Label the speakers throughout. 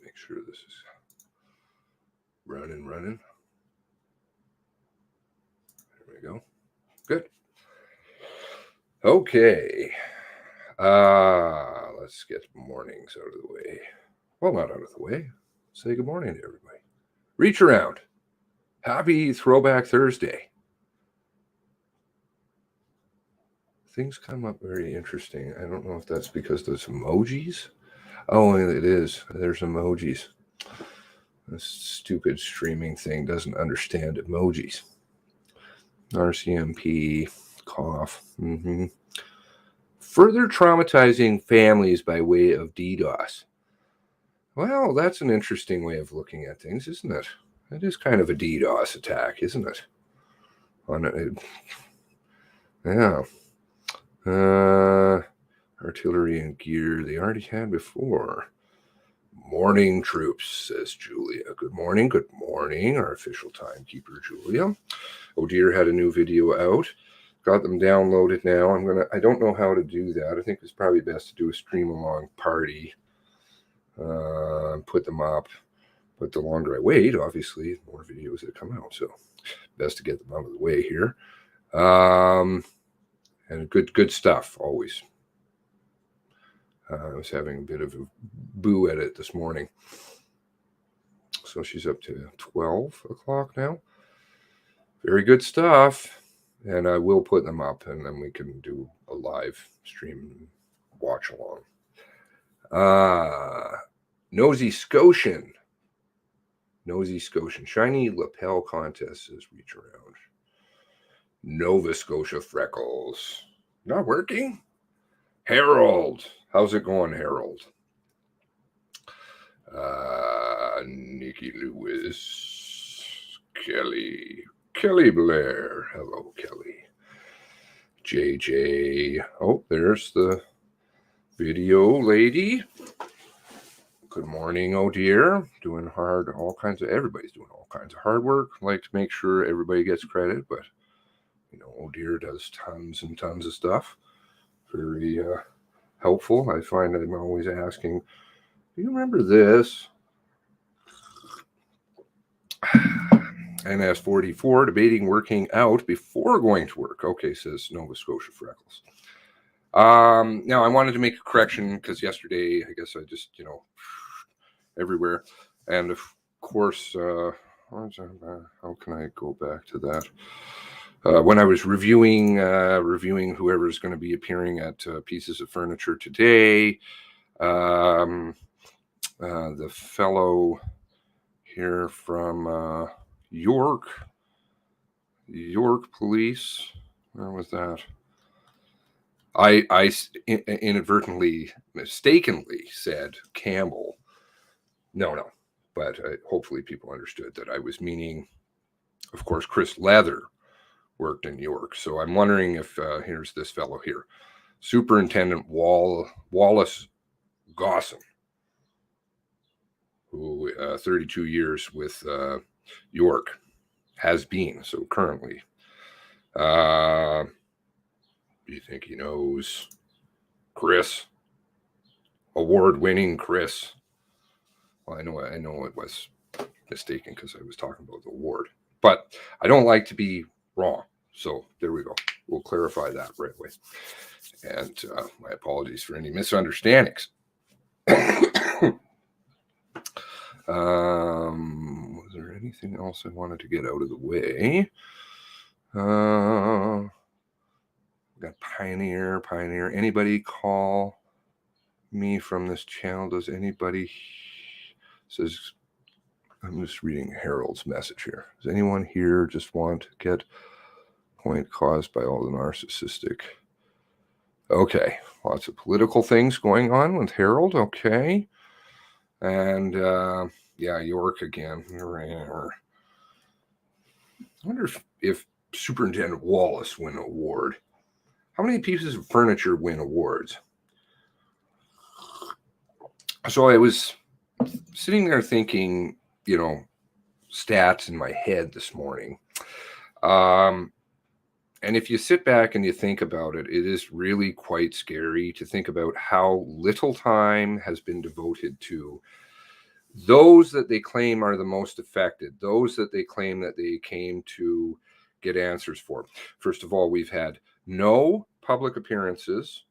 Speaker 1: make sure this is running. There we go. Good. Okay. Let's get mornings out of the way. Well, not out of the way. Say good morning to everybody. Reach around. Happy Throwback Thursday. Things come up very interesting. I don't know if that's because there's emojis. Oh, it is. There's emojis. This stupid streaming thing doesn't understand emojis. RCMP, cough. Further traumatizing families by way of DDoS. Well, that's an interesting way of looking at things, isn't it? It is kind of a DDoS attack, isn't it? Yeah. Artillery and gear they already had before. Morning troops, says Julia. Good morning, our official timekeeper, Julia. Oh dear, had a new video out. Got them downloaded now. I don't know how to do that. I think it's probably best to do a stream along party. Put them up. But the longer I wait, obviously, the more videos that come out. So best to get them out of the way here. And good stuff, always. I was having a bit of a boo at it this morning. So she's up to 12 o'clock now. Very good stuff. And I will put them up, and then we can do a live stream and watch along. Nosy Scotian. Shiny lapel contest says reach around. Nova Scotia freckles. Not working? Harold. How's it going, Harold? Nikki Lewis. Kelly Blair. Hello, Kelly. JJ. Oh, there's the video lady. Good morning, oh dear. Everybody's doing all kinds of hard work. Like to make sure everybody gets credit, but oh dear does tons and tons of stuff. Very helpful. I find I'm always asking, do you remember this? MS 44, debating working out before going to work. Okay, says Nova Scotia Freckles. Now I wanted to make a correction because yesterday, I guess I just, everywhere. And of course, how can I go back to that? When I was reviewing whoever's going to be appearing at Pieces of Furniture today, the fellow here from York Police, where was that? I inadvertently, mistakenly said Campbell. No, but hopefully people understood that I was meaning, of course, Chris Leather worked in York. So I'm wondering if here's this fellow here, Superintendent Wallace Gossam, who 32 years with York has been. So currently, do you think he knows Chris? Award-winning Chris. Well, I know it was mistaken because I was talking about the award, but I don't like to be wrong. So there we go. We'll clarify that right away. And my apologies for any misunderstandings. Was there anything else I wanted to get out of the way? Got Pioneer. Anybody call me from this channel? Does anybody? Says, I'm just reading Harold's message here. Does anyone here just want to get point caused by all the narcissistic? Okay, lots of political things going on with Harold. Okay, and York again. I wonder if Superintendent Wallace win an award. How many pieces of furniture win awards? So I was sitting there thinking, stats in my head this morning. And if you sit back and you think about it, it is really quite scary to think about how little time has been devoted to those that they claim are the most affected, those that they claim that they came to get answers for. First of all, we've had no public appearances,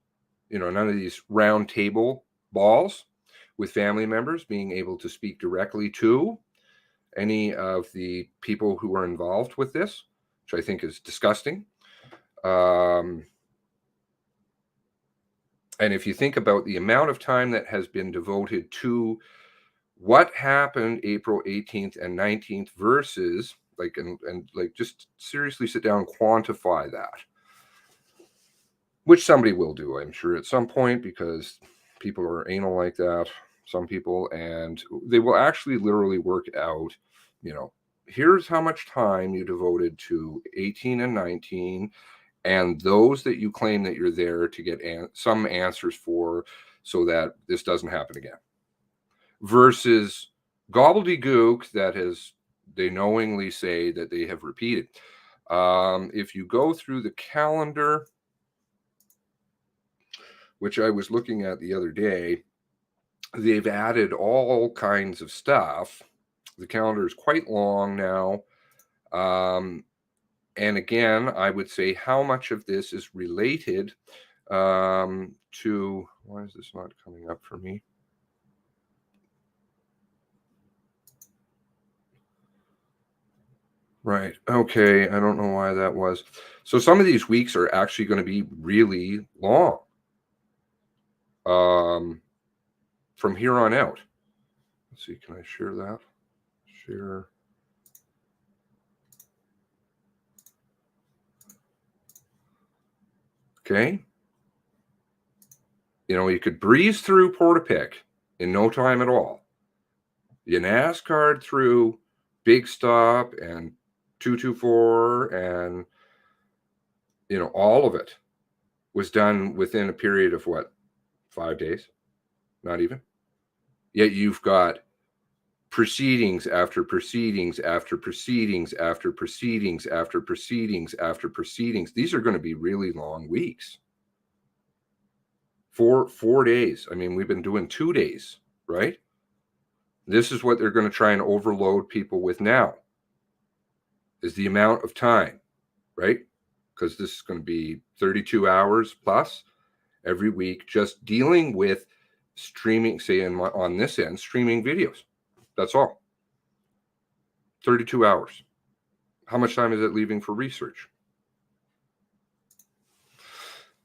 Speaker 1: none of these round table balls with family members being able to speak directly to any of the people who are involved with this, which I think is disgusting. And if you think about the amount of time that has been devoted to what happened April 18th and 19th versus just seriously sit down and quantify that, which somebody will do, I'm sure, at some point, because people are anal like that, some people, and they will actually literally work out, here's how much time you devoted to 18 and 19 and those that you claim that you're there to get some answers for so that this doesn't happen again, versus gobbledygook that they knowingly say that they have repeated. If you go through the calendar, which I was looking at the other day, they've added all kinds of stuff. The calendar is quite long now. And again, I would say how much of this is related to, why is this not coming up for me? Right. Okay. I don't know why that was. So some of these weeks are actually going to be really long from here on out. Let's see. Can I share that? Share. Okay. You could breeze through Portapic in no time at all. You NASCAR through Big Stop and 224 and, all of it was done within a period of what, 5 days? Not even. Yet you've got proceedings after proceedings after proceedings after proceedings after proceedings after proceedings. These are going to be really long weeks. 4 days. I mean, we've been doing 2 days, right? This is what they're going to try and overload people with now, is the amount of time, right? Because this is going to be 32 hours plus every week, just dealing with streaming, say on this end, streaming videos. That's all. 32 hours. How much time is it leaving for research?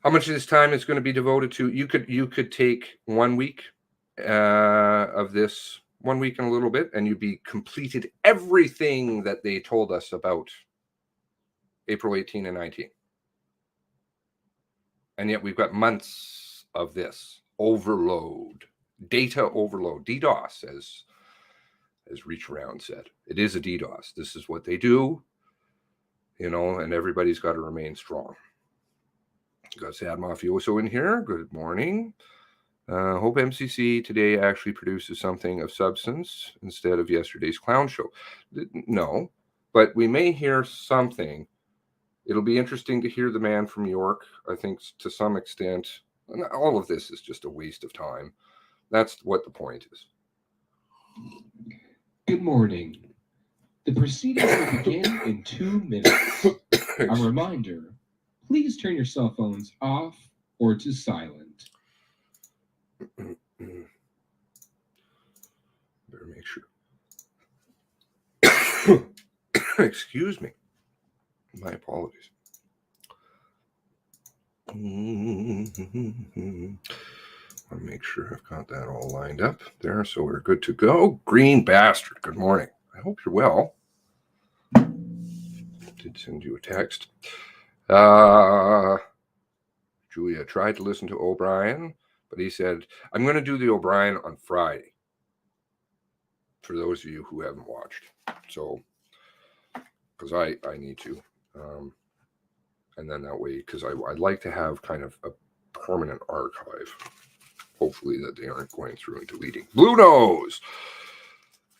Speaker 1: How much of this time is going to be devoted to, you could take 1 week of this, 1 week and a little bit, and you'd be completed everything that they told us about April 18 and 19. And yet we've got months of this overload, data overload, DDoS, as Reach Around said. It is a DDoS. This is what they do, and everybody's got to remain strong. Got Sad Mafioso in here. Good morning. Hope MCC today actually produces something of substance instead of yesterday's clown show. No, but we may hear something. It'll be interesting to hear the man from York. I think to some extent, all of this is just a waste of time. That's what the point is.
Speaker 2: Good morning. The proceedings will begin in 2 minutes. A reminder, please turn your cell phones off or to silent.
Speaker 1: Better make sure. Excuse me. My apologies. I want to make sure I've got that all lined up there, so we're good to go. Green Bastard, good morning. I hope you're well. Did send you a text. Julia tried to listen to O'Brien, but he said, I'm going to do the O'Brien on Friday, for those of you who haven't watched. So, because I need to. And then that way, because I'd like to have kind of a permanent archive, hopefully, that they aren't going through and deleting. Blue Nose,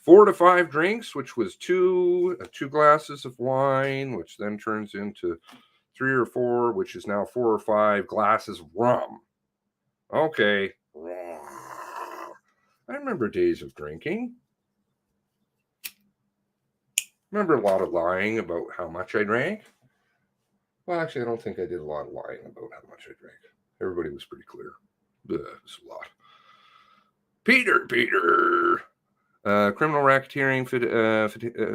Speaker 1: 4 to 5 drinks, which was 2 glasses of wine, which then turns into 3 or 4, which is now 4 or 5 glasses of rum. Okay. I remember days of drinking. Remember a lot of lying about how much I drank. Well, actually, I don't think I did a lot of lying about how much I drank. Everybody was pretty clear. It was a lot. Peter. Criminal racketeering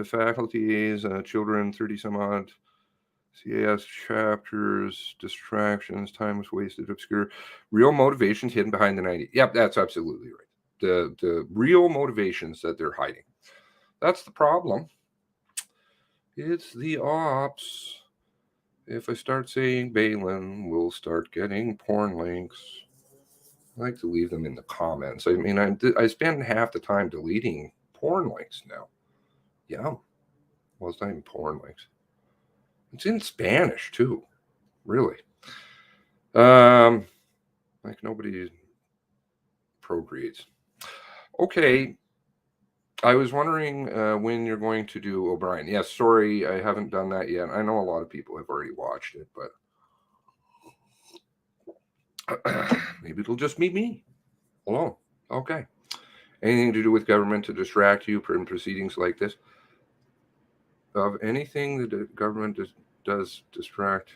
Speaker 1: faculties, children, 30 some odd. CAS chapters, distractions, time was wasted, obscure. Real motivations hidden behind the 90. Yep, that's absolutely right. The real motivations that they're hiding. That's the problem. It's the ops. If I start saying Balin, we'll start getting porn links. I like to leave them in the comments. I mean, I spend half the time deleting porn links now. Yeah. Well, it's not even porn links. It's in Spanish too. Really. Like nobody procreates. Okay. I was wondering when you're going to do O'Brien. Yes, sorry, I haven't done that yet. I know a lot of people have already watched it, but maybe it'll just be me alone. Okay. Anything to do with government to distract you from proceedings like this? Of anything that the government does distract.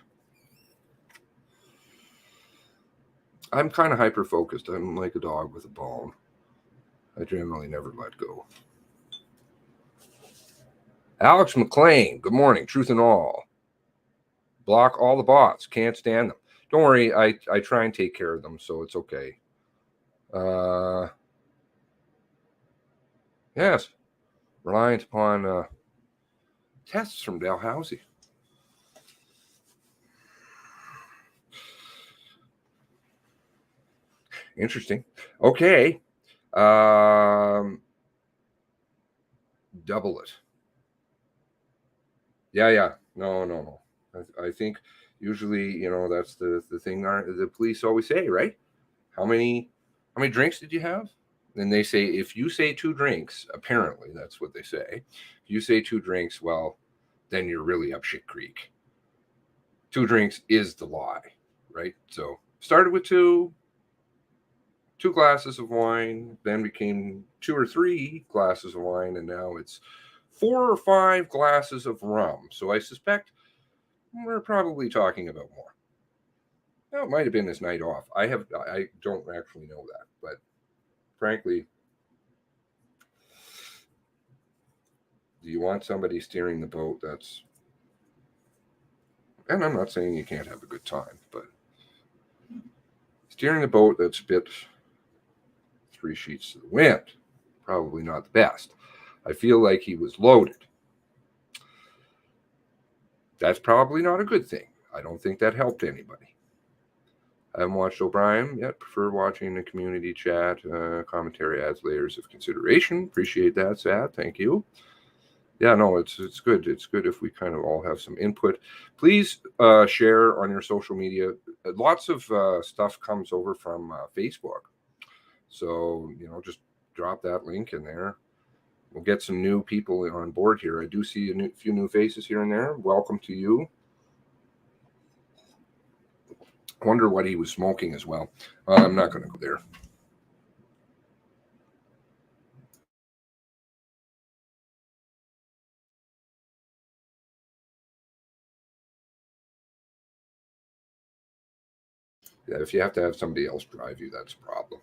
Speaker 1: I'm kind of hyper-focused. I'm like a dog with a bone. I generally never let go. Alex McLean, good morning. Truth and all. Block all the bots. Can't stand them. Don't worry. I try and take care of them, so it's okay. Yes. Reliant upon tests from Dalhousie. Interesting. Okay. Double it. Yeah. No. I think usually, that's the thing the police always say, right? How many drinks did you have? And they say, if you say 2 drinks, apparently that's what they say. If you say 2 drinks, well, then you're really up shit creek. 2 drinks is the lie, right? So started with 2 glasses of wine, then became 2 or 3 glasses of wine, and now it's 4 or 5 glasses of rum. So I suspect we're probably talking about more. Now, it might have been his night off. I don't actually know that, but frankly, do you want somebody steering the boat? And I'm not saying you can't have a good time, but steering the boat that's a bit 3 sheets to the wind, probably not the best. I feel like he was loaded. That's probably not a good thing. I don't think that helped anybody. I haven't watched O'Brien yet. Prefer watching the community chat. Commentary adds layers of consideration. Appreciate that, Sad. Thank you. Yeah, no, it's good. It's good if we kind of all have some input. Please share on your social media. Lots of stuff comes over from Facebook. So, just drop that link in there. We'll get some new people on board here. I do see a few new faces here and there. Welcome to you. Wonder what he was smoking as well. I'm not going to go there. Yeah, if you have to have somebody else drive you, that's a problem.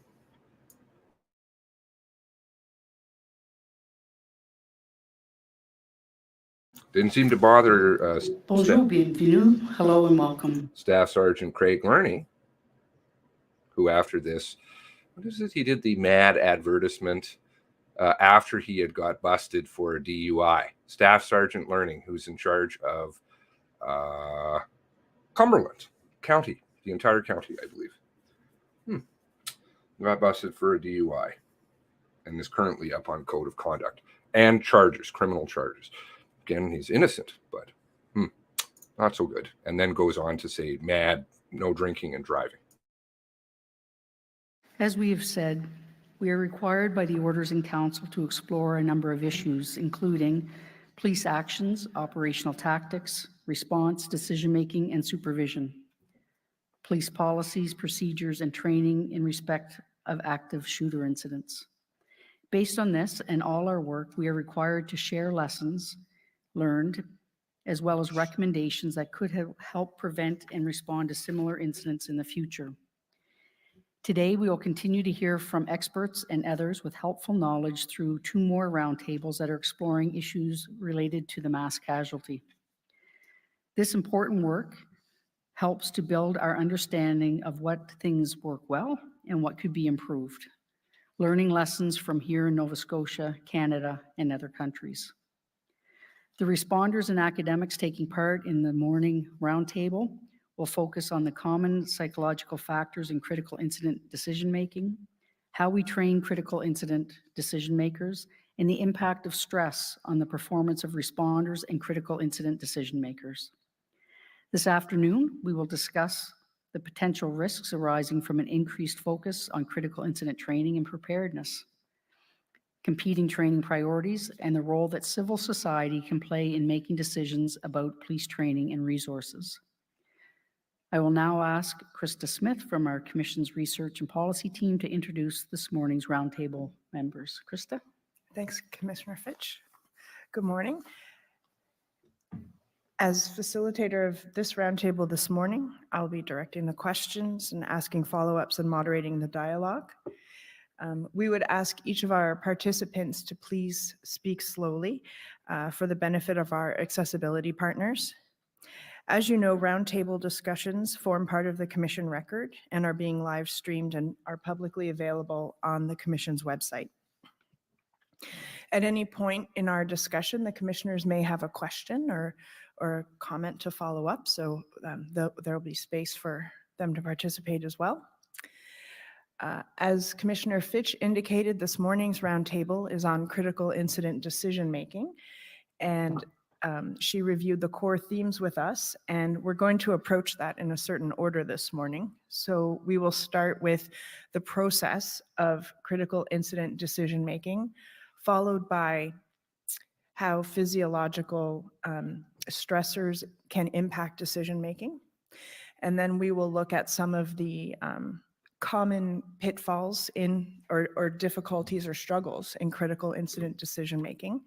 Speaker 1: Didn't seem to bother
Speaker 3: Bonjour, bienvenue. Hello and welcome.
Speaker 1: Staff Sergeant Craig Learning, who after this, what is it? He did the mad advertisement after he had got busted for a DUI. Staff Sergeant Learning, who's in charge of Cumberland County, the entire county, I believe. Got busted for a DUI and is currently up on code of conduct and charges, criminal charges. Again, he's innocent, but not so good. And then goes on to say, mad, no drinking and driving.
Speaker 3: As we have said, we are required by the Orders in Council to explore a number of issues, including police actions, operational tactics, response, decision-making, and supervision, police policies, procedures, and training in respect of active shooter incidents. Based on this and all our work, we are required to share lessons, learned, as well as recommendations that could have helped prevent and respond to similar incidents in the future. Today, we will continue to hear from experts and others with helpful knowledge through 2 more roundtables that are exploring issues related to the mass casualty. This important work helps to build our understanding of what things work well and what could be improved, learning lessons from here in Nova Scotia, Canada, and other countries. The responders and academics taking part in the morning roundtable will focus on the common psychological factors in critical incident decision-making, how we train critical incident decision makers, and the impact of stress on the performance of responders and critical incident decision makers. This afternoon, we will discuss the potential risks arising from an increased focus on critical incident training and preparedness, competing training priorities, and the role that civil society can play in making decisions about police training and resources. I will now ask Krista Smith from our Commission's Research and Policy team to introduce this morning's roundtable members. Krista?
Speaker 4: Thanks, Commissioner Fitch. Good morning. As facilitator of this roundtable this morning, I'll be directing the questions and asking follow-ups and moderating the dialogue. We would ask each of our participants to please speak slowly for the benefit of our accessibility partners. As you know, roundtable discussions form part of the Commission record and are being live streamed and are publicly available on the Commission's website. At any point in our discussion, the commissioners may have a question or a comment to follow up, so there will be space for them to participate as well. As Commissioner Fitch indicated, this morning's roundtable is on critical incident decision making, and she reviewed the core themes with us, and we're going to approach that in a certain order this morning. So we will start with the process of critical incident decision making, followed by how physiological stressors can impact decision making. And then we will look at some of the common pitfalls in or difficulties or struggles in critical incident decision making.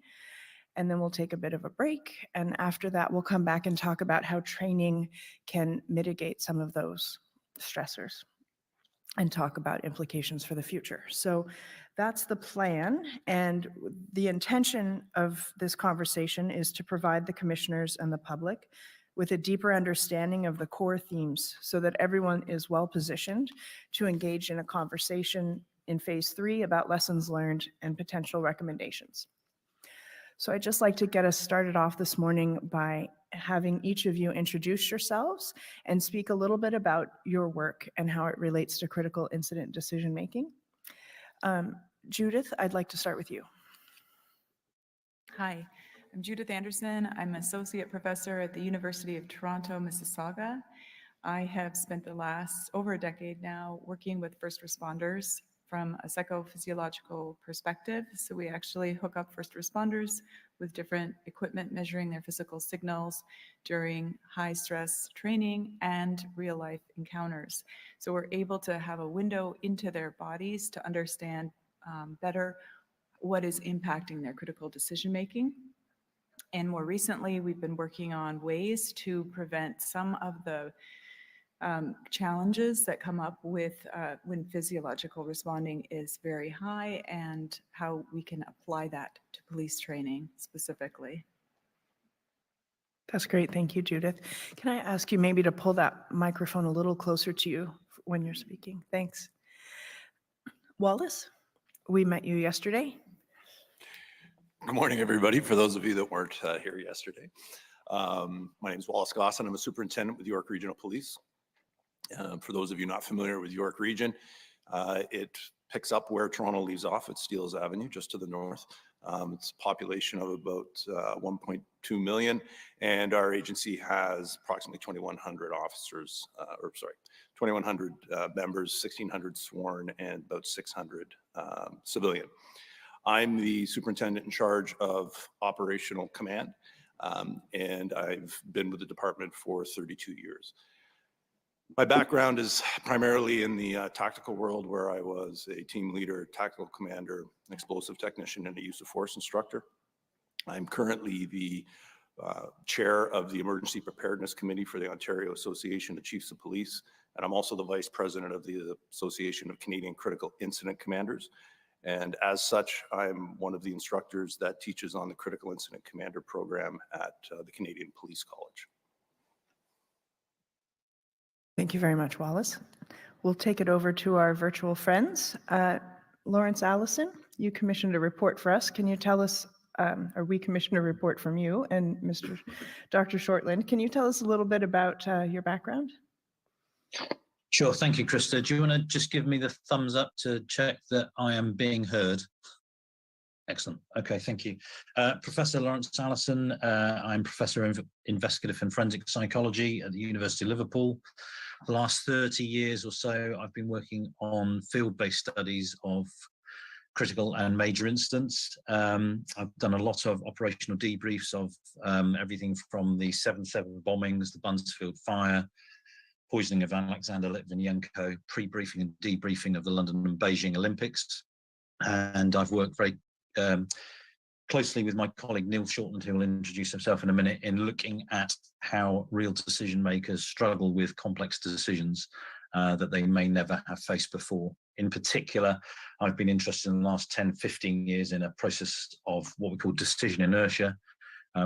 Speaker 4: And then we'll take a bit of a break. And after that, we'll come back and talk about how training can mitigate some of those stressors and talk about implications for the future. So that's the plan. And the intention of this conversation is to provide the commissioners and the public with a deeper understanding of the core themes so that everyone is well positioned to engage in a conversation in phase 3 about lessons learned and potential recommendations. So I'd just like to get us started off this morning by having each of you introduce yourselves and speak a little bit about your work and how it relates to critical incident decision making. Judith, I'd like to start with you.
Speaker 5: Hi, I'm Judith Anderson. I'm Associate Professor at the University of Toronto, Mississauga. I have spent the last over a decade now working with first responders from a psychophysiological perspective. So we actually hook up first responders with different equipment measuring their physical signals during high stress training and real life encounters. So we're able to have a window into their bodies to understand better what is impacting their critical decision making. And more recently, we've been working on ways to prevent some of the challenges that come up with when physiological responding is very high and how we can apply that to police training specifically.
Speaker 4: That's great. Thank you, Judith. Can I ask you maybe to pull that microphone a little closer to you when you're speaking? Thanks. Wallace, we met you yesterday.
Speaker 6: Good morning, everybody. For those of you that weren't here yesterday, my name is Wallace Gosson. I'm a superintendent with York Regional Police. For those of you not familiar with York Region, it picks up where Toronto leaves off at Steeles Avenue, just to the north. It's a population of about 1.2 million, and our agency has approximately 2,100 officers, 2,100 members, 1,600 sworn, and about 600 civilian. I'm the superintendent in charge of operational command, and I've been with the department for 32 years. My background is primarily in the tactical world, where I was a team leader, tactical commander, explosive technician, and a use of force instructor. I'm currently the chair of the Emergency Preparedness Committee for the Ontario Association of Chiefs of Police, and I'm also the vice president of the Association of Canadian Critical Incident Commanders. And as such, I'm one of the instructors that teaches on the Critical Incident Commander program at the Canadian Police College.
Speaker 4: Thank you very much, Wallace. We'll take it over to our virtual friends. Lawrence Allison, you commissioned a report for us. Can you tell us, or we commissioned a report from you and Dr. Shortland. Can you tell us a little bit about your background?
Speaker 7: Sure, thank you, Krista. Do you want to just give me the thumbs up to check that I am being heard? Excellent. Okay, thank you. Professor Lawrence Allison, I'm Professor of Investigative and Forensic Psychology at the University of Liverpool. For the last 30 years or so, I've been working on field-based studies of critical and major incidents. I've done a lot of operational debriefs of everything from the 7/7 bombings, the Buncefield fire, poisoning of Alexander Litvinenko, pre-briefing and debriefing of the London and Beijing Olympics. And I've worked very closely with my colleague Neil Shortland, who will introduce himself in a minute, in looking at how real decision makers struggle with complex decisions that they may never have faced before. In particular, I've been interested in the last 10, 15 years in a process of what we call decision inertia,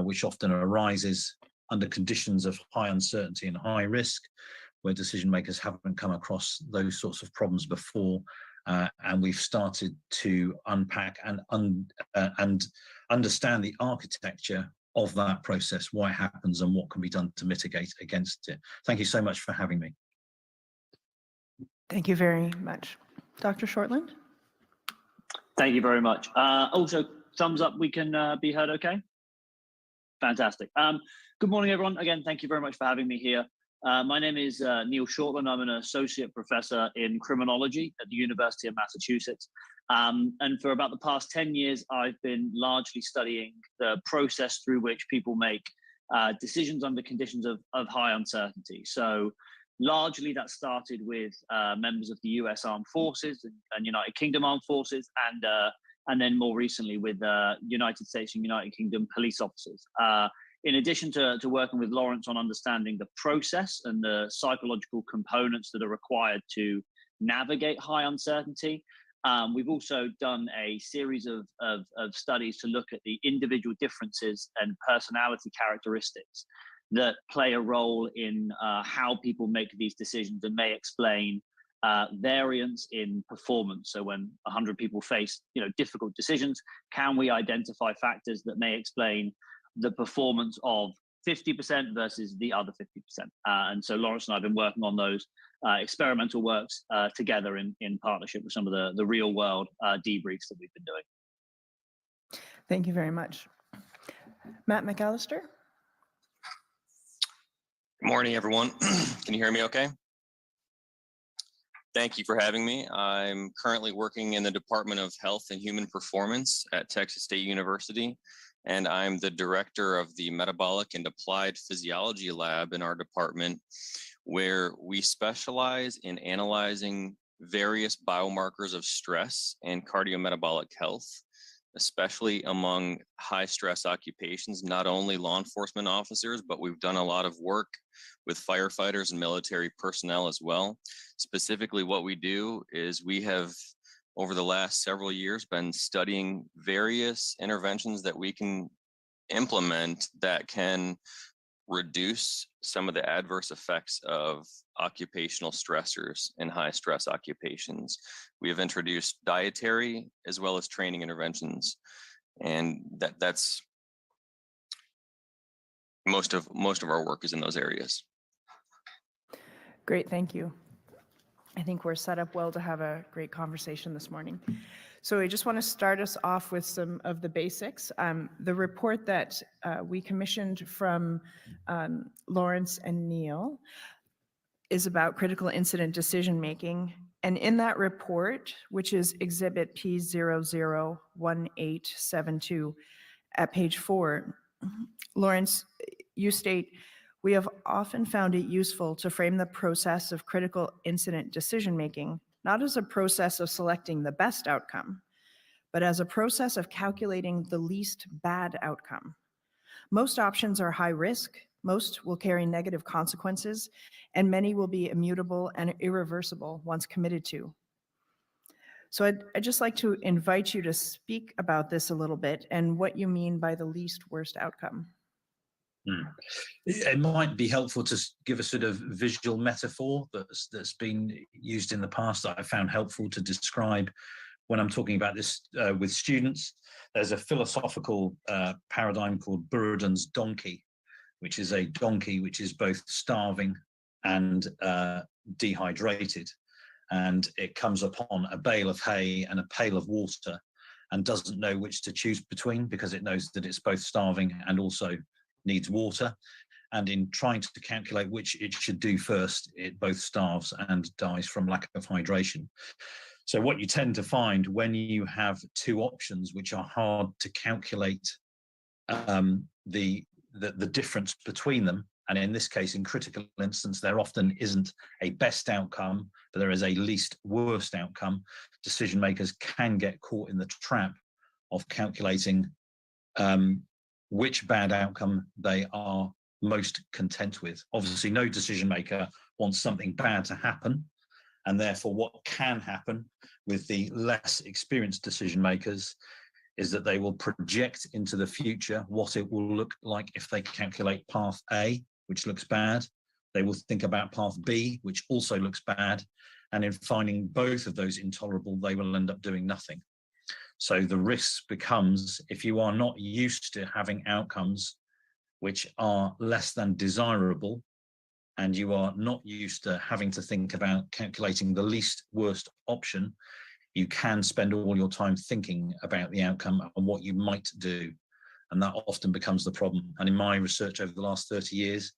Speaker 7: which often arises under conditions of high uncertainty and high risk, where decision makers haven't come across those sorts of problems before. And we've started to unpack and understand the architecture of that process, why it happens and what can be done to mitigate against it. Thank you so much for having me.
Speaker 4: Thank you very much. Dr. Shortland?
Speaker 8: Thank you very much. Also, thumbs up, we can be heard okay? Fantastic. Good morning, everyone. Again, thank you very much for having me here. My name is Neil Shortland. I'm an associate professor in criminology at the University of Massachusetts. And for about the past 10 years, I've been largely studying the process through which people make decisions under conditions of high uncertainty. So largely that started with members of the US Armed Forces and United Kingdom Armed Forces, and then more recently with United States and United Kingdom police officers. In addition to working with Lawrence on understanding the process and the psychological components that are required to navigate high uncertainty, we've also done a series of studies to look at the individual differences and personality characteristics that play a role in how people make these decisions and may explain variance in performance. So when 100 people face difficult decisions, can we identify factors that may explain the performance of 50% versus the other 50%? And so Lawrence and I have been working on those experimental works together in partnership with some of the real world debriefs that we've been doing.
Speaker 4: Thank you very much. Matt McAllister?
Speaker 9: Good morning, everyone. Can you hear me okay? Thank you for having me. I'm currently working in the Department of Health and Human Performance at Texas State University, and I'm the director of the Metabolic and Applied Physiology Lab in our department, where we specialize in analyzing various biomarkers of stress and cardiometabolic health, especially among high stress occupations, not only law enforcement officers, but we've done a lot of work with firefighters and military personnel as well. Specifically, what we do is we have, over the last several years, been studying various interventions that we can implement that can reduce some of the adverse effects of occupational stressors in high stress occupations. We have introduced dietary as well as training interventions, and that's most of our work is in those areas.
Speaker 4: Great, thank you. I think we're set up well to have a great conversation this morning. So I just want to start us off with some of the basics. The report that we commissioned from Lawrence and Neil is about critical incident decision-making. And in that report, which is Exhibit P001872 at page 4, Lawrence, you state, "We have often found it useful to frame the process of critical incident decision-making not as a process of selecting the best outcome, but as a process of calculating the least bad outcome. Most options are high risk, most will carry negative consequences, and many will be immutable and irreversible once committed to. So I'd just like to invite you to speak about this a little bit and what you mean by the least worst outcome.
Speaker 7: It might be helpful to give a sort of visual metaphor that's been used in the past that I found helpful to describe when I'm talking about this with students. There's a philosophical paradigm called Buridan's donkey, which is a donkey which is both starving and dehydrated. And it comes upon a bale of hay and a pail of water and doesn't know which to choose between because it knows that it's both starving and also needs water. And in trying to calculate which it should do first, it both starves and dies from lack of hydration. So what you tend to find when you have two options which are hard to calculate the difference between them, and in this case, in critical instance, there often isn't a best outcome, but there is a least worst outcome. Decision makers can get caught in the trap of calculating which bad outcome they are most content with. Obviously, no decision maker wants something bad to happen, and therefore what can happen with the less experienced decision makers is that they will project into the future what it will look like if they calculate path A, which looks bad. They will think about path B, which also looks bad. And in finding both of those intolerable, they will end up doing nothing. So the risk becomes, if you are not used to having outcomes which are less than desirable, and you are not used to having to think about calculating the least worst option, you can spend all your time thinking about the outcome and what you might do. And that often becomes the problem. And in my research over the last 30 years,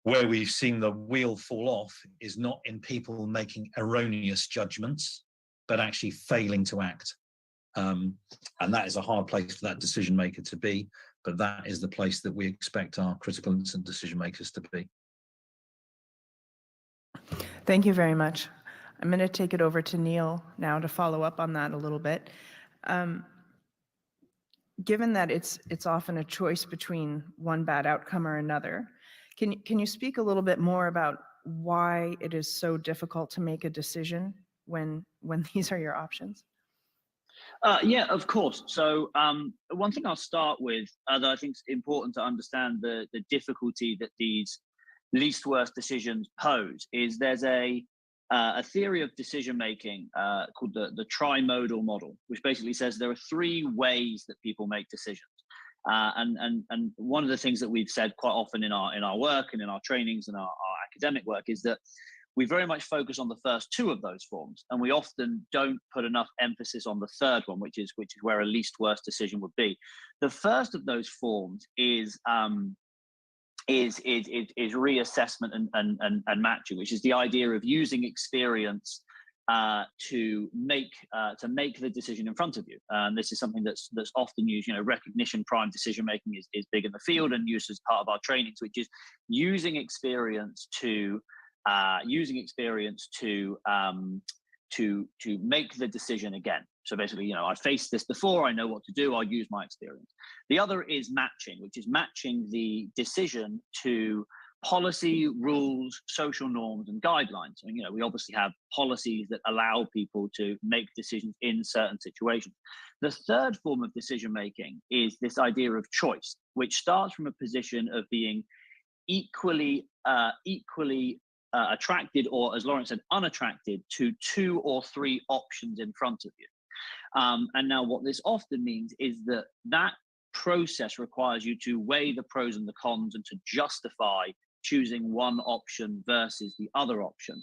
Speaker 7: where we've seen the wheel fall off is not in people making erroneous judgments, but actually failing to act. And that is a hard place for that decision maker to be, but that is the place that we expect our critical incident decision makers to be.
Speaker 4: Thank you very much. I'm going to take it over to Neil now to follow up on that a little bit. Given that it's often a choice between one bad outcome or another, can you speak a little bit more about why it is so difficult to make a decision when these are your options?
Speaker 8: Yeah, of course. So one thing I'll start with that I think is important to understand the difficulty that these least worst decisions pose is there's a theory of decision making called the trimodal model, which basically says there are three ways that people make decisions. And one of the things that we've said quite often in our work and in our trainings and our academic work is that we very much focus on the first two of those forms, and we often don't put enough emphasis on the third one, which is where a least worst decision would be. The first of those forms is reassessment and matching, which is the idea of using experience to make the decision in front of you. This is something that's often used. Recognition prime decision making is big in the field and used as part of our trainings, which is using experience to make the decision again. So basically, I faced this before, I know what to do, I'll use my experience. The other is matching, which is matching the decision to policy, rules, social norms, and guidelines. And, we obviously have policies that allow people to make decisions in certain situations. The third form of decision making is this idea of choice, which starts from a position of being equally attracted, or as Lawrence said, unattracted to two or three options in front of you. And now what this often means is that process requires you to weigh the pros and the cons and to justify choosing one option versus the other option.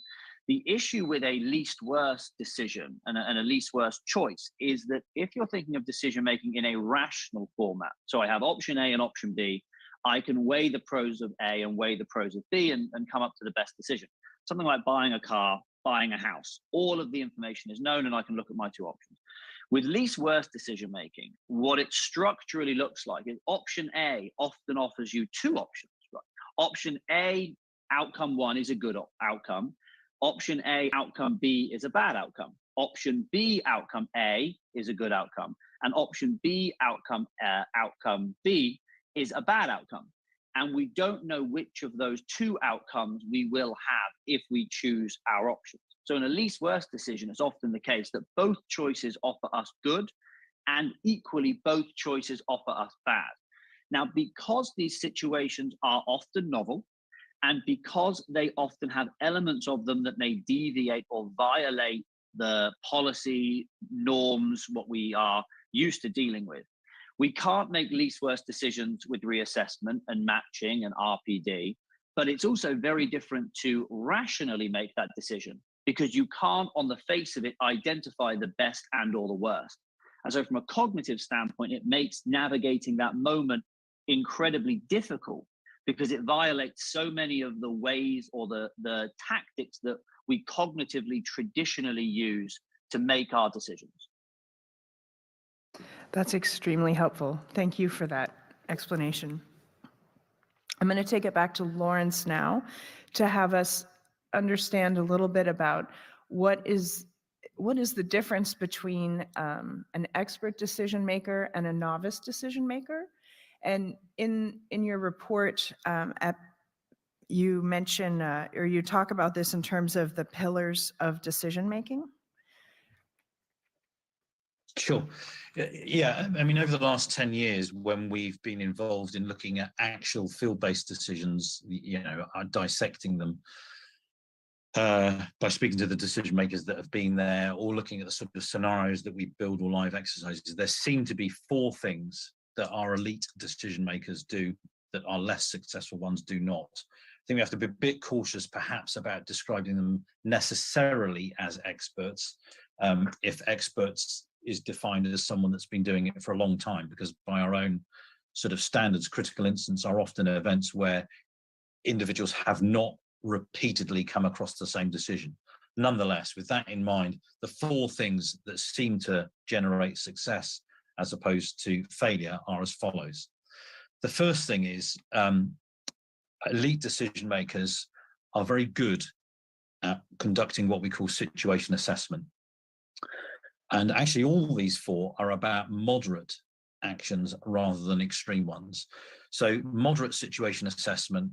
Speaker 8: The issue with a least worst decision and a least worst choice is that if you're thinking of decision making in a rational format, so I have option A and option B, I can weigh the pros of A and weigh the pros of B and come up to the best decision. Something like buying a car, buying a house, all of the information is known and I can look at my two options. With least worst decision making, what it structurally looks like is option A often offers you two options. Right? Option A, outcome one, is a good outcome. Option A, outcome B, is a bad outcome. Option B, outcome A, is a good outcome. And option B, outcome B, is a bad outcome. And we don't know which of those two outcomes we will have if we choose our options. So in a least worst decision, it's often the case that both choices offer us good, and equally both choices offer us bad. Now, because these situations are often novel, and because they often have elements of them that may deviate or violate the policy norms, what we are used to dealing with, we can't make least worst decisions with reassessment and matching and RPD, but it's also very different to rationally make that decision, because you can't, on the face of it, identify the best and or the worst. And so from a cognitive standpoint, it makes navigating that moment incredibly difficult, because it violates so many of the ways or the tactics that we cognitively traditionally use to make our decisions.
Speaker 4: That's extremely helpful. Thank you for that explanation. I'm going to take it back to Lawrence now to have us understand a little bit about what is the difference between an expert decision maker and a novice decision maker. And in your report, you mention or you talk about this in terms of the pillars of decision making.
Speaker 7: Sure. Yeah, I mean, over the last 10 years, when we've been involved in looking at actual field-based decisions, dissecting them by speaking to the decision makers that have been there, or looking at the sort of scenarios that we build or live exercises, there seem to be 4 things that our elite decision makers do that our less successful ones do not. I think we have to be a bit cautious, perhaps, about describing them necessarily as experts, if experts is defined as someone that's been doing it for a long time, because by our own sort of standards, critical incidents are often events where individuals have not repeatedly come across the same decision. Nonetheless, with that in mind, the 4 things that seem to generate success as opposed to failure are as follows. The first thing is elite decision makers are very good at conducting what we call situation assessment. And actually all these 4 are about moderate actions rather than extreme ones. So moderate situation assessment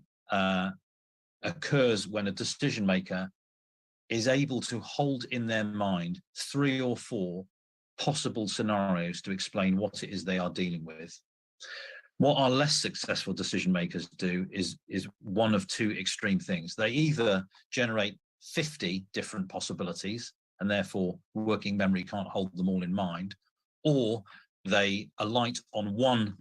Speaker 7: occurs when a decision maker is able to hold in their mind 3 or 4 possible scenarios to explain what it is they are dealing with. What our less successful decision makers do is one of 2 extreme things. They either generate 50 different possibilities, and therefore working memory can't hold them all in mind, or they alight on one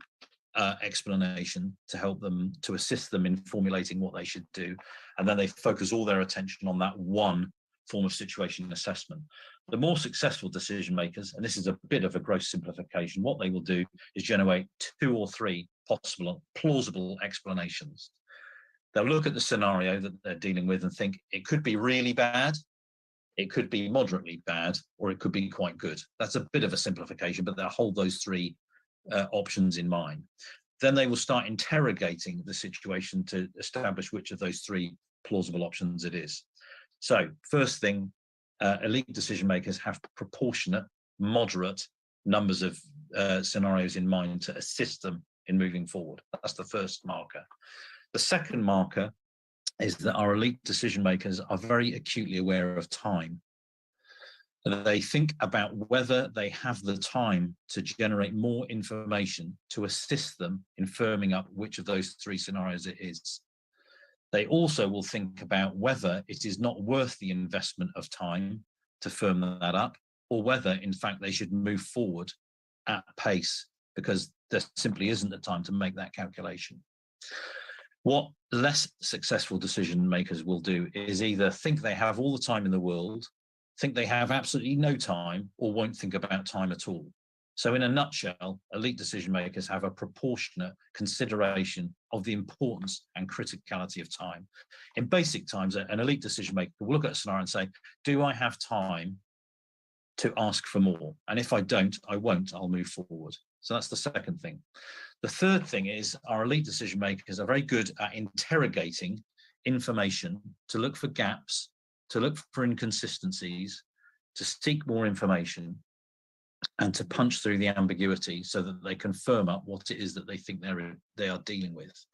Speaker 7: explanation to help them, to assist them in formulating what they should do, and then they focus all their attention on that one form of situation assessment. The more successful decision makers, and this is a bit of a gross simplification, what they will do is generate 2 or 3 possible, plausible explanations. They'll look at the scenario that they're dealing with and think it could be really bad, it could be moderately bad, or it could be quite good. That's a bit of a simplification, but they'll hold those 3 options in mind. Then they will start interrogating the situation to establish which of those 3 plausible options it is. So first thing, elite decision makers have proportionate, moderate numbers of scenarios in mind to assist them in moving forward. That's the first marker. The second marker is that our elite decision makers are very acutely aware of time. They think about whether they have the time to generate more information to assist them in firming up which of those 3 scenarios it is. They also will think about whether it is not worth the investment of time to firm that up, or whether, in fact, they should move forward at pace, because there simply isn't the time to make that calculation. What less successful decision makers will do is either think they have all the time in the world, think they have absolutely no time, or won't think about time at all. So in a nutshell, elite decision makers have a proportionate consideration of the importance and criticality of time. In basic terms, an elite decision maker will look at a scenario and say, do I have time to ask for more? And if I don't, I won't, I'll move forward. So that's the second thing. The third thing is our elite decision makers are very good at interrogating information to look for gaps, to look for inconsistencies, to seek more information. and to punch through the ambiguity so that they can firm up what it is that they think they are dealing with.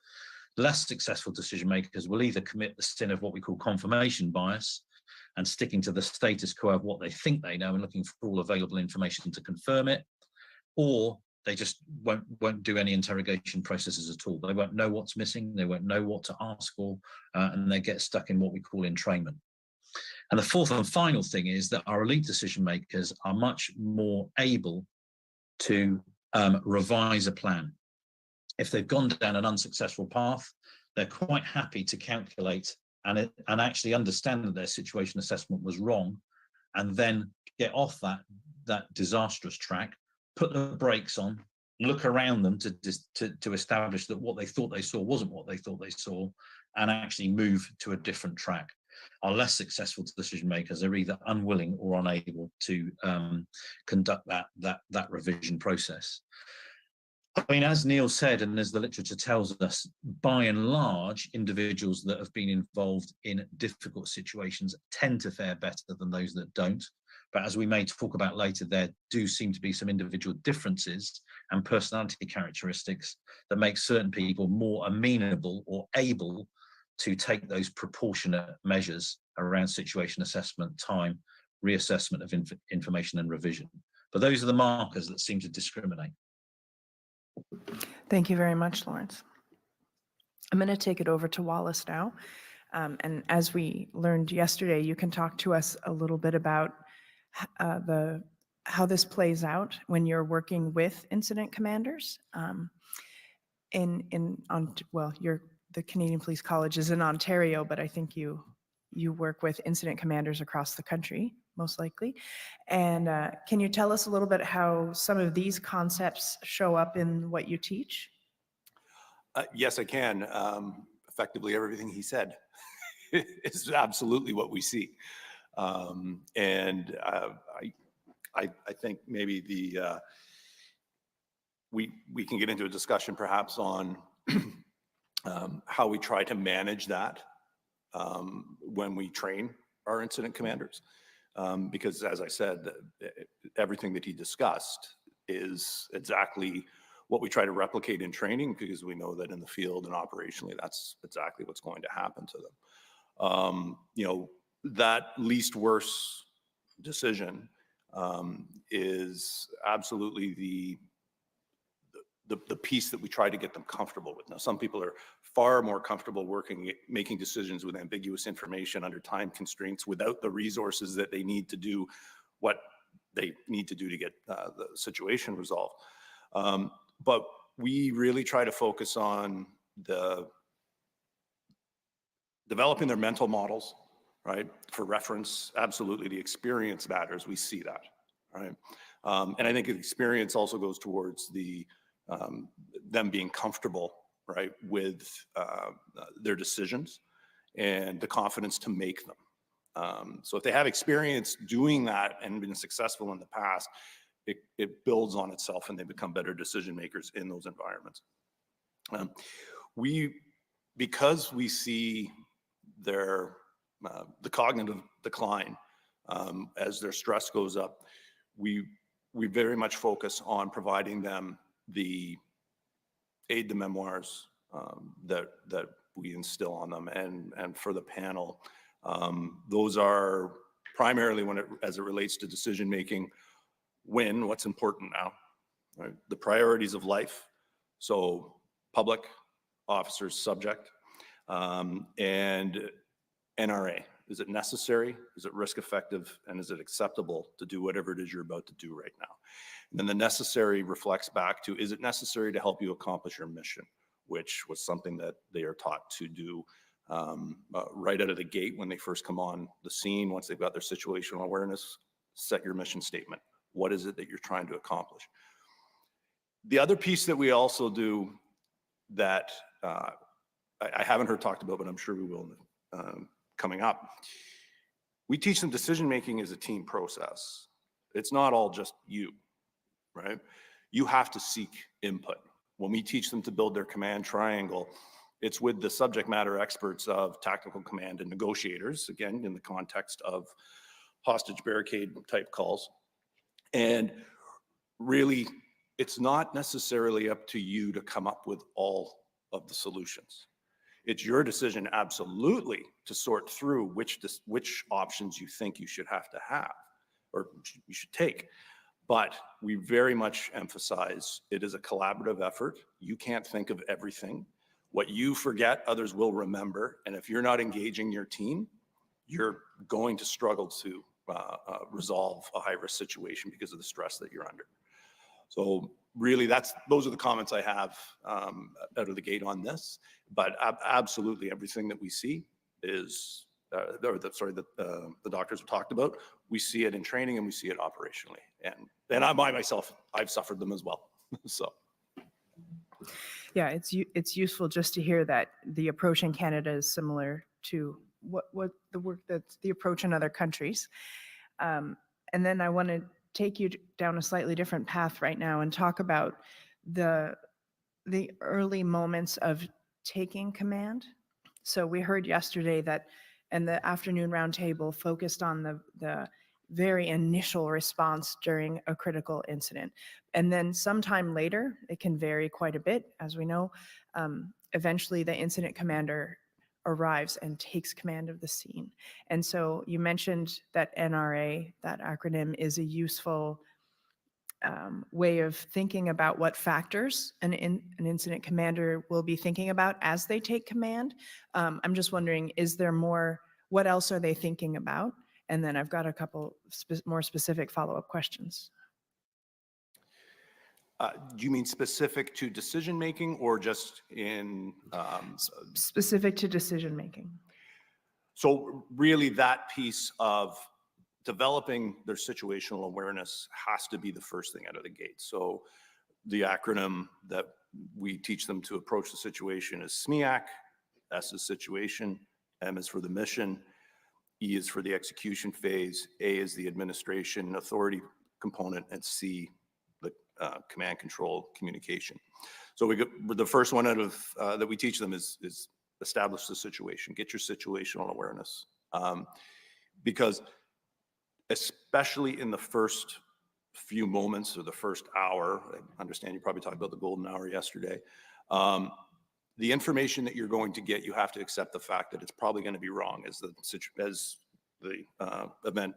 Speaker 7: Less successful decision makers will either commit the sin of what we call confirmation bias and sticking to the status quo of what they think they know and looking for all available information to confirm it, or they just won't do any interrogation processes at all. They won't know what's missing, they won't know what to ask for, and they get stuck in what we call entrainment. And the fourth and final thing is that our elite decision makers are much more able to revise a plan. If they've gone down an unsuccessful path, they're quite happy to calculate and actually understand that their situation assessment was wrong, and then get off that disastrous track, put the brakes on, look around them to establish that what they thought they saw wasn't what they thought they saw, and actually move to a different track. Our less successful decision makers are either unwilling or unable to conduct that revision process. I mean, as Neil said, and as the literature tells us, by and large, individuals that have been involved in difficult situations tend to fare better than those that don't. But as we may talk about later, there do seem to be some individual differences and personality characteristics that make certain people more amenable or able to take those proportionate measures around situation assessment, time, reassessment of information and revision. But those are the markers that seem to discriminate.
Speaker 4: Thank you very much, Lawrence. I'm going to take it over to Wallace now. And as we learned yesterday, you can talk to us a little bit about how this plays out when you're working with incident commanders. The Canadian Police College is in Ontario, but I think you work with incident commanders across the country, most likely. And can you tell us a little bit how some of these concepts show up in what you teach?
Speaker 6: Yes, I can. Effectively, everything he said is absolutely what we see. And I think maybe we can get into a discussion perhaps on how we try to manage that when we train our incident commanders. Because as I said, everything that he discussed is exactly what we try to replicate in training, because we know that in the field and operationally, that's exactly what's going to happen to them. That least worse decision is absolutely the piece that we try to get them comfortable with. Now, some people are far more comfortable making decisions with ambiguous information under time constraints without the resources that they need to do what they need to do to get the situation resolved. But we really try to focus on developing their mental models, right? For reference, absolutely the experience matters. We see that, right? And I think experience also goes towards them being comfortable, right, with their decisions and the confidence to make them. So if they have experience doing that and been successful in the past, it builds on itself and they become better decision makers in those environments. Because we see the cognitive decline as their stress goes up, we very much focus on providing them the aid to memoirs that we instill on them. And for the panel, those are primarily as it relates to decision making, what's important now, right? The priorities of life. So public, officers, subject, and NRA. Is it necessary? Is it risk effective? And is it acceptable to do whatever it is you're about to do right now? And then the necessary reflects back to, is it necessary to help you accomplish your mission? Which was something that they are taught to do right out of the gate when they first come on the scene. Once they've got their situational awareness, set your mission statement. What is it that you're trying to accomplish? The other piece that we also do that I haven't heard talked about, but I'm sure we will coming up. We teach them decision making is a team process. It's not all just you, right? You have to seek input. When we teach them to build their command triangle, it's with the subject matter experts of tactical command and negotiators, again, in the context of hostage barricade type calls. And really, it's not necessarily up to you to come up with all of the solutions. It's your decision, absolutely, to sort through which options you think you should have to have or you should take. But we very much emphasize it is a collaborative effort. You can't think of everything. What you forget, others will remember. And if you're not engaging your team, you're going to struggle to resolve a high-risk situation because of the stress that you're under. So really, those are the comments I have out of the gate on this. But absolutely, everything that we see is, the doctors have talked about, we see it in training and we see it operationally. And I myself, I've suffered them as well. So.
Speaker 4: Yeah, it's useful just to hear that the approach in Canada is similar to what the work that's the approach in other countries. And then I want to take you down a slightly different path right now and talk about the early moments of taking command. So we heard yesterday that, and the afternoon roundtable focused on the very initial response during a critical incident. And then sometime later, it can vary quite a bit, as we know. Eventually, the incident commander arrives and takes command of the scene. And so you mentioned that NRA, that acronym, is a useful way of thinking about what factors an incident commander will be thinking about as they take command. I'm just wondering, is there more, what else are they thinking about? And then I've got a couple more specific follow-up questions.
Speaker 6: Do you mean specific to decision-making or just in?
Speaker 4: Specific to decision-making.
Speaker 6: So really that piece of developing their situational awareness has to be the first thing out of the gate. So the acronym that we teach them to approach the situation is SMEAC. S is situation, M is for the mission, E is for the execution phase, A is the administration authority component, and C, the command control communication. So the first one out of that we teach them is establish the situation, get your situational awareness. Because especially in the first few moments or the first hour, I understand you probably talked about the golden hour yesterday, the information that you're going to get, you have to accept the fact that it's probably going to be wrong as the event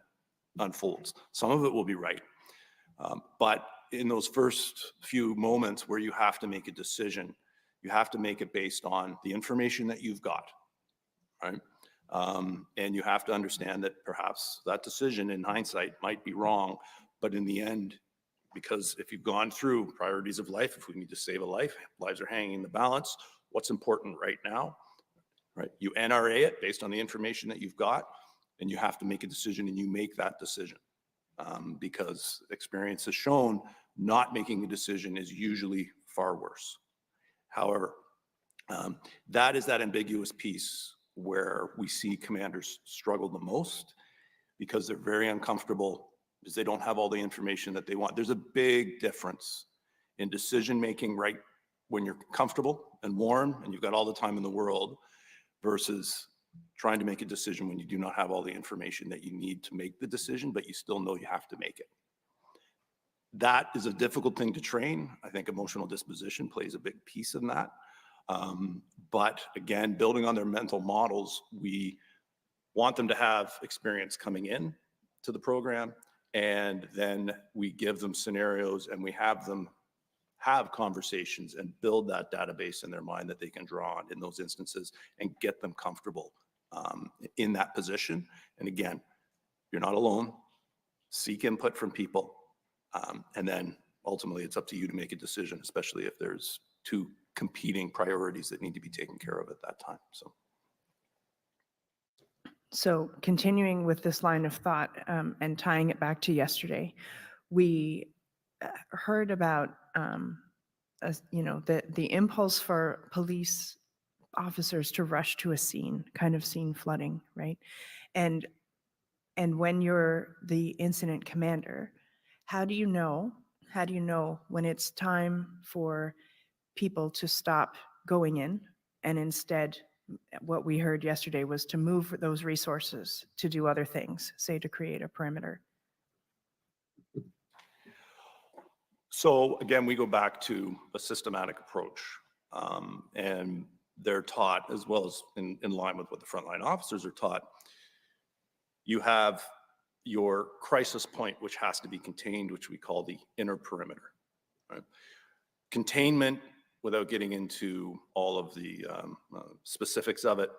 Speaker 6: unfolds. Some of it will be right. But in those first few moments where you have to make a decision, you have to make it based on the information that you've got, right? And you have to understand that perhaps that decision in hindsight might be wrong, but in the end, because if you've gone through priorities of life, if we need to save a life, lives are hanging in the balance, what's important right now, right? You NRA it based on the information that you've got, and you have to make a decision, and you make that decision. Because experience has shown not making a decision is usually far worse. However, that is that ambiguous piece where we see commanders struggle the most because they're very uncomfortable because they don't have all the information that they want. There's a big difference in decision making right when you're comfortable and warm and you've got all the time in the world versus trying to make a decision when you do not have all the information that you need to make the decision, but you still know you have to make it. That is a difficult thing to train. I think emotional disposition plays a big piece in that. But again, building on their mental models, we want them to have experience coming in to the program, and then we give them scenarios and we have them have conversations and build that database in their mind that they can draw on in those instances and get them comfortable in that position. And again, you're not alone. Seek input from people. And then ultimately it's up to you to make a decision, especially if there's two competing priorities that need to be taken care of at that time.
Speaker 4: So continuing with this line of thought and tying it back to yesterday, we heard about the impulse for police officers to rush to a scene, kind of scene flooding, right? And when you're the incident commander, how do you know when it's time for people to stop going in and instead what we heard yesterday was to move those resources to do other things, say to create a perimeter?
Speaker 6: So again, we go back to a systematic approach, and they're taught, as well as in line with what the frontline officers are taught, you have your crisis point, which has to be contained, which we call the inner perimeter. Right? Containment, without getting into all of the specifics of it,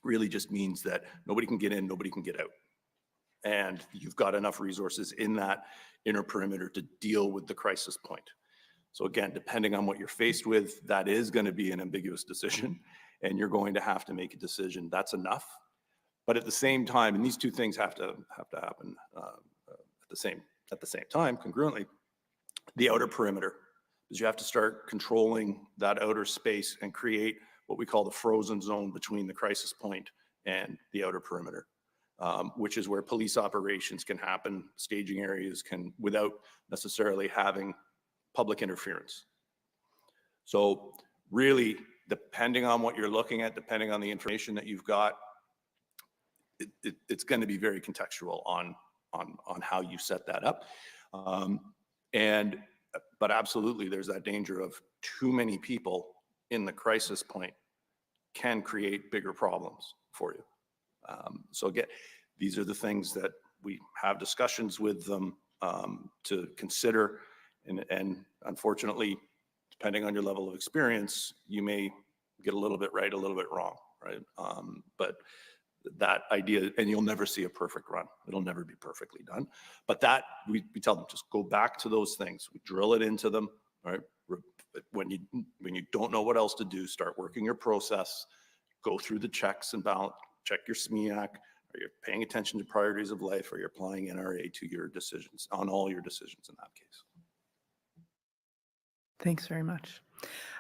Speaker 6: really just means that nobody can get in, nobody can get out. And you've got enough resources in that inner perimeter to deal with the crisis point. So again, depending on what you're faced with, that is going to be an ambiguous decision, and you're going to have to make a decision. That's enough. But at the same time, and these two things have to happen at the same time, congruently, the outer perimeter, because you have to start controlling that outer space and create what we call the frozen zone between the crisis point and the outer perimeter, which is where police operations can happen, staging areas can, without necessarily having public interference. So really, depending on what you're looking at, depending on the information that you've got, it's going to be very contextual on how you set that up. But absolutely, there's that danger of too many people in the crisis point can create bigger problems for you. So again, these are the things that we have discussions with them to consider. And unfortunately, depending on your level of experience, you may get a little bit right, a little bit wrong, right? But that idea, and you'll never see a perfect run. It'll never be perfectly done. But that, we tell them, just go back to those things. We drill it into them, right? When you don't know what else to do, start working your process, go through the checks and balance, check your SMEAC, are you paying attention to priorities of life, are you applying NRA to your decisions, on all your decisions in that case?
Speaker 4: Thanks very much.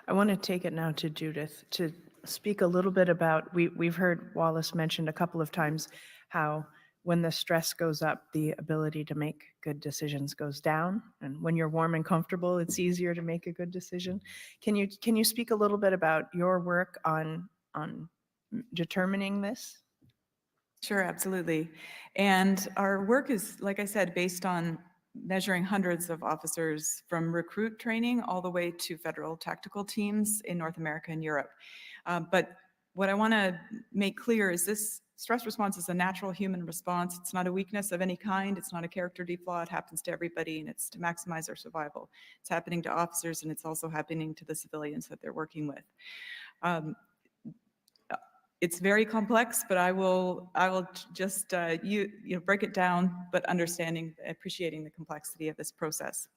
Speaker 4: I want to take it now to Judith to speak a little bit about, we've heard Wallace mentioned a couple of times how when the stress goes up, the ability to make good decisions goes down. And when you're warm and comfortable, it's easier to make a good decision. Can you speak a little bit about your work on determining this?
Speaker 5: Sure, absolutely. And our work is, like I said, based on measuring hundreds of officers from recruit training all the way to federal tactical teams in North America and Europe. But what I want to make clear is this stress response is a natural human response. It's not a weakness of any kind. It's not a character deflaw. It happens to everybody, and it's to maximize our survival. It's happening to officers, and it's also happening to the civilians that they're working with. It's very complex, but I will just break it down, but appreciating the complexity of this process.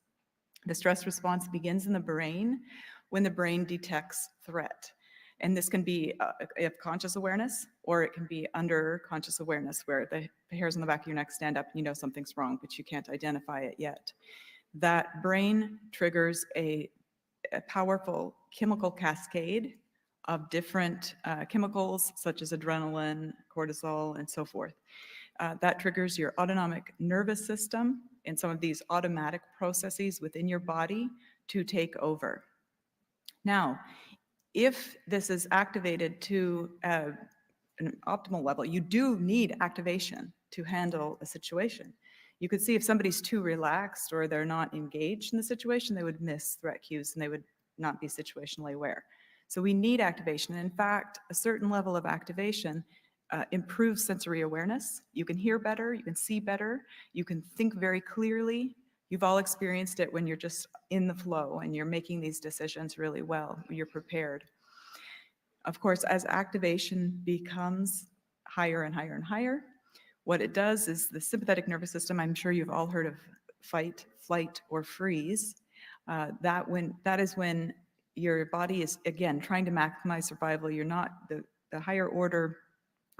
Speaker 5: The stress response begins in the brain when the brain detects threat. And this can be of conscious awareness, or it can be under conscious awareness, where the hairs on the back of your neck stand up and you know something's wrong, but you can't identify it yet. That brain triggers a powerful chemical cascade of different chemicals, such as adrenaline, cortisol, and so forth. That triggers your autonomic nervous system and some of these automatic processes within your body to take over. Now, if this is activated to an optimal level, you do need activation to handle a situation. You could see if somebody's too relaxed or they're not engaged in the situation, they would miss threat cues and they would not be situationally aware. So we need activation. And in fact, a certain level of activation improves sensory awareness. You can hear better, you can see better, you can think very clearly. You've all experienced it when you're just in the flow and you're making these decisions really well, you're prepared. Of course, as activation becomes higher and higher and higher, what it does is the sympathetic nervous system, I'm sure you've all heard of fight, flight, or freeze. That is when your body is, again, trying to maximize survival. You're not, the higher order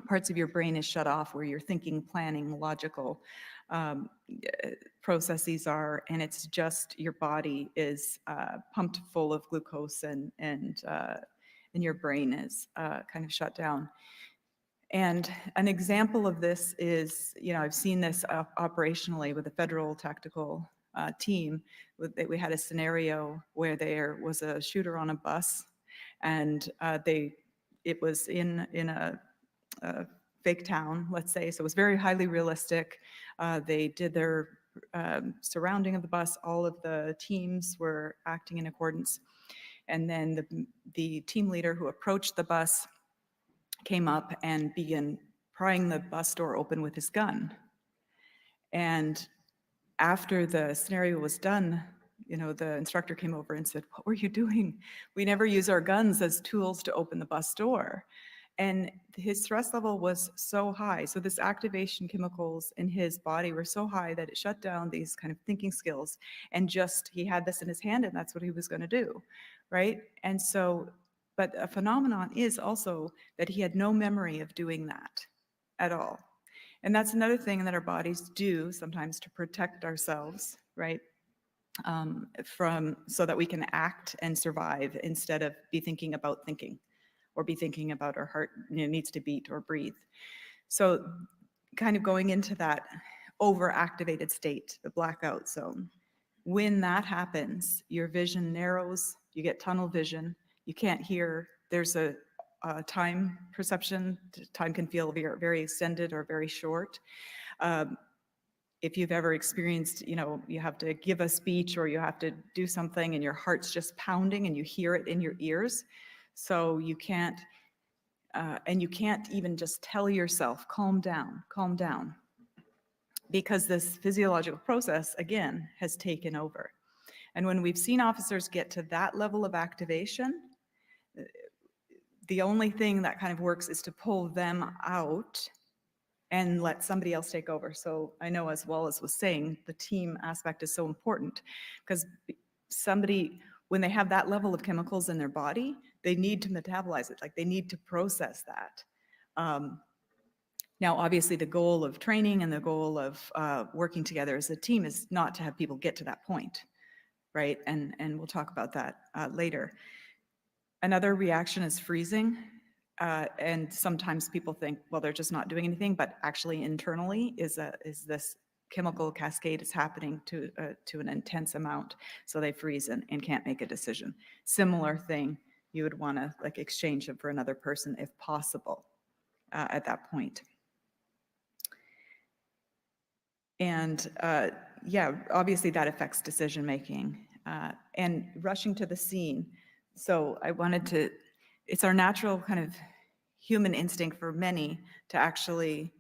Speaker 5: parts of your brain is shut off, where your thinking, planning, logical processes are, and it's just your body is pumped full of glucose and your brain is kind of shut down. And an example of this is, I've seen this operationally with a federal tactical team. We had a scenario where there was a shooter on a bus, and it was in a fake town, let's say, so it was very highly realistic. They did their surrounding of the bus. All of the teams were acting in accordance. And then the team leader who approached the bus came up and began prying the bus door open with his gun. And after the scenario was done, the instructor came over and said, "What were you doing? We never use our guns as tools to open the bus door." And his stress level was so high. So this activation chemicals in his body were so high that it shut down these kind of thinking skills. And just, he had this in his hand and that's what he was going to do, right? And so, but a phenomenon is also that he had no memory of doing that at all. And that's another thing that our bodies do sometimes to protect ourselves, right? So that we can act and survive instead of be thinking about thinking, or be thinking about our heart needs to beat or breathe. So kind of going into that overactivated state, the blackout zone. When that happens, your vision narrows, you get tunnel vision, you can't hear, there's a time perception, time can feel very, very extended or very short. If you've ever experienced, you have to give a speech or you have to do something and your heart's just pounding and you hear it in your ears. So you can't, and you can't even just tell yourself, calm down, because this physiological process, again, has taken over. And when we've seen officers get to that level of activation, the only thing that kind of works is to pull them out and let somebody else take over. So I know, as Wallace was saying, the team aspect is so important, because somebody, when they have that level of chemicals in their body, they need to metabolize it, like they need to process that. Now, obviously, the goal of training and the goal of working together as a team is not to have people get to that point, right? And we'll talk about that later. Another reaction is freezing. And sometimes people think, well, they're just not doing anything, but actually internally is this chemical cascade is happening to an intense amount. So they freeze and can't make a decision. Similar thing, you would want to like exchange them for another person if possible at that point. And yeah, obviously that affects decision making and rushing to the scene. So I wanted to, it's our natural kind of human instinct for many to actually,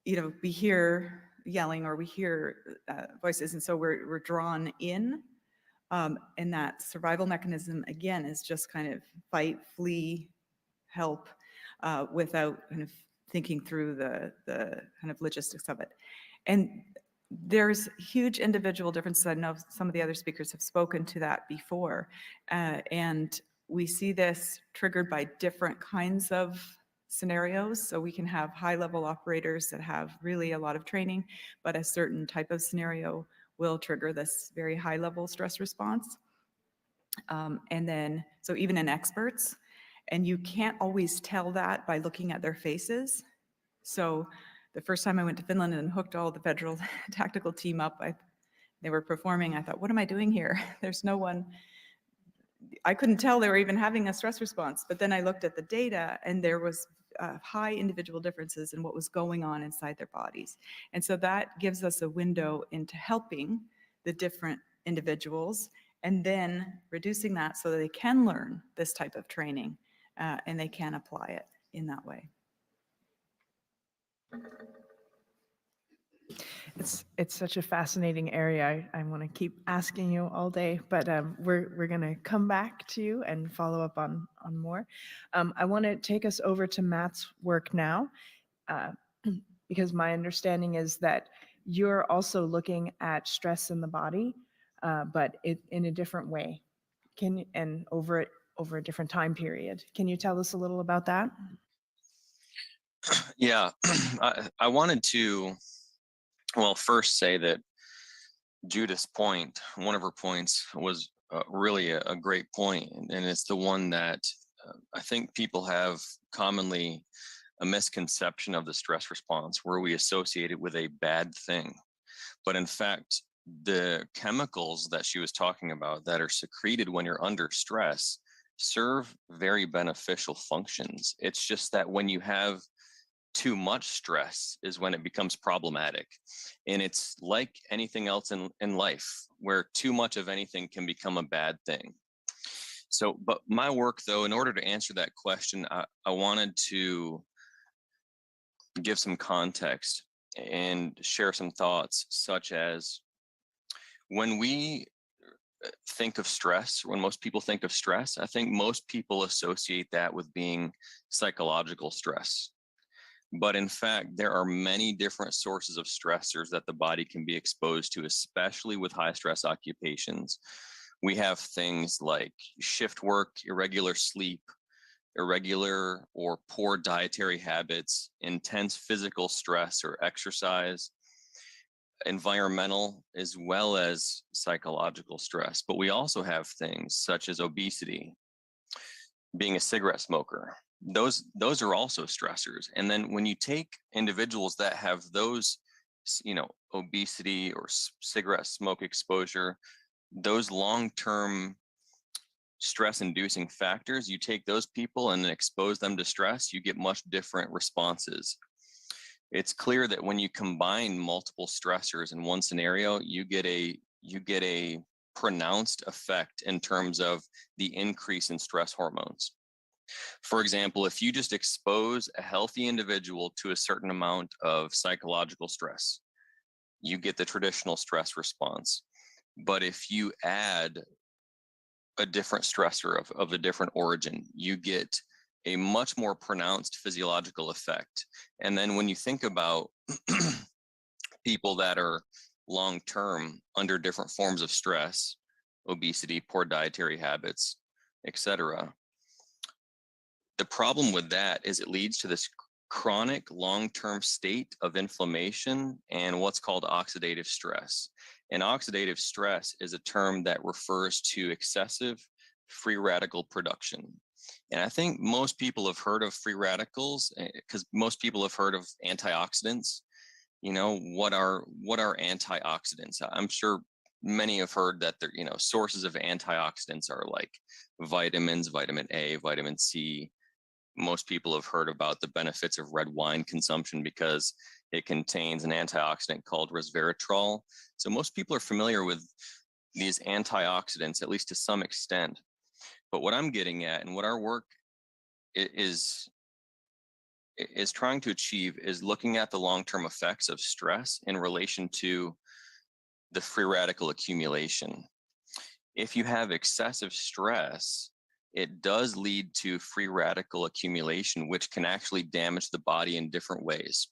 Speaker 5: we hear yelling or we hear voices, and so we're drawn in. And that survival mechanism, again, is just kind of fight, flee, help, without kind of thinking through the kind of logistics of it. And there's huge individual differences. I know some of the other speakers have spoken to that before. And we see this triggered by different kinds of scenarios. So we can have high-level operators that have really a lot of training, but a certain type of scenario will trigger this very high-level stress response. And then, so even in experts, and you can't always tell that by looking at their faces. So the first time I went to Finland and hooked all the federal tactical team up, they were performing. I thought, what am I doing here? There's no one. I couldn't tell they were even having a stress response. But then I looked at the data and there was high individual differences in what was going on inside their bodies. And so that gives us a window into helping the different individuals and then reducing that so that they can learn this type of training and they can apply it in that way.
Speaker 4: It's such a fascinating area. I want to keep asking you all day, but we're going to come back to you and follow up on more. I want to take us over to Matt's work now, because my understanding is that you're also looking at stress in the body, but in a different way, and over a different time period. Can you tell us a little about that?
Speaker 9: Yeah, I wanted to, well, first say that Judith's point, one of her points was really a great point, and it's the one that I think people have commonly a misconception of the stress response where we associate it with a bad thing. But in fact, the chemicals that she was talking about that are secreted when you're under stress serve very beneficial functions. It's just that when you have too much stress is when it becomes problematic. And it's like anything else in life, where too much of anything can become a bad thing. So, but my work, though, in order to answer that question, I wanted to give some context and share some thoughts, such as when we think of stress, when most people think of stress, I think most people associate that with being psychological stress. But in fact, there are many different sources of stressors that the body can be exposed to, especially with high stress occupations. We have things like shift work, irregular sleep, irregular or poor dietary habits, intense physical stress or exercise, environmental as well as psychological stress. But we also have things such as obesity, being a cigarette smoker. Those are also stressors. And then when you take individuals that have those, obesity or cigarette smoke exposure, those long-term stress-inducing factors, you take those people and expose them to stress, you get much different responses. It's clear that when you combine multiple stressors in one scenario, you get a pronounced effect in terms of the increase in stress hormones. For example, if you just expose a healthy individual to a certain amount of psychological stress, you get the traditional stress response. But if you add a different stressor of a different origin, you get a much more pronounced physiological effect. And then when you think about people that are long-term under different forms of stress, obesity, poor dietary habits, etc., the problem with that is it leads to this chronic long-term state of inflammation and what's called oxidative stress. And oxidative stress is a term that refers to excessive free radical production. And I think most people have heard of free radicals because most people have heard of antioxidants. What are antioxidants? I'm sure many have heard that sources of antioxidants are like vitamins, vitamin A, vitamin C. Most people have heard about the benefits of red wine consumption because it contains an antioxidant called resveratrol. So most people are familiar with these antioxidants, at least to some extent. But what I'm getting at and what our work is trying to achieve is looking at the long-term effects of stress in relation to the free radical accumulation. If you have excessive stress, it does lead to free radical accumulation, which can actually damage the body in different ways.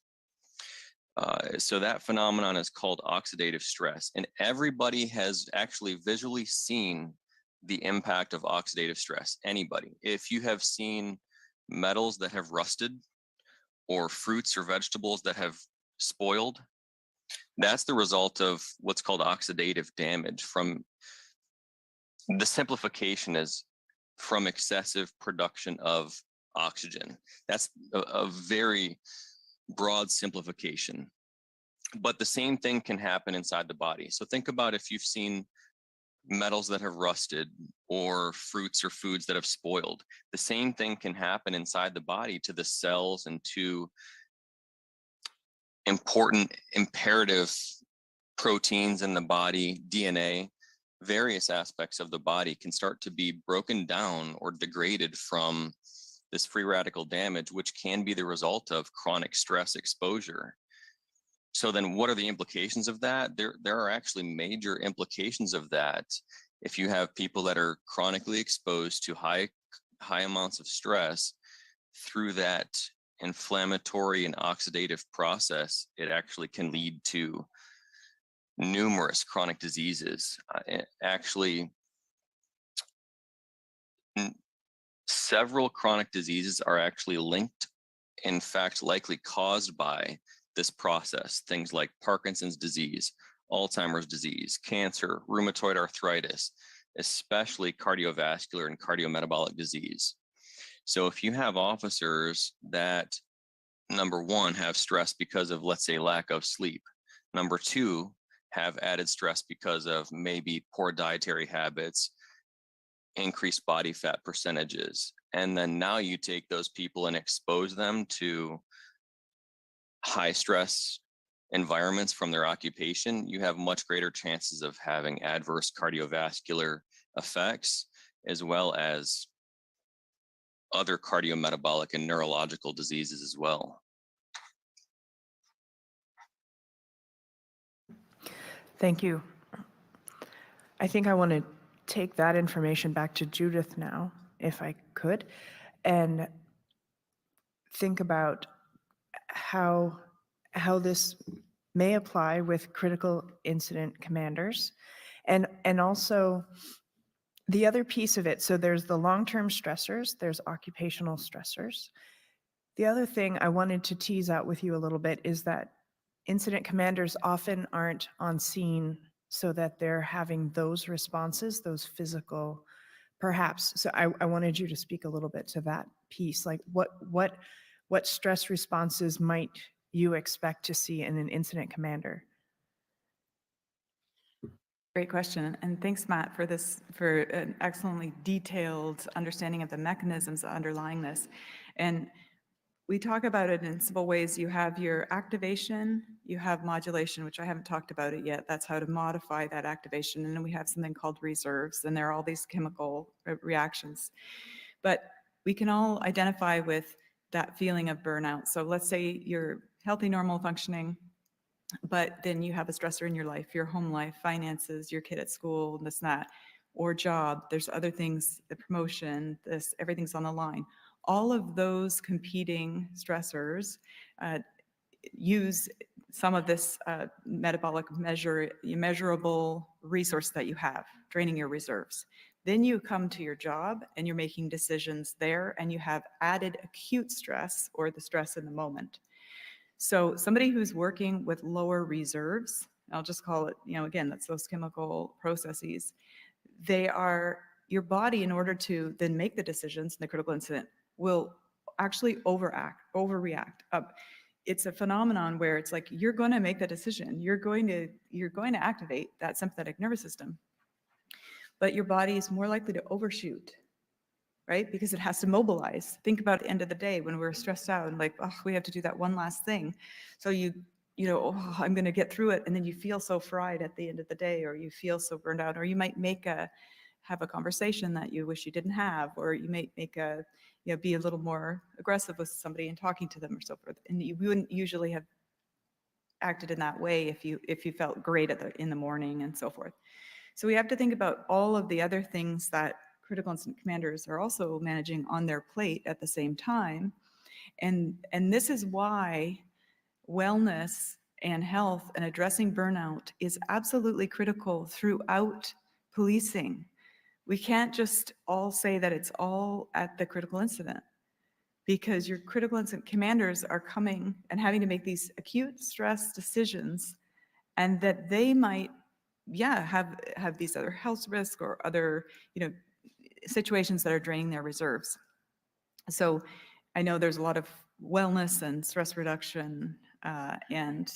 Speaker 9: So that phenomenon is called oxidative stress. And everybody has actually visually seen the impact of oxidative stress. Anybody. If you have seen metals that have rusted or fruits or vegetables that have spoiled, that's the result of what's called oxidative damage. From the simplification is from excessive production of oxygen. That's a very broad simplification. But the same thing can happen inside the body. So think about if you've seen metals that have rusted or fruits or foods that have spoiled. The same thing can happen inside the body to the cells and to important imperative proteins in the body, DNA. Various aspects of the body can start to be broken down or degraded from this free radical damage, which can be the result of chronic stress exposure. So then what are the implications of that? There are actually major implications of that. If you have people that are chronically exposed to high amounts of stress through that inflammatory and oxidative process, it actually can lead to numerous chronic diseases. Several chronic diseases are actually linked, in fact, likely caused by this process. Things like Parkinson's disease, Alzheimer's disease, cancer, rheumatoid arthritis, especially cardiovascular and cardiometabolic disease. So if you have officers that, number one, have stress because of, let's say, lack of sleep, number two, have added stress because of maybe poor dietary habits, increased body fat percentages, and then now you take those people and expose them to high stress environments from their occupation, you have much greater chances of having adverse cardiovascular effects, as well as other cardiometabolic and neurological diseases as well.
Speaker 4: Thank you. I think I want to take that information back to Judith now, if I could, and think about how this may apply with critical incident commanders, and also the other piece of it. So there's the long-term stressors, there's occupational stressors. The other thing I wanted to tease out with you a little bit is that incident commanders often aren't on scene so that they're having those responses, those physical, perhaps. So I wanted you to speak a little bit to that piece, like what stress responses might you expect to see in an incident commander?
Speaker 5: Great question. And thanks, Matt, for an excellently detailed understanding of the mechanisms underlying this. And we talk about it in simple ways. You have your activation, you have modulation, which I haven't talked about it yet. That's how to modify that activation. And then we have something called reserves, and there are all these chemical reactions. But we can all identify with that feeling of burnout. So let's say you're healthy, normal functioning, but then you have a stressor in your life, your home life, finances, your kid at school, this and that, or job. There's other things, the promotion, this, everything's on the line. All of those competing stressors use some of this metabolic measurable resource that you have, draining your reserves. Then you come to your job and you're making decisions there, and you have added acute stress, or the stress in the moment. So somebody who's working with lower reserves, I'll just call it, again, that's those chemical processes, they are, your body, in order to then make the decisions in the critical incident, will actually overreact. It's a phenomenon where it's like, you're going to make the decision, you're going to activate that sympathetic nervous system, but your body is more likely to overshoot, right? Because it has to mobilize. Think about the end of the day when we're stressed out and like, oh, we have to do that one last thing. So oh, I'm going to get through it. And then you feel so fried at the end of the day, or you feel so burned out, or you might have a conversation that you wish you didn't have, or you might be a little more aggressive with somebody and talking to them or so forth. And you wouldn't usually have acted in that way if you felt great in the morning and so forth. So we have to think about all of the other things that critical incident commanders are also managing on their plate at the same time. And this is why wellness and health and addressing burnout is absolutely critical throughout policing. We can't just all say that it's all at the critical incident, because your critical incident commanders are coming and having to make these acute stress decisions, and that they might, have these other health risks or other, situations that are draining their reserves. So I know there's a lot of wellness and stress reduction and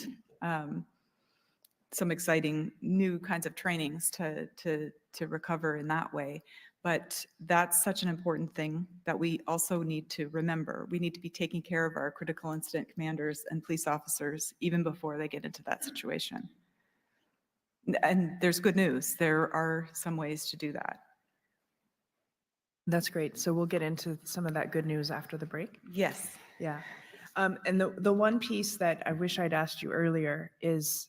Speaker 5: some exciting new kinds of trainings to recover in that way. But that's such an important thing that we also need to remember. We need to be taking care of our critical incident commanders and police officers even before they get into that situation. And there's good news. There are some ways to do that.
Speaker 4: That's great. So we'll get into some of that good news after the break.
Speaker 5: Yes.
Speaker 4: Yeah. And the one piece that I wish I'd asked you earlier is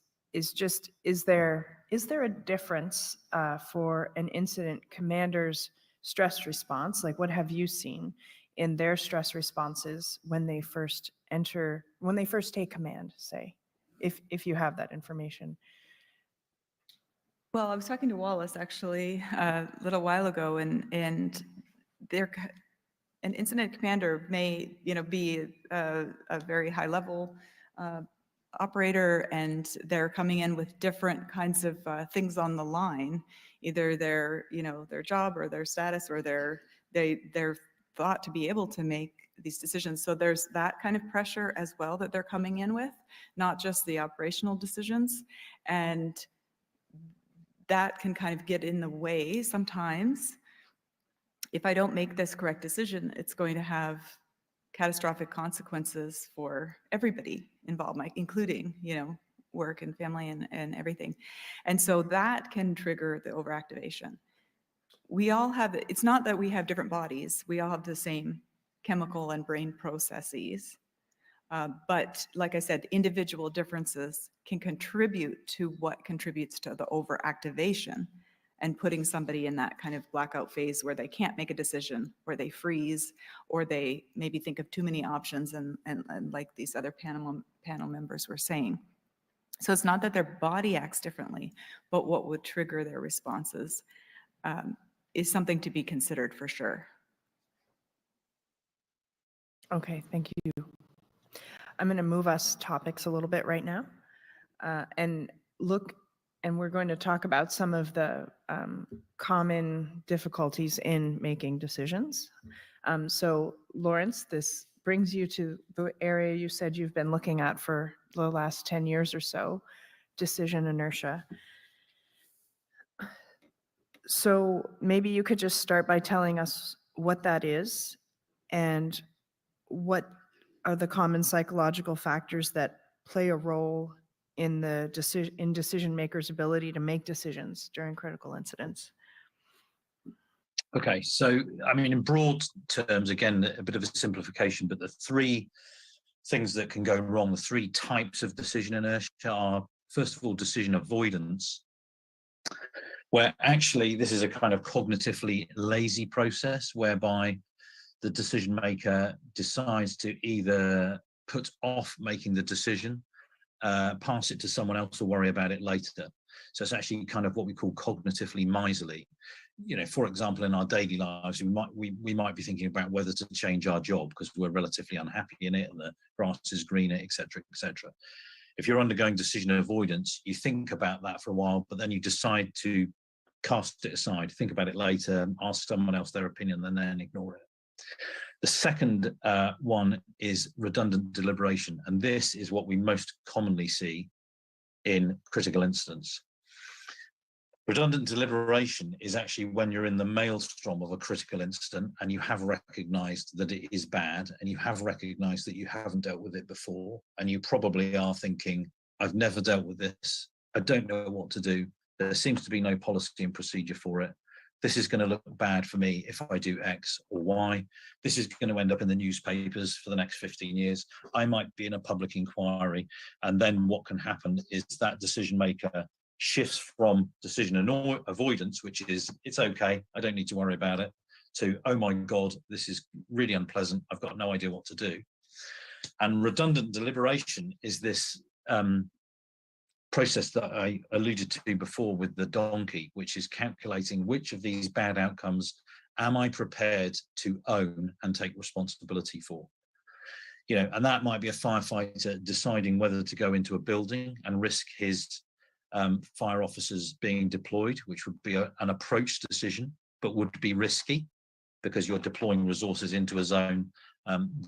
Speaker 4: just, is there a difference for an incident commander's stress response? Like, what have you seen in their stress responses when they first take command, say, if you have that information?
Speaker 5: Well, I was talking to Wallace actually a little while ago, and an incident commander may, be a very high level operator, and they're coming in with different kinds of things on the line, either their job or their status, or they're thought to be able to make these decisions. So there's that kind of pressure as well that they're coming in with, not just the operational decisions. And that can kind of get in the way sometimes. If I don't make this correct decision, it's going to have catastrophic consequences for everybody involved, including, work and family and everything. And so that can trigger the overactivation. We all have, it's not that we have different bodies, we all have the same chemical and brain processes. But like I said, individual differences can contribute to what contributes to the overactivation and putting somebody in that kind of blackout phase where they can't make a decision, where they freeze, or they maybe think of too many options and like these other panel members were saying. So it's not that their body acts differently, but what would trigger their responses is something to be considered for sure.
Speaker 4: Okay, thank you. I'm going to move us topics a little bit right now and we're going to talk about some of the common difficulties in making decisions. So Lawrence, this brings you to the area you said you've been looking at for the last 10 years or so, decision inertia. So maybe you could just start by telling us what that is and what are the common psychological factors that play a role in the decision makers' ability to make decisions during critical incidents.
Speaker 7: Okay, so I mean, in broad terms, again, a bit of a simplification, but the three things that can go wrong, the three types of decision inertia are, first of all, decision avoidance, where actually this is a kind of cognitively lazy process whereby the decision maker decides to either put off making the decision, pass it to someone else, or worry about it later. So it's actually kind of what we call cognitively miserly. For example, in our daily lives, we might be thinking about whether to change our job because we're relatively unhappy in it and the grass is greener, etc., etc. If you're undergoing decision avoidance, you think about that for a while, but then you decide to cast it aside, think about it later, ask someone else their opinion, and then ignore it. The second one is redundant deliberation, and this is what we most commonly see in critical incidents. Redundant deliberation is actually when you're in the maelstrom of a critical incident and you have recognized that it is bad and you have recognized that you haven't dealt with it before, and you probably are thinking, I've never dealt with this, I don't know what to do, there seems to be no policy and procedure for it. This is going to look bad for me if I do X or Y. This is going to end up in the newspapers for the next 15 years. I might be in a public inquiry. And then what can happen is that decision maker shifts from decision avoidance, which is, it's okay, I don't need to worry about it, to, oh my God, this is really unpleasant, I've got no idea what to do. And redundant deliberation is this process that I alluded to before with the donkey, which is calculating which of these bad outcomes am I prepared to own and take responsibility for. And that might be a firefighter deciding whether to go into a building and risk his fire officers being deployed, which would be an approach decision, but would be risky because you're deploying resources into a zone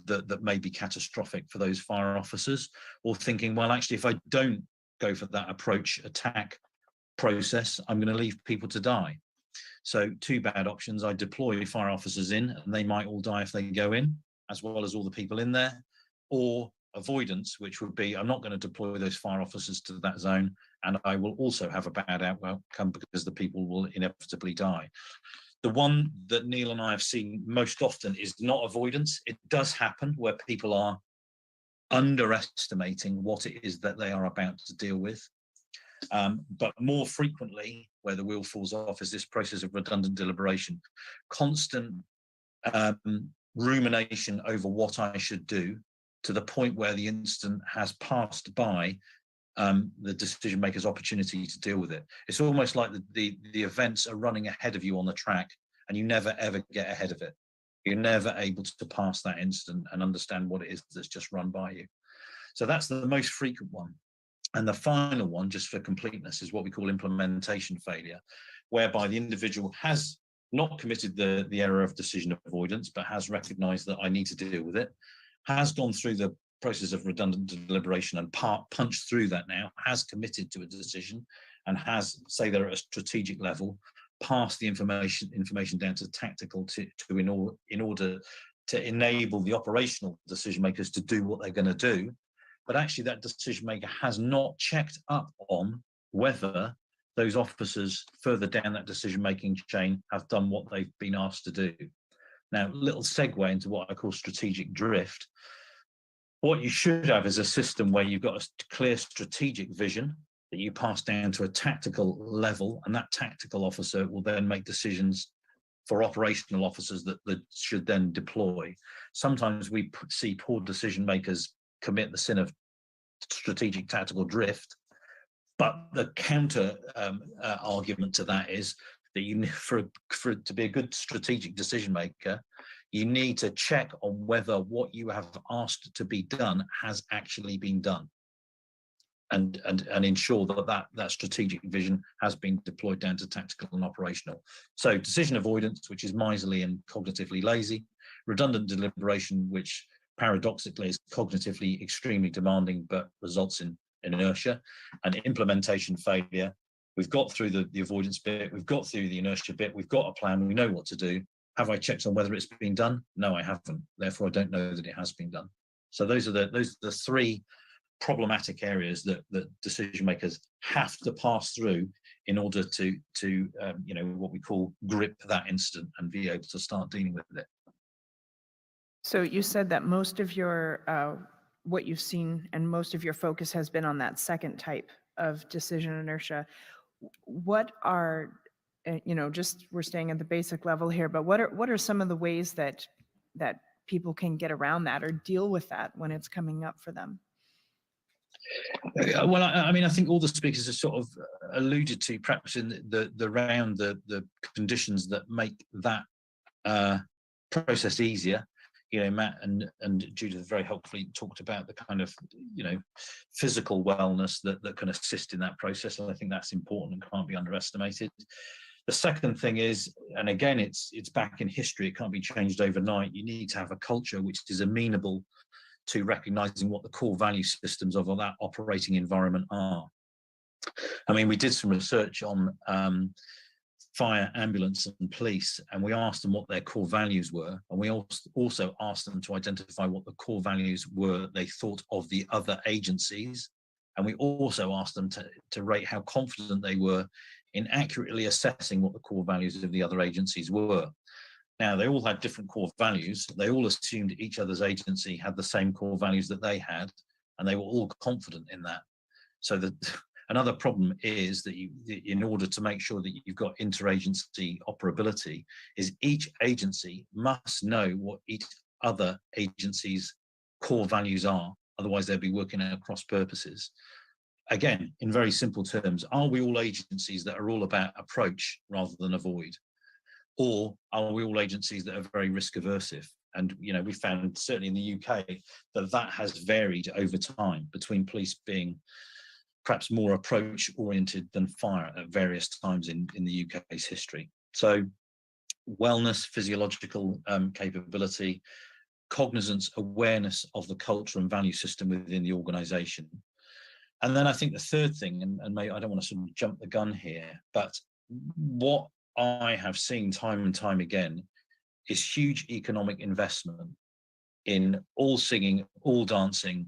Speaker 7: that may be catastrophic for those fire officers, or thinking, well, actually, if I don't go for that approach attack process, I'm going to leave people to die. So two bad options: I deploy fire officers in and they might all die if they go in, as well as all the people in there, or avoidance, which would be, I'm not going to deploy those fire officers to that zone, and I will also have a bad outcome because the people will inevitably die. The one that Neil and I have seen most often is not avoidance. It does happen where people are underestimating what it is that they are about to deal with. But more frequently, where the wheel falls off, is this process of redundant deliberation, constant rumination over what I should do, to the point where the incident has passed by the decision maker's opportunity to deal with it. It's almost like the events are running ahead of you on the track and you never ever get ahead of it. You're never able to pass that incident and understand what it is that's just run by you. So that's the most frequent one. And the final one, just for completeness, is what we call implementation failure, whereby the individual has not committed the error of decision avoidance, but has recognized that I need to deal with it, has gone through the process of redundant deliberation and punched through that now, has committed to a decision, and has, say they're at a strategic level, passed the information down to tactical in order to enable the operational decision makers to do what they're going to do. But actually that decision maker has not checked up on whether those officers further down that decision making chain have done what they've been asked to do. Now, little segue into what I call strategic drift. What you should have is a system where you've got a clear strategic vision that you pass down to a tactical level, and that tactical officer will then make decisions for operational officers that should then deploy. Sometimes we see poor decision makers commit the sin of strategic tactical drift, but the counter argument to that is that you, for it to be a good strategic decision maker, you need to check on whether what you have asked to be done has actually been done, and ensure that strategic vision has been deployed down to tactical and operational. So decision avoidance, which is miserly and cognitively lazy; redundant deliberation, which paradoxically is cognitively extremely demanding but results in inertia; and implementation failure. We've got through the avoidance bit, we've got through the inertia bit, we've got a plan, we know what to do. Have I checked on whether it's been done? No, I haven't. Therefore, I don't know that it has been done. So those are the three problematic areas that decision makers have to pass through in order to what we call grip that incident and be able to start dealing with it.
Speaker 4: So you said that most of your, what you've seen and most of your focus has been on that second type of decision inertia. What are, just we're staying at the basic level here, but what are some of the ways that people can get around that or deal with that when it's coming up for them?
Speaker 7: Well, I mean, I think all the speakers have sort of alluded to perhaps in the conditions that make that process easier. Matt and Judith very helpfully talked about the kind of, physical wellness that can assist in that process. And I think that's important and can't be underestimated. The second thing is, and again, it's back in history, it can't be changed overnight. You need to have a culture which is amenable to recognizing what the core value systems of that operating environment are. I mean, we did some research on fire, ambulance and police, and we asked them what their core values were, and we also asked them to identify what the core values were they thought of the other agencies, and we also asked them to rate how confident they were in accurately assessing what the core values of the other agencies were. Now, they all had different core values. They all assumed each other's agency had the same core values that they had, and they were all confident in that. So another problem is that in order to make sure that you've got interagency operability, is each agency must know what each other agency's core values are. Otherwise, they'll be working at cross purposes. Again, in very simple terms, are we all agencies that are all about approach rather than avoid? Or are we all agencies that are very risk aversive? And we found certainly in the UK that has varied over time, between police being perhaps more approach oriented than fire at various times in the UK's history. So wellness, physiological capability, cognizance, awareness of the culture and value system within the organisation. And then I think the third thing, and maybe I don't want to sort of jump the gun here, but what I have seen time and time again is huge economic investment in all singing, all dancing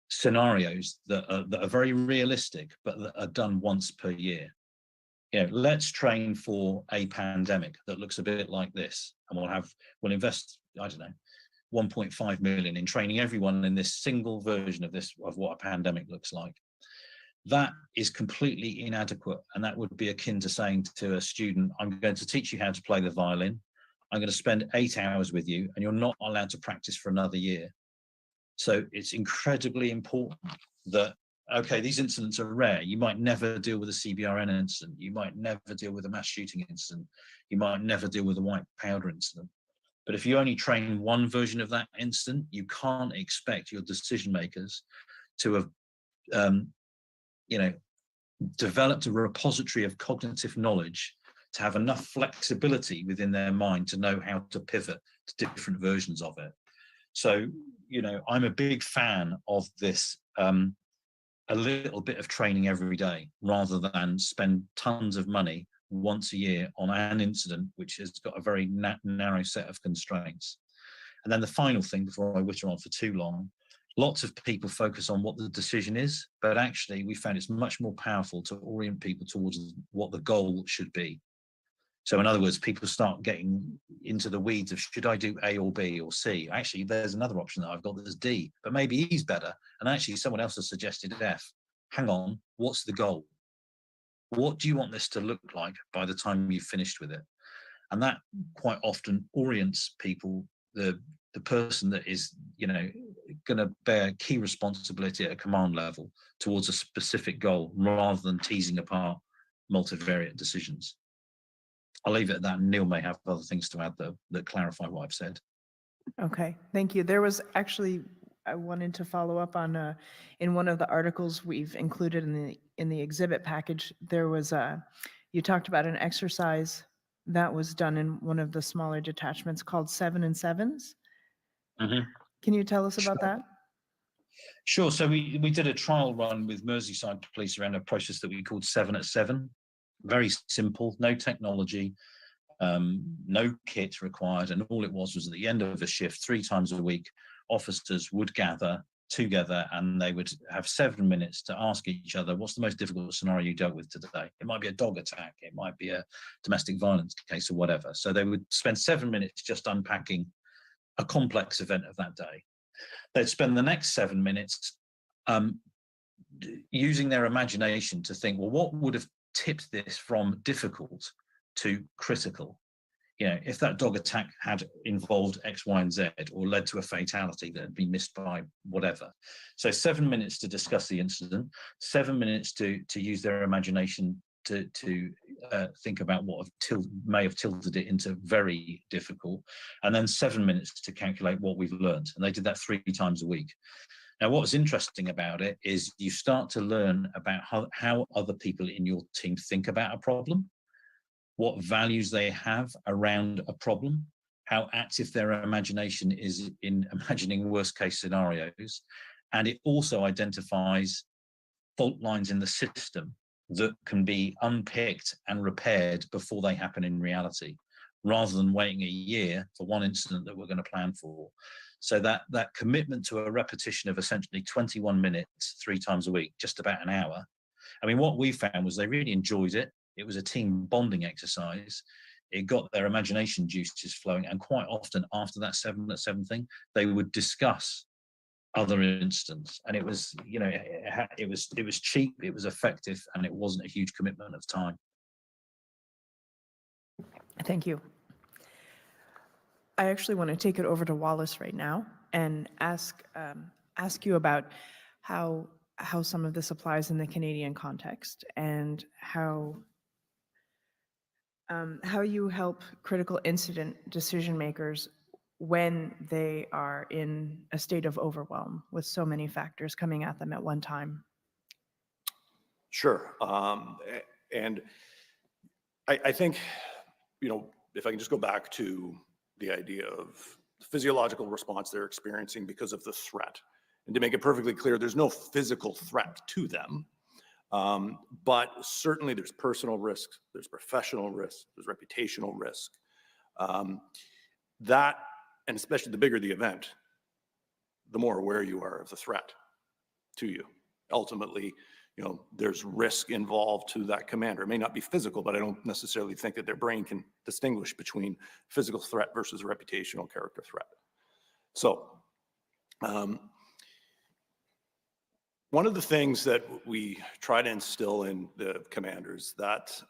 Speaker 7: scenarios that are very realistic, but that are done once per year. Let's train for a pandemic that looks a bit like this, and we'll invest, I don't know, 1.5 million in training everyone in this single version of what a pandemic looks like. That is completely inadequate, and that would be akin to saying to a student, I'm going to teach you how to play the violin, I'm going to spend 8 hours with you, and you're not allowed to practice for another year. So it's incredibly important that, okay, these incidents are rare. You might never deal with a CBRN incident. You might never deal with a mass shooting incident. You might never deal with a white powder incident. But if you only train one version of that incident, you can't expect your decision makers to have, developed a repository of cognitive knowledge to have enough flexibility within their mind to know how to pivot to different versions of it. So, I'm a big fan of this, a little bit of training every day, rather than spend tons of money once a year on an incident which has got a very narrow set of constraints. And then the final thing, before I witter on for too long, lots of people focus on what the decision is, but actually we found it's much more powerful to orient people towards what the goal should be. So in other words, people start getting into the weeds of, should I do A or B or C? Actually, there's another option that I've got that's D, but maybe E's better. And actually someone else has suggested F. Hang on, what's the goal? What do you want this to look like by the time you've finished with it? And that quite often orients people, the person that is, going to bear key responsibility at a command level towards a specific goal, rather than teasing apart multivariate decisions. I'll leave it at that. Neil may have other things to add that clarify what I've said.
Speaker 4: Okay, thank you. There was actually, I wanted to follow up on in one of the articles we've included in the exhibit package, there was you talked about an exercise that was done in one of the smaller detachments called 7 and 7s.
Speaker 7: Mm-hmm.
Speaker 4: Can you tell us about that?
Speaker 7: Sure. So we did a trial run with Merseyside Police around a process that we called 7 at 7. Very simple, no technology, no kit required. And all it was at the end of a shift, 3 times a week, officers would gather together and they would have 7 minutes to ask each other, what's the most difficult scenario you dealt with today? It might be a dog attack, it might be a domestic violence case or whatever. So they would spend 7 minutes just unpacking a complex event of that day. They'd spend the next 7 minutes using their imagination to think, well, what would have tipped this from difficult to critical? If that dog attack had involved X, Y, and Z, or led to a fatality that had been missed by whatever. So 7 minutes to discuss the incident, 7 minutes to use their imagination to think about what may have tilted it into very difficult, and then 7 minutes to calculate what we've learned. And they did that 3 times a week. Now, what's interesting about it is you start to learn about how other people in your team think about a problem, what values they have around a problem, how active their imagination is in imagining worst case scenarios. And it also identifies fault lines in the system that can be unpicked and repaired before they happen in reality, rather than waiting a year for one incident that we're going to plan for. So that commitment to a repetition of essentially 21 minutes, 3 times a week, just about an hour. I mean, what we found was they really enjoyed it. It was a team bonding exercise. It got their imagination juices flowing. And quite often after that 7 at 7 thing, they would discuss other incidents. And it was, it was cheap, it was effective, and it wasn't a huge commitment of time.
Speaker 4: Thank you. I actually want to take it over to Wallace right now and ask you about how some of this applies in the Canadian context, and how you help critical incident decision makers when they are in a state of overwhelm with so many factors coming at them at one time.
Speaker 6: Sure. And I think, if I can just go back to the idea of the physiological response they're experiencing because of the threat. And to make it perfectly clear, there's no physical threat to them. But certainly there's personal risk, there's professional risk, there's reputational risk. That, and especially the bigger the event, the more aware you are of the threat to you. Ultimately, there's risk involved to that commander. It may not be physical, but I don't necessarily think that their brain can distinguish between physical threat versus reputational character threat. So, one of the things that we try to instill in the commanders, that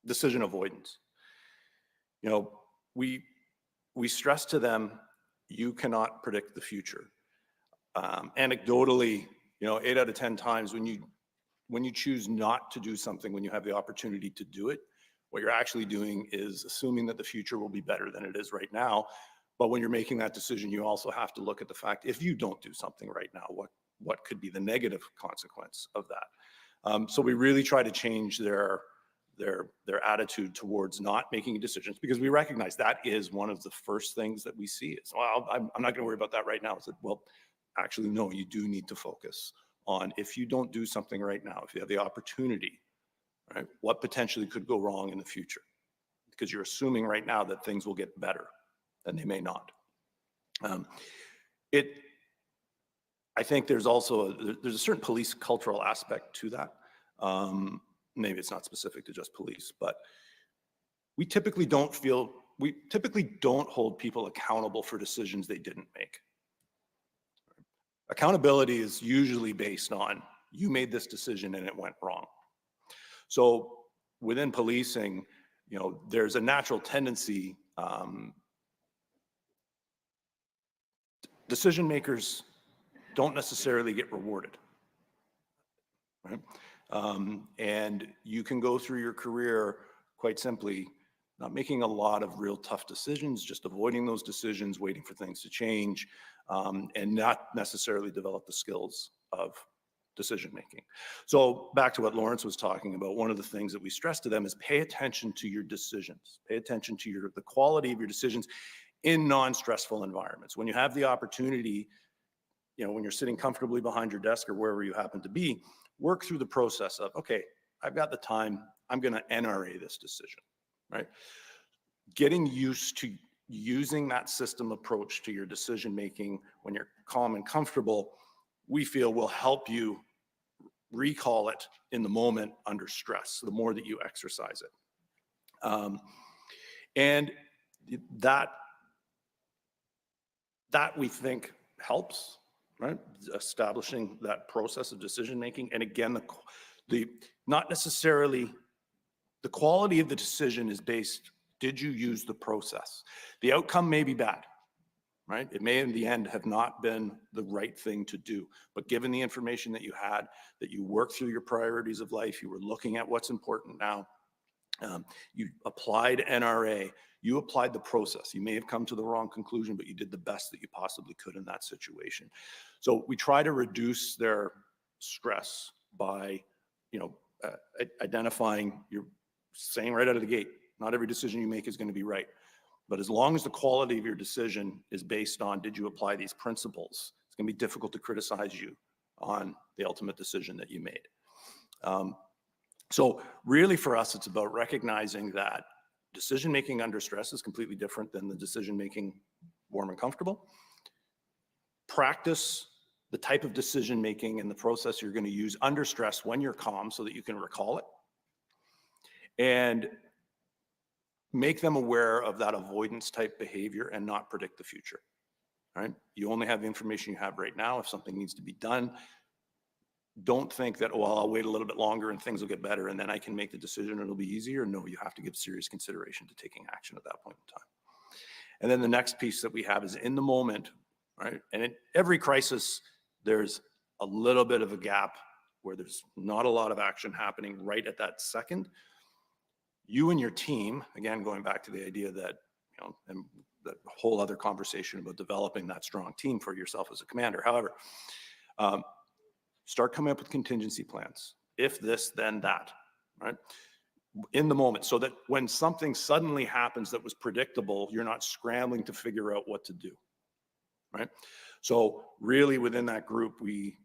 Speaker 6: decision avoidance. We stress to them, you cannot predict the future. Anecdotally, 8 out of 10 times when you choose not to do something when you have the opportunity to do it, what you're actually doing is assuming that the future will be better than it is right now. But when you're making that decision, you also have to look at the fact, if you don't do something right now, what could be the negative consequence of that? So we really try to change their attitude towards not making decisions, because we recognize that is one of the first things that we see is, well, I'm not going to worry about that right now. It's like, well, actually, no, you do need to focus on, if you don't do something right now, if you have the opportunity, right, what potentially could go wrong in the future? Because you're assuming right now that things will get better. and they may not. I think there's also there's a certain police cultural aspect to that. Maybe it's not specific to just police, but we typically don't hold people accountable for decisions they didn't make. Accountability is usually based on, you made this decision and it went wrong. So within policing, you know, there's a natural tendency, decision makers don't necessarily get rewarded, right? And you can go through your career quite simply not making a lot of real tough decisions, just avoiding those decisions, waiting for things to change, and not necessarily develop the skills of decision making. So back to what Lawrence was talking about, one of the things that we stress to them is pay attention to your decisions. Pay attention to the quality of your decisions in non-stressful environments. When you have the opportunity, you know, when you're sitting comfortably behind your desk or wherever you happen to be, work through the process of, okay, I've got the time, I'm going to NRA this decision, right? Getting used to using that system approach to your decision making when you're calm and comfortable, we feel will help you recall it in the moment under stress, the more that you exercise it. And that we think helps, right? Establishing that process of decision making. And again, not necessarily the quality of the decision is based, did you use the process? The outcome may be bad, right? It may in the end have not been the right thing to do, but given the information that you had, that you worked through your priorities of life, you were looking at what's important now, you applied NRA, you applied the process. You may have come to the wrong conclusion, but you did the best that you possibly could in that situation. So we try to reduce their stress by, you know, identifying, you're saying right out of the gate, not every decision you make is going to be right. But as long as the quality of your decision is based on, did you apply these principles, it's going to be difficult to criticize you on the ultimate decision that you made. So really for us, it's about recognizing that decision-making under stress is completely different than the decision-making warm and comfortable. Practice the type of decision-making and the process you're going to use under stress when you're calm so that you can recall it. And make them aware of that avoidance type behavior and not predict the future, right? You only have the information you have right now. If something needs to be done, don't think that, oh, well, I'll wait a little bit longer and things will get better and then I can make the decision and it'll be easier. No, you have to give serious consideration to taking action at that point in time. And then the next piece that we have is in the moment, right? And in every crisis, there's a little bit of a gap where there's not a lot of action happening right at that second. You and your team, again, going back to the idea that, you know, and that whole other conversation about developing that strong team for yourself as a commander. However, start coming up with contingency plans. If this, then that, right? In the moment, so that when something suddenly happens that was predictable, you're not scrambling to figure out what to do, right? So really within that group, we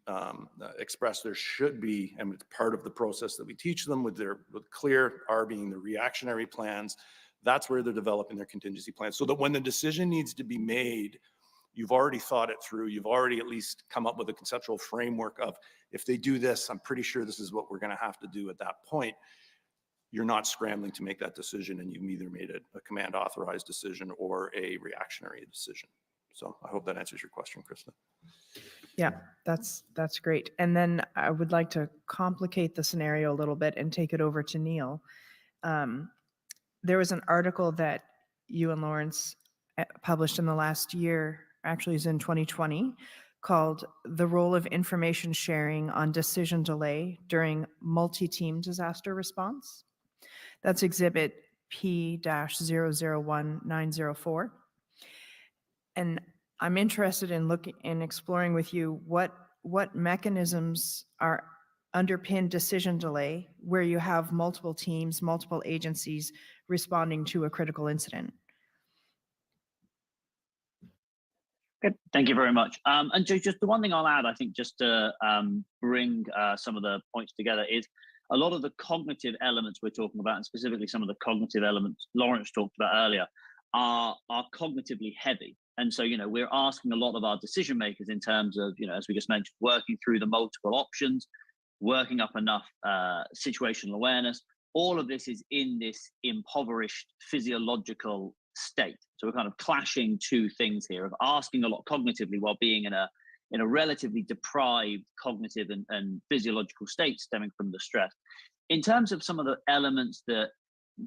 Speaker 6: express there should be, and it's part of the process that we teach them with clear, R being the reactionary plans, that's where they're developing their contingency plans. So that when the decision needs to be made, you've already thought it through, you've already at least come up with a conceptual framework of, if they do this, I'm pretty sure this is what we're gonna have to do at that point. You're not scrambling to make that decision and you've either made a command authorized decision or a reactionary decision. So I hope that answers your question, Krista.
Speaker 4: Yeah, that's great. And then I would like to complicate the scenario a little bit and take it over to Neil. There was an article that you and Lawrence published in the last year, actually is in 2020, called "The Role of Information Sharing on Decision Delay During Multi-Team Disaster Response." That's exhibit P-001904. And I'm interested in exploring with you what mechanisms underpin decision delay where you have multiple teams, multiple agencies responding to a critical incident.
Speaker 8: Good. Thank you very much. And just the one thing I'll add, I think, just to bring some of the points together, is a lot of the cognitive elements we're talking about, and specifically some of the cognitive elements Lawrence talked about earlier, are cognitively heavy. And so, we're asking a lot of our decision makers in terms of, as we just mentioned, working through the multiple options, working up enough situational awareness. All of this is in this impoverished physiological state. So we're kind of clashing two things here of asking a lot cognitively while being in a relatively deprived cognitive and physiological state stemming from the stress. In terms of some of the elements that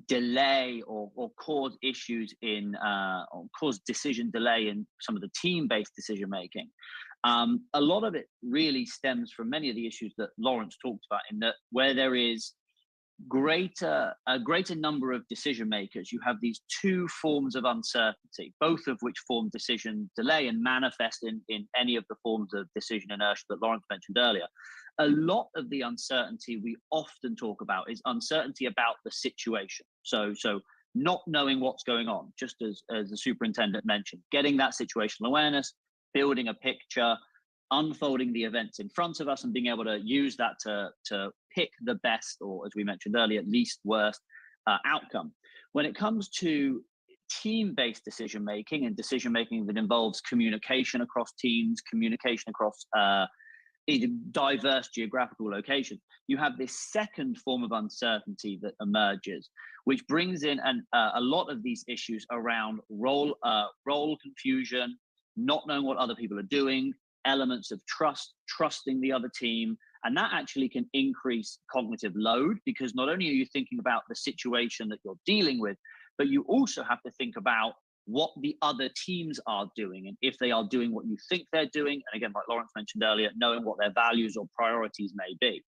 Speaker 8: delay or cause issues or cause decision delay in some of the team-based decision making, a lot of it really stems from many of the issues that Lawrence talked about, in that where there is a greater number of decision makers, you have these two forms of uncertainty, both of which form decision delay and manifest in any of the forms of decision inertia that Lawrence mentioned earlier. A lot of the uncertainty we often talk about is uncertainty about the situation. So not knowing what's going on, just as the superintendent mentioned, getting that situational awareness, building a picture, unfolding the events in front of us, and being able to use that to pick the best, or as we mentioned earlier, least worst outcome. When it comes to team-based decision making and decision making that involves communication across teams, communication across diverse geographical locations, you have this second form of uncertainty that emerges, which brings in a lot of these issues around role confusion, not knowing what other people are doing, elements of trusting the other team. And that actually can increase cognitive load, because not only are you thinking about the situation that you're dealing with, but you also have to think about what the other teams are doing, and if they are doing what you think they're doing. And again, like Lawrence mentioned earlier, knowing what their values or priorities may be.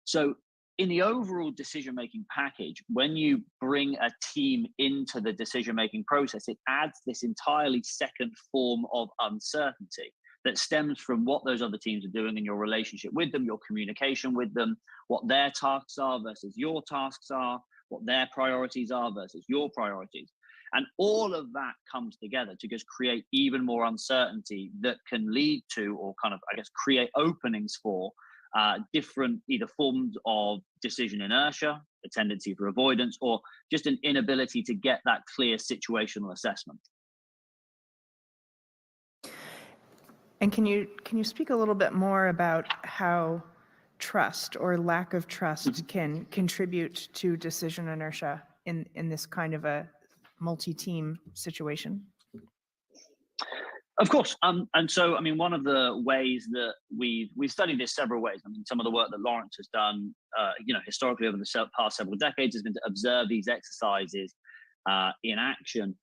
Speaker 8: So in the overall decision-making package, when you bring a team into the decision-making process, it adds this entirely second form of uncertainty that stems from what those other teams are doing and your relationship with them, your communication with them, what their tasks are versus your tasks are, what their priorities are versus your priorities. And all of that comes together to just create even more uncertainty that can lead to, or kind of, I guess, create openings for different either forms of decision inertia, a tendency for avoidance, or just an inability to get that clear situational assessment.
Speaker 4: And can you speak a little bit more about how trust or lack of trust can contribute to decision inertia in this kind of a multi-team situation?
Speaker 8: Of course. And so, I mean, one of the ways that we've studied this several ways. I mean, some of the work that Lawrence has done, historically over the past several decades, has been to observe these exercises in action.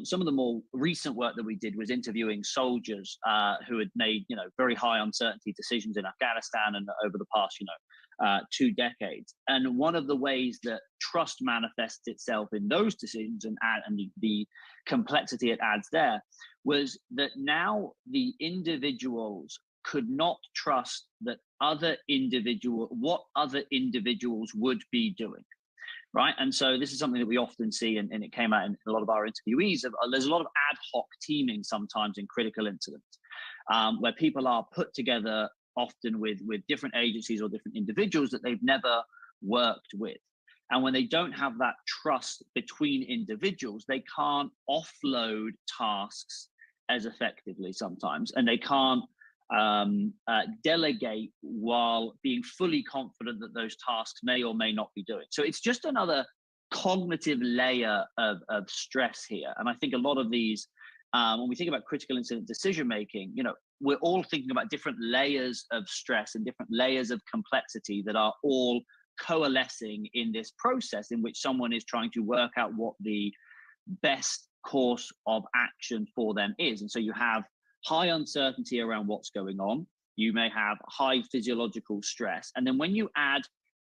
Speaker 8: Some of the more recent work that we did was interviewing soldiers who had made, very high uncertainty decisions in Afghanistan and over the past, 2 decades. And one of the ways that trust manifests itself in those decisions and the complexity it adds there was that now the individuals could not trust that what other individuals would be doing. Right. And so this is something that we often see, and it came out in a lot of our interviewees. There's a lot of ad hoc teaming sometimes in critical incidents where people are put together often with different agencies or different individuals that they've never worked with. And when they don't have that trust between individuals, they can't offload tasks as effectively sometimes, and they can't delegate while being fully confident that those tasks may or may not be doing. So it's just another cognitive layer of stress here. And I think a lot of these, when we think about critical incident decision making, we're all thinking about different layers of stress and different layers of complexity that are all coalescing in this process in which someone is trying to work out what the best course of action for them is. And so you have high uncertainty around what's going on. You may have high physiological stress. And then when you add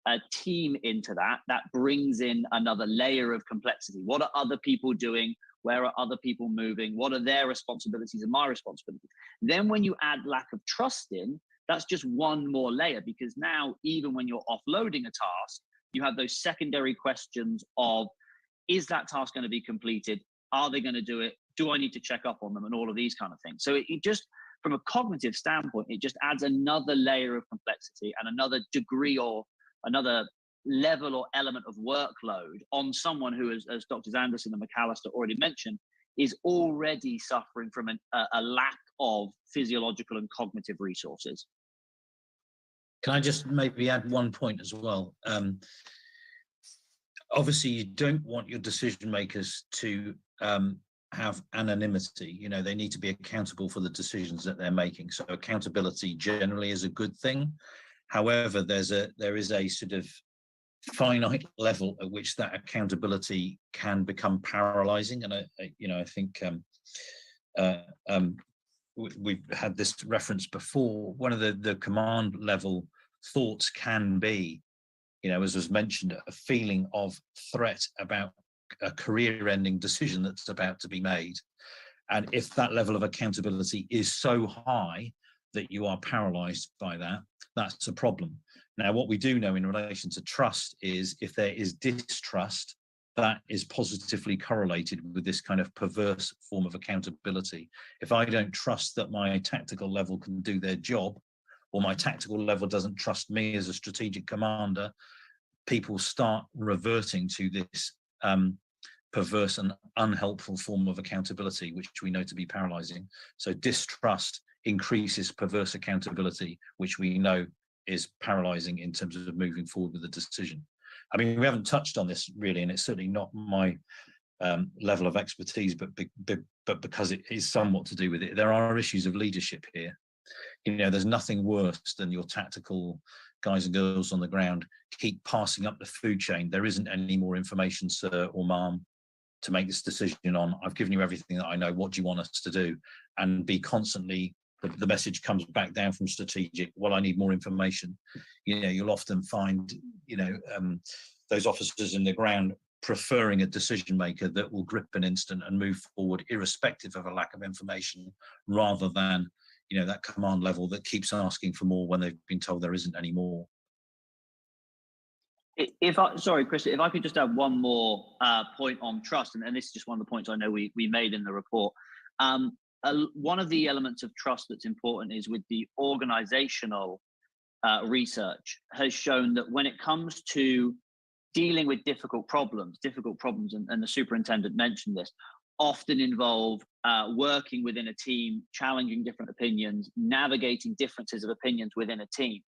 Speaker 8: a team into that, that brings in another layer of complexity. What are other people doing? Where are other people moving? What are their responsibilities and my responsibilities? Then when you add lack of trust in, that's just one more layer, because now even when you're offloading a task, you have those secondary questions of, is that task going to be completed? Are they going to do it? Do I need to check up on them? And all of these kind of things. So it just, from a cognitive standpoint, it just adds another layer of complexity and another degree or another level or element of workload on someone who, as Drs. Anderson and McAllister already mentioned, is already suffering from a lack of physiological and cognitive resources.
Speaker 7: Can I just maybe add one point as well? Obviously, you don't want your decision makers to have anonymity. You know, they need to be accountable for the decisions that they're making. So accountability generally is a good thing. However, there is a sort of finite level at which that accountability can become paralyzing. And I think we've had this reference before. One of the command level thoughts can be, as was mentioned, a feeling of threat about a career-ending decision that's about to be made. And if that level of accountability is so high that you are paralyzed by that, that's a problem. Now, what we do know in relation to trust is if there is distrust, that is positively correlated with this kind of perverse form of accountability. If I don't trust that my tactical level can do their job, or my tactical level doesn't trust me as a strategic commander, people start reverting to this perverse and unhelpful form of accountability, which we know to be paralyzing. So distrust increases perverse accountability, which we know is paralyzing in terms of moving forward with the decision. I mean, we haven't touched on this really, and it's certainly not my level of expertise, but because it is somewhat to do with it, there are issues of leadership here. There's nothing worse than your tactical guys and girls on the ground keep passing up the food chain. There isn't any more information, sir or ma'am, to make this decision on. I've given you everything that I know. What do you want us to do? And be constantly, the message comes back down from strategic. Well, I need more information. You'll often find, those officers in the ground preferring a decision maker that will grip an instant and move forward, irrespective of a lack of information, rather than that command level that keeps asking for more when they've been told there isn't any more.
Speaker 8: Sorry, Chris, if I could just add one more point on trust, and this is just one of the points I know we made in the report. One of the elements of trust that's important is with the organizational research has shown that when it comes to dealing with difficult problems, and the superintendent mentioned this, often involve working within a team, challenging different opinions, navigating differences of opinions within a team.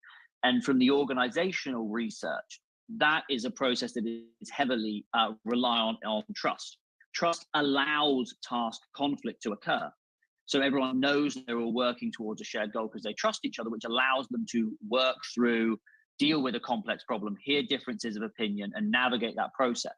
Speaker 8: And from the organizational research, that is a process that is heavily reliant on trust. Trust allows task conflict to occur. So everyone knows they're all working towards a shared goal because they trust each other, which allows them to work through, deal with a complex problem, hear differences of opinion, and navigate that process.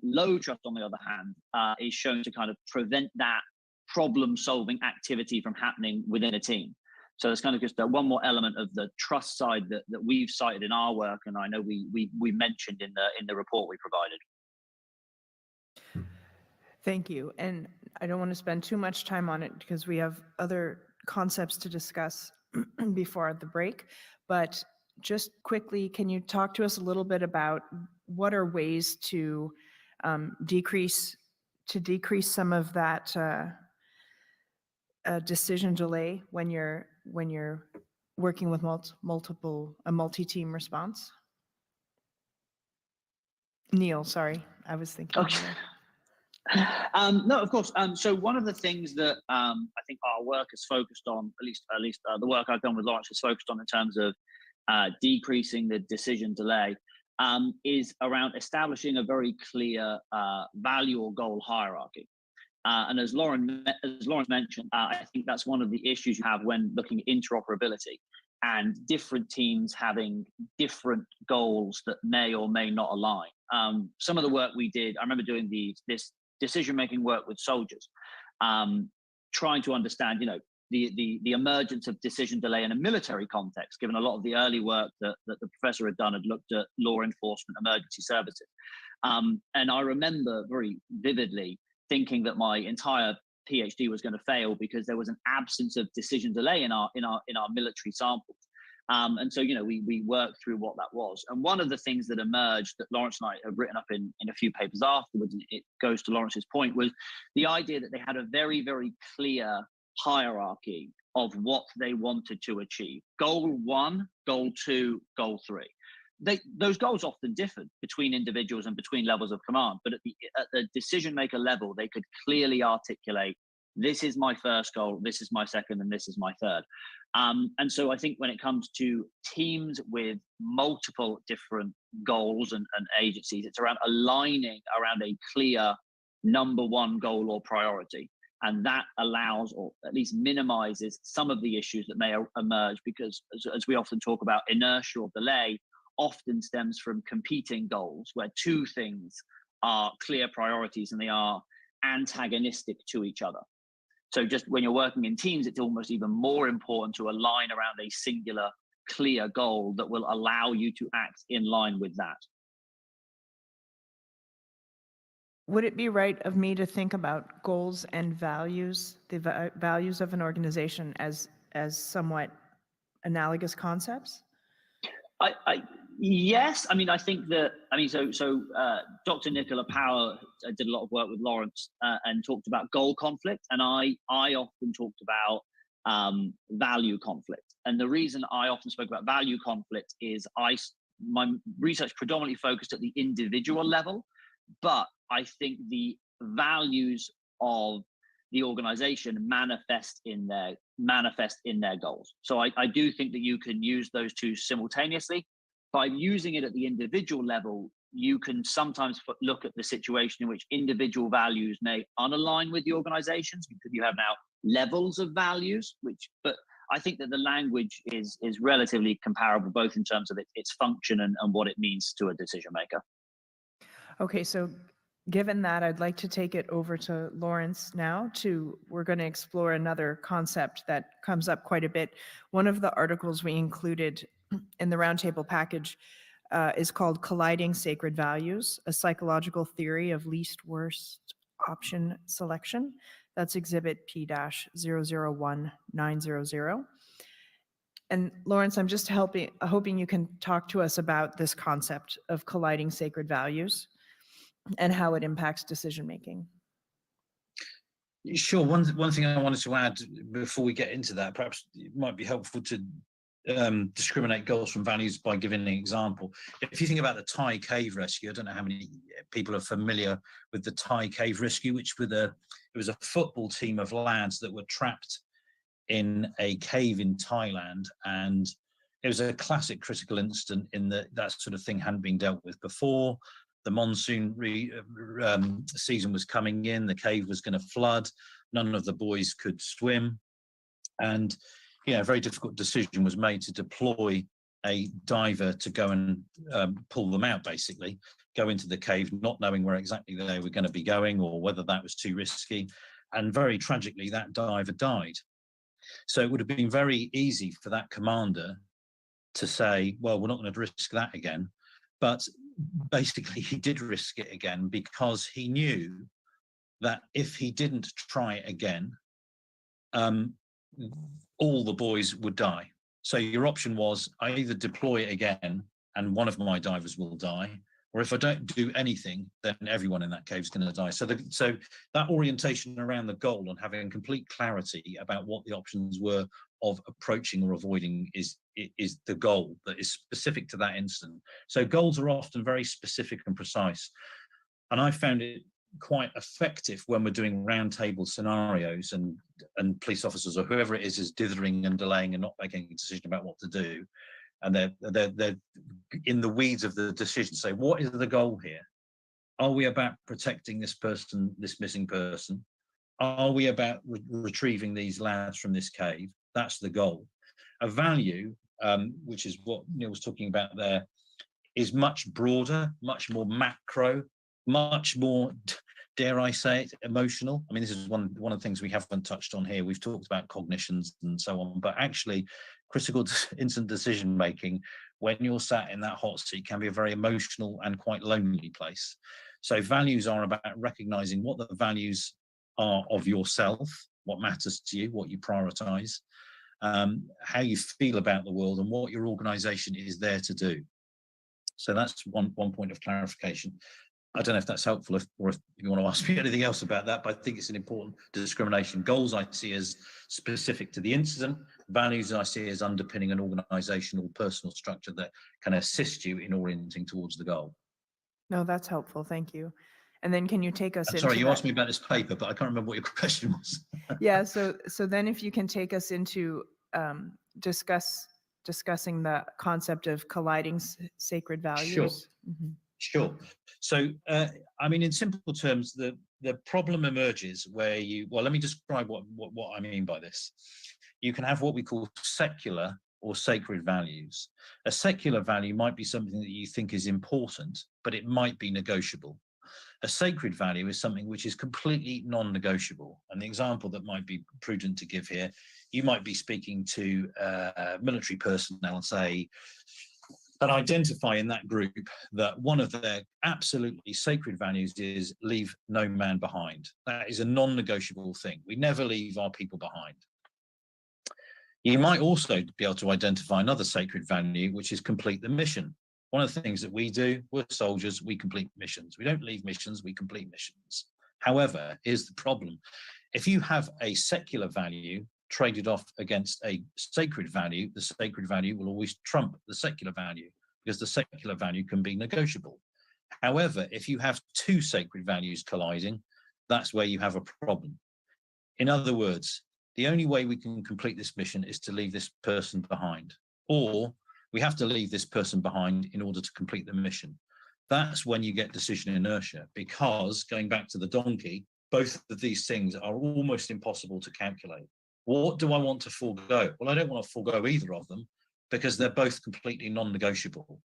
Speaker 8: Low trust, on the other hand, is shown to kind of prevent that problem-solving activity from happening within a team. So there's kind of just one more element of the trust side that we've cited in our work, and I know we mentioned in the report we provided.
Speaker 4: Thank you. And I don't want to spend too much time on it because we have other concepts to discuss before the break. But just quickly, can you talk to us a little bit about what are ways to decrease some of that decision delay when you're working with a multi-team response? Neil, sorry, I was thinking.
Speaker 8: Okay. No, of course. So one of the things that I think our work is focused on, at least the work I've done with Lawrence is focused on in terms of decreasing the decision delay, is around establishing a very clear value or goal hierarchy. And as Lawrence mentioned, I think that's one of the issues you have when looking at interoperability and different teams having different goals that may or may not align. Some of the work we did, I remember doing this decision-making work with soldiers, trying to understand, the emergence of decision delay in a military context, given a lot of the early work that the professor had done had looked at law enforcement, emergency services. And I remember very vividly thinking that my entire PhD was going to fail because there was an absence of decision delay in our military samples. And so, we worked through what that was. And one of the things that emerged that Lawrence and I have written up in a few papers afterwards, and it goes to Lawrence's point, was the idea that they had a very, very clear hierarchy of what they wanted to achieve. Goal 1, goal 2, goal 3. those goals often differ between individuals and between levels of command, but at the decision maker level, they could clearly articulate, this is my first goal, this is my second, and this is my third. And so I think when it comes to teams with multiple different goals and agencies, it's around aligning around a clear number one goal or priority. And that allows, or at least minimizes, some of the issues that may emerge, because as we often talk about, inertia or delay often stems from competing goals, where two things are clear priorities and they are antagonistic to each other. So just when you're working in teams, it's almost even more important to align around a singular, clear goal that will allow you to act in line with that.
Speaker 4: Would it be right of me to think about goals and values, the values of an organization, as somewhat analogous concepts?
Speaker 8: Yes, I mean, I think that, so Dr. Nicola Power did a lot of work with Lawrence and talked about goal conflict, and I often talked about value conflict. And the reason I often spoke about value conflict is my research predominantly focused at the individual level, but I think the values of the organization manifest in their goals. So I do think that you can use those two simultaneously. By using it at the individual level, you can sometimes look at the situation in which individual values may unalign with the organizations, because you have now levels of values, but I think that the language is relatively comparable, both in terms of its function and what it means to a decision maker.
Speaker 4: Okay, so given that, I'd like to take it over to Lawrence now. We're going to explore another concept that comes up quite a bit. One of the articles we included in the roundtable package is called Colliding Sacred Values, a Psychological Theory of Least Worst Option Selection. That's exhibit P-001900. And Lawrence, I'm just hoping you can talk to us about this concept of colliding sacred values and how it impacts decision-making.
Speaker 7: Sure. One thing I wanted to add before we get into that, perhaps it might be helpful to discriminate goals from values by giving an example. If you think about the Thai cave rescue, I don't know how many people are familiar with the Thai cave rescue, which it was a football team of lads that were trapped in a cave in Thailand, and it was a classic critical incident in that sort of thing hadn't been dealt with before. The monsoon season was coming in, the cave was going to flood, none of the boys could swim, and a very difficult decision was made to deploy a diver to go and pull them out, basically, go into the cave, not knowing where exactly they were going to be going or whether that was too risky. And very tragically, that diver died. So it would have been very easy for that commander to say, well, we're not going to risk that again. But basically, he did risk it again because he knew that if he didn't try it again, all the boys would die. So your option was, I either deploy it again and one of my divers will die, or if I don't do anything, then everyone in that cave is going to die. So that orientation around the goal and having complete clarity about what the options were of approaching or avoiding is the goal that is specific to that incident. So goals are often very specific and precise. And I found it quite effective when we're doing roundtable scenarios and police officers or whoever it is dithering and delaying and not making a decision about what to do. And they're in the weeds of the decision. So what is the goal here? Are we about protecting this person, this missing person? Are we about retrieving these lads from this cave? That's the goal. A value, which is what Neil was talking about there, is much broader, much more macro, much more, dare I say it, emotional. I mean, this is one of the things we haven't touched on here. We've talked about cognitions and so on, but actually critical instant decision making, when you're sat in that hot seat, can be a very emotional and quite lonely place. So values are about recognizing what the values are of yourself, what matters to you, what you prioritize, how you feel about the world, and what your organization is there to do. So that's one point of clarification. I don't know if that's helpful, or if you want to ask me anything else about that, but I think it's an important discrimination. Goals I see as specific to the incident, Values I see as underpinning an organizational personal structure that can assist you in orienting towards the goal.
Speaker 4: No, that's helpful. Thank you. And then can you take us
Speaker 7: Sorry,
Speaker 4: into
Speaker 7: you
Speaker 4: that?
Speaker 7: asked me about this paper, but I can't remember what your question was.
Speaker 4: Yeah, so then if you can take us into discussing the concept of colliding sacred values. Mhm.
Speaker 7: Sure. So, I mean, in simple terms, the problem emerges where well, let me describe what I mean by this. You can have what we call secular or sacred values. A secular value might be something that you think is important, but it might be negotiable. A sacred value is something which is completely non-negotiable. And the example that might be prudent to give here, you might be speaking to military personnel and say, and identify in that group that one of their absolutely sacred values is leave no man behind. That is a non-negotiable thing. We never leave our people behind. You might also be able to identify another sacred value, which is complete the mission. One of the things that we do, we're soldiers, we complete missions. We don't leave missions, we complete missions. However, here's the problem. If you have a secular value traded off against a sacred value, the sacred value will always trump the secular value because the secular value can be negotiable. However, if you have two sacred values colliding, that's where you have a problem. In other words, the only way we can complete this mission is to leave this person behind, or we have to leave this person behind in order to complete the mission. That's when you get decision inertia, because going back to the donkey, both of these things are almost impossible to calculate. What do I want to forego? Well, I don't want to forego either of them because they're both completely non-negotiable.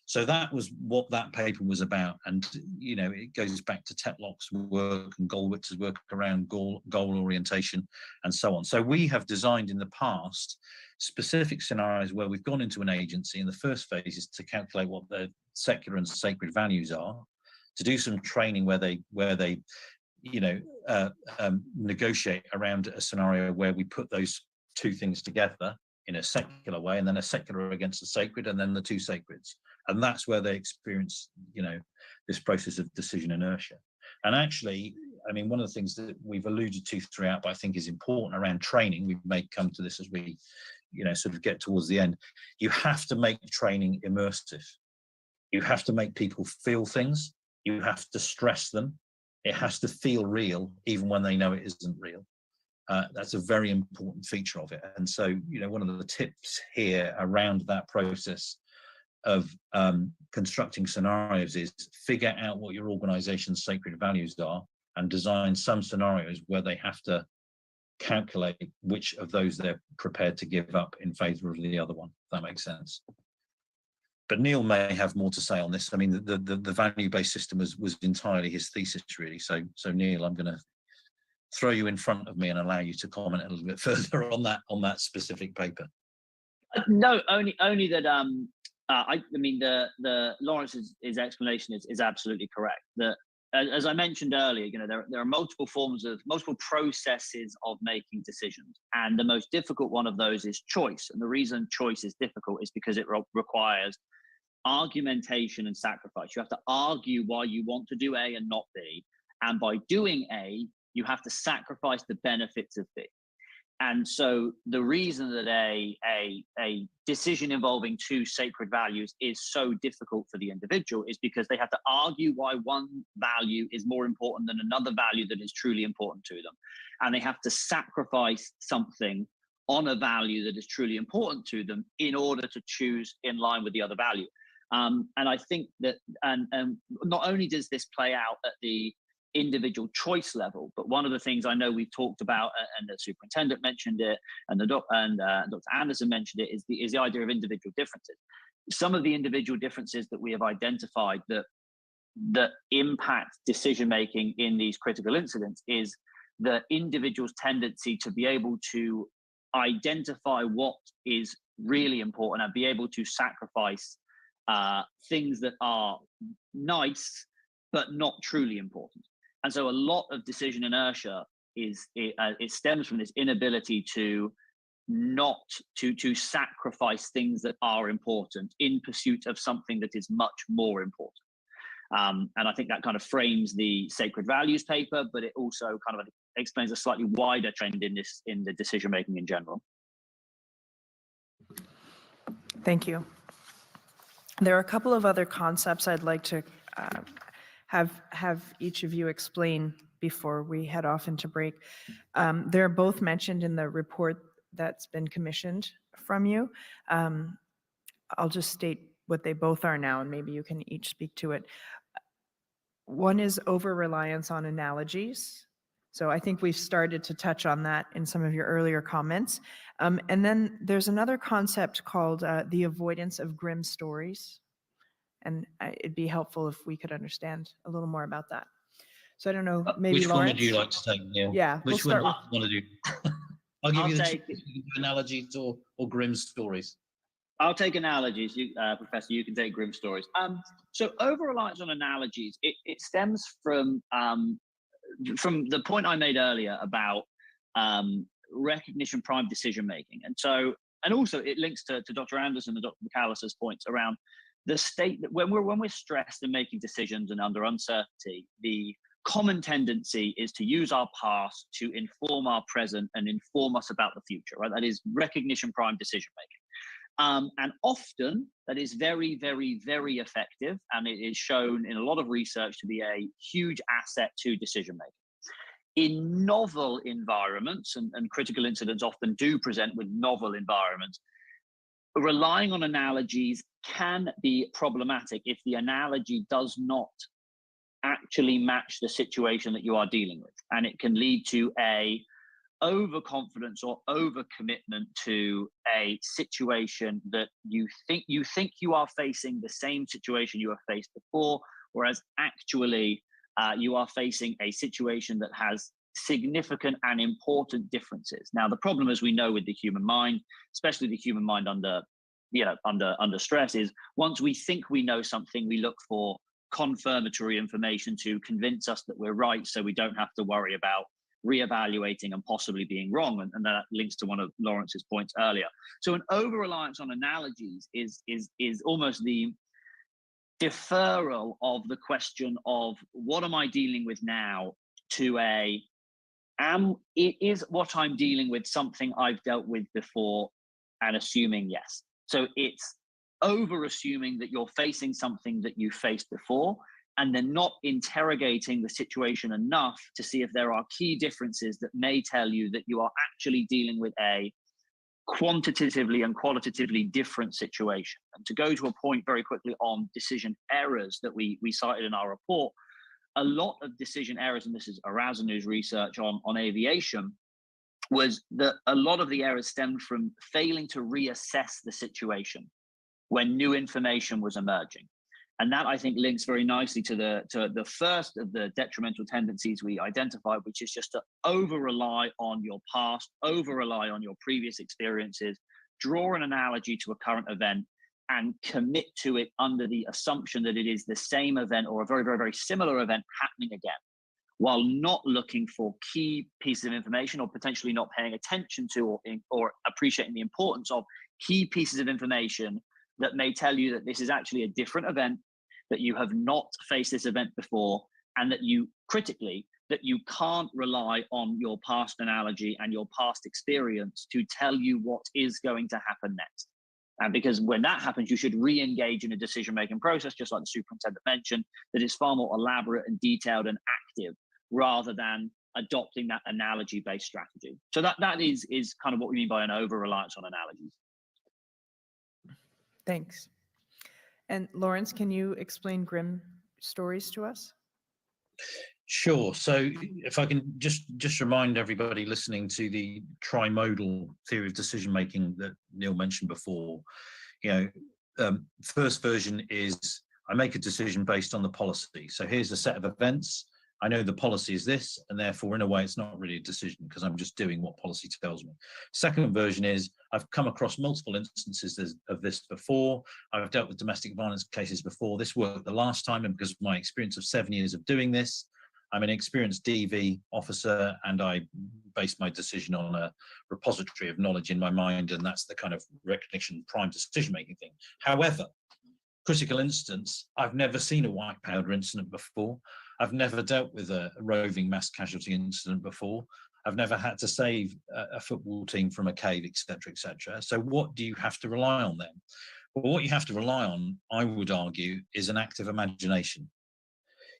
Speaker 7: So that was what that paper was about. And, you know, it goes back to Tetlock's work and Goldwitz's work around goal orientation and so on. So we have designed in the past specific scenarios where we've gone into an agency, and the first phase is to calculate what their secular and sacred values are, to do some training where they negotiate around a scenario where we put those two things together in a secular way, and then a secular against the sacred, and then the two sacreds. And that's where they experience, you know, this process of decision inertia. And actually, I mean, one of the things that we've alluded to throughout, but I think is important around training, we may come to this as we, you know, sort of get towards the end. You have to make training immersive. You have to make people feel things. You have to stress them. It has to feel real, even when they know it isn't real. That's a very important feature of it. And so, you know, one of the tips here around that process of constructing scenarios is figure out what your organization's sacred values are and design some scenarios where they have to calculate which of those they're prepared to give up in favor of the other one, if that makes sense. But Neil may have more to say on this. I mean, the value-based system was entirely his thesis, really. So Neil, I'm going to throw you in front of me and allow you to comment a little bit further on that specific paper.
Speaker 8: No, only that I mean the Lawrence's explanation is absolutely correct. That as I mentioned earlier, you know, there are multiple processes of making decisions, and the most difficult one of those is choice. And the reason choice is difficult is because it requires argumentation and sacrifice. You have to argue why you want to do A and not B, and by doing A, you have to sacrifice the benefits of B. And so the reason that a decision involving two sacred values is so difficult for the individual is because they have to argue why one value is more important than another value that is truly important to them. And they have to sacrifice something on a value that is truly important to them in order to choose in line with the other value. And I think that, and not only does this play out at the individual choice level, but one of the things I know we've talked about, and the superintendent mentioned it, and Dr. Anderson mentioned it, is the idea of individual differences. Some of the individual differences that we have identified that impact decision making in these critical incidents is the individual's tendency to be able to identify what is really important and be able to sacrifice things that are nice but not truly important. And so a lot of decision inertia it stems from this inability to sacrifice things that are important in pursuit of something that is much more important. And I think that kind of frames the sacred values paper, but it also kind of explains a slightly wider trend in the decision making in general.
Speaker 4: Thank you. There are a couple of other concepts I'd like to have each of you explain before we head off into break. They're both mentioned in the report that's been commissioned from you. I'll just state what they both are now, and maybe you can each speak to it. One is over-reliance on analogies. So I think we've started to touch on that in some of your earlier comments. And then there's another concept called the avoidance of grim stories. And it'd be helpful if we could understand a little more about that. So I don't know, maybe
Speaker 7: Which
Speaker 4: Lawrence?
Speaker 7: one would you like to take, Neil?
Speaker 4: Yeah,
Speaker 7: Which
Speaker 4: we'll
Speaker 7: one
Speaker 4: start
Speaker 7: do you want to do? I'll give you the
Speaker 8: take-
Speaker 7: choice. You can do analogies or grim stories.
Speaker 8: I'll take analogies. You, Professor, you can take grim stories. So over-reliance on analogies, it stems from the point I made earlier about recognition prime decision making. And so, and also it links to Dr. Anderson and Dr. McAllister's points around the state that when we're stressed and making decisions and under uncertainty, the common tendency is to use our past to inform our present and inform us about the future, right? That is recognition prime decision making. And often that is very, very, very effective. And it is shown in a lot of research to be a huge asset to decision making. In novel environments, and critical incidents often do present with novel environments, relying on analogies can be problematic if the analogy does not actually match the situation that you are dealing with. And it can lead to a overconfidence or overcommitment to a situation that you think you are facing the same situation you have faced before, whereas actually you are facing a situation that has significant and important differences. Now, the problem, as we know with the human mind, especially the human mind under stress, is once we think we know something, we look for confirmatory information to convince us that we're right, so we don't have to worry about reevaluating and possibly being wrong. And that links to one of Lawrence's points earlier. So an over-reliance on analogies is almost the deferral of the question of what am I dealing with now to is what I'm dealing with something I've dealt with before, and assuming yes. So it's over assuming that you're facing something that you faced before, and then not interrogating the situation enough to see if there are key differences that may tell you that you are actually dealing with a quantitatively and qualitatively different situation. And to go to a point very quickly on decision errors that we cited in our report, a lot of decision errors, and this is Arazanu's research on aviation, was that a lot of the errors stemmed from failing to reassess the situation when new information was emerging. And that, I think, links very nicely to the first of the detrimental tendencies we identified, which is just to over-rely on your past, over-rely on your previous experiences, draw an analogy to a current event, and commit to it under the assumption that it is the same event or a very, very, very similar event happening again, while not looking for key pieces of information or potentially not paying attention to or appreciating the importance of key pieces of information that may tell you that this is actually a different event, that you have not faced this event before, and that you can't rely on your past analogy and your past experience to tell you what is going to happen next. And because when that happens, you should re-engage in a decision-making process, just like the superintendent mentioned, that is far more elaborate and detailed and active, rather than adopting that analogy-based strategy. So that is kind of what we mean by an over-reliance on analogies.
Speaker 4: Thanks. And Lawrence, can you explain grim stories to us?
Speaker 7: Sure. So if I can just remind everybody listening to the trimodal theory of decision making that Neil mentioned before, first version is I make a decision based on the policy. So here's a set of events. I know the policy is this, and therefore, in a way, it's not really a decision because I'm just doing what policy tells me. Second version is I've come across multiple instances of this before. I've dealt with domestic violence cases before. This worked the last time, and because of my experience of 7 years of doing this, I'm an experienced DV officer, and I base my decision on a repository of knowledge in my mind, and that's the kind of recognition prime decision-making thing. However, critical instance, I've never seen a white powder incident before. I've never dealt with a roving mass casualty incident before. I've never had to save a football team from a cave, etc., etc. So what do you have to rely on then? Well, what you have to rely on, I would argue, is an active imagination.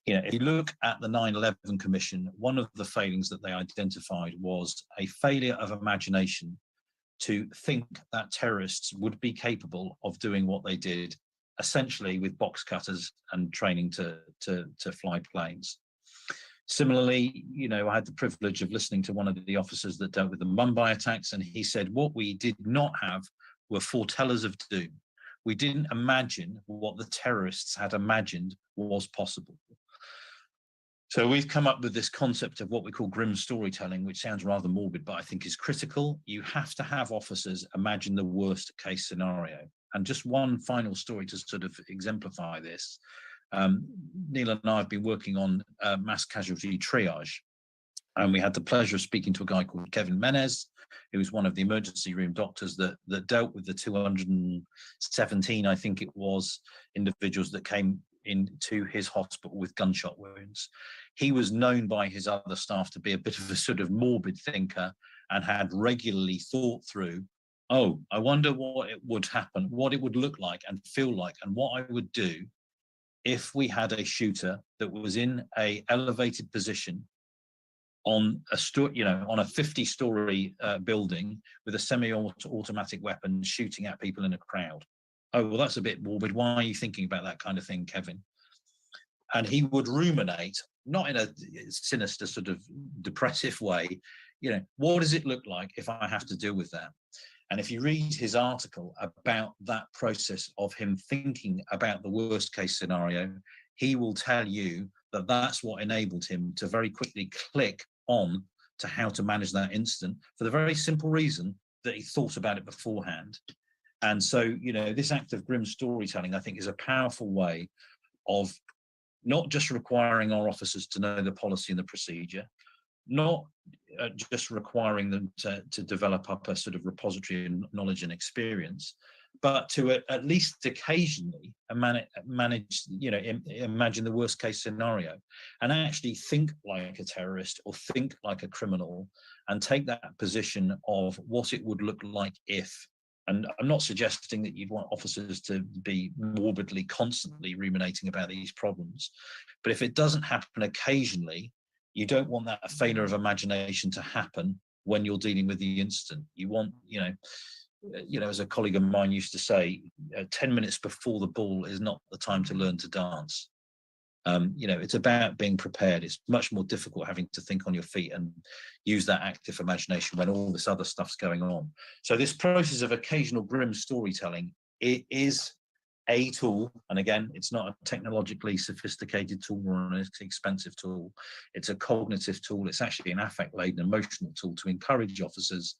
Speaker 7: You know, if you look at the 9/11 Commission, one of the failings that they identified was a failure of imagination to think that terrorists would be capable of doing what they did, essentially with box cutters and training to fly planes. Similarly, you know, I had the privilege of listening to one of the officers that dealt with the Mumbai attacks, and he said, what we did not have were foretellers of doom. We didn't imagine what the terrorists had imagined was possible. So we've come up with this concept of what we call grim storytelling, which sounds rather morbid, but I think is critical. You have to have officers imagine the worst case scenario. And just one final story to sort of exemplify this. Neil and I have been working on mass casualty triage. And we had the pleasure of speaking to a guy called Kevin Menez, who was one of the emergency room doctors that dealt with the 217, I think it was, individuals that came into his hospital with gunshot wounds. He was known by his other staff to be a bit of a sort of morbid thinker and had regularly thought through, oh, I wonder what it would happen, what it would look like and feel like, and what I would do if we had a shooter that was in a elevated position on a on a 50-story building with a semi-automatic weapon shooting at people in a crowd. Oh, well, that's a bit morbid. Why are you thinking about that kind of thing, Kevin? And he would ruminate, not in a sinister sort of depressive way, you know, what does it look like if I have to deal with that? And if you read his article about that process of him thinking about the worst case scenario, he will tell you that that's what enabled him to very quickly click on to how to manage that incident, for the very simple reason that he thought about it beforehand. And so, you know, this act of grim storytelling, I think, is a powerful way of not just requiring our officers to know the policy and the procedure, not just requiring them to develop up a sort of repository of knowledge and experience, but to at least occasionally manage, you know, imagine the worst case scenario and actually think like a terrorist or think like a criminal and take that position of what it would look like if. And I'm not suggesting that you'd want officers to be morbidly, constantly ruminating about these problems. But if it doesn't happen occasionally, you don't want that failure of imagination to happen when you're dealing with the incident. You want, you know, as a colleague of mine used to say, 10 minutes before the ball is not the time to learn to dance. You know, it's about being prepared. It's much more difficult having to think on your feet and use that active imagination when all this other stuff's going on. So this process of occasional grim storytelling, it is a tool. And again, it's not a technologically sophisticated tool or an expensive tool. It's a cognitive tool. It's actually an affect-laden emotional tool to encourage officers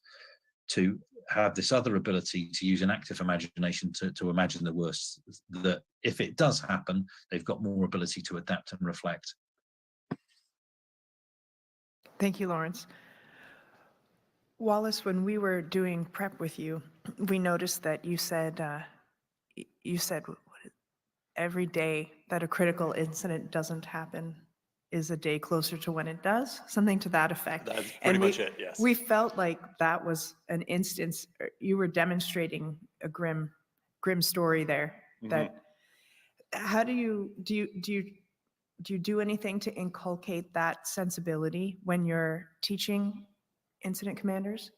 Speaker 7: to have this other ability to use an active imagination to imagine the worst, that if it does happen, they've got more ability to adapt and reflect.
Speaker 4: Thank you, Lawrence. Wallace, when we were doing prep with you, we noticed that you said every day that a critical incident doesn't happen is a day closer to when it does, something to that effect.
Speaker 6: That's pretty much it, yes.
Speaker 4: We felt like that was an instance, you were demonstrating a grim story there. That how do you do anything to inculcate that sensibility when you're teaching incident commanders?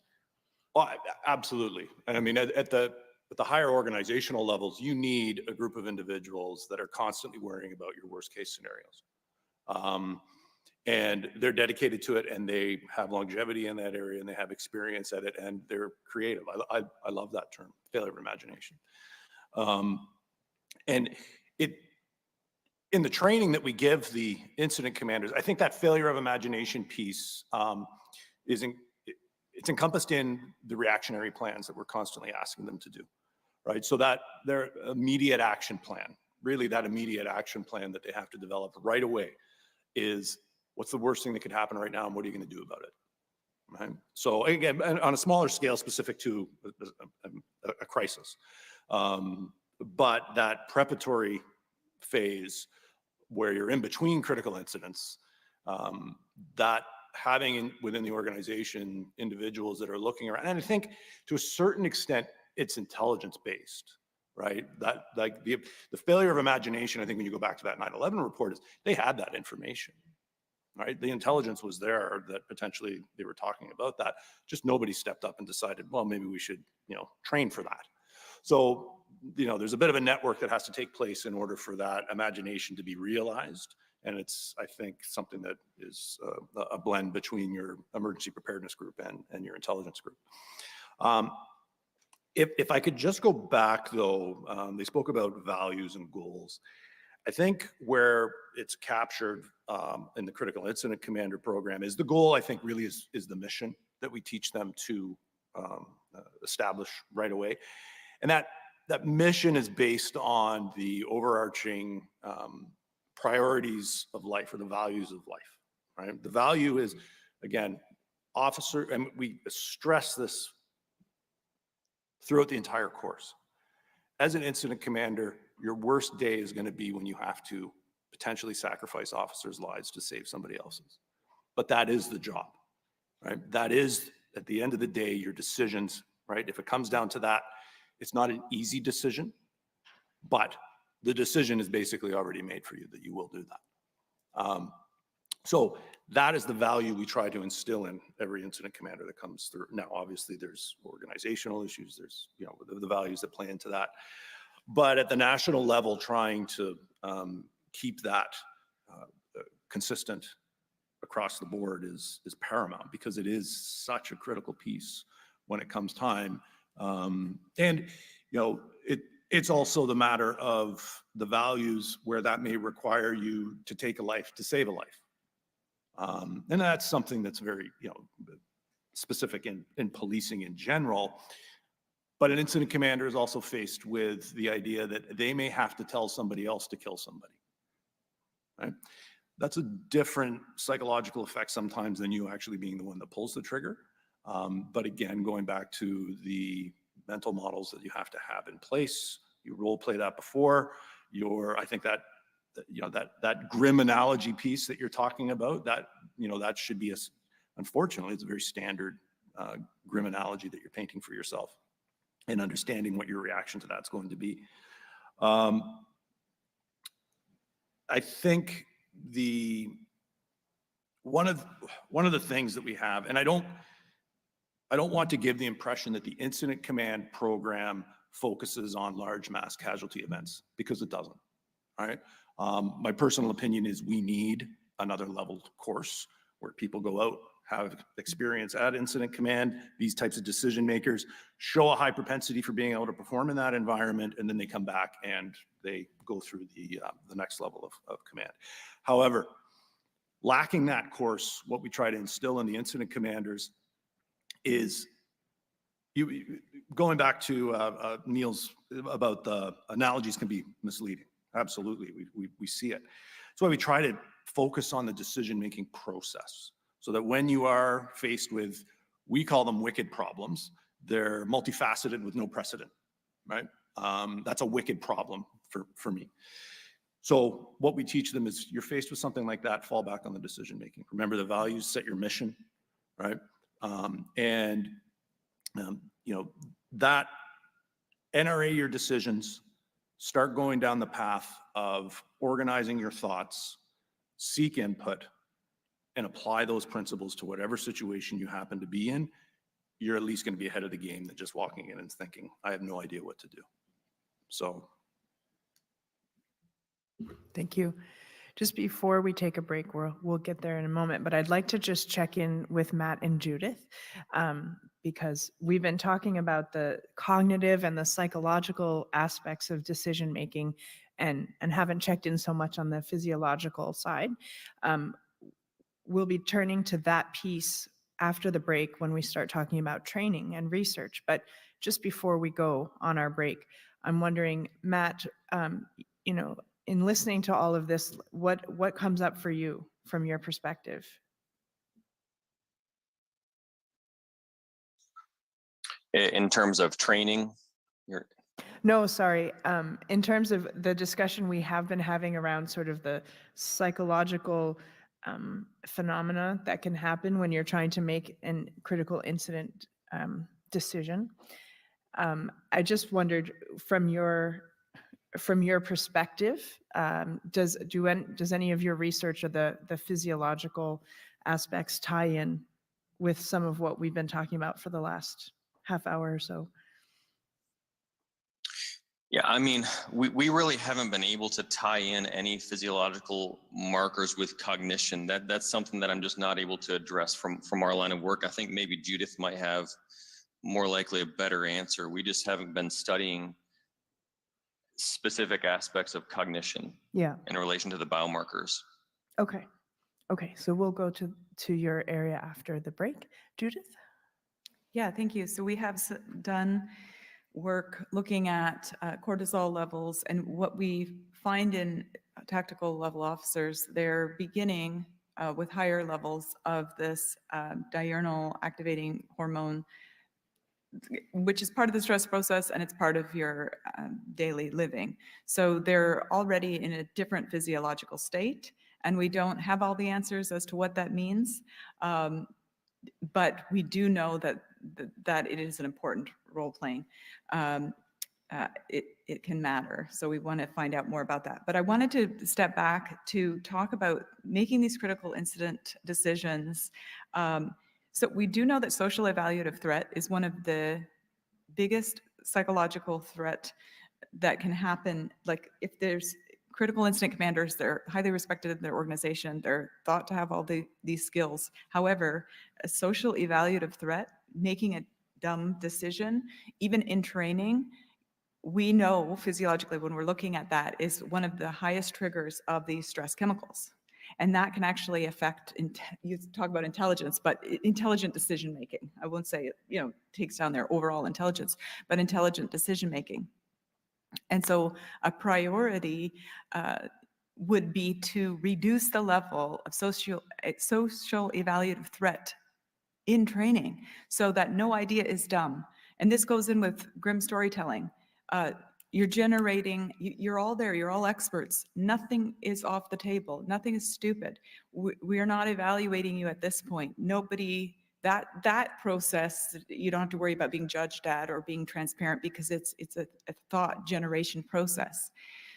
Speaker 6: Well, absolutely. And I mean, at the higher organizational levels, you need a group of individuals that are constantly worrying about your worst case scenarios. And they're dedicated to it, and they have longevity in that area, and they have experience at it, and they're creative. I love that term, failure of imagination. And in the training that we give the incident commanders, I think that failure of imagination piece it's encompassed in the reactionary plans that we're constantly asking them to do, right? So that their immediate action plan, really that immediate action plan that they have to develop right away is, what's the worst thing that could happen right now, and what are you going to do about it? Right? So again, on a smaller scale, specific to a crisis, but that preparatory phase where you're in between critical incidents, that having within the organization individuals that are looking around, and I think to a certain extent it's intelligence based, right? That like the failure of imagination, I think when you go back to that 9/11 report, is they had that information, right? The intelligence was there that potentially they were talking about that. Just nobody stepped up and decided, well, maybe we should, train for that. So, there's a bit of a network that has to take place in order for that imagination to be realized. And it's, I think, something that is a blend between your emergency preparedness group and your intelligence group. If I could just go back though, they spoke about values and goals. I think where it's captured in the critical incident commander program is the goal, I think really is the mission that we teach them to establish right away. And that mission is based on the overarching priorities of life, or the values of life, right? The value is, again, officer, and we stress this throughout the entire course. As an incident commander, your worst day is going to be when you have to potentially sacrifice officers' lives to save somebody else's. But that is the job, right? That is, at the end of the day, your decisions, right? If it comes down to that, it's not an easy decision, but the decision is basically already made for you that you will do that. So that is the value we try to instill in every incident commander that comes through. Now, obviously, there's organizational issues. There's the values that play into that. But at the national level, trying to keep that consistent across the board is paramount, because it is such a critical piece when it comes time. And it's also the matter of the values where that may require you to take a life to save a life. And that's something that's very, specific in policing in general. But an incident commander is also faced with the idea that they may have to tell somebody else to kill somebody, right? That's a different psychological effect sometimes than you actually being the one that pulls the trigger. But again, going back to the mental models that you have to have in place, you role play that before. I think that that grim analogy piece that you're talking about, that that should be unfortunately, it's a very standard grim analogy that you're painting for yourself, and understanding what your reaction to that's going to be. I think one of the things that we have, and I don't want to give the impression that the incident command program focuses on large mass casualty events, because it doesn't. All right. My personal opinion is we need another level course where people go out, have experience at incident command, these types of decision makers, show a high propensity for being able to perform in that environment, and then they come back and they go through the next level of command. However, lacking that course, what we try to instill in the incident commanders is, going back to Neil's about the analogies can be misleading. Absolutely, we see it. That's why we try to focus on the decision-making process, so that when you are faced with, we call them wicked problems, they're multifaceted with no precedent, right? That's a wicked problem for me. So what we teach them is, you're faced with something like that, fall back on the decision-making. Remember the values, set your mission, right? That NRA your decisions, start going down the path of organizing your thoughts, seek input, and apply those principles to whatever situation you happen to be in. You're at least going to be ahead of the game than just walking in and thinking, I have no idea what to do. So.
Speaker 4: Thank you. Just before we take a break, we'll get there in a moment, but I'd like to just check in with Matt and Judith, because we've been talking about the cognitive and the psychological aspects of decision making, and haven't checked in so much on the physiological side. We'll be turning to that piece after the break when we start talking about training and research. But just before we go on our break, I'm wondering, Matt, in listening to all of this, what comes up for you from your perspective?
Speaker 9: In terms of training,
Speaker 4: No, sorry. In terms of the discussion we have been having around sort of the psychological phenomena that can happen when you're trying to make a critical incident decision, I just wondered from your perspective, does any of your research or the physiological aspects tie in with some of what we've been talking about for the last half hour or so?
Speaker 9: Yeah, I mean, we really haven't been able to tie in any physiological markers with cognition. That's something that I'm just not able to address from our line of work. I think maybe Judith might have more likely a better answer. We just haven't been studying specific aspects of cognition in relation to the biomarkers.
Speaker 4: Okay. Okay, so we'll go to your area after the break. Judith?
Speaker 5: Yeah, thank you. So we have done work looking at cortisol levels, and what we find in tactical level officers, they're beginning with higher levels of this diurnal activating hormone, which is part of the stress process and it's part of your daily living. So they're already in a different physiological state, and we don't have all the answers as to what that means. But we do know that it is an important role playing. It can matter. So we want to find out more about that. But I wanted to step back to talk about making these critical incident decisions. So we do know that social evaluative threat is one of the biggest psychological threat that can happen. Like if there's critical incident commanders, they're highly respected in their organization. They're thought to have all these skills. However, a social evaluative threat, making a dumb decision, even in training, we know physiologically when we're looking at that is one of the highest triggers of these stress chemicals. And that can actually affect, you talk about intelligence, but intelligent decision making. I won't say it, takes down their overall intelligence, but intelligent decision making. And so a priority would be to reduce the level of social evaluative threat in training so that no idea is dumb. And this goes in with grim storytelling. You're generating, you're all there, you're all experts. Nothing is off the table. Nothing is stupid. We are not evaluating you at this point. Nobody, that process, you don't have to worry about being judged at or being transparent because it's a thought generation process.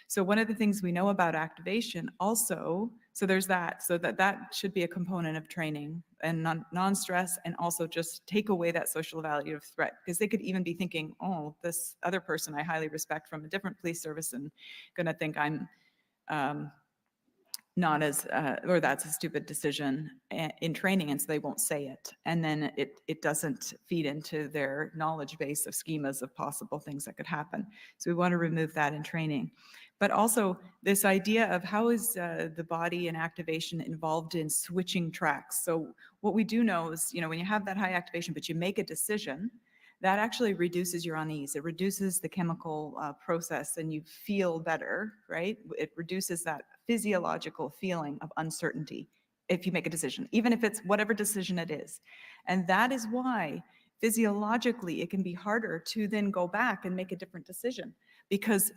Speaker 5: So one of the things we know about activation also, so there's that, so that should be a component of training and non-stress, and also just take away that social evaluative threat, because they could even be thinking, oh, this other person I highly respect from a different police service and gonna think I'm not as, or that's a stupid decision in training, and so they won't say it. And then it doesn't feed into their knowledge base of schemas of possible things that could happen. So we want to remove that in training. But also this idea of how is the body and activation involved in switching tracks. So what we do know is, when you have that high activation, but you make a decision, that actually reduces your unease. It reduces the chemical process and you feel better, right? It reduces that physiological feeling of uncertainty if you make a decision, even if it's whatever decision it is. And that is why physiologically it can be harder to then go back and make a different decision, because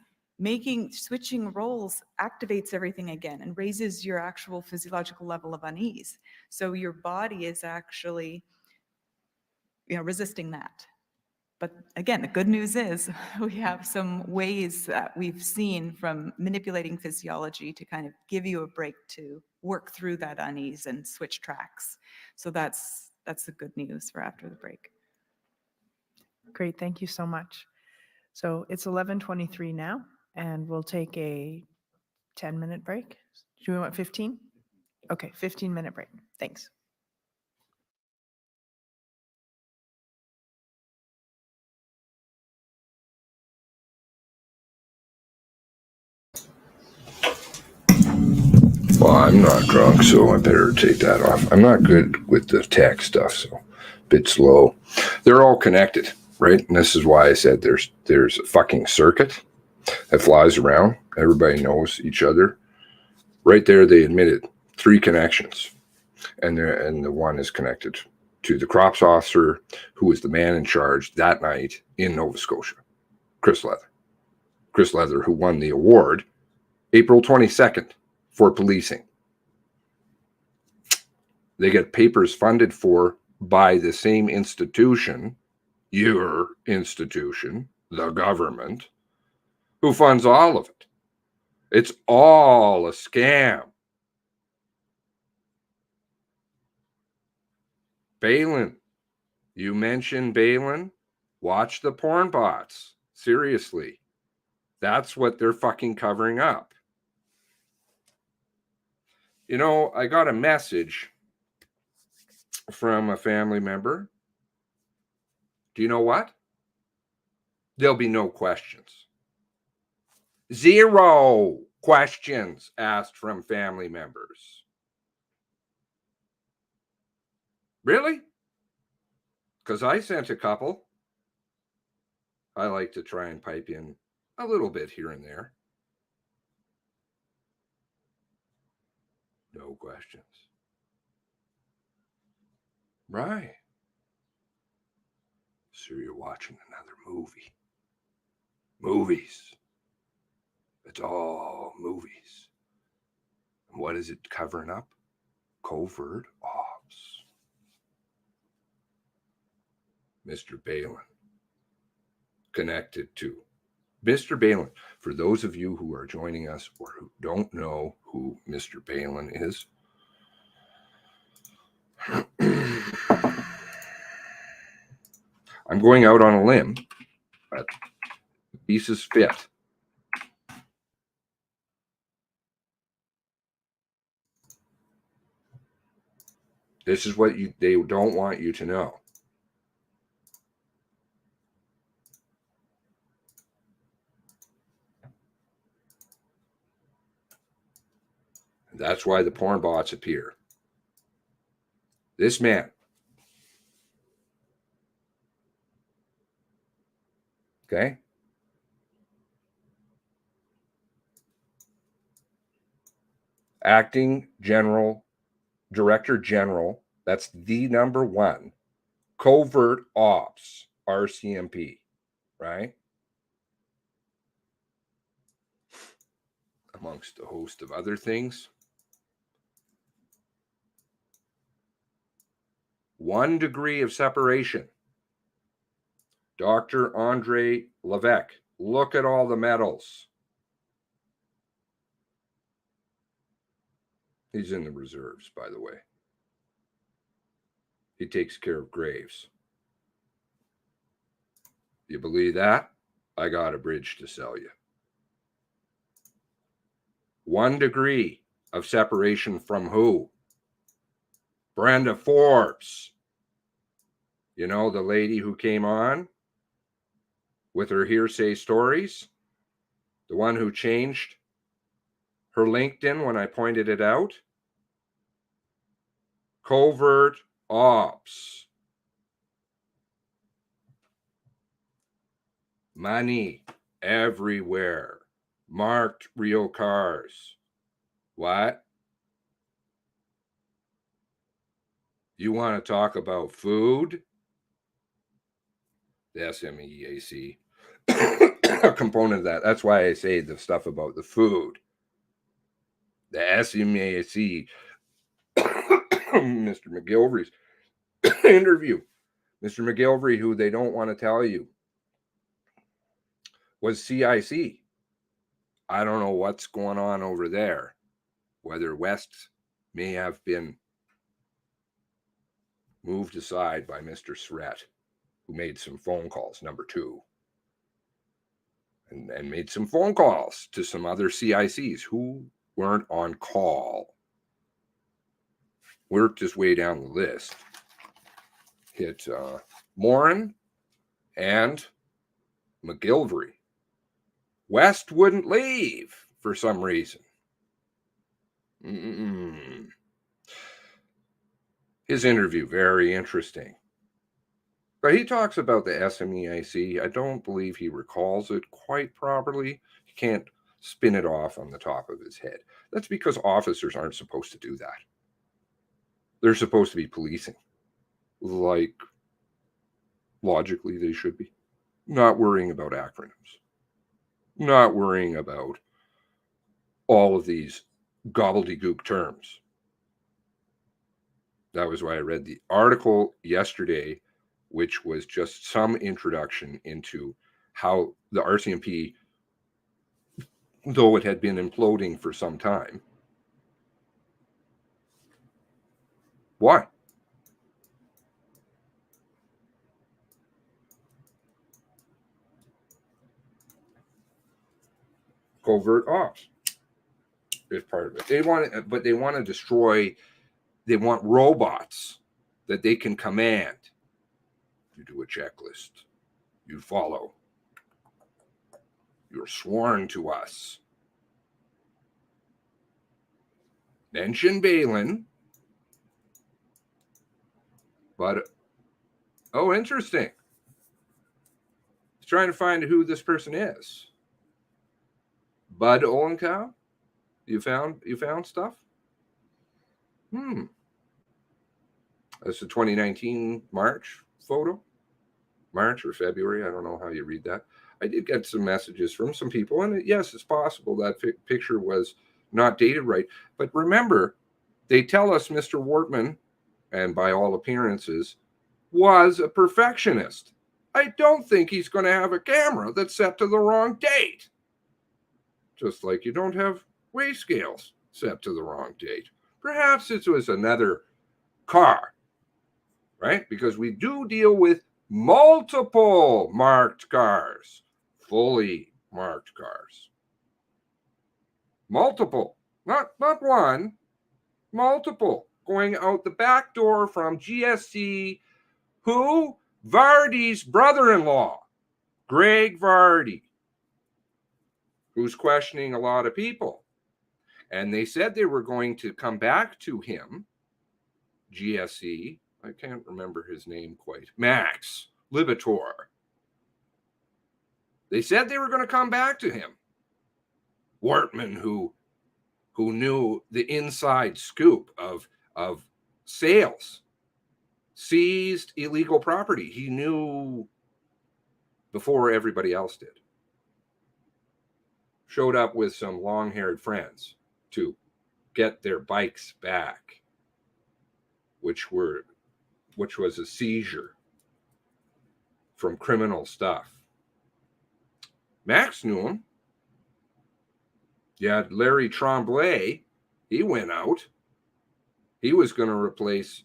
Speaker 5: switching roles activates everything again and raises your actual physiological level of unease. So your body is actually, resisting that. But again, the good news is we have some ways that we've seen from manipulating physiology to kind of give you a break to work through that unease and switch tracks. So that's the good news for after the break.
Speaker 4: Great, thank you so much. So it's 11:23 now, and we'll take a 10-minute break. Do we want 15? Okay, 15-minute break. Thanks.
Speaker 1: Well, I'm not drunk, so I better take that off. I'm not good with the tech stuff, so a bit slow. They're all connected, right? And this is why I said there's a fucking circuit that flies around. Everybody knows each other. Right there, they admitted 3 connections, and the one is connected to the crops officer who was the man in charge that night in Nova Scotia, Chris Leather. Chris Leather, who won the award, April 22nd for policing. They get papers funded for by the same institution, your institution, the government, who funds all of it. It's all a scam. Balin, you mentioned Balin? Watch the porn bots. Seriously. That's what they're fucking covering up. You know, I got a message from a family member. Do you know what? There'll be no questions. 0 questions asked from family members. Really? Because I sent a couple. I like to try and pipe in a little bit here and there. No questions. Right. So you're watching another movie. Movies. It's all movies. And what is it covering up? Covert ops. Mr. Balin. Connected to Mr. Balin. For those of you who are joining us or who don't know who Mr. Balin is, I'm going out on a limb, but pieces fit. This is what they don't want you to know. That's why the porn bots appear. This man, okay? Acting General, Director General, that's the number one, Covert Ops, RCMP, right? Amongst a host of other things. 1 degree of separation. Dr. Andre Levesque. Look at all the medals. He's in the reserves, by the way. He takes care of graves. You believe that? I got a bridge to sell you. 1 degree of separation from who? Brenda Forbes. You know, the lady who came on with her hearsay stories? The one who changed her LinkedIn when I pointed it out? Covert ops. Money everywhere. Marked real cars. What? You want to talk about food? The SMEAC. A component of that. That's why I say the stuff about the food. The SMEAC. Mr. McGilvery's interview. Mr. McGilvery, who they don't want to tell you, was CIC. I don't know what's going on over there. Whether West may have been moved aside by Mr. Surratt, who made some phone calls, number 2. And made some phone calls to some other CICs who weren't on call. Worked his way down the list. Hit Morin and McGilvery. West wouldn't leave for some reason. His interview, very interesting. But he talks about the SMEIC. I don't believe he recalls it quite properly. He can't spin it off on the top of his head. That's because officers aren't supposed to do that. They're supposed to be policing. Like, logically, they should be. Not worrying about acronyms. not worrying about all of these gobbledygook terms. That was why I read the article yesterday, which was just some introduction into how the RCMP, though it had been imploding for some time. Why? Covert ops is part of it. They want to destroy. They want robots that they can command. You do a checklist. You follow. You're sworn to us. Mention Balin. But, oh, interesting. He's trying to find who this person is. Bud Olenkow? You found stuff? That's the 2019 March photo. March or February. I don't know how you read that. I did get some messages from some people, and yes, it's possible that picture was not dated right. But remember, they tell us Mr. Wortman, and by all appearances, was a perfectionist. I don't think he's going to have a camera that's set to the wrong date. Just like you don't have weigh scales set to the wrong date. Perhaps it was another car, right? Because we do deal with multiple marked cars, fully marked cars. Multiple, not one, multiple, going out the back door from GSC. Who? Vardy's brother-in-law, Greg Vardy, who's questioning a lot of people. And they said they were going to come back to him, GSC. I can't remember his name quite. Max Libator. They said they were going to come back to him. Wortman, who knew the inside scoop of sales, seized illegal property. He knew before everybody else did. Showed up with some long-haired friends to get their bikes back, which was a seizure from criminal stuff. Max knew him. You had Larry Tremblay. He went out. He was going to replace,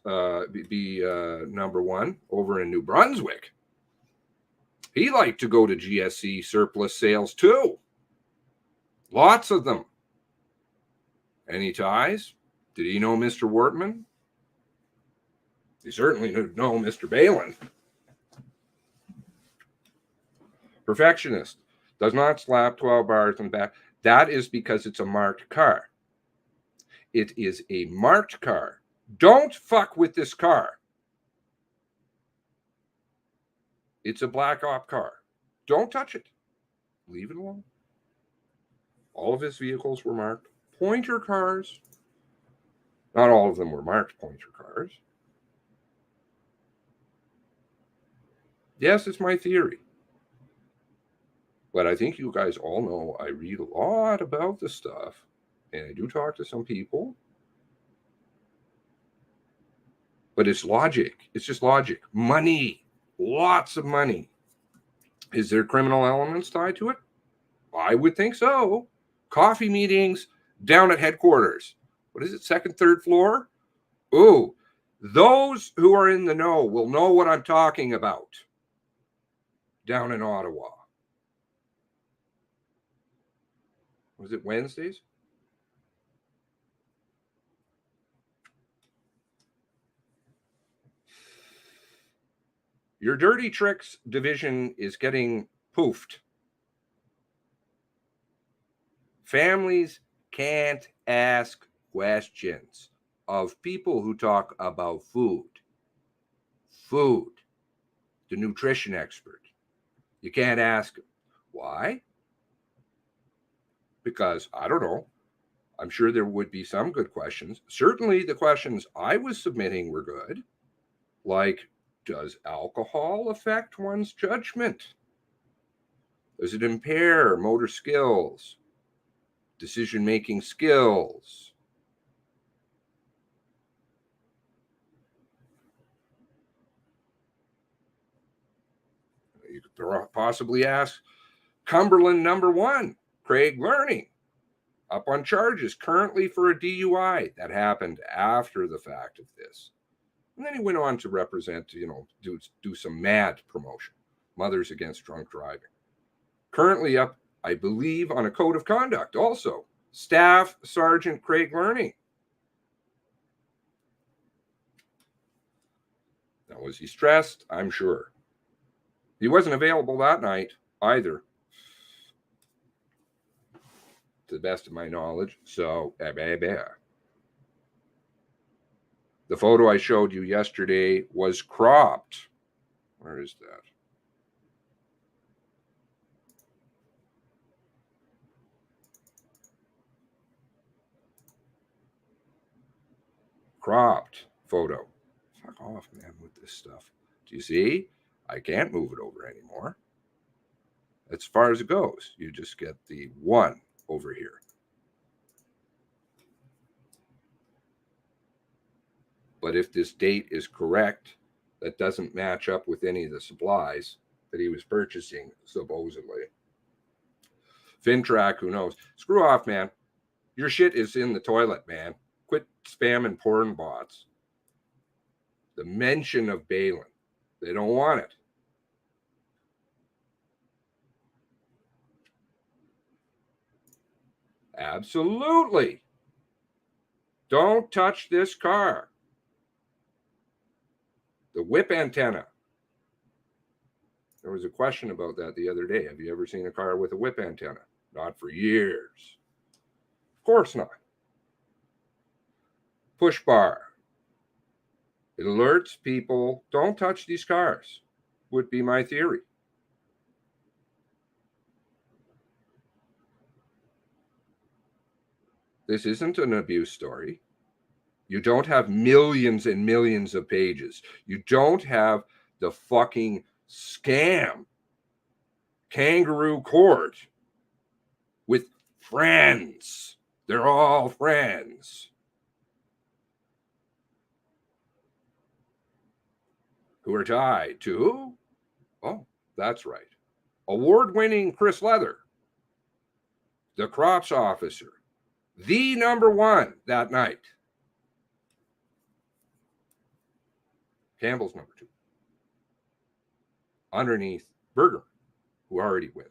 Speaker 1: be number one over in New Brunswick. He liked to go to GSC surplus sales too. Lots of them. Any ties? Did he know Mr. Wortman? He certainly didn't know Mr. Balin. Perfectionist. Does not slap 12 bars on the back. That is because it's a marked car. It is a marked car. Don't fuck with this car. It's a black op car. Don't touch it. Leave it alone. All of his vehicles were marked. Pointer cars. Not all of them were marked pointer cars. Yes, it's my theory. But I think you guys all know I read a lot about this stuff. And I do talk to some people. But it's logic. It's just logic. Money. Lots of money. Is there criminal elements tied to it? I would think so. Coffee meetings down at headquarters. What is it? Second, third floor? Ooh, those who are in the know will know what I'm talking about. Down in Ottawa. Was it Wednesdays? Your dirty tricks division is getting poofed. Families can't ask questions of people who talk about food. Food. The nutrition expert. You can't ask him. Why? Because, I don't know. I'm sure there would be some good questions. Certainly the questions I was submitting were good. Like, does alcohol affect one's judgment? Does it impair motor skills, decision-making skills? You could possibly ask Cumberland number 1, Craig Learning, up on charges currently for a DUI that happened after the fact of this. And then he went on to represent, do some MAD promotion, Mothers Against Drunk Driving. Currently up, I believe, on a code of conduct also. Staff Sergeant Craig Learning. Now, was he stressed? I'm sure. He wasn't available that night either, to the best of my knowledge. So, the photo I showed you yesterday was cropped. Where is that? Cropped photo. Fuck off, man, with this stuff. Do you see? I can't move it over anymore. As far as it goes, you just get the one over here. But if this date is correct, that doesn't match up with any of the supplies that he was purchasing, supposedly. FinTrack, who knows? Screw off, man. Your shit is in the toilet, man. Quit spamming porn bots. The mention of Balin. They don't want it. Absolutely. Don't touch this car. The whip antenna. There was a question about that the other day. Have you ever seen a car with a whip antenna? Not for years. Of course not. Push bar. It alerts people, don't touch these cars, would be my theory. This isn't an abuse story. You don't have millions and millions of pages. You don't have the fucking scam kangaroo court with friends. They're all friends. Who are tied to who? Oh, that's right. Award-winning Chris Leather, the crops officer, the number 1 that night. Campbell's number 2. Underneath Berger, who already went.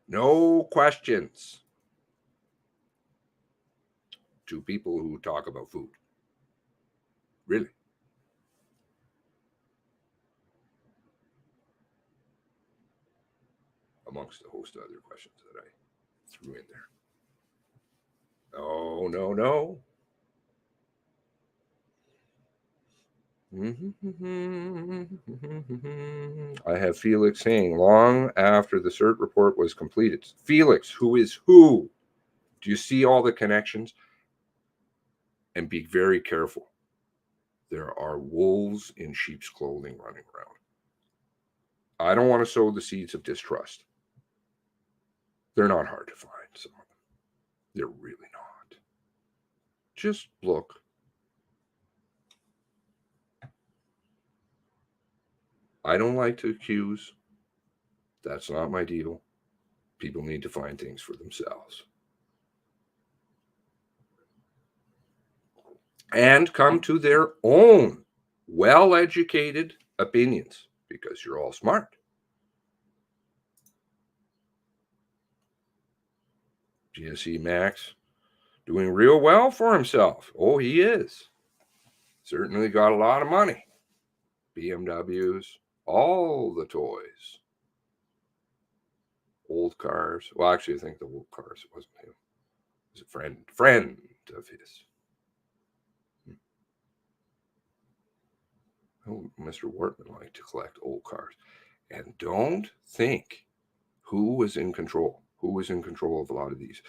Speaker 1: No questions to people who talk about food. Really. Amongst a host of other questions that I threw in there. Oh, no. I have Felix saying, long after the CERT report was completed. Felix, who is who? Do you see all the connections? And be very careful. There are wolves in sheep's clothing running around. I don't want to sow the seeds of distrust. They're not hard to find, some of them. They're really not. Just look. I don't like to accuse. That's not my deal. People need to find things for themselves. And come to their own well-educated opinions, because you're all smart. GSE Max doing real well for himself. Oh, he is. Certainly got a lot of money. BMWs, all the toys. Old cars. Well, actually, I think the old cars, it wasn't him. It was a friend of his. Oh, Mr. Wortman liked to collect old cars. And don't think who was in control. who was in control of a lot of these?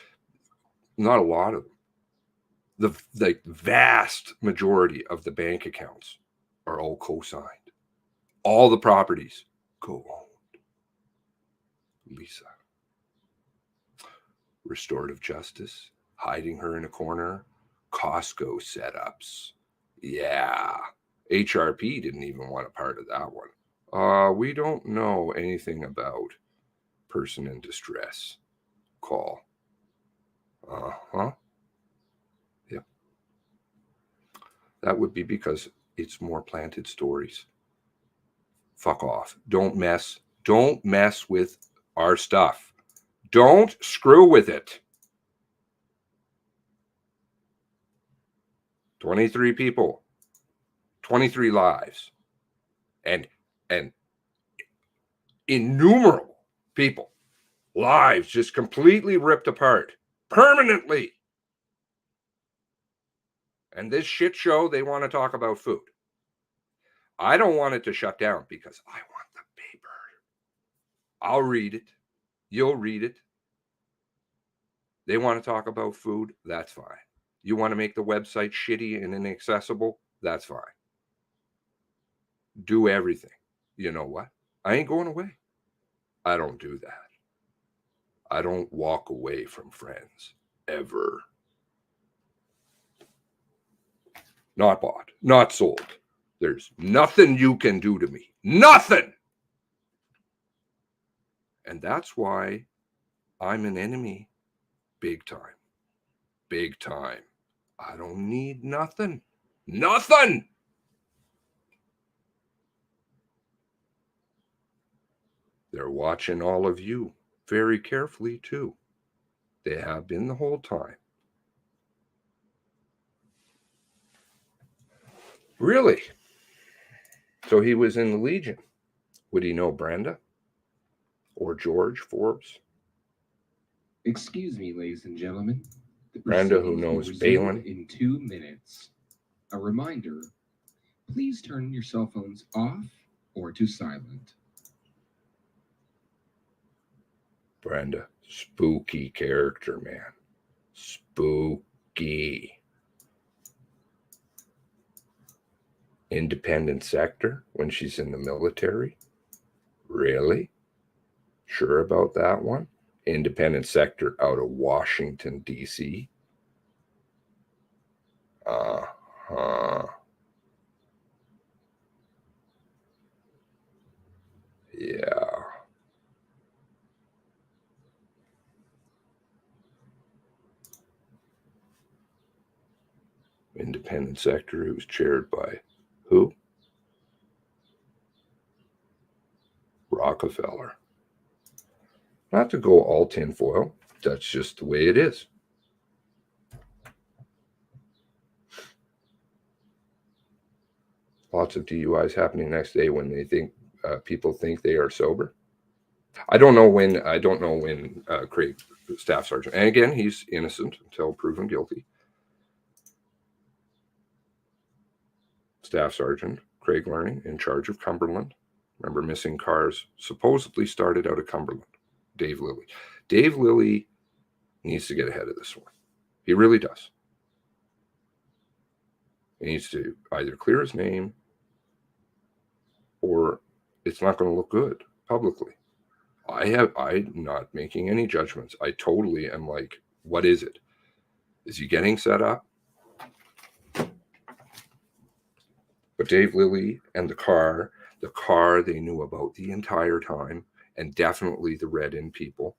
Speaker 1: Not a lot of them. The vast majority of the bank accounts are all co-signed. All the properties co-owned. Lisa. Restorative justice, hiding her in a corner, Costco setups. Yeah. HRP didn't even want a part of that one. We don't know anything about person in distress. Call. Uh-huh. Yep. That would be because it's more planted stories. Fuck off. Don't mess with our stuff. Don't screw with it. 23 people, 23 lives, and innumerable people, lives just completely ripped apart permanently. And this shit show, they want to talk about food. I don't want it to shut down because I want the paper. I'll read it. You'll read it. They want to talk about food. That's fine. You want to make the website shitty and inaccessible? That's fine. Do everything. You know what? I ain't going away. I don't do that. I don't walk away from friends. Ever. Not bought. Not sold. There's nothing you can do to me. Nothing! And that's why I'm an enemy. Big time. Big time. I don't need nothing. Nothing! They're watching all of you very carefully, too. They have been the whole time. Really? So he was in the Legion. Would he know Brenda? Or George Forbes?
Speaker 2: Excuse me, ladies and gentlemen. The
Speaker 1: Brenda, who
Speaker 2: proceedings will
Speaker 1: knows
Speaker 2: resume
Speaker 1: Balin.
Speaker 2: in 2 minutes. A reminder, please turn your cell phones off or to silent.
Speaker 1: Brenda, spooky character, man. Spooky. Independent sector when she's in the military? Really? Sure about that one? Independent sector out of Washington, D.C.? Uh-huh. Yeah. Independent sector who's chaired by who? Rockefeller. Not to go all tinfoil. That's just the way it is. Lots of DUIs happening next day when they think people think they are sober. I don't know when Craig, Staff Sergeant, and again, he's innocent until proven guilty. Staff Sergeant Craig Learning, in charge of Cumberland. Remember, missing cars supposedly started out of Cumberland. Dave Lilly. Dave Lilly needs to get ahead of this one. He really does. He needs to either clear his name or it's not going to look good publicly. I'm not making any judgments. I totally am like, what is it? Is he getting set up? But Dave Lilly and the car they knew about the entire time, and definitely the Red-In people.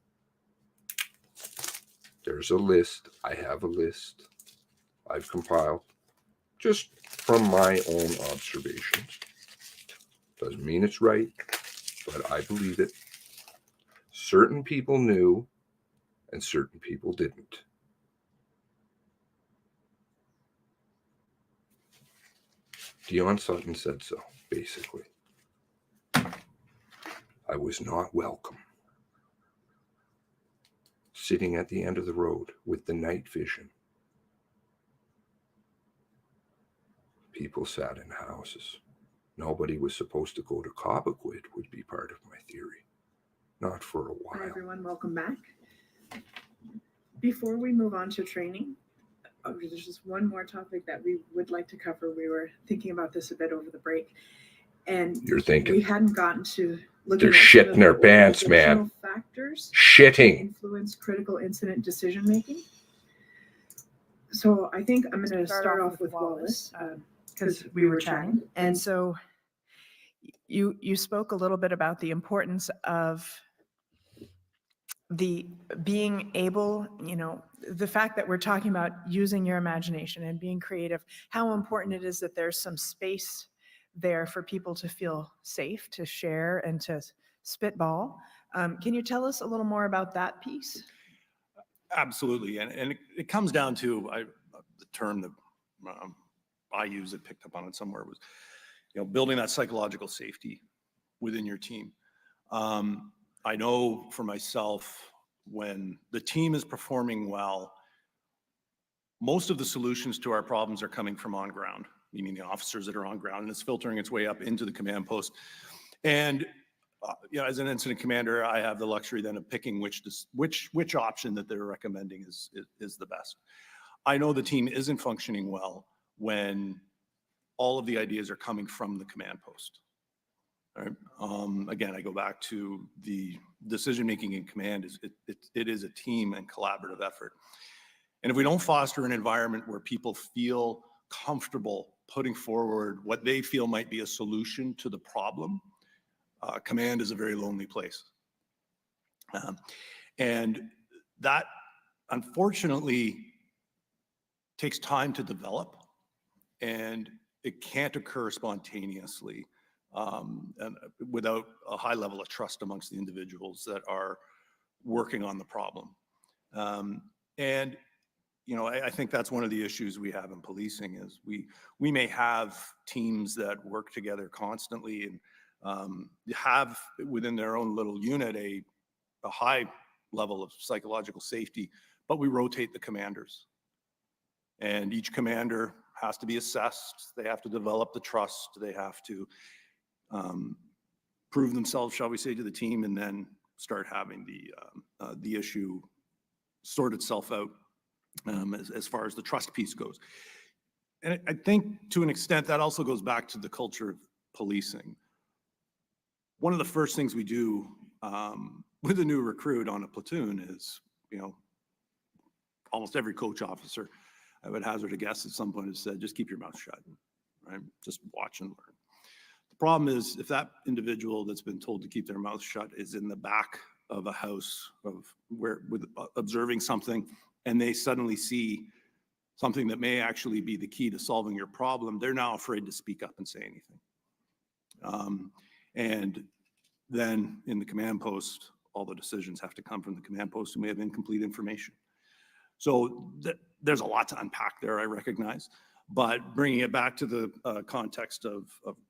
Speaker 1: There's a list. I have a list I've compiled just from my own observations. Doesn't mean it's right, but I believe it. Certain people knew and certain people didn't. Dion Sutton said so, basically. I was not welcome. Sitting at the end of the road with the night vision. People sat in houses. Nobody was supposed to go to Cobequid would be part of my theory. Not for a while.
Speaker 10: Hi everyone, welcome back. Before we move on to training, there's just one more topic that we would like to cover. We were thinking about this a bit over the break, and
Speaker 1: You're thinking.
Speaker 10: we hadn't gotten to looking
Speaker 1: They're
Speaker 10: at some
Speaker 1: shitting
Speaker 10: of
Speaker 1: their
Speaker 10: the
Speaker 1: pants, man.
Speaker 10: organizational factors that
Speaker 1: Shitting.
Speaker 10: influence critical incident decision making. So I think I'm going to start off with Wallace because we were chatting.
Speaker 4: And so you spoke a little bit about the importance of the being able, the fact that we're talking about using your imagination and being creative, how important it is that there's some space there for people to feel safe, to share and to spitball. Can you tell us a little more about that piece?
Speaker 6: Absolutely. And it comes down to the term that I use, it picked up on it somewhere, was building that psychological safety within your team. I know for myself, when the team is performing well, most of the solutions to our problems are coming from on ground, meaning the officers that are on ground, and it's filtering its way up into the command post. And as an incident commander, I have the luxury then of picking which option that they're recommending is the best. I know the team isn't functioning well when all of the ideas are coming from the command post. Right. Again, I go back to the decision-making in command. It is a team and collaborative effort. And if we don't foster an environment where people feel comfortable putting forward what they feel might be a solution to the problem, command is a very lonely place. And that, unfortunately, takes time to develop, and it can't occur spontaneously. And without a high level of trust amongst the individuals that are working on the problem. And I think that's one of the issues we have in policing is we may have teams that work together constantly and have within their own little unit a high level of psychological safety, but we rotate the commanders. And each commander has to be assessed. They have to develop the trust. They have to prove themselves, shall we say, to the team, and then start having the issue sort itself out as far as the trust piece goes. And I think to an extent that also goes back to the culture of policing. One of the first things we do with a new recruit on a platoon is, almost every coach officer, I would hazard a guess at some point has said, just keep your mouth shut, right? Just watch and learn. The problem is if that individual that's been told to keep their mouth shut is in the back of a house with observing something, and they suddenly see something that may actually be the key to solving your problem, they're now afraid to speak up and say anything. And then in the command post, all the decisions have to come from the command post, and we have incomplete information. So there's a lot to unpack there, I recognize. But bringing it back to the context of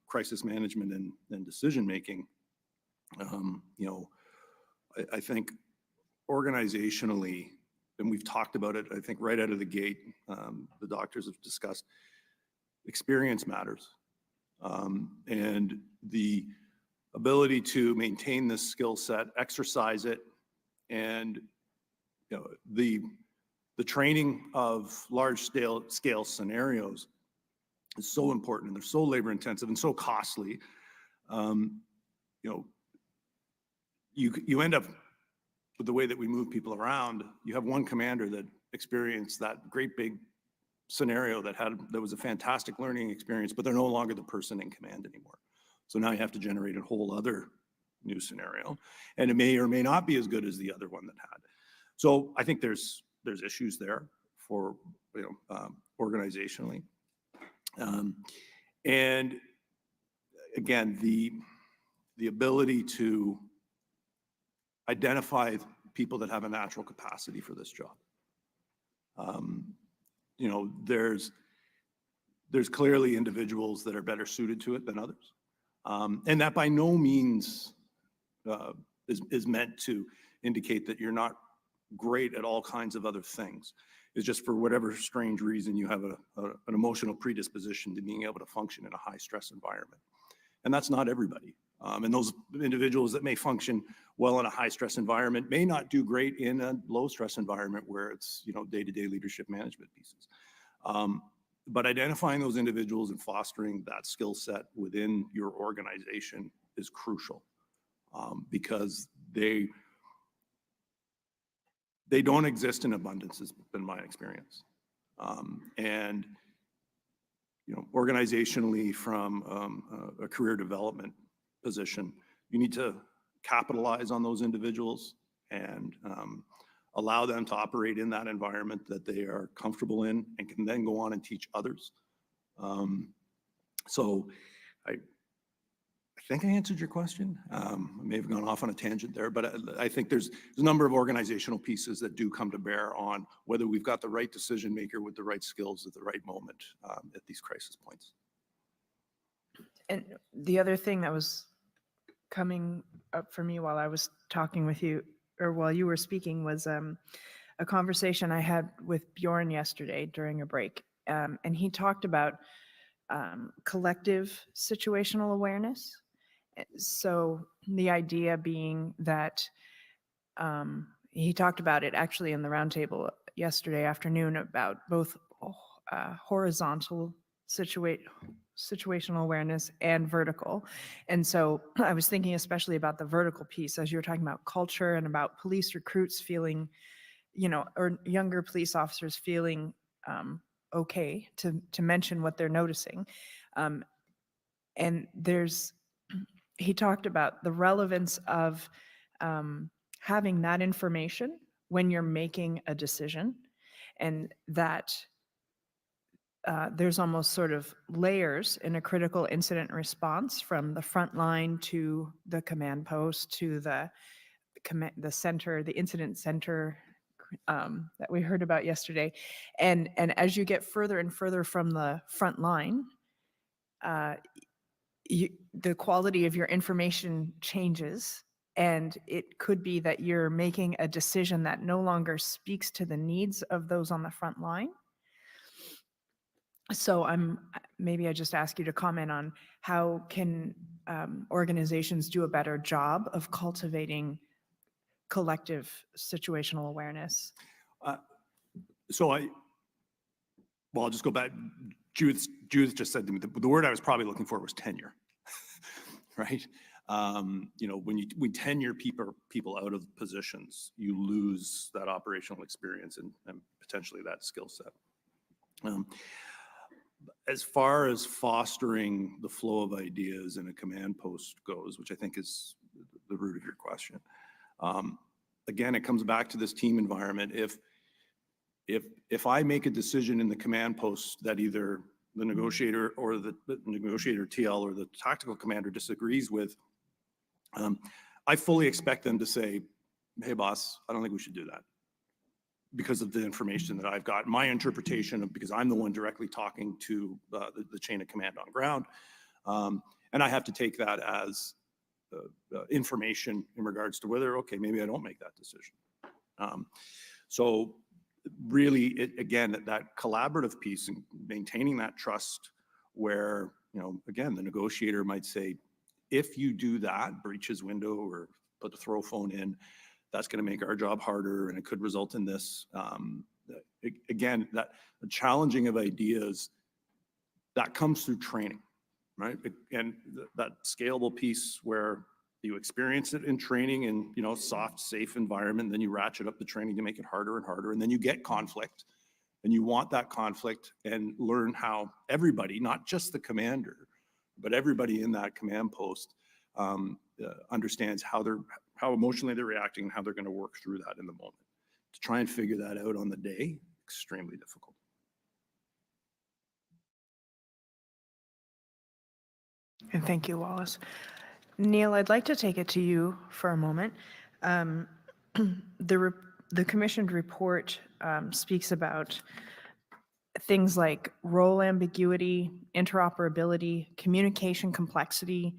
Speaker 6: crisis management and decision-making, I think organizationally, and we've talked about it, I think right out of the gate, the doctors have discussed, experience matters. And the ability to maintain this skill set, exercise it, and the training of large scale scenarios is so important, and they're so labor intensive and so costly. You end up with the way that we move people around. You have one commander that experienced that great big scenario that was a fantastic learning experience, but they're no longer the person in command anymore. So now you have to generate a whole other new scenario, and it may or may not be as good as the other one that had. So I think there's issues there for organizationally, and again the ability to identify people that have a natural capacity for this job. There's clearly individuals that are better suited to it than others, and that by no means is meant to indicate that you're not great at all kinds of other things. It's just for whatever strange reason you have an emotional predisposition to being able to function in a high stress environment. And that's not everybody. And those individuals that may function well in a high stress environment may not do great in a low stress environment where it's, you know, day-to-day leadership management pieces. But identifying those individuals and fostering that skill set within your organization is crucial, because they don't exist in abundance, has been my experience. And, you know, organizationally from a career development position, you need to capitalize on those individuals and allow them to operate in that environment that they are comfortable in and can then go on and teach others. So I think I answered your question. I may have gone off on a tangent there, but I think there's a number of organizational pieces that do come to bear on whether we've got the right decision maker with the right skills at the right moment at these crisis points.
Speaker 4: And the other thing that was coming up for me while I was talking with you, or while you were speaking, was a conversation I had with Bjorn yesterday during a break. And he talked about collective situational awareness. So the idea being that he talked about it actually in the roundtable yesterday afternoon about both horizontal situational awareness and vertical. And so I was thinking especially about the vertical piece as you were talking about culture and about police recruits feeling, you know, or younger police officers feeling okay to mention what they're noticing. And he talked about the relevance of having that information when you're making a decision, and that there's almost sort of layers in a critical incident response from the front line to the command post to the center, the incident center that we heard about yesterday. And as you get further and further from the front line, the quality of your information changes, and it could be that you're making a decision that no longer speaks to the needs of those on the front line. So maybe I just ask you to comment on how can organizations do a better job of cultivating collective situational awareness?
Speaker 6: I'll just go back. Judith just said to me, the word I was probably looking for was tenure, right? You know, when we tenure people out of positions, you lose that operational experience and potentially that skill set. As far as fostering the flow of ideas in a command post goes, which I think is the root of your question, again, it comes back to this team environment. If I make a decision in the command post that either the negotiator or the negotiator TL or the tactical commander disagrees with, I fully expect them to say, hey boss, I don't think we should do that, because of the information that I've got, my interpretation of, because I'm the one directly talking to the chain of command on ground. And I have to take that as information in regards to whether, okay, maybe I don't make that decision. So really, again, that collaborative piece and maintaining that trust where, you know, again, the negotiator might say, if you do that, breach his window or put the throw phone in, that's going to make our job harder and it could result in this. Again, that the challenging of ideas, that comes through training, right? And that scalable piece where you experience it in training and, you know, soft, safe environment, then you ratchet up the training to make it harder and harder. And then you get conflict and you want that conflict and learn how everybody, not just the commander, but everybody in that command post understands how emotionally they're reacting and how they're going to work through that in the moment. To try and figure that out on the day, extremely difficult.
Speaker 4: And thank you, Wallace. Neil, I'd like to take it to you for a moment. The commissioned report speaks about things like role ambiguity, interoperability, communication complexity,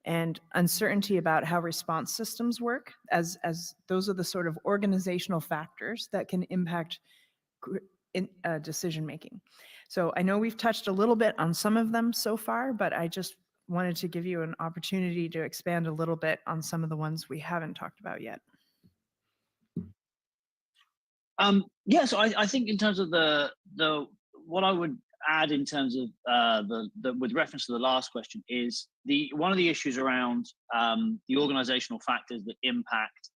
Speaker 4: and uncertainty about how response systems work, as those are the sort of organizational factors that can impact decision making. So I know we've touched a little bit on some of them so far, but I just wanted to give you an opportunity to expand a little bit on some of the ones we haven't talked about yet.
Speaker 8: Yeah, so I think in terms of the what I would add in terms of with reference to the last question is one of the issues around the organizational factors that impact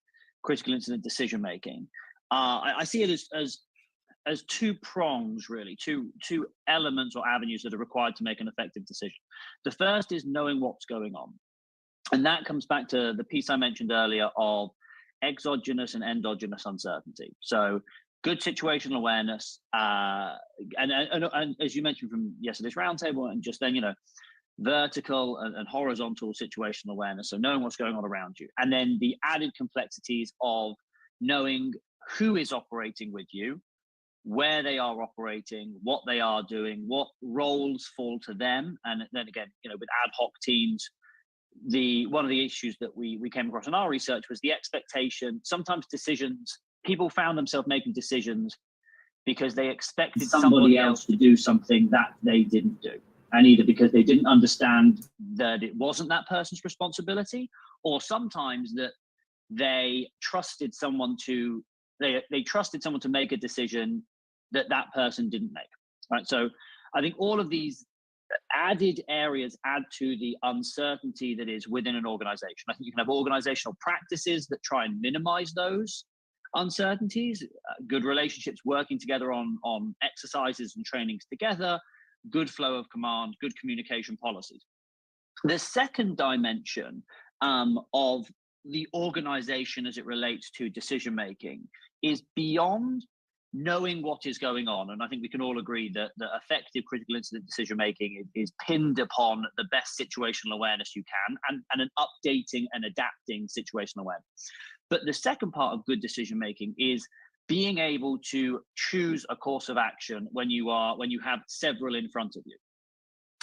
Speaker 8: critical incident decision making. I see it as two prongs, really, two elements or avenues that are required to make an effective decision. The first is knowing what's going on, and that comes back to the piece I mentioned earlier of exogenous and endogenous uncertainty. So good situational awareness, and as you mentioned from yesterday's roundtable, and just then, vertical and horizontal situational awareness. So knowing what's going on around you, and then the added complexities of knowing who is operating with you, where they are operating, what they are doing, what roles fall to them, and then again, with ad hoc teams. One of the issues that we came across in our research was the expectation. Sometimes people found themselves making decisions because they expected somebody else to do something that they didn't do. And either because they didn't understand that it wasn't that person's responsibility, or sometimes that they trusted someone to make a decision that person didn't make. Right. So I think all of these added areas add to the uncertainty that is within an organization. I think you can have organizational practices that try and minimize those uncertainties, good relationships, working together on exercises and trainings together, good flow of command, good communication policies. The second dimension of the organization as it relates to decision making is beyond knowing what is going on. And I think we can all agree that effective critical incident decision making is pinned upon the best situational awareness you can, and an updating and adapting situational awareness. But the second part of good decision making is being able to choose a course of action when you have several in front of you.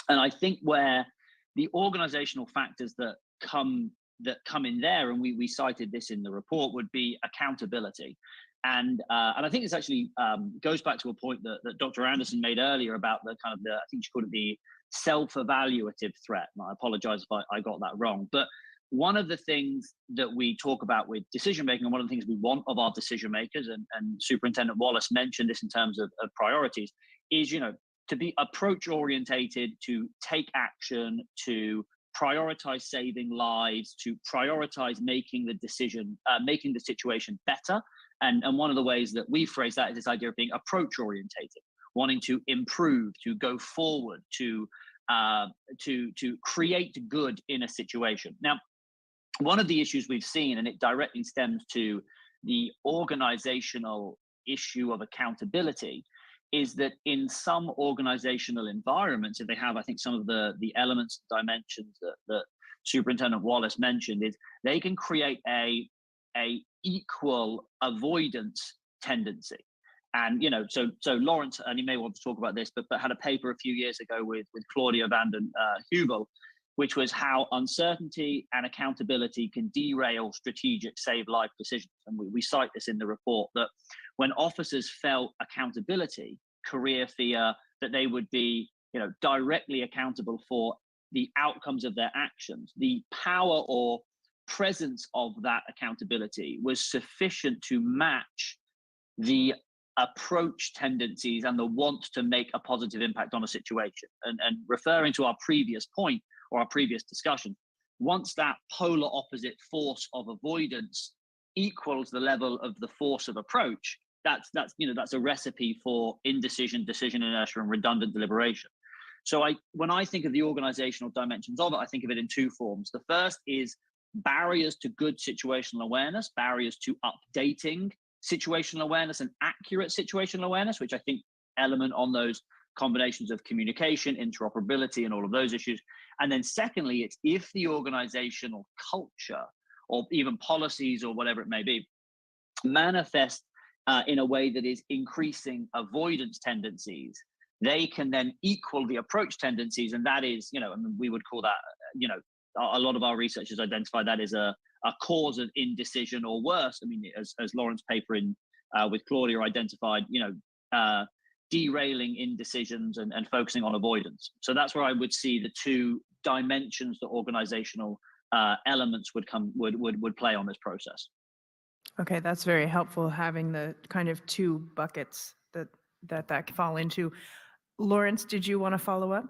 Speaker 8: And I think where the organizational factors that come in there, and we cited this in the report, would be accountability. And I think this actually goes back to a point that Dr. Anderson made earlier about I think she called it the self-evaluative threat. And I apologize if I got that wrong. But one of the things that we talk about with decision making, and one of the things we want of our decision makers, and Superintendent Wallace mentioned this in terms of priorities, is to be approach orientated, to take action, to prioritize saving lives, to prioritize making the situation better. And one of the ways that we phrase that is this idea of being approach orientated, wanting to improve, to go forward, to create good in a situation. Now, one of the issues we've seen, and it directly stems to the organizational issue of accountability, is that in some organizational environments, if they have, I think, some of the elements, dimensions that Superintendent Wallace mentioned, is they can create a equal avoidance tendency. And so Lawrence, and you may want to talk about this, but had a paper a few years ago with Claudia van den Heuvel, which was how uncertainty and accountability can derail strategic save life decisions. And we cite this in the report, that when officers felt accountability, career fear, that they would be directly accountable for the outcomes of their actions, the power or presence of that accountability was sufficient to match the approach tendencies and the want to make a positive impact on a situation. And referring to our previous point or our previous discussion, once that polar opposite force of avoidance equals the level of the force of approach, that's a recipe for indecision, decision inertia, and redundant deliberation. So when I think of the organizational dimensions of it, I think of it in two forms. The first is barriers to good situational awareness, barriers to updating situational awareness and accurate situational awareness, which I think element on those combinations of communication, interoperability, and all of those issues. And then secondly, it's if the organizational culture or even policies or whatever it may be manifest in a way that is increasing avoidance tendencies, they can then equal the approach tendencies. And that is, we would call that, a lot of our research has identified that as a cause of indecision, or worse. I mean, as Lauren's paper with Claudia identified, derailing in decisions and focusing on avoidance. So that's where I would see the two dimensions that organizational elements would play on this process.
Speaker 4: Okay, that's very helpful, having the kind of two buckets that fall into. Lawrence, did you want to follow up?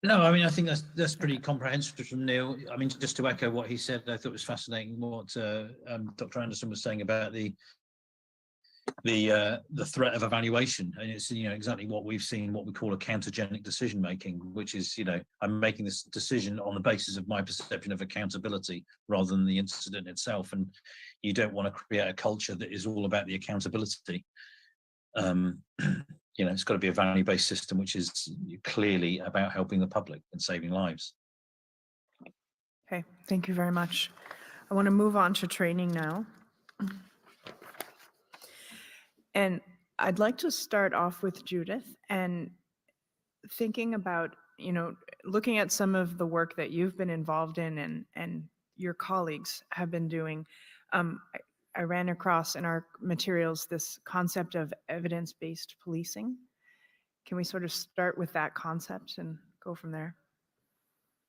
Speaker 7: No, I mean, I think that's pretty comprehensive from Neil. I mean, just to echo what he said, I thought it was fascinating what Dr. Anderson was saying about the threat of evaluation, and it's exactly what we've seen, what we call a countergenic decision making, which is I'm making this decision on the basis of my perception of accountability rather than the incident itself, and you don't want to create a culture that is all about the accountability. It's got to be a value-based system which is clearly about helping the public and saving lives.
Speaker 4: Okay, thank you very much. I want to move on to training now. And I'd like to start off with Judith and thinking about, looking at some of the work that you've been involved in and your colleagues have been doing. I ran across in our materials this concept of evidence-based policing. Can we sort of start with that concept and go from there?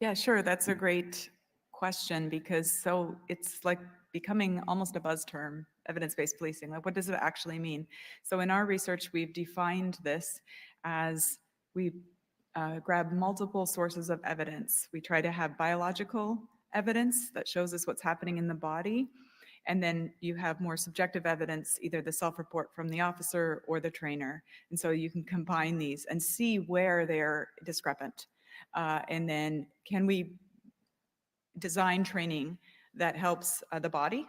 Speaker 5: Yeah, sure. That's a great question, because it's like becoming almost a buzz term, evidence-based policing. Like, what does it actually mean? So in our research, we've defined this as we grab multiple sources of evidence. We try to have biological evidence that shows us what's happening in the body. And then you have more subjective evidence, either the self-report from the officer or the trainer. And so you can combine these and see where they're discrepant. And then can we design training that helps the body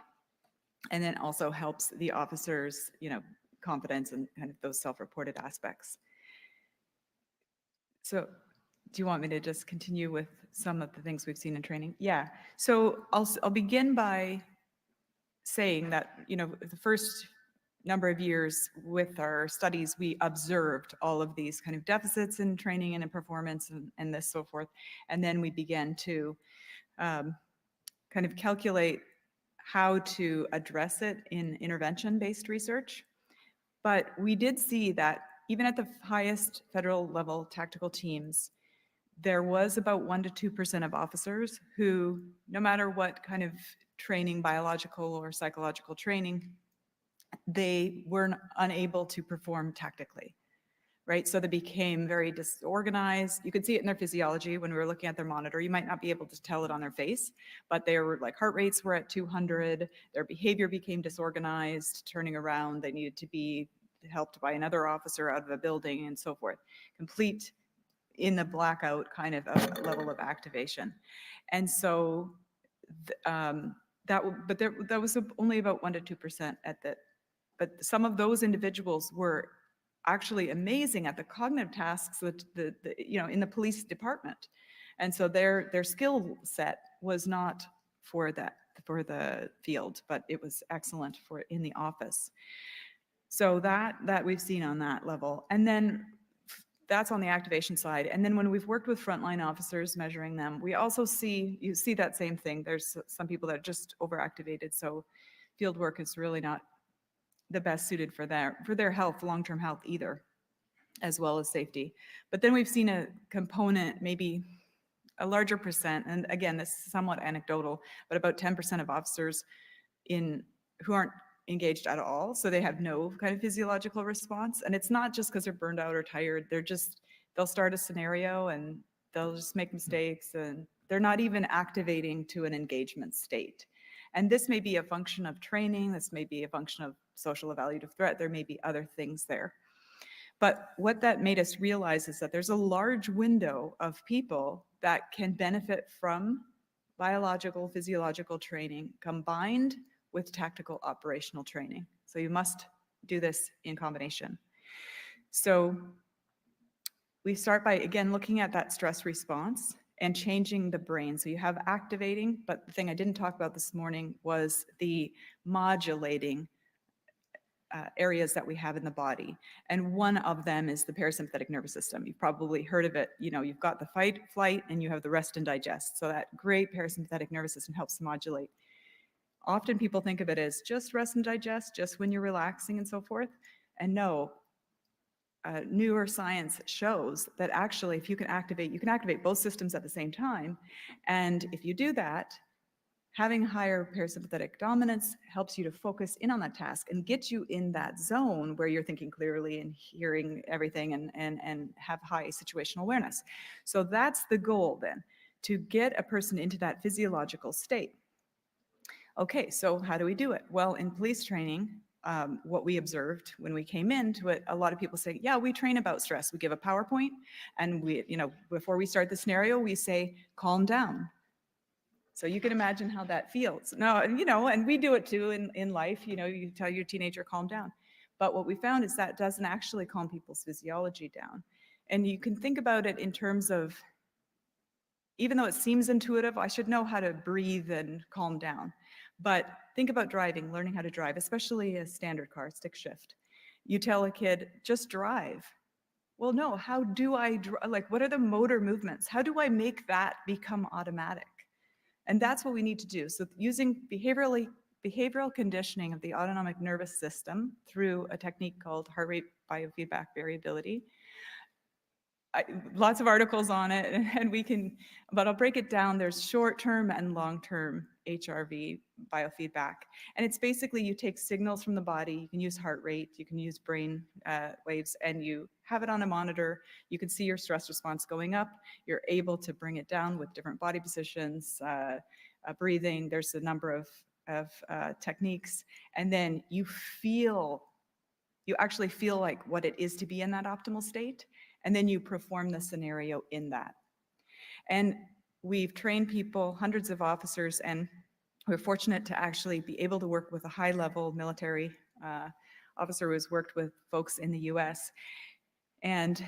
Speaker 5: and then also helps the officers, confidence and kind of those self-reported aspects. So do you want me to just continue with some of the things we've seen in training? Yeah. So I'll begin by saying that, the first number of years with our studies, we observed all of these kind of deficits in training and in performance and this so forth. And then we began to kind of calculate how to address it in intervention-based research. But we did see that even at the highest federal level tactical teams, there was about 1% to 2% of officers who, no matter what kind of training, biological or psychological training, they were unable to perform tactically, right? So they became very disorganized. You could see it in their physiology when we were looking at their monitor. You might not be able to tell it on their face, but their heart rates were at 200. Their behavior became disorganized, turning around. They needed to be helped by another officer out of a building and so forth. Complete in the blackout kind of a level of activation. And so that was only about 1% to 2% at that. But some of those individuals were actually amazing at the cognitive tasks that in the police department. And so their skill set was not for the field, but it was excellent for in the office. So that we've seen on that level. And then that's on the activation side. And then when we've worked with frontline officers measuring them, we also see that same thing. There's some people that are just overactivated. So field work is really not the best suited for their health, long-term health either, as well as safety. But then we've seen a component, maybe a larger percent, and again, this is somewhat anecdotal, but about 10% of officers who aren't engaged at all. So they have no kind of physiological response. And it's not just because they're burned out or tired. They'll start a scenario and they'll just make mistakes, and they're not even activating to an engagement state. And this may be a function of training. This may be a function of social evaluative threat. There may be other things there. But what that made us realize is that there's a large window of people that can benefit from biological, physiological training combined with tactical operational training. So you must do this in combination. So we start by, again, looking at that stress response and changing the brain. So you have activating, but the thing I didn't talk about this morning was the modulating areas that we have in the body. And one of them is the parasympathetic nervous system. You've probably heard of it. You've got the fight, flight, and you have the rest and digest. So that great parasympathetic nervous system helps modulate Often people think of it as just rest and digest, just when you're relaxing and so forth. And no, newer science shows that actually if you can activate both systems at the same time. And if you do that, having higher parasympathetic dominance helps you to focus in on that task and get you in that zone where you're thinking clearly and hearing everything and have high situational awareness. So that's the goal then, to get a person into that physiological state. Okay, so how do we do it? Well, in police training, what we observed when we came into it, a lot of people say, yeah, we train about stress. We give a PowerPoint and we, before we start the scenario, we say, calm down. So you can imagine how that feels. No, and we do it too in life, you tell your teenager, calm down. But what we found is that doesn't actually calm people's physiology down. And you can think about it in terms of, even though it seems intuitive, I should know how to breathe and calm down. But think about driving, learning how to drive, especially a standard car, stick shift. You tell a kid, just drive. Well, no, how do I, what are the motor movements? How do I make that become automatic? And that's what we need to do. So using behavioral conditioning of the autonomic nervous system through a technique called heart rate biofeedback variability. Lots of articles on it, but I'll break it down. There's short-term and long-term HRV biofeedback. And it's basically you take signals from the body, you can use heart rate, you can use brain waves, and you have it on a monitor. You can see your stress response going up. You're able to bring it down with different body positions, breathing. There's a number of techniques. And then you actually feel like what it is to be in that optimal state. And then you perform the scenario in that. And we've trained people, hundreds of officers, and we're fortunate to actually be able to work with a high-level military officer who has worked with folks in the US. And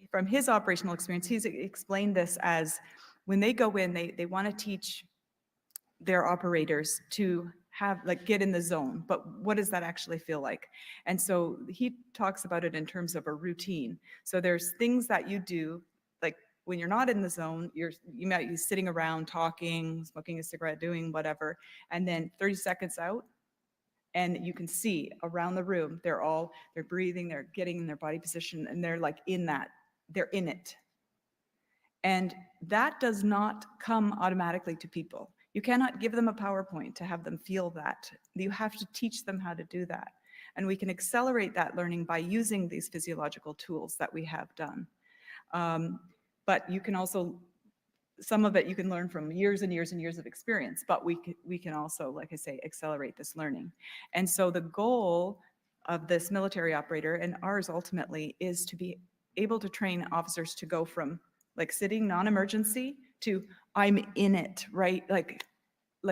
Speaker 5: from his operational experience, he's explained this as when they go in, they want to teach their operators to get in the zone, but what does that actually feel like? And so he talks about it in terms of a routine. So there's things that you do, like when you're not in the zone, you might be sitting around talking, smoking a cigarette, doing whatever, and then 30 seconds out, and you can see around the room, they're breathing, they're getting in their body position, and they're they're in it. And that does not come automatically to people. You cannot give them a PowerPoint to have them feel that. You have to teach them how to do that. And we can accelerate that learning by using these physiological tools that we have done. But you can also, some of it you can learn from years and years and years of experience, but we can also, like I say, accelerate this learning. And so the goal of this military operator, and ours ultimately, is to be able to train officers to go from sitting non-emergency to I'm in it, right? Like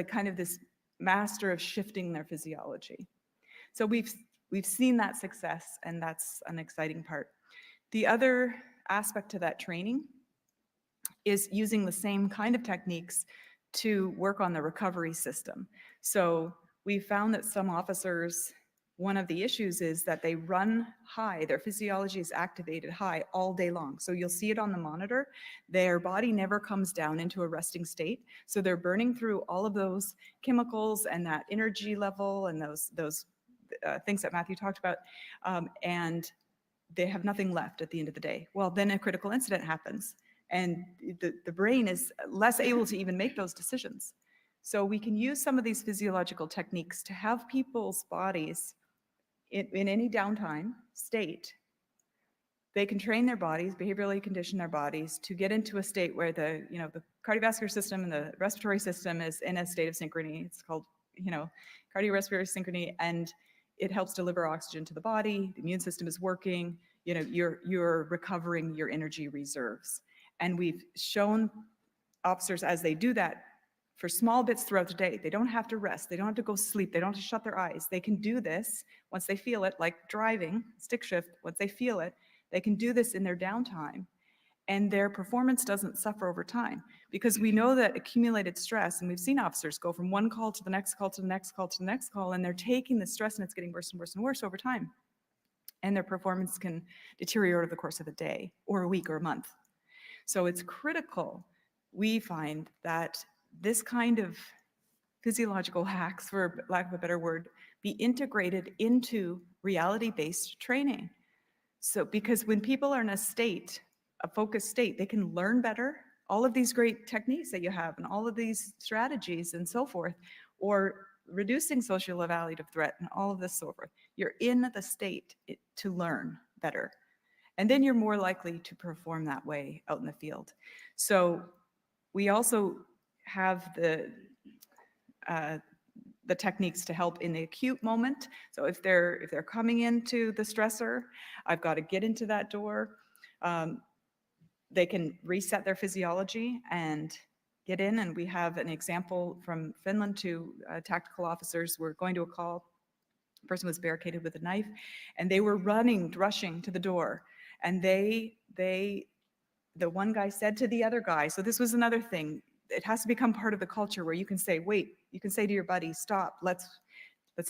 Speaker 5: kind of this master of shifting their physiology. So we've seen that success, and that's an exciting part. The other aspect to that training is using the same kind of techniques to work on the recovery system. So we found that some officers, one of the issues is that they run high, their physiology is activated high all day long. So you'll see it on the monitor. Their body never comes down into a resting state. So they're burning through all of those chemicals and that energy level and those things that Matthew talked about, and they have nothing left at the end of the day. Well, then a critical incident happens, and the brain is less able to even make those decisions. So we can use some of these physiological techniques to have people's bodies in any downtime state. They can train their bodies, behaviorally condition their bodies to get into a state where the cardiovascular system and the respiratory system is in a state of synchrony. It's called, cardiorespiratory synchrony, and it helps deliver oxygen to the body. The immune system is working. You're recovering your energy reserves. And we've shown officers as they do that for small bits throughout the day. They don't have to rest. They don't have to go sleep. They don't have to shut their eyes. They can do this once they feel it, like driving, stick shift, once they feel it, they can do this in their downtime. And their performance doesn't suffer over time, because we know that accumulated stress, and we've seen officers go from one call to the next call to the next call to the next call, and they're taking the stress and it's getting worse and worse and worse over time. And their performance can deteriorate over the course of a day or a week or a month. So it's critical, we find, that this kind of physiological hacks, for lack of a better word, be integrated into reality-based training. So, because when people are in a state, a focused state, they can learn better. All of these great techniques that you have and all of these strategies and so forth, or reducing social evaluative threat and all of this so forth, you're in the state to learn better. And then you're more likely to perform that way out in the field. So we also have the techniques to help in the acute moment. So if they're coming into the stressor, I've got to get into that door. They can reset their physiology and get in. And we have an example from Finland. Two tactical officers were going to a call. The person was barricaded with a knife, and they were rushing to the door. And the one guy said to the other guy, so this was another thing, it has to become part of the culture where you can say, wait, you can say to your buddy, stop, let's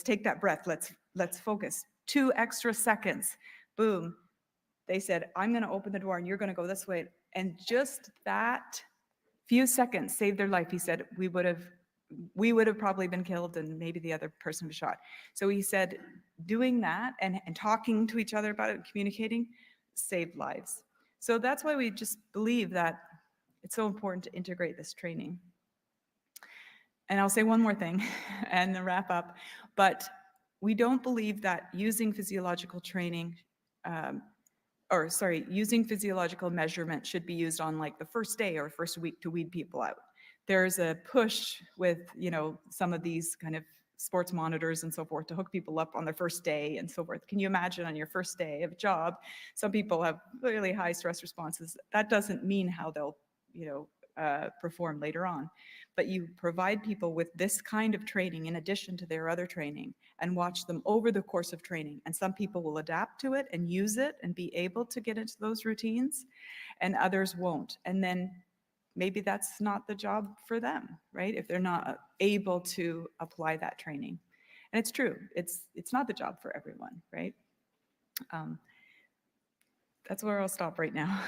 Speaker 5: take that breath, let's focus. 2 extra seconds, boom. They said, I'm gonna open the door and you're gonna go this way. And just that few seconds saved their life. He said, we would have probably been killed and maybe the other person was shot. So he said, doing that and talking to each other about it and communicating saved lives. So that's why we just believe that it's so important to integrate this training. And I'll say one more thing and then wrap up, but we don't believe that using physiological training, using physiological measurement should be used on like the first day or first week to weed people out. There's a push with, some of these kind of sports monitors and so forth to hook people up on their first day and so forth. Can you imagine on your first day of a job, some people have really high stress responses. That doesn't mean how they'll, perform later on. But you provide people with this kind of training in addition to their other training and watch them over the course of training. And some people will adapt to it and use it and be able to get into those routines, and others won't. And then maybe that's not the job for them, right? If they're not able to apply that training. And it's true, it's not the job for everyone, right? That's where I'll stop right now.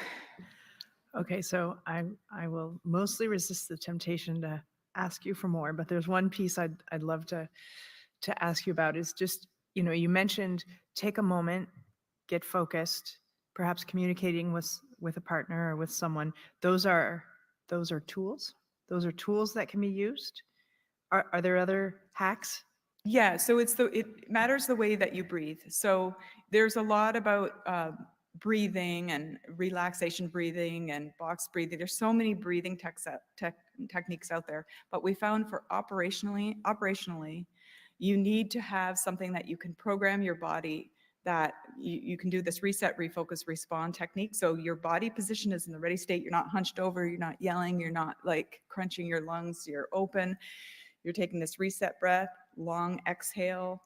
Speaker 4: Okay, so I will mostly resist the temptation to ask you for more, but there's one piece I'd love to ask you about is just, you mentioned take a moment, get focused, perhaps communicating with a partner or with someone. Those are tools. Those are tools that can be used. Are there other hacks?
Speaker 5: Yeah, so it matters the way that you breathe. So there's a lot about breathing and relaxation breathing and box breathing. There's so many breathing techniques out there, but we found for operationally, you need to have something that you can program your body, that you can do this reset, refocus, respond technique. So your body position is in the ready state. You're not hunched over, you're not yelling, you're not like crunching your lungs, you're open. You're taking this reset breath, long exhale,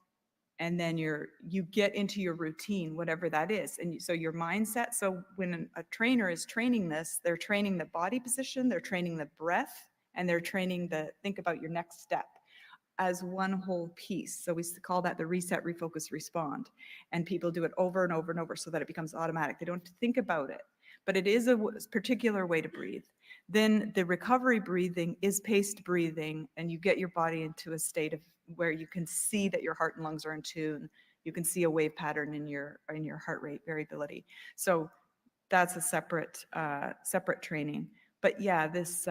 Speaker 5: and then you get into your routine, whatever that is. And so your mindset, so when a trainer is training this, they're training the body position, they're training the breath, and they're training think about your next step as one whole piece. So we call that the reset, refocus, respond. And people do it over and over and over so that it becomes automatic. They don't have to think about it, but it is a particular way to breathe. Then the recovery breathing is paced breathing, and you get your body into a state of where you can see that your heart and lungs are in tune. You can see a wave pattern in your heart rate variability. So that's a separate training. But yeah, this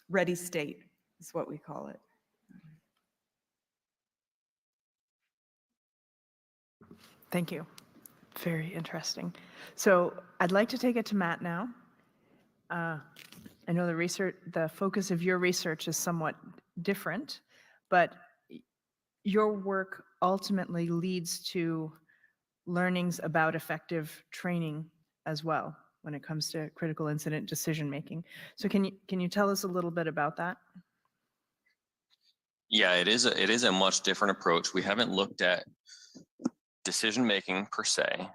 Speaker 5: ready state is what we call it.
Speaker 4: Thank you. Very interesting. So I'd like to take it to Matt now. I know the focus of your research is somewhat different, but your work ultimately leads to learnings about effective training as well when it comes to critical incident decision making. So can you tell us a little bit about that?
Speaker 9: Yeah, it is a much different approach. We haven't looked at decision making per se,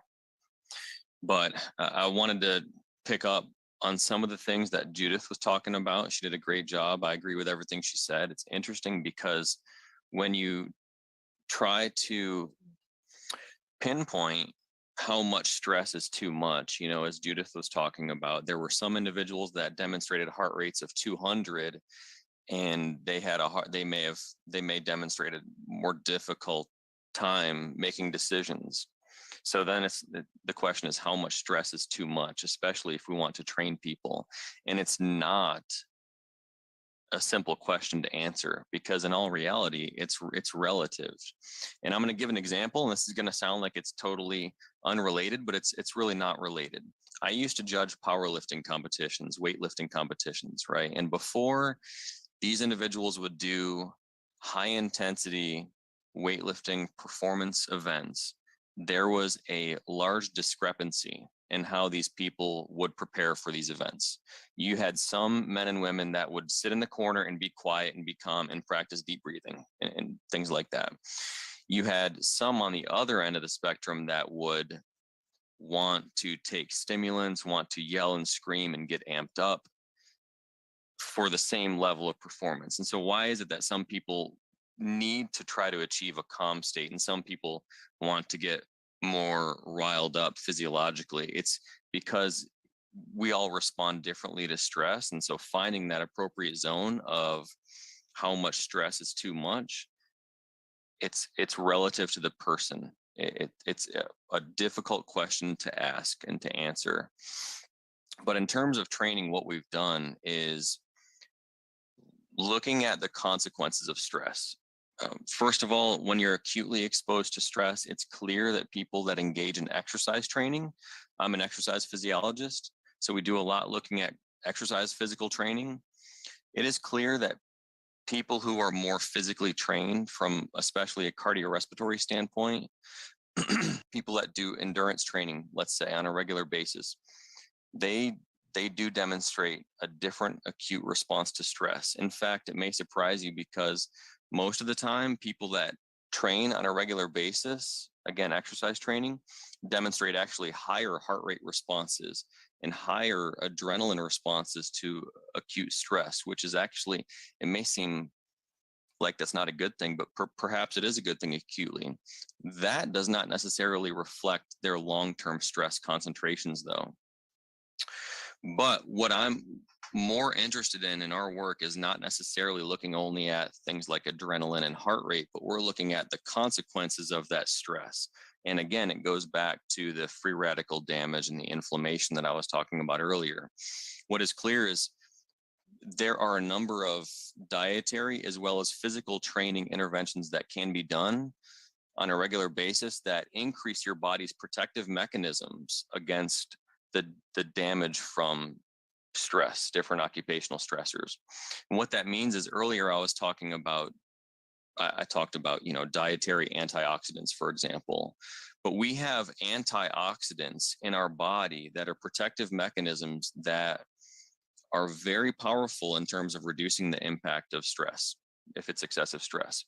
Speaker 9: but I wanted to pick up on some of the things that Judith was talking about. She did a great job. I agree with everything she said. It's interesting because when you try to pinpoint how much stress is too much, as Judith was talking about, there were some individuals that demonstrated heart rates of 200 and they may demonstrate a more difficult time making decisions. So then the question is, how much stress is too much, especially if we want to train people? And it's not a simple question to answer, because in all reality, it's relative. And I'm going to give an example, and this is going to sound like it's totally unrelated, but it's really not related. I used to judge powerlifting competitions, weightlifting competitions, right? And before these individuals would do high intensity weightlifting performance events, there was a large discrepancy in how these people would prepare for these events. You had some men and women that would sit in the corner and be quiet and be calm and practice deep breathing and things like that. You had some on the other end of the spectrum that would want to take stimulants, want to yell and scream and get amped up for the same level of performance. And so why is it that some people need to try to achieve a calm state and some people want to get more riled up physiologically? It's because we all respond differently to stress. And so finding that appropriate zone of how much stress is too much, it's relative to the person. It's a difficult question to ask and to answer. But in terms of training, what we've done is looking at the consequences of stress. First of all, when you're acutely exposed to stress, it's clear that people that engage in exercise training, I'm an exercise physiologist, so we do a lot looking at exercise physical training. It is clear that people who are more physically trained from especially a cardiorespiratory standpoint, people that do endurance training, let's say on a regular basis, they do demonstrate a different acute response to stress. In fact, it may surprise you because most of the time, people that train on a regular basis, again, exercise training, demonstrate actually higher heart rate responses and higher adrenaline responses to acute stress, which is actually, it may seem like that's not a good thing, but perhaps it is a good thing acutely. That does not necessarily reflect their long-term stress concentrations, though. But what I'm more interested in our work is not necessarily looking only at things like adrenaline and heart rate, but we're looking at the consequences of that stress. And again, it goes back to the free radical damage and the inflammation that I was talking about earlier. What is clear is there are a number of dietary as well as physical training interventions that can be done on a regular basis that increase your body's protective mechanisms against the damage from stress, different occupational stressors. And what that means is earlier I was talking about, I talked about, dietary antioxidants, for example, but we have antioxidants in our body that are protective mechanisms that are very powerful in terms of reducing the impact of stress, if it's excessive stress.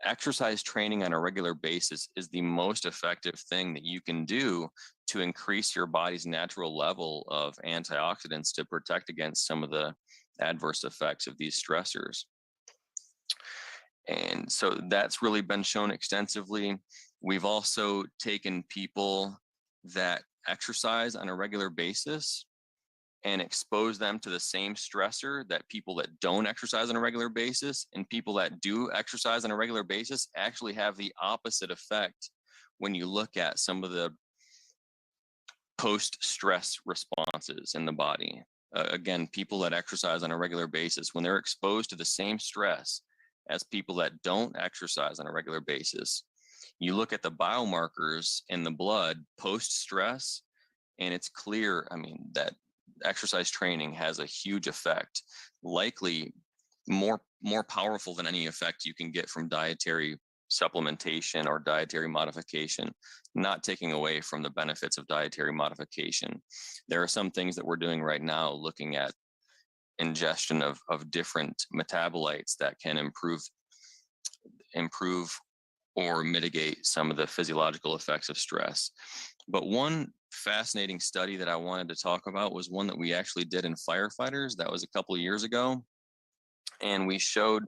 Speaker 9: Exercise training on a regular basis is the most effective thing that you can do to increase your body's natural level of antioxidants to protect against some of the adverse effects of these stressors. And so that's really been shown extensively. We've also taken people that exercise on a regular basis and expose them to the same stressor that people that don't exercise on a regular basis, and people that do exercise on a regular basis actually have the opposite effect when you look at some of the post-stress responses in the body. Again, people that exercise on a regular basis, when they're exposed to the same stress as people that don't exercise on a regular basis, you look at the biomarkers in the blood post-stress, and it's clear, that exercise training has a huge effect, likely more powerful than any effect you can get from dietary supplementation or dietary modification, not taking away from the benefits of dietary modification. There are some things that we're doing right now looking at ingestion of different metabolites that can improve or mitigate some of the physiological effects of stress. But one fascinating study that I wanted to talk about was one that we actually did in firefighters. That was a couple of years ago. And we showed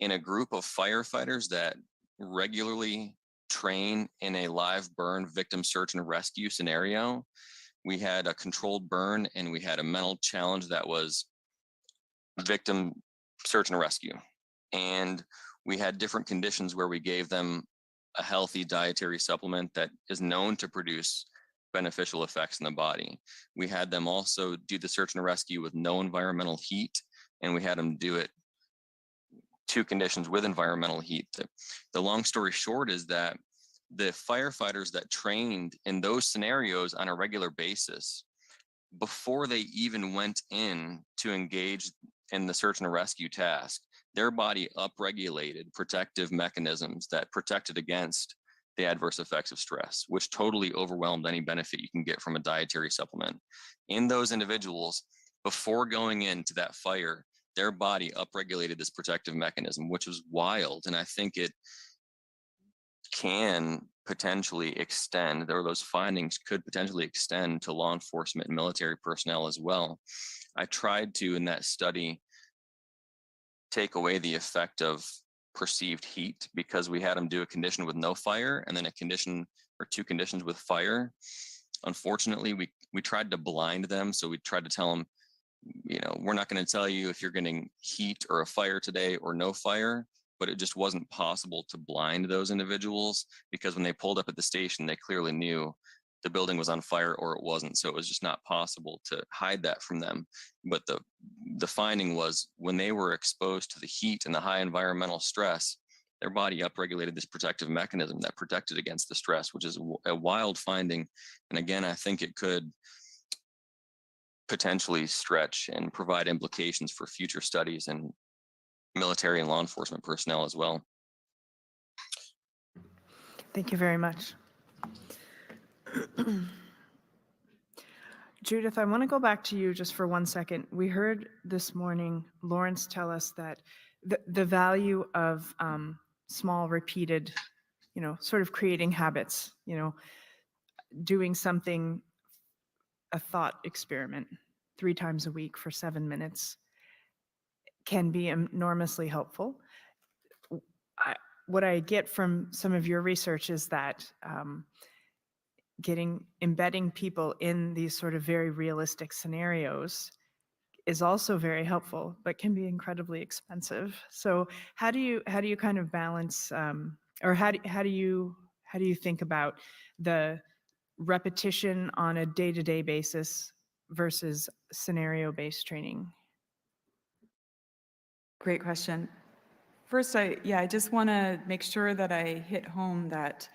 Speaker 9: in a group of firefighters that regularly train in a live burn victim search and rescue scenario. We had a controlled burn and we had a mental challenge that was victim search and rescue. And we had different conditions where we gave them a healthy dietary supplement that is known to produce beneficial effects in the body. We had them also do the search and rescue with no environmental heat, and we had them do it 2 conditions with environmental heat. The long story short is that the firefighters that trained in those scenarios on a regular basis, before they even went in to engage in the search and rescue task, their body upregulated protective mechanisms that protected against the adverse effects of stress, which totally overwhelmed any benefit you can get from a dietary supplement. In those individuals, before going into that fire, their body upregulated this protective mechanism, which was wild. And I think it can potentially extend, or those findings could potentially extend to law enforcement and military personnel as well. I tried to, in that study, take away the effect of perceived heat, because we had them do a condition with no fire and then a condition or 2 conditions with fire. Unfortunately, we tried to blind them. So we tried to tell them, you know, we're not going to tell you if you're getting heat or a fire today or no fire, but it just wasn't possible to blind those individuals, because when they pulled up at the station, they clearly knew the building was on fire or it wasn't. So it was just not possible to hide that from them. But the finding was, when they were exposed to the heat and the high environmental stress, their body upregulated this protective mechanism that protected against the stress, which is a wild finding. And again, I think it could potentially stretch and provide implications for future studies and military and law enforcement personnel as well.
Speaker 4: Thank you very much. Judith, I want to go back to you just for 1 second. We heard this morning Lawrence tell us that the value of small, repeated, sort of creating habits, doing something, a thought experiment 3 times a week for 7 minutes can be enormously helpful. What I get from some of your research is that embedding people in these sort of very realistic scenarios is also very helpful, but can be incredibly expensive. So how do you kind of balance, or how do you think about the repetition on a day-to-day basis versus scenario-based training?
Speaker 5: Great question. First, I just want to make sure that I hit home that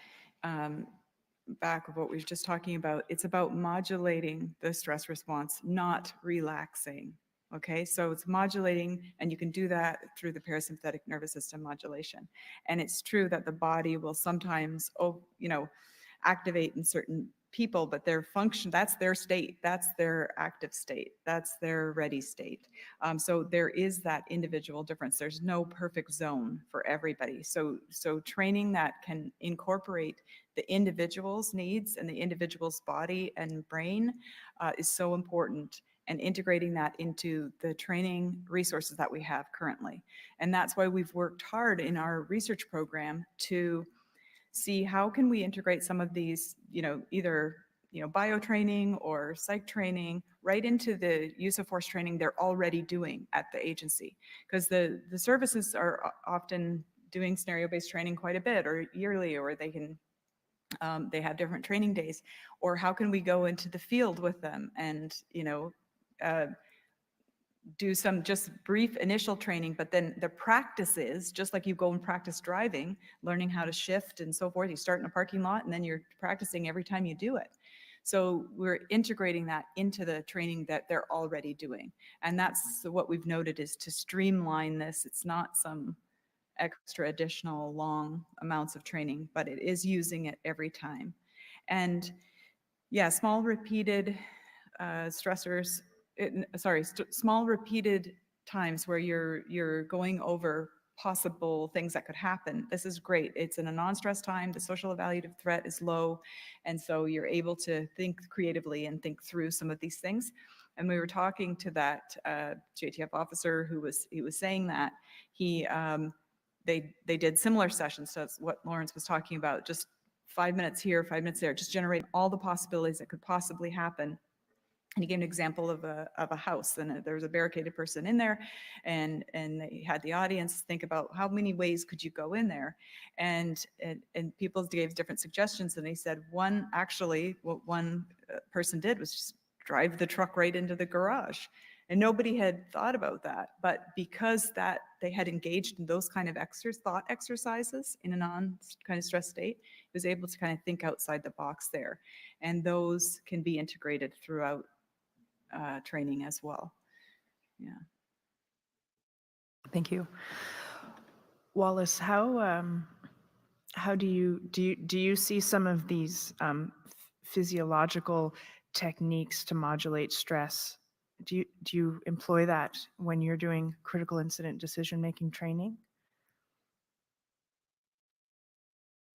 Speaker 5: back of what we were just talking about. It's about modulating the stress response, not relaxing. Okay, so it's modulating, and you can do that through the parasympathetic nervous system modulation. And it's true that the body will sometimes, activate in certain people, but their function, that's their state, that's their active state, that's their ready state. So there is that individual difference. There's no perfect zone for everybody. So training that can incorporate the individual's needs and the individual's body and brain is so important, and integrating that into the training resources that we have currently. And that's why we've worked hard in our research program to see how can we integrate some of these, either bio training or psych training right into the use of force training they're already doing at the agency. Because the services are often doing scenario-based training quite a bit, or yearly, or they can they have different training days. Or how can we go into the field with them and do some just brief initial training, but then the practices, just like you go and practice driving, learning how to shift and so forth. You start in a parking lot and then you're practicing every time you do it. So we're integrating that into the training that they're already doing. And that's what we've noted, is to streamline this. It's not some extra additional long amounts of training, but it is using it every time. And yeah, small repeated stressors, small repeated times where you're going over possible things that could happen. This is great. It's in a non-stress time. The social evaluative threat is low. And so you're able to think creatively and think through some of these things. And we were talking to that JTF officer who was saying that they did similar sessions. So that's what Lawrence was talking about, just 5 minutes here, 5 minutes there, just generate all the possibilities that could possibly happen. And he gave an example of a house, and there was a barricaded person in there, and they had the audience think about how many ways could you go in there, and people gave different suggestions, and they said what one person did was just drive the truck right into the garage, and nobody had thought about that, but because that they had engaged in those kind of thought exercises in a non kind of stress state, it was able to kind of think outside the box there, and those can be integrated throughout training as well. Yeah.
Speaker 4: Thank you. Wallace, how do you see some of these physiological techniques to modulate stress? Do you employ that when you're doing critical incident decision-making training?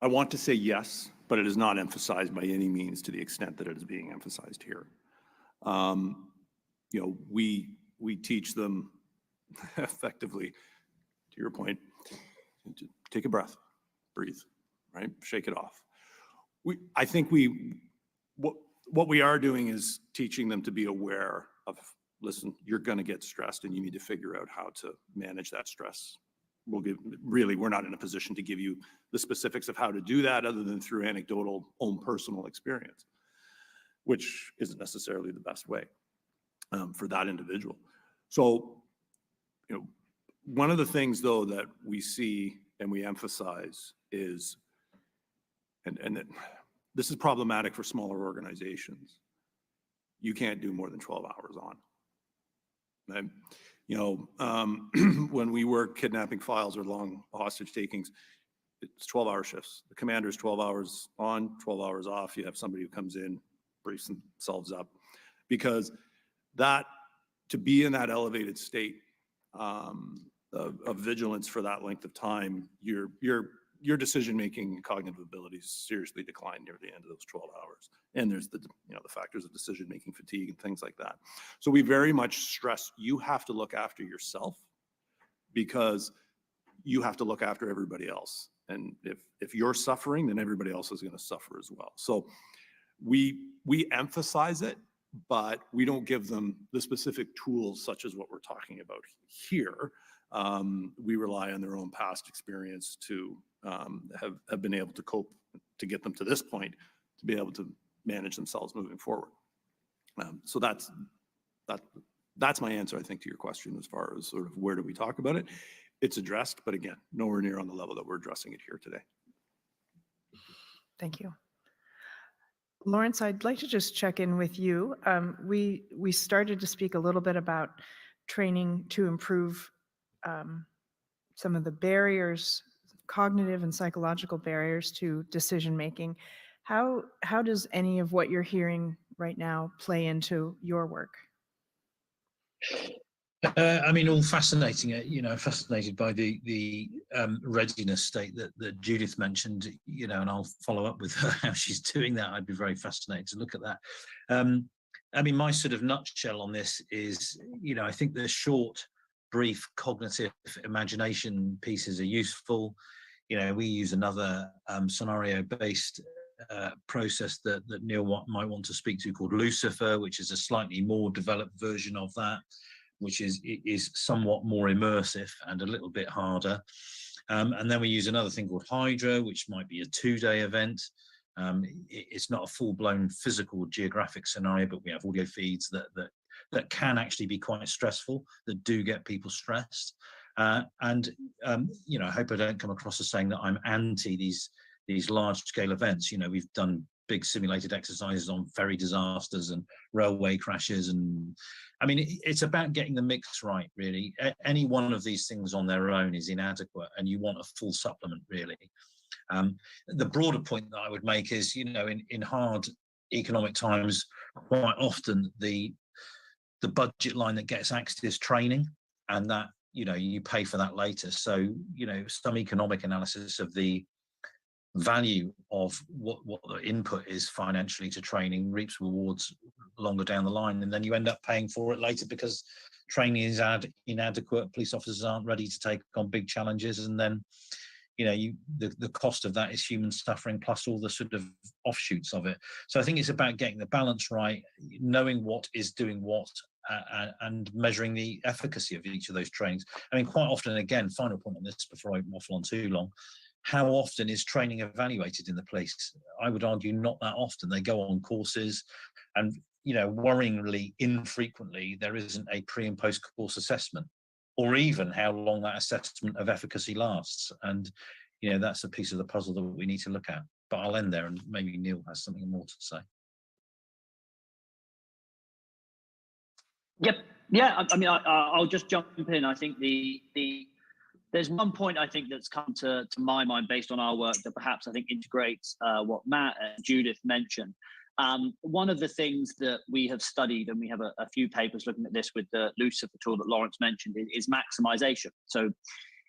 Speaker 6: I want to say yes, but it is not emphasized by any means to the extent that it is being emphasized here. You know, we teach them effectively, to your point, to take a breath, breathe, right? Shake it off. I think what we are doing is teaching them to be aware of, listen, you're going to get stressed and you need to figure out how to manage that stress. We're not in a position to give you the specifics of how to do that other than through anecdotal own personal experience, which isn't necessarily the best way for that individual. So, you know, one of the things though that we see and we emphasize is, and this is problematic for smaller organizations, you can't do more than 12 hours on. And, you know, when we work kidnapping files or long hostage takings, it's 12-hour shifts. The commander's 12 hours on, 12 hours off. You have somebody who comes in, briefs themselves up, because that, to be in that elevated state of vigilance for that length of time, your decision-making and cognitive abilities seriously decline near the end of those 12 hours. And there's the factors of decision-making fatigue and things like that. So we very much stress you have to look after yourself because you have to look after everybody else. And if you're suffering, then everybody else is going to suffer as well. So we emphasize it, but we don't give them the specific tools such as what we're talking about here. We rely on their own past experience to have been able to cope, to get them to this point, to be able to manage themselves moving forward. So that's my answer, I think, to your question as far as sort of where do we talk about it. It's addressed, but again, nowhere near on the level that we're addressing it here today.
Speaker 4: Thank you. Lawrence, I'd like to just check in with you. We started to speak a little bit about training to improve some of the barriers, cognitive and psychological barriers to decision making. How does any of what you're hearing right now play into your work?
Speaker 7: I mean, all fascinating. Fascinated by the readiness state that Judith mentioned. And I'll follow up with her how she's doing that. I'd be very fascinated to look at that. I mean, my sort of nutshell on this is, I think the short, brief cognitive imagination pieces are useful. We use another scenario-based process that Neil might want to speak to called Lucifer, which is a slightly more developed version of that, which is somewhat more immersive and a little bit harder. And then we use another thing called Hydra, which might be a 2-day event. It's not a full-blown physical geographic scenario, but we have audio feeds that can actually be quite stressful, that do get people stressed. I hope I don't come across as saying that I'm anti these large-scale events. We've done big simulated exercises on ferry disasters and railway crashes, and I mean, it's about getting the mix right, really. Any one of these things on their own is inadequate, and you want a full supplement, really. The broader point that I would make is, in hard economic times, quite often the budget line that gets axed is training, and that, you pay for that later. So, some economic analysis of the value of what the input is financially to training reaps rewards longer down the line, and then you end up paying for it later because training is inadequate, police officers aren't ready to take on big challenges, and then the cost of that is human suffering plus all the sort of offshoots of it. So I think it's about getting the balance right, knowing what is doing what, and measuring the efficacy of each of those trainings. I mean, quite often, again, final point on this before I waffle on too long, how often is training evaluated in the police? I would argue not that often. They go on courses, and worryingly infrequently, there isn't a pre and post course assessment, or even how long that assessment of efficacy lasts. And that's a piece of the puzzle that we need to look at. But I'll end there, and maybe Neil has something more to say.
Speaker 8: Yep. Yeah. I mean, I'll just jump in. I think there's one point I think that's come to my mind based on our work that perhaps I think integrates what Matt and Judith mentioned. One of the things that we have studied, and we have a few papers looking at this with the Lucifer tool that Lawrence mentioned, is maximization. So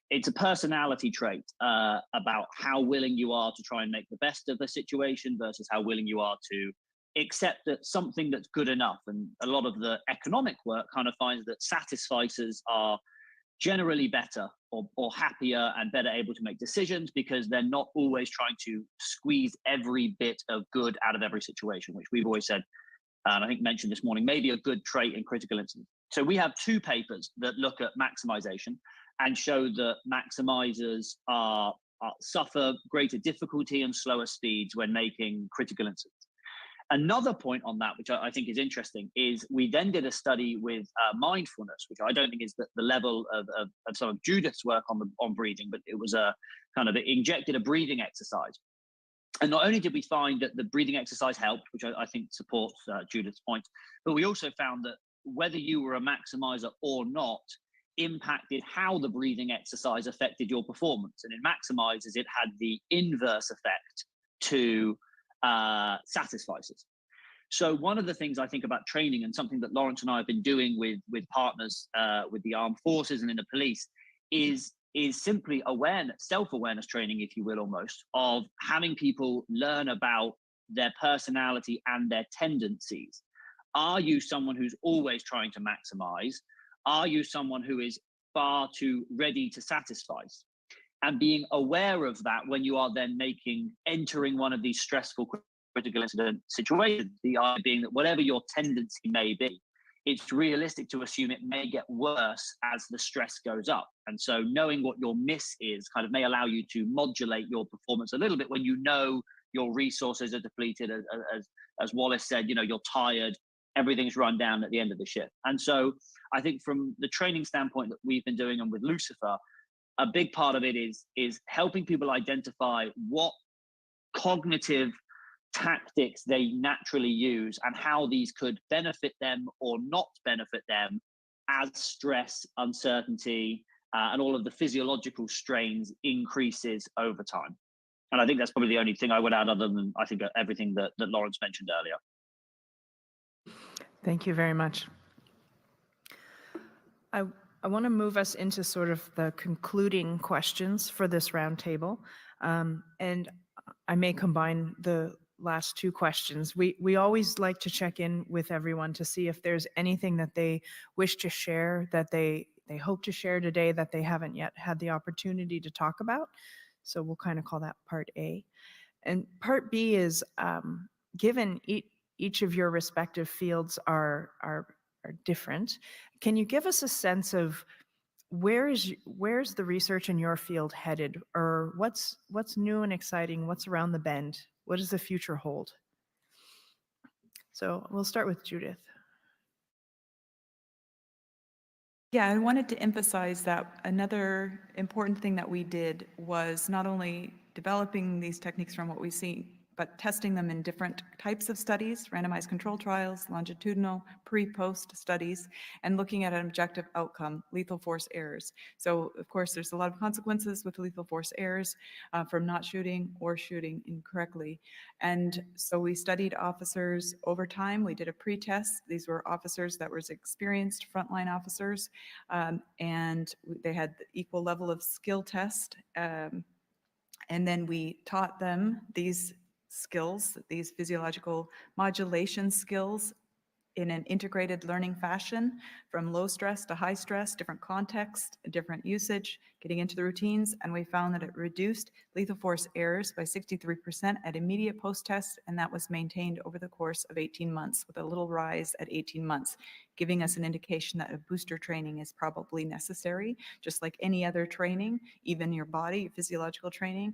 Speaker 8: it's a personality trait about how willing you are to try and make the best of the situation versus how willing you are to accept that something that's good enough. And a lot of the economic work kind of finds that satisficers are generally better or happier and better able to make decisions because they're not always trying to squeeze every bit of good out of every situation, which we've always said, and I think mentioned this morning, maybe a good trait in critical incidents. So we have two papers that look at maximization and show that maximizers suffer greater difficulty and slower speeds when making critical incidents. Another point on that, which I think is interesting, is we then did a study with mindfulness, which I don't think is the level of some of Judith's work on breathing, but it was a kind of injected a breathing exercise. And not only did we find that the breathing exercise helped, which I think supports Judith's point, but we also found that whether you were a maximizer or not impacted how the breathing exercise affected your performance. And in maximizers, it had the inverse effect to satisficers. So one of the things I think about training, and something that Lawrence and I have been doing with partners with the armed forces and in the police, is simply self-awareness training, if you will, almost, of having people learn about their personality and their tendencies. Are you someone who's always trying to maximize? Are you someone who is far too ready to satisfy? And being aware of that when you are then entering one of these stressful critical incident situations, the idea being that whatever your tendency may be, it's realistic to assume it may get worse as the stress goes up. And so knowing what your miss is kind of may allow you to modulate your performance a little bit when you know your resources are depleted, as Wallace said, you're tired, everything's run down at the end of the shift. And so I think from the training standpoint that we've been doing and with Lucifer, a big part of it is helping people identify what cognitive tactics they naturally use and how these could benefit them or not benefit them as stress, uncertainty, and all of the physiological strains increases over time. And I think that's probably the only thing I would add, other than I think everything that Lawrence mentioned earlier.
Speaker 4: Thank you very much. I want to move us into sort of the concluding questions for this roundtable. And I may combine the last two questions. We always like to check in with everyone to see if there's anything that they wish to share, that they hope to share today that they haven't yet had the opportunity to talk about. So we'll kind of call that part A. And part B is, given each of your respective fields are different, can you give us a sense of where's the research in your field headed, or what's new and exciting, what's around the bend, what does the future hold? So we'll start with Judith.
Speaker 5: Yeah, I wanted to emphasize that another important thing that we did was not only developing these techniques from what we see, but testing them in different types of studies, randomized control trials, longitudinal, pre-post studies, and looking at an objective outcome, lethal force errors. So of course, there's a lot of consequences with lethal force errors from not shooting or shooting incorrectly. And so we studied officers over time. We did a pre-test. These were officers that were experienced frontline officers, and they had the equal level of skill test. And then we taught them these skills, these physiological modulation skills in an integrated learning fashion, from low stress to high stress, different context, different usage, getting into the routines. And we found that it reduced lethal force errors by 63% at immediate post-test, and that was maintained over the course of 18 months with a little rise at 18 months, giving us an indication that a booster training is probably necessary, just like any other training, even your body, physiological training.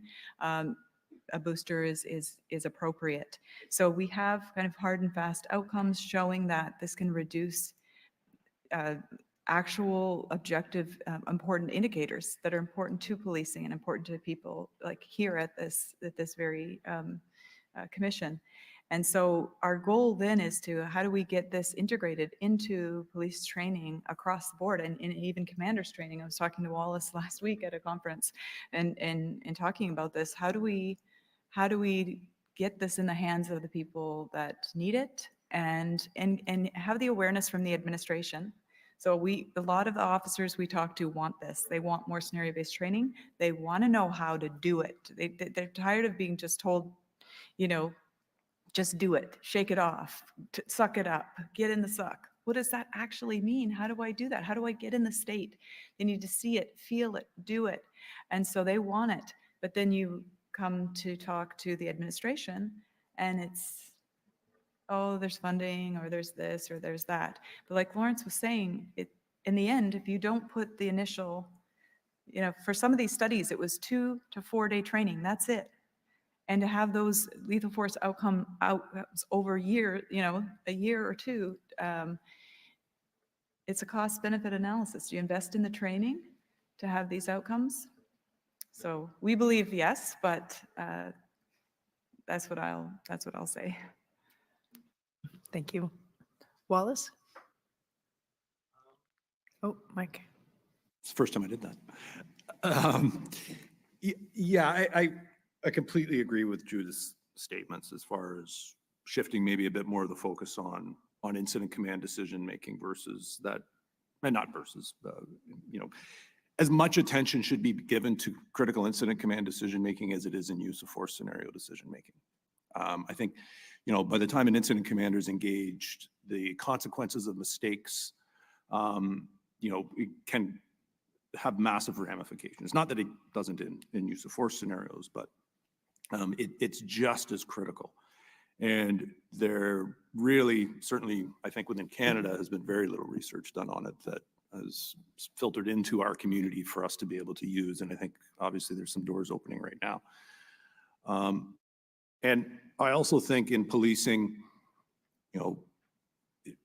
Speaker 5: A booster is appropriate. So we have kind of hard and fast outcomes showing that this can reduce actual objective important indicators that are important to policing and important to people like here at this very commission. And so our goal then is to how do we get this integrated into police training across the board and even commanders training. I was talking to Wallace last week at a conference and talking about this. How do we get this in the hands of the people that need it and have the awareness from the administration? So a lot of the officers we talk to want this. They want more scenario-based training. They want to know how to do it. They're tired of being just told, you know, just do it, shake it off, suck it up, get in the suck. What does that actually mean? How do I do that? How do I get in the state? They need to see it, feel it, do it. And so they want it. But then you come to talk to the administration and it's, oh, there's funding or there's this or there's that. But like Lawrence was saying, in the end, if you don't put the initial, you know, for some of these studies, it was 2 to 4 day training. That's it. And to have those lethal force outcomes over a year, you know, a year or two, it's a cost benefit analysis. Do you invest in the training to have these outcomes? So we believe yes, but that's what I'll say.
Speaker 4: Thank you. Wallace? Oh, Mike.
Speaker 6: It's the first time I did that. Yeah, I completely agree with Judith's statements as far as shifting maybe a bit more of the focus on incident command decision making versus that, and not versus, you know, as much attention should be given to critical incident command decision making as it is in use of force scenario decision making. I think, you know, by the time an incident commander is engaged, the consequences of mistakes, you know, it can have massive ramifications. Not that it doesn't in use of force scenarios, but it's just as critical. And there really, certainly, I think within Canada has been very little research done on it that has filtered into our community for us to be able to use. And I think obviously there's some doors opening right now. And I also think in policing, you know,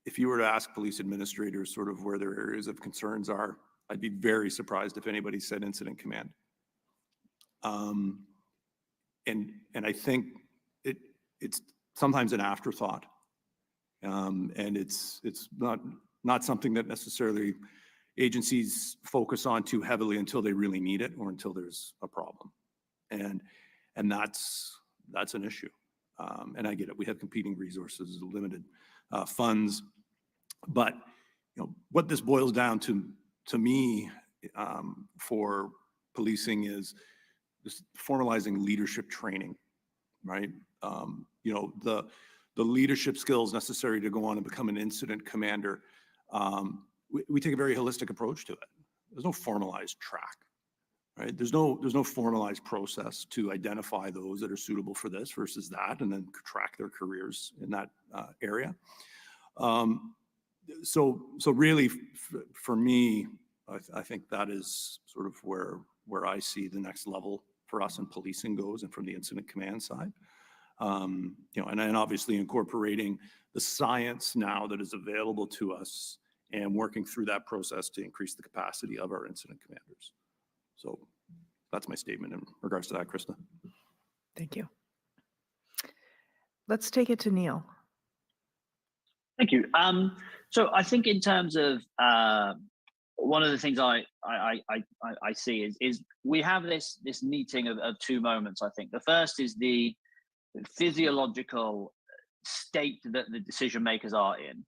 Speaker 6: if you were to ask police administrators sort of where their areas of concerns are, I'd be very surprised if anybody said incident command. And I think it's sometimes an afterthought, and it's not something that necessarily agencies focus on too heavily until they really need it or until there's a problem, and that's an issue. And I get it. We have competing resources, limited funds, but you know what this boils down to me for policing is just formalizing leadership training, right? You know, the leadership skills necessary to go on and become an incident commander. We take a very holistic approach to it. There's no formalized track, right? There's no formalized process to identify those that are suitable for this versus that, and then track their careers in that area. So really, for me, I think that is sort of where I see the next level for us in policing goes, and from the incident command side. You know, and obviously incorporating the science now that is available to us and working through that process to increase the capacity of our incident commanders. So that's my statement in regards to that, Krista.
Speaker 4: Thank you. Let's take it to Neil.
Speaker 8: Thank you. So I think in terms of one of the things I see is we have this meeting of two moments. I think the first is the physiological state that the decision makers are in,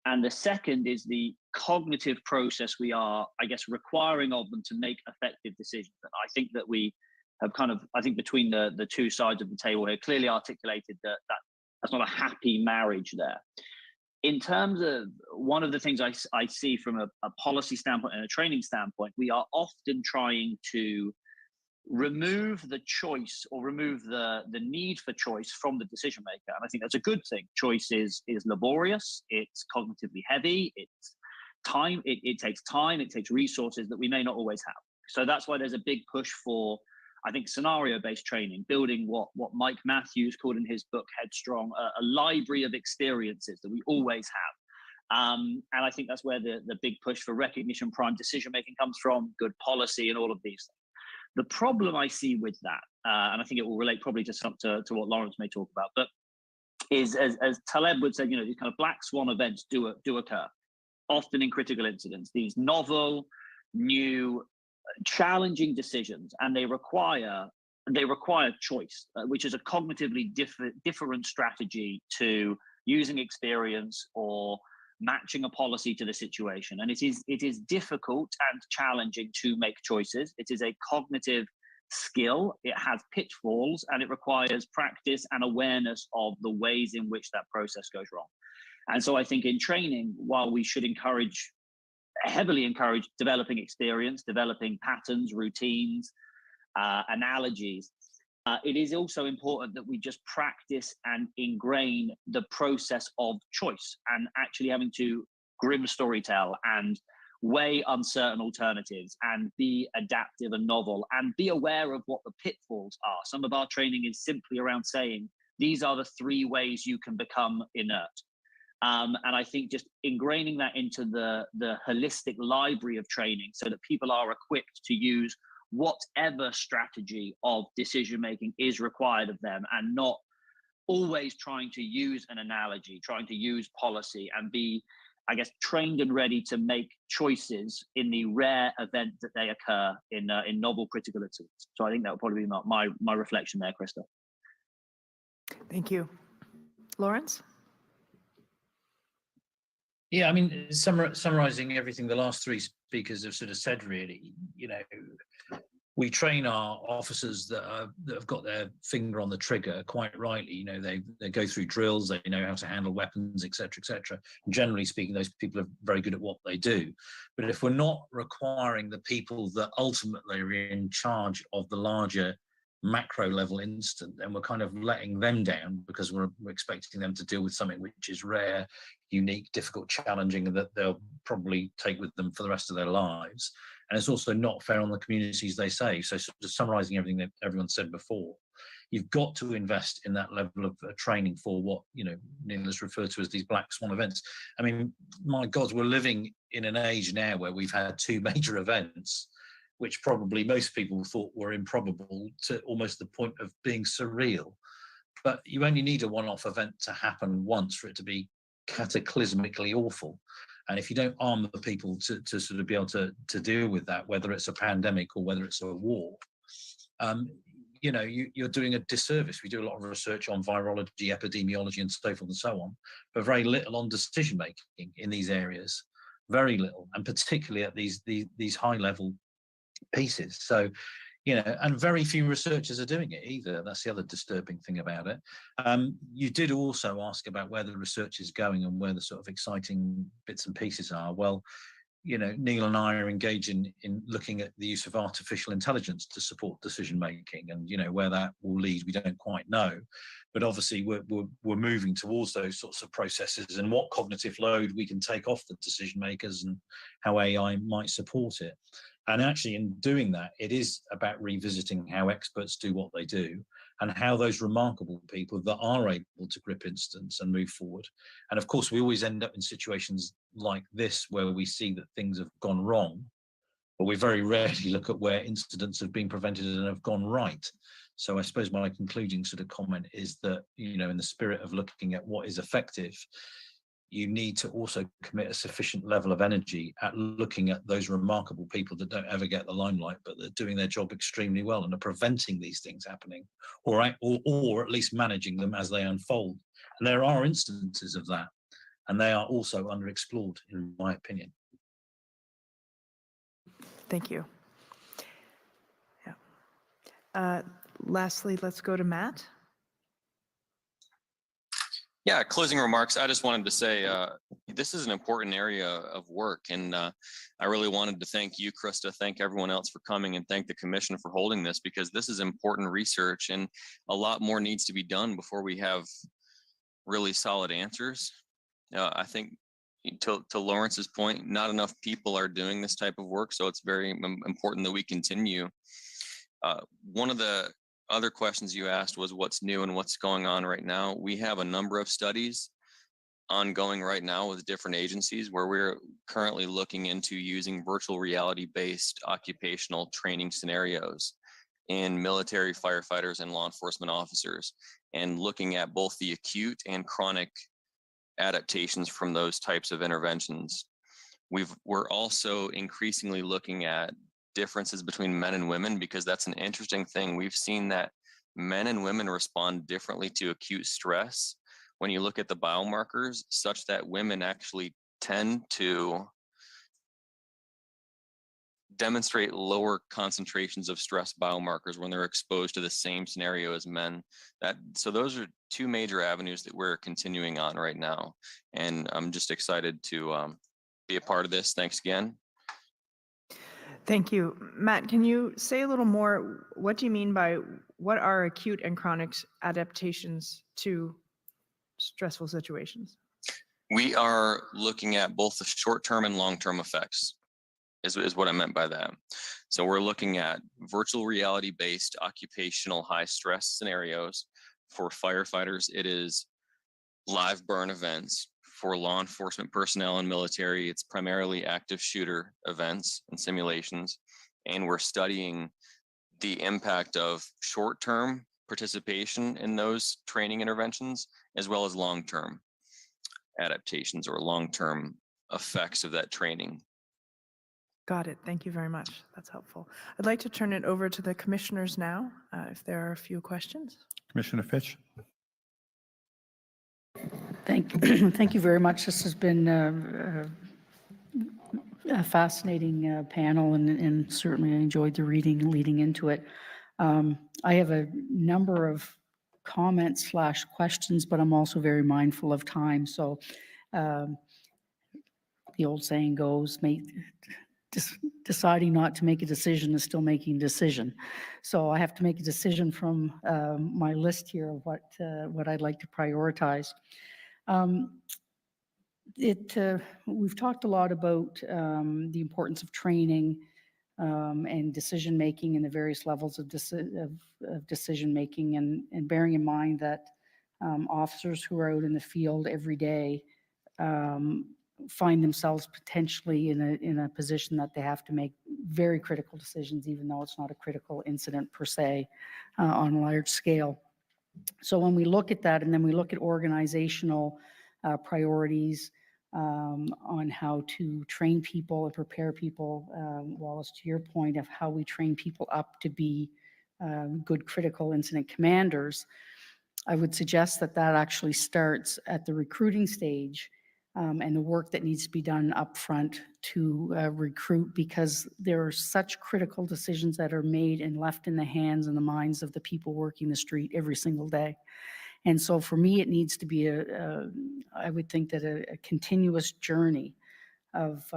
Speaker 8: and the second is the cognitive process we are, I guess, requiring of them to make effective decisions. And I think that we have kind of, I think between the two sides of the table here, clearly articulated that that's not a happy marriage there. In terms of one of the things I see from a policy standpoint and a training standpoint, we are often trying to remove the choice or remove the need for choice from the decision maker. And I think that's a good thing. Choice is laborious, it's cognitively heavy, it's time, it takes time, it takes resources that we may not always have. So that's why there's a big push for, I think, scenario-based training, building what Mike Matthews called in his book Headstrong, a library of experiences that we always have. And I think that's where the big push for recognition, prime decision-making comes from, good policy and all of these things. The problem I see with that, and I think it will relate probably to what Lawrence may talk about, but is, as Taleb would say, you know, these kind of black swan events do occur, often in critical incidents, these novel, new, challenging decisions, and they require choice, which is a cognitively different strategy to using experience or matching a policy to the situation. And it is difficult and challenging to make choices. It is a cognitive skill. It has pitfalls, and it requires practice and awareness of the ways in which that process goes wrong. And so I think in training, while we should heavily encourage developing experience, developing patterns, routines, analogies, it is also important that we just practice and ingrain the process of choice and actually having to grim storytell and weigh uncertain alternatives and be adaptive and novel and be aware of what the pitfalls are. Some of our training is simply around saying, these are the 3 ways you can become inert. And I think just ingraining that into the holistic library of training so that people are equipped to use whatever strategy of decision making is required of them, and not always trying to use an analogy, trying to use policy, and be, I guess, trained and ready to make choices in the rare event that they occur in novel critical incidents. So I think that would probably be my reflection there, Krista.
Speaker 4: Thank you. Lawrence?
Speaker 7: Yeah, I mean, summarizing everything the last 3 speakers have sort of said, really, you know, we train our officers that have got their finger on the trigger quite rightly. You know, they go through drills, they know how to handle weapons, etc., etc. Generally speaking, those people are very good at what they do. But if we're not requiring the people that ultimately are in charge of the larger macro level incident, then we're kind of letting them down, because we're expecting them to deal with something which is rare, unique, difficult, challenging, and that they'll probably take with them for the rest of their lives. And it's also not fair on the communities they save. So just summarizing everything that everyone said before, you've got to invest in that level of training for what, you know, Neil has referred to as these black swan events. I mean, my God, we're living in an age now where we've had 2 major events, which probably most people thought were improbable, to almost the point of being surreal. But you only need a one-off event to happen once for it to be cataclysmically awful. And if you don't arm the people to sort of be able to deal with that, whether it's a pandemic or whether it's a war, you know, you're doing a disservice. We do a lot of research on virology, epidemiology, and so forth and so on, but very little on decision making in these areas. Very little, and particularly at these high level pieces. So, you know, and very few researchers are doing it either. That's the other disturbing thing about it. You did also ask about where the research is going and where the sort of exciting bits and pieces are. Well, you know, Neil and I are engaging in looking at the use of artificial intelligence to support decision making, and you know, where that will lead, we don't quite know. But obviously, we're moving towards those sorts of processes and what cognitive load we can take off the decision makers and how AI might support it. And actually, in doing that, it is about revisiting how experts do what they do and how those remarkable people that are able to grip incidents and move forward. And of course, we always end up in situations like this where we see that things have gone wrong, but we very rarely look at where incidents have been prevented and have gone right. So I suppose my concluding sort of comment is that, you know, in the spirit of looking at what is effective, you need to also commit a sufficient level of energy at looking at those remarkable people that don't ever get the limelight, but they're doing their job extremely well and are preventing these things happening, or at least managing them as they unfold. And there are instances of that, and they are also underexplored, in my opinion.
Speaker 4: Thank you. Yeah. Lastly, let's go to Matt.
Speaker 9: Yeah, closing remarks. I just wanted to say this is an important area of work, and I really wanted to thank you, Krista, thank everyone else for coming, and thank the Commission for holding this, because this is important research, and a lot more needs to be done before we have really solid answers. I think to Lawrence's point, not enough people are doing this type of work, so it's very important that we continue. One of the other questions you asked was what's new and what's going on right now. We have a number of studies ongoing right now with different agencies where we're currently looking into using virtual reality-based occupational training scenarios in military firefighters and law enforcement officers, and looking at both the acute and chronic adaptations from those types of interventions. We're also increasingly looking at differences between men and women, because that's an interesting thing. We've seen that men and women respond differently to acute stress when you look at the biomarkers, such that women actually tend to demonstrate lower concentrations of stress biomarkers when they're exposed to the same scenario as men. So those are two major avenues that we're continuing on right now. And I'm just excited to be a part of this. Thanks again.
Speaker 4: Thank you. Matt, can you say a little more? What do you mean by what are acute and chronic adaptations to stressful situations?
Speaker 9: We are looking at both the short-term and long-term effects, is what I meant by that. So we're looking at virtual reality-based occupational high-stress scenarios. For firefighters, it is live burn events. For law enforcement personnel and military, it's primarily active shooter events and simulations. And we're studying the impact of short-term participation in those training interventions, as well as long-term adaptations or long-term effects of that training.
Speaker 4: Got it. Thank you very much. That's helpful. I'd like to turn it over to the commissioners now, if there are a few questions.
Speaker 11: Commissioner Fitch.
Speaker 3: Thank you very much. This has been a fascinating panel, and certainly I enjoyed the reading leading into it. I have a number of comments / questions, but I'm also very mindful of time. So the old saying goes, deciding not to make a decision is still making a decision. So I have to make a decision from my list here of what I'd like to prioritize. We've talked a lot about the importance of training and decision-making and the various levels of decision-making, and bearing in mind that officers who are out in the field every day find themselves potentially in a position that they have to make very critical decisions, even though it's not a critical incident per se on a large scale. So when we look at that, and then we look at organizational priorities on how to train people and prepare people, Wallace, to your point of how we train people up to be good critical incident commanders, I would suggest that actually starts at the recruiting stage, and the work that needs to be done up front to recruit, because there are such critical decisions that are made and left in the hands and the minds of the people working the street every single day. And so for me, it needs to be I would think that a continuous journey of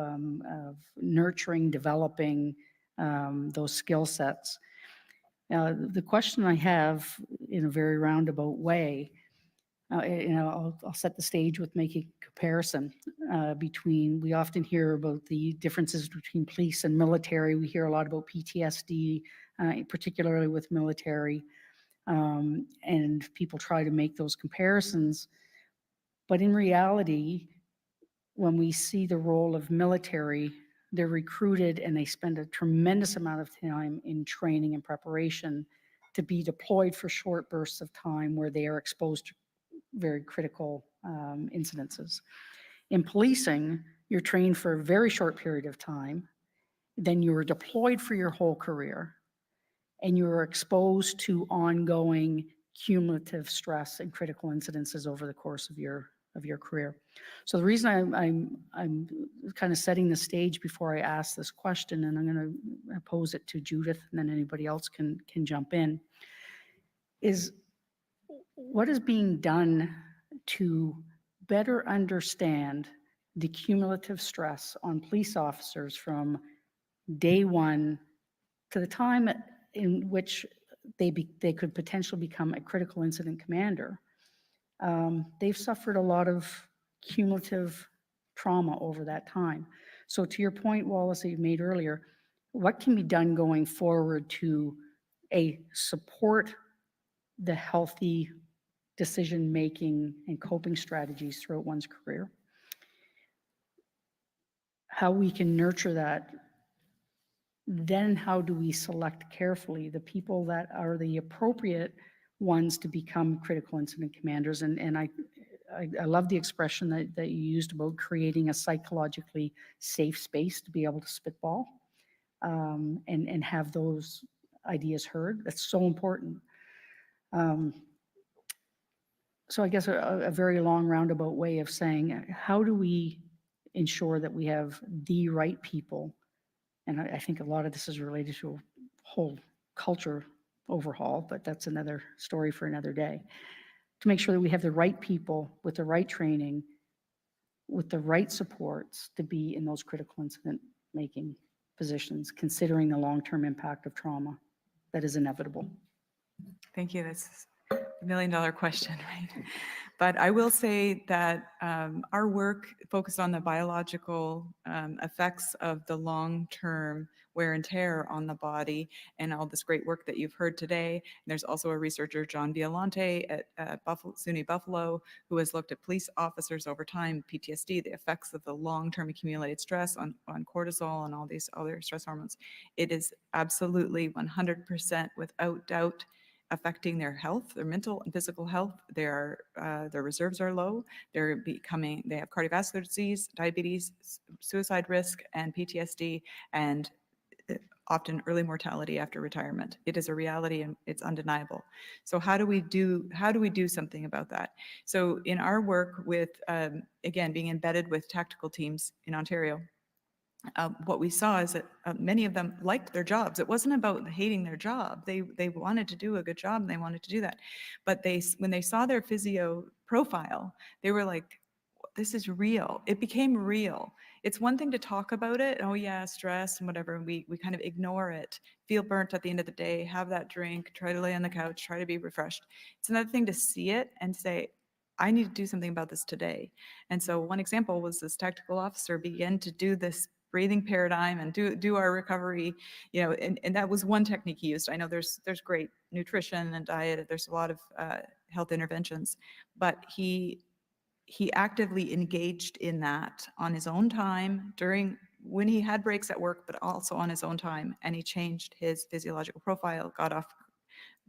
Speaker 3: nurturing, developing those skill sets. Now, the question I have in a very roundabout way, I'll set the stage with making a comparison between, we often hear about the differences between police and military. We hear a lot about PTSD, particularly with military, and people try to make those comparisons. But in reality, when we see the role of military, they're recruited and they spend a tremendous amount of time in training and preparation to be deployed for short bursts of time where they are exposed to very critical incidences. In policing, you're trained for a very short period of time, then you're deployed for your whole career, and you're exposed to ongoing cumulative stress and critical incidences over the course of your career. So the reason I'm kind of setting the stage before I ask this question, and I'm going to pose it to Judith, and then anybody else can jump in, is what is being done to better understand the cumulative stress on police officers from day one to the time in which they could potentially become a critical incident commander. They've suffered a lot of cumulative trauma over that time. So to your point, Wallace, that you made earlier, what can be done going forward to support the healthy decision-making and coping strategies throughout one's career? How we can nurture that, then how do we select carefully the people that are the appropriate ones to become critical incident commanders? And I love the expression that you used about creating a psychologically safe space to be able to spitball and have those ideas heard. That's so important. So I guess a very long roundabout way of saying, how do we ensure that we have the right people? And I think a lot of this is related to a whole culture overhaul, but that's another story for another day. To make sure that we have the right people with the right training, with the right supports to be in those critical incident making positions, considering the long-term impact of trauma that is inevitable.
Speaker 5: Thank you. That's a $1 million question, right? But I will say that our work focused on the biological effects of the long-term wear and tear on the body and all this great work that you've heard today. And there's also a researcher, John Violante at SUNY Buffalo, who has looked at police officers over time, PTSD, the effects of the long-term accumulated stress on cortisol and all these other stress hormones. It is absolutely 100% without doubt affecting their health, their mental and physical health. Their reserves are low. They have cardiovascular disease, diabetes, suicide risk, and PTSD, and often early mortality after retirement. It is a reality and it's undeniable. So how do we do something about that? So in our work with, again, being embedded with tactical teams in Ontario, what we saw is that many of them liked their jobs. It wasn't about hating their job. They wanted to do a good job and they wanted to do that. But when they saw their physio profile, they were like, this is real. It became real. It's one thing to talk about it. Oh yeah, stress and whatever. And we kind of ignore it, feel burnt at the end of the day, have that drink, try to lay on the couch, try to be refreshed. It's another thing to see it and say, I need to do something about this today. And so one example was this tactical officer began to do this breathing paradigm and do our recovery, and that was one technique he used. I know there's great nutrition and diet, there's a lot of health interventions, but he actively engaged in that on his own time when he had breaks at work, but also on his own time, and he changed his physiological profile, got off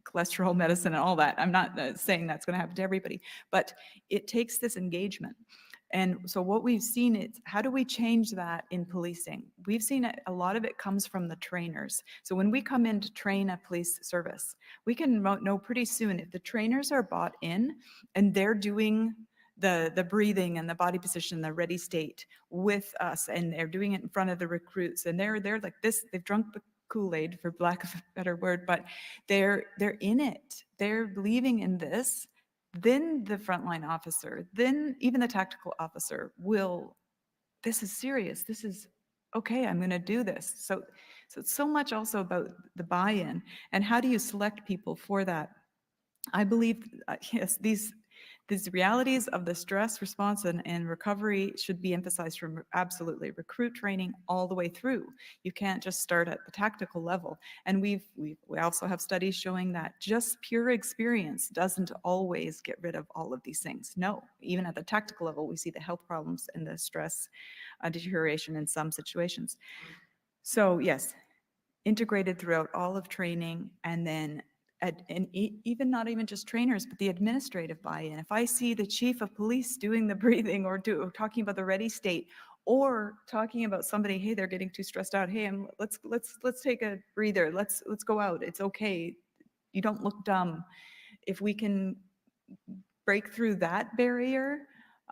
Speaker 5: cholesterol medicine and all that. I'm not saying that's going to happen to everybody, but it takes this engagement. And so what we've seen is, how do we change that in policing? We've seen a lot of it comes from the trainers. So when we come in to train a police service, we can know pretty soon if the trainers are bought in and they're doing the breathing and the body position, the ready state with us, and they're doing it in front of the recruits, and they're like this, they've drunk the Kool-Aid, for lack of a better word, but they're in it. They're believing in this. Then the frontline officer, then even the tactical officer this is serious. This is okay. I'm going to do this. So it's so much also about the buy-in and how do you select people for that? I believe, yes, these realities of the stress response and recovery should be emphasized from absolutely recruit training all the way through. You can't just start at the tactical level. And we also have studies showing that just pure experience doesn't always get rid of all of these things. No, even at the tactical level, we see the health problems and the stress deterioration in some situations. So yes, integrated throughout all of training, and then even not even just trainers, but the administrative buy-in. If I see the chief of police doing the breathing or talking about the ready state, or talking about somebody, hey, they're getting too stressed out. Hey, let's take a breather. Let's go out. It's okay. You don't look dumb. If we can break through that barrier,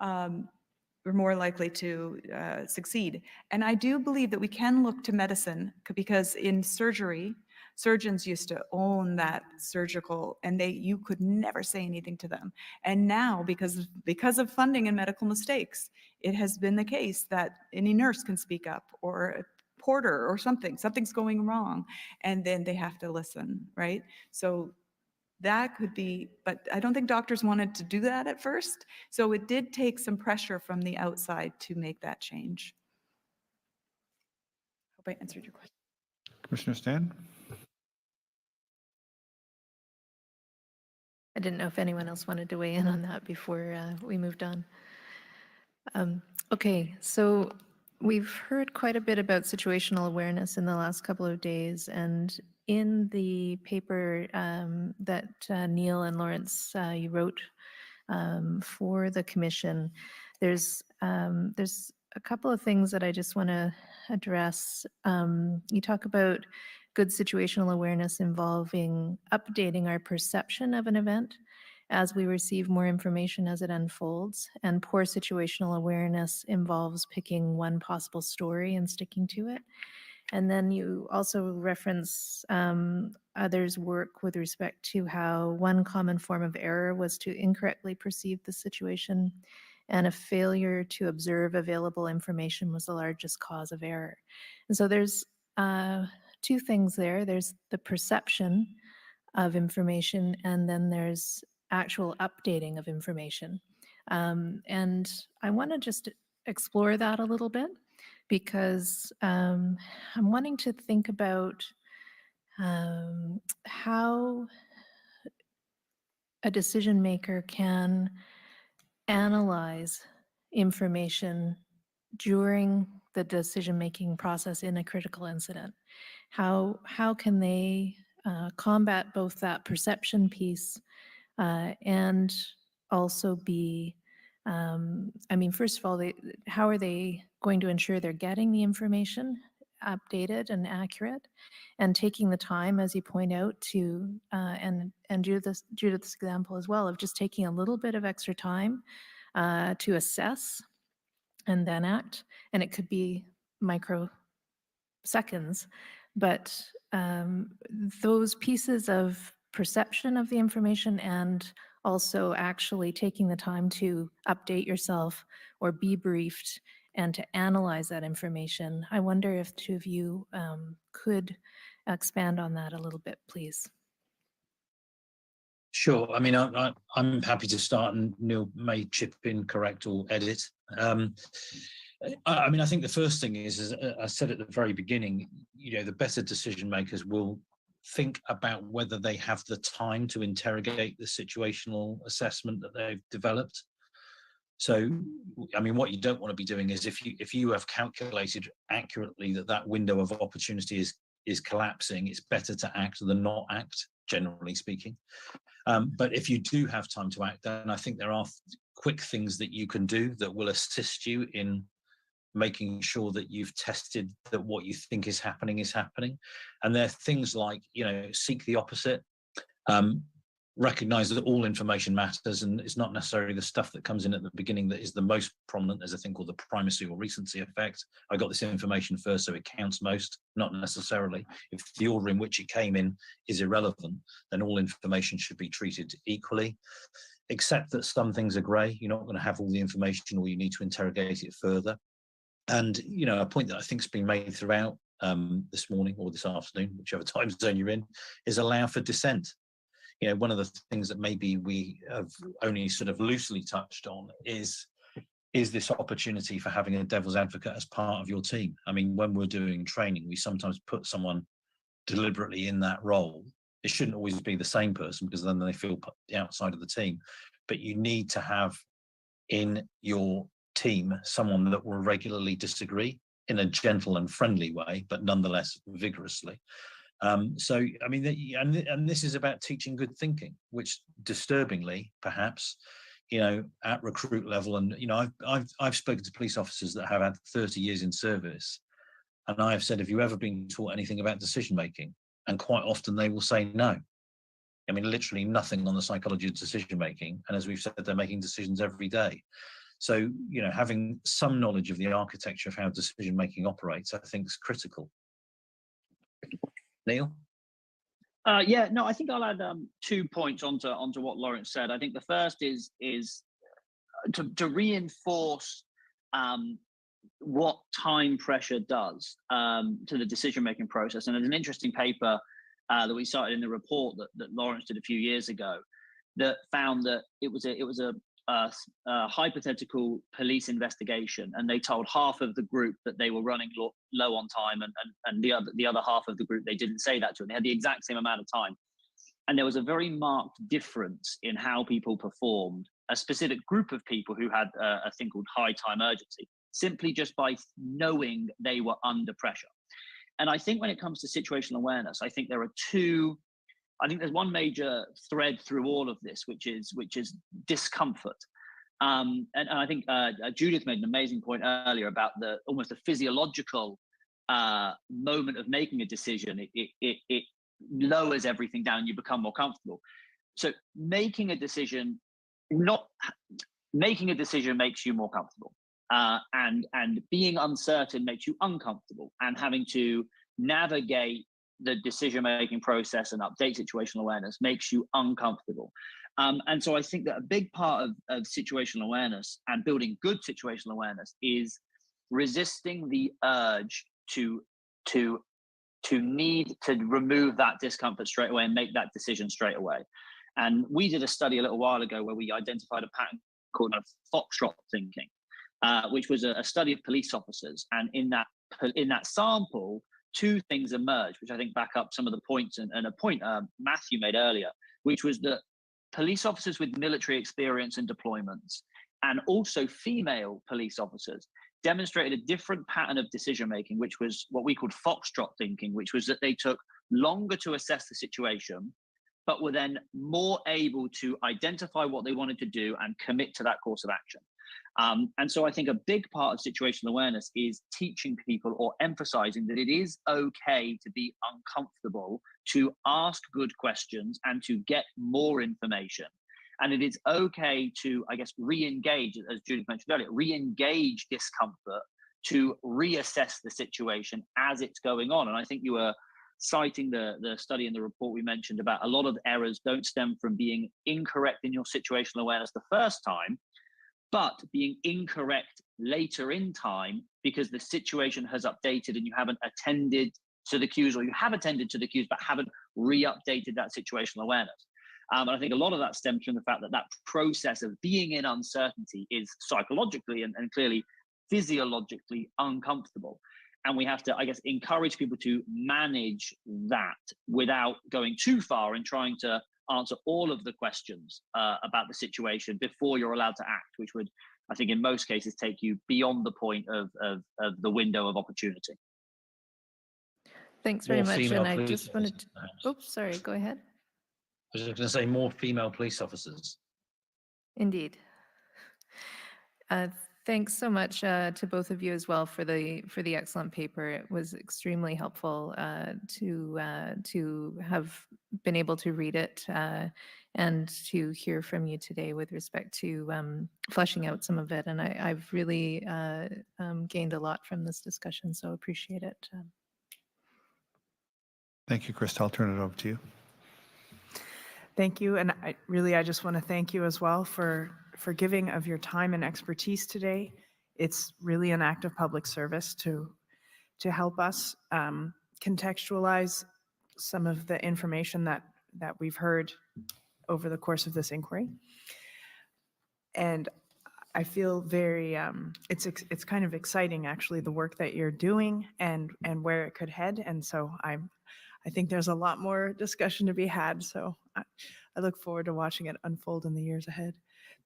Speaker 5: we're more likely to succeed. And I do believe that we can look to medicine, because in surgery, Surgeons used to own that surgical, and you could never say anything to them. And now, because of funding and medical mistakes, it has been the case that any nurse can speak up, or a porter or something's going wrong, and then they have to listen, right? So that could be, but I don't think doctors wanted to do that at first. So it did take some pressure from the outside to make that change. Hope I answered your question.
Speaker 11: Commissioner Stan?
Speaker 12: I didn't know if anyone else wanted to weigh in on that before we moved on. Okay, so we've heard quite a bit about situational awareness in the last couple of days, and in the paper that Neil and Lawrence you wrote for the commission, there's a couple of things that I just want to address. You talk about good situational awareness involving updating our perception of an event as we receive more information as it unfolds, and poor situational awareness involves picking one possible story and sticking to it. And then you also reference others' work with respect to how one common form of error was to incorrectly perceive the situation, and a failure to observe available information was the largest cause of error. And so there's two things there. There's the perception of information, and then there's actual updating of information. And I want to just explore that a little bit, because I'm wanting to think about how a decision maker can analyze information during the decision-making process in a critical incident. How can they combat both that perception piece and also be, I mean, first of all, how are they going to ensure they're getting the information updated and accurate, and taking the time, as you point out, to, and Judith's example as well, of just taking a little bit of extra time to assess and then act. And it could be microseconds, but those pieces of perception of the information and also actually taking the time to update yourself or be briefed and to analyze that information. I wonder if two of you could expand on that a little bit, please.
Speaker 7: Sure. I mean, I'm happy to start, and Neil may chip in, correct, or edit. I mean, I think the first thing is, as I said at the very beginning, you know, the better decision makers will think about whether they have the time to interrogate the situational assessment that they've developed. So, I mean, what you don't want to be doing is, if you have calculated accurately that window of opportunity is collapsing, it's better to act than not act, generally speaking. But if you do have time to act, then I think there are quick things that you can do that will assist you in making sure that you've tested that what you think is happening. And there are things like, you know, seek the opposite, recognize that all information matters, and it's not necessarily the stuff that comes in at the beginning that is the most prominent. There's a thing called the primacy or recency effect. I got this information first, so it counts most, not necessarily. If the order in which it came in is irrelevant, then all information should be treated equally, except that some things are grey. You're not going to have all the information, or you need to interrogate it further. And, you know, a point that I think has been made throughout this morning or this afternoon, whichever time zone you're in, is allow for dissent. You know, one of the things that maybe we have only sort of loosely touched on is this opportunity for having a devil's advocate as part of your team. I mean, when we're doing training, we sometimes put someone deliberately in that role. It shouldn't always be the same person, because then they feel outside of the team. But you need to have in your team someone that will regularly disagree in a gentle and friendly way, but nonetheless vigorously. So, I mean, and this is about teaching good thinking, which disturbingly, perhaps, you know, at recruit level, and, you know, I've spoken to police officers that have had 30 years in service, and I have said, have you ever been taught anything about decision making? And quite often they will say no. I mean, literally nothing on the psychology of decision making. And as we've said, they're making decisions every day. So, you know, having some knowledge of the architecture of how decision making operates, I think, is critical. Neil?
Speaker 8: Yeah, no, I think I'll add 2 points onto what Lawrence said. I think the first is to reinforce what time pressure does to the decision-making process. And there's an interesting paper that we cited in the report that Lawrence did a few years ago that found that it was a hypothetical police investigation, and they told half of the group that they were running low on time, and the other half of the group they didn't say that to, and they had the exact same amount of time. And there was a very marked difference in how people performed, a specific group of people who had a thing called high time urgency, simply just by knowing they were under pressure. And I think when it comes to situational awareness, I think there's one major thread through all of this, which is discomfort. And I think Judith made an amazing point earlier about almost the physiological moment of making a decision. It lowers everything down, you become more comfortable. So making a decision makes you more comfortable. And being uncertain makes you uncomfortable, and having to navigate the decision-making process and update situational awareness makes you uncomfortable. And so I think that a big part of situational awareness and building good situational awareness is resisting the urge to need to remove that discomfort straight away and make that decision straight away. And we did a study a little while ago where we identified a pattern called foxtrot thinking, which was a study of police officers. And in that sample, 2 things emerged, which I think back up some of the points and a point Matthew made earlier, which was that police officers with military experience and deployments, and also female police officers, demonstrated a different pattern of decision making, which was what we called foxtrot thinking, which was that they took longer to assess the situation, but were then more able to identify what they wanted to do and commit to that course of action. And so I think a big part of situational awareness is teaching people or emphasizing that it is okay to be uncomfortable, to ask good questions and to get more information. And it is okay to, I guess, re-engage, as Judith mentioned earlier, re-engage discomfort to reassess the situation as it's going on. And I think you were citing the study in the report we mentioned about a lot of errors don't stem from being incorrect in your situational awareness the first time, but being incorrect later in time because the situation has updated and you haven't attended to the cues, or you have attended to the cues but haven't re-updated that situational awareness. And I think a lot of that stems from the fact that process of being in uncertainty is psychologically and clearly physiologically uncomfortable. And we have to, I guess, encourage people to manage that without going too far and trying to answer all of the questions about the situation before you're allowed to act, which would, I think, in most cases, take you beyond the point of the window of opportunity.
Speaker 12: Thanks very
Speaker 7: More
Speaker 12: much.
Speaker 7: female
Speaker 12: And I
Speaker 7: police
Speaker 12: just wanted to,
Speaker 7: officers.
Speaker 12: oops, sorry, go ahead.
Speaker 7: I was just going to say more female police officers.
Speaker 12: Indeed. Thanks so much to both of you as well for the excellent paper. It was extremely helpful to have been able to read it and to hear from you today with respect to fleshing out some of it. And I've really gained a lot from this discussion, so appreciate it.
Speaker 11: Thank you, Krista. I'll turn it over to you.
Speaker 4: Thank you. And I just want to thank you as well for giving of your time and expertise today. It's really an act of public service to help us contextualize some of the information that we've heard over the course of this inquiry. And I feel very, it's kind of exciting actually, the work that you're doing and where it could head. And so I think there's a lot more discussion to be had. So I look forward to watching it unfold in the years ahead.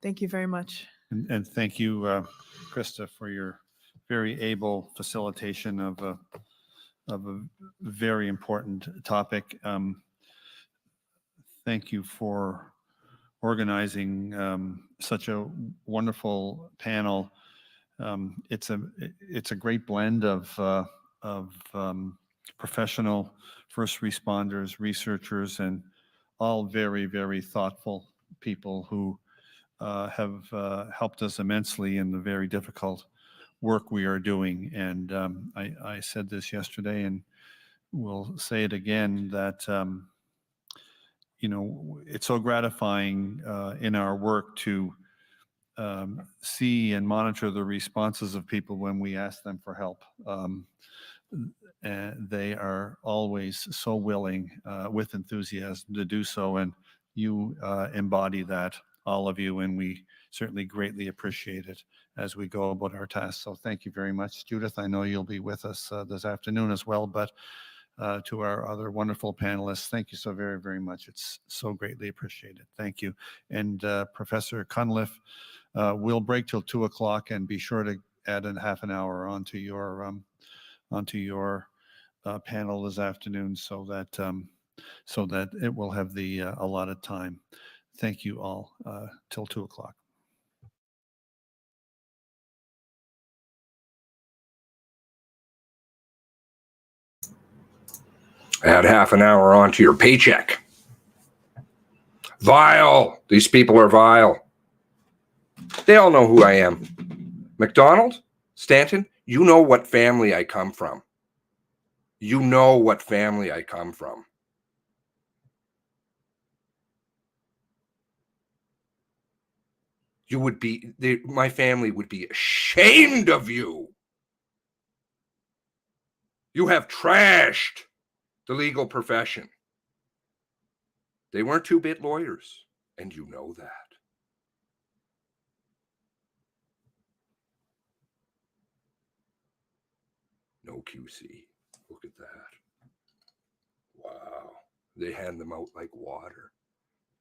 Speaker 4: Thank you very much.
Speaker 11: And thank you, Krista, for your very able facilitation of a very important topic. Thank you for organizing such a wonderful panel. It's a great blend of professional first responders, researchers, and all very, very thoughtful people who have helped us immensely in the very difficult work we are doing. And I said this yesterday and will say it again, that you know, it's so gratifying in our work to see and monitor the responses of people when we ask them for help. And they are always so willing with enthusiasm to do so, and you embody that, all of you, and we certainly greatly appreciate it as we go about our tasks. So thank you very much. Judith, I know you'll be with us this afternoon as well, but to our other wonderful panelists, thank you so very, very much. It's so greatly appreciated. Thank you. And Professor Cunliffe, we'll break till 2 o'clock, and be sure to add a half an hour onto your panel this afternoon, so that it will have the allotted time. Thank you all till 2 o'clock.
Speaker 1: Add half an hour onto your paycheck. Vile. These people are vile. They all know who I am. McDonald, Stanton, you know what family I come from. You know what family I come from. You would be, my family would be ashamed of you. You have trashed the legal profession. They weren't two-bit lawyers, and you know that. No QC. Look at that. Wow. They hand them out like water.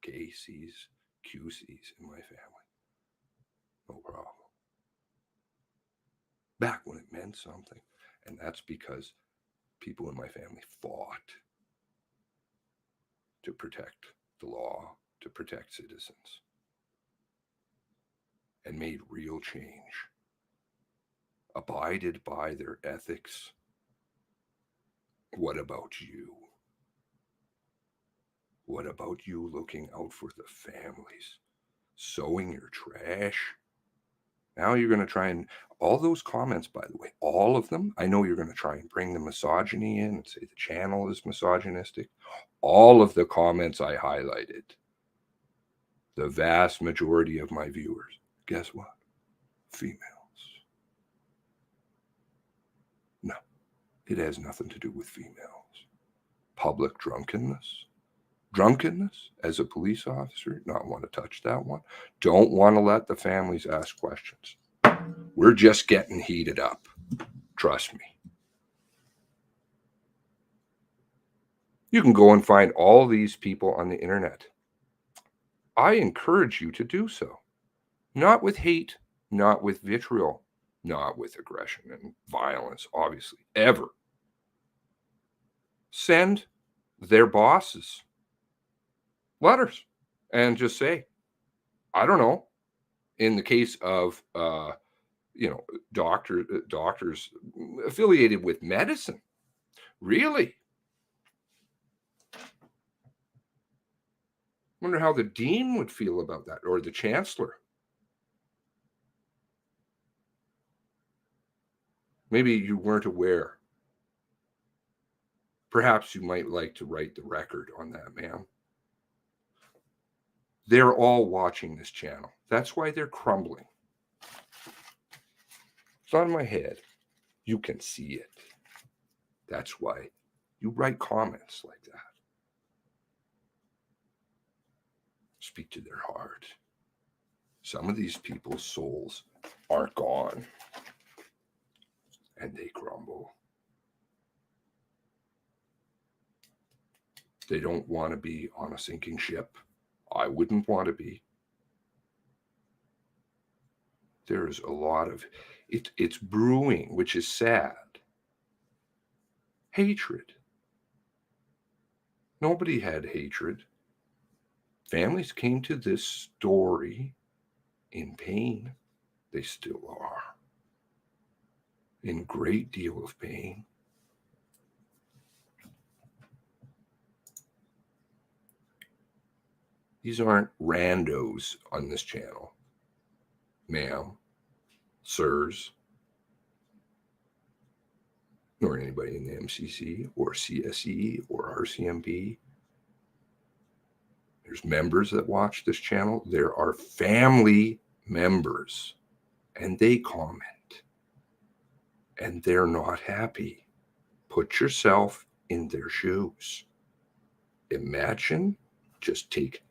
Speaker 1: KCs, QCs in my family. No problem. Back when it meant something. And that's because people in my family fought to protect the law, to protect citizens, and made real change. Abided by their ethics. What about you? What about you looking out for the families? Sowing your trash? Now you're going to try and, all those comments, by the way, all of them, I know you're going to try and bring the misogyny in and say the channel is misogynistic. All of the comments I highlighted, the vast majority of my viewers, guess what? Females. No, it has nothing to do with females. Public drunkenness. Drunkenness as a police officer, not want to touch that one. Don't want to let the families ask questions. We're just getting heated up. Trust me. You can go and find all these people on the internet. I encourage you to do so. Not with hate, not with vitriol, not with aggression and violence, obviously, ever. Send their bosses letters and just say, I don't know, in the case of doctors affiliated with medicine, really. Wonder how the dean would feel about that, or the chancellor. Maybe you weren't aware. Perhaps you might like to write the record on that, ma'am. They're all watching this channel. That's why they're crumbling. It's on my head. You can see it. That's why you write comments like that. Speak to their heart. Some of these people's souls are gone, and they crumble. They don't want to be on a sinking ship. I wouldn't want to be. There's a lot of it's brewing, which is sad. Hatred. Nobody had hatred. Families came to this story in pain. They still are. In great deal of pain. These aren't randos on this channel. Ma'am, sirs, nor anybody in the MCC or CSE or RCMP. There's members that watch this channel. There are family members, and they comment, and they're not happy. Put yourself in their shoes. Imagine, just take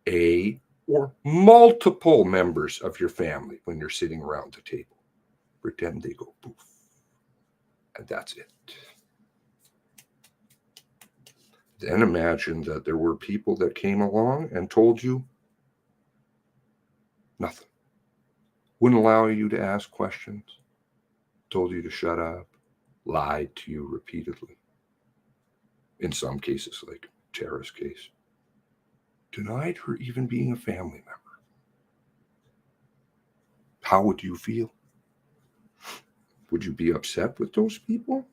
Speaker 1: a or multiple members of your family when you're sitting around the table. Pretend they go poof. And that's it. Then imagine that there were people that came along and told you nothing. Wouldn't allow you to ask questions. Told you to shut up. Lied to you repeatedly. In some cases, like Tara's case. Denied her even being a family member. How would you feel? Would you be upset with those people?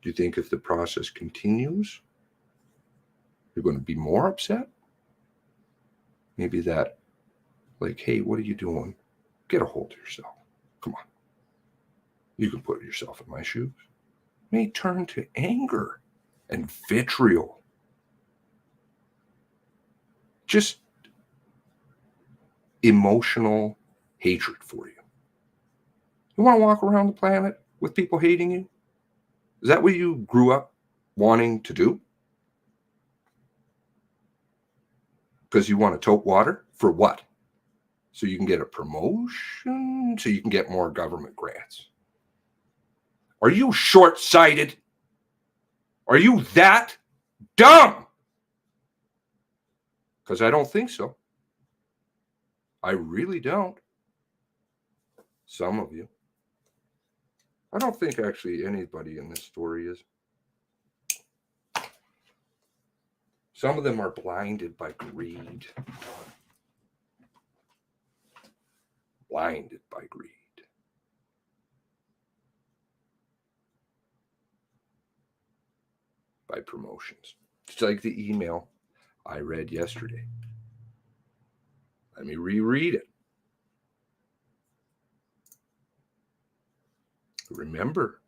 Speaker 1: Do you think if the process continues, you're going to be more upset? Maybe that, like, hey, what are you doing? Get a hold of yourself. Come on. You can put yourself in my shoes. It may turn to anger and vitriol. Just emotional hatred for you. You want to walk around the planet with people hating you? Is that what you grew up wanting to do? Because you want to tote water? For what? So you can get a promotion? So you can get more government grants? Are you short-sighted? Are you that dumb? Because I don't think so. I really don't. Some of you. I don't think actually anybody in this story is. Some of them are blinded by greed. Blinded by greed. By promotions. It's like the email I read yesterday. Let me reread it. Remember,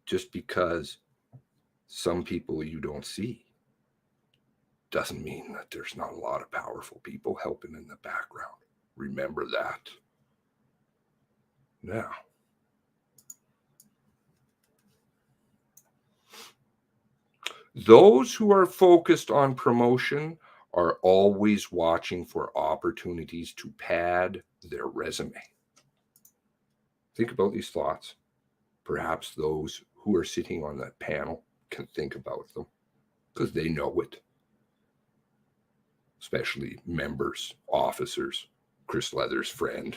Speaker 1: just because some people you don't see doesn't mean that there's not a lot of powerful people helping in the background. Remember that. Now, those who are focused on promotion are always watching for opportunities to pad their resume. Think about these thoughts. Perhaps those who are sitting on that panel can think about them because they know it. Especially members, officers, Chris Leather's friend,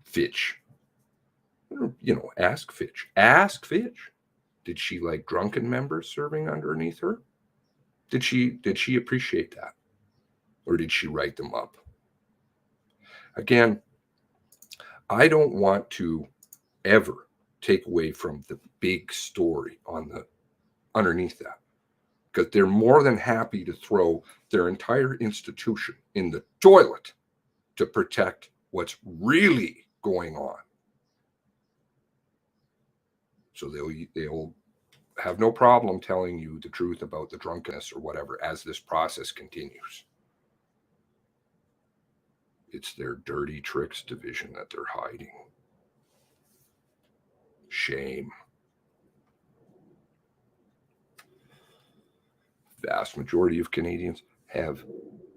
Speaker 1: Fitch. You know, ask Fitch. Ask Fitch. Did she like drunken members serving underneath her? Did she appreciate that? Or did she write them up? Again, I don't want to ever take away from the big story on the underneath that, because they're more than happy to throw their entire institution in the toilet to protect what's really going on. So they'll have no problem telling you the truth about the drunkenness or whatever as this process continues. It's their dirty tricks division that they're hiding. Shame. Vast majority of Canadians have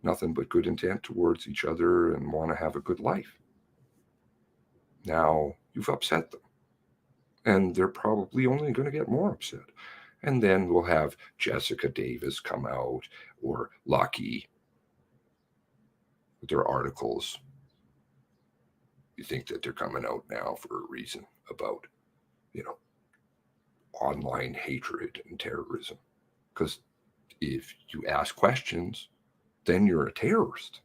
Speaker 1: nothing but good intent towards each other and want to have a good life. Now you've upset them. And they're probably only going to get more upset. And then we'll have Jessica Davis come out, or Lucky with their articles. You think that they're coming out now for a reason about, online hatred and terrorism. Because if you ask questions, then you're a terrorist.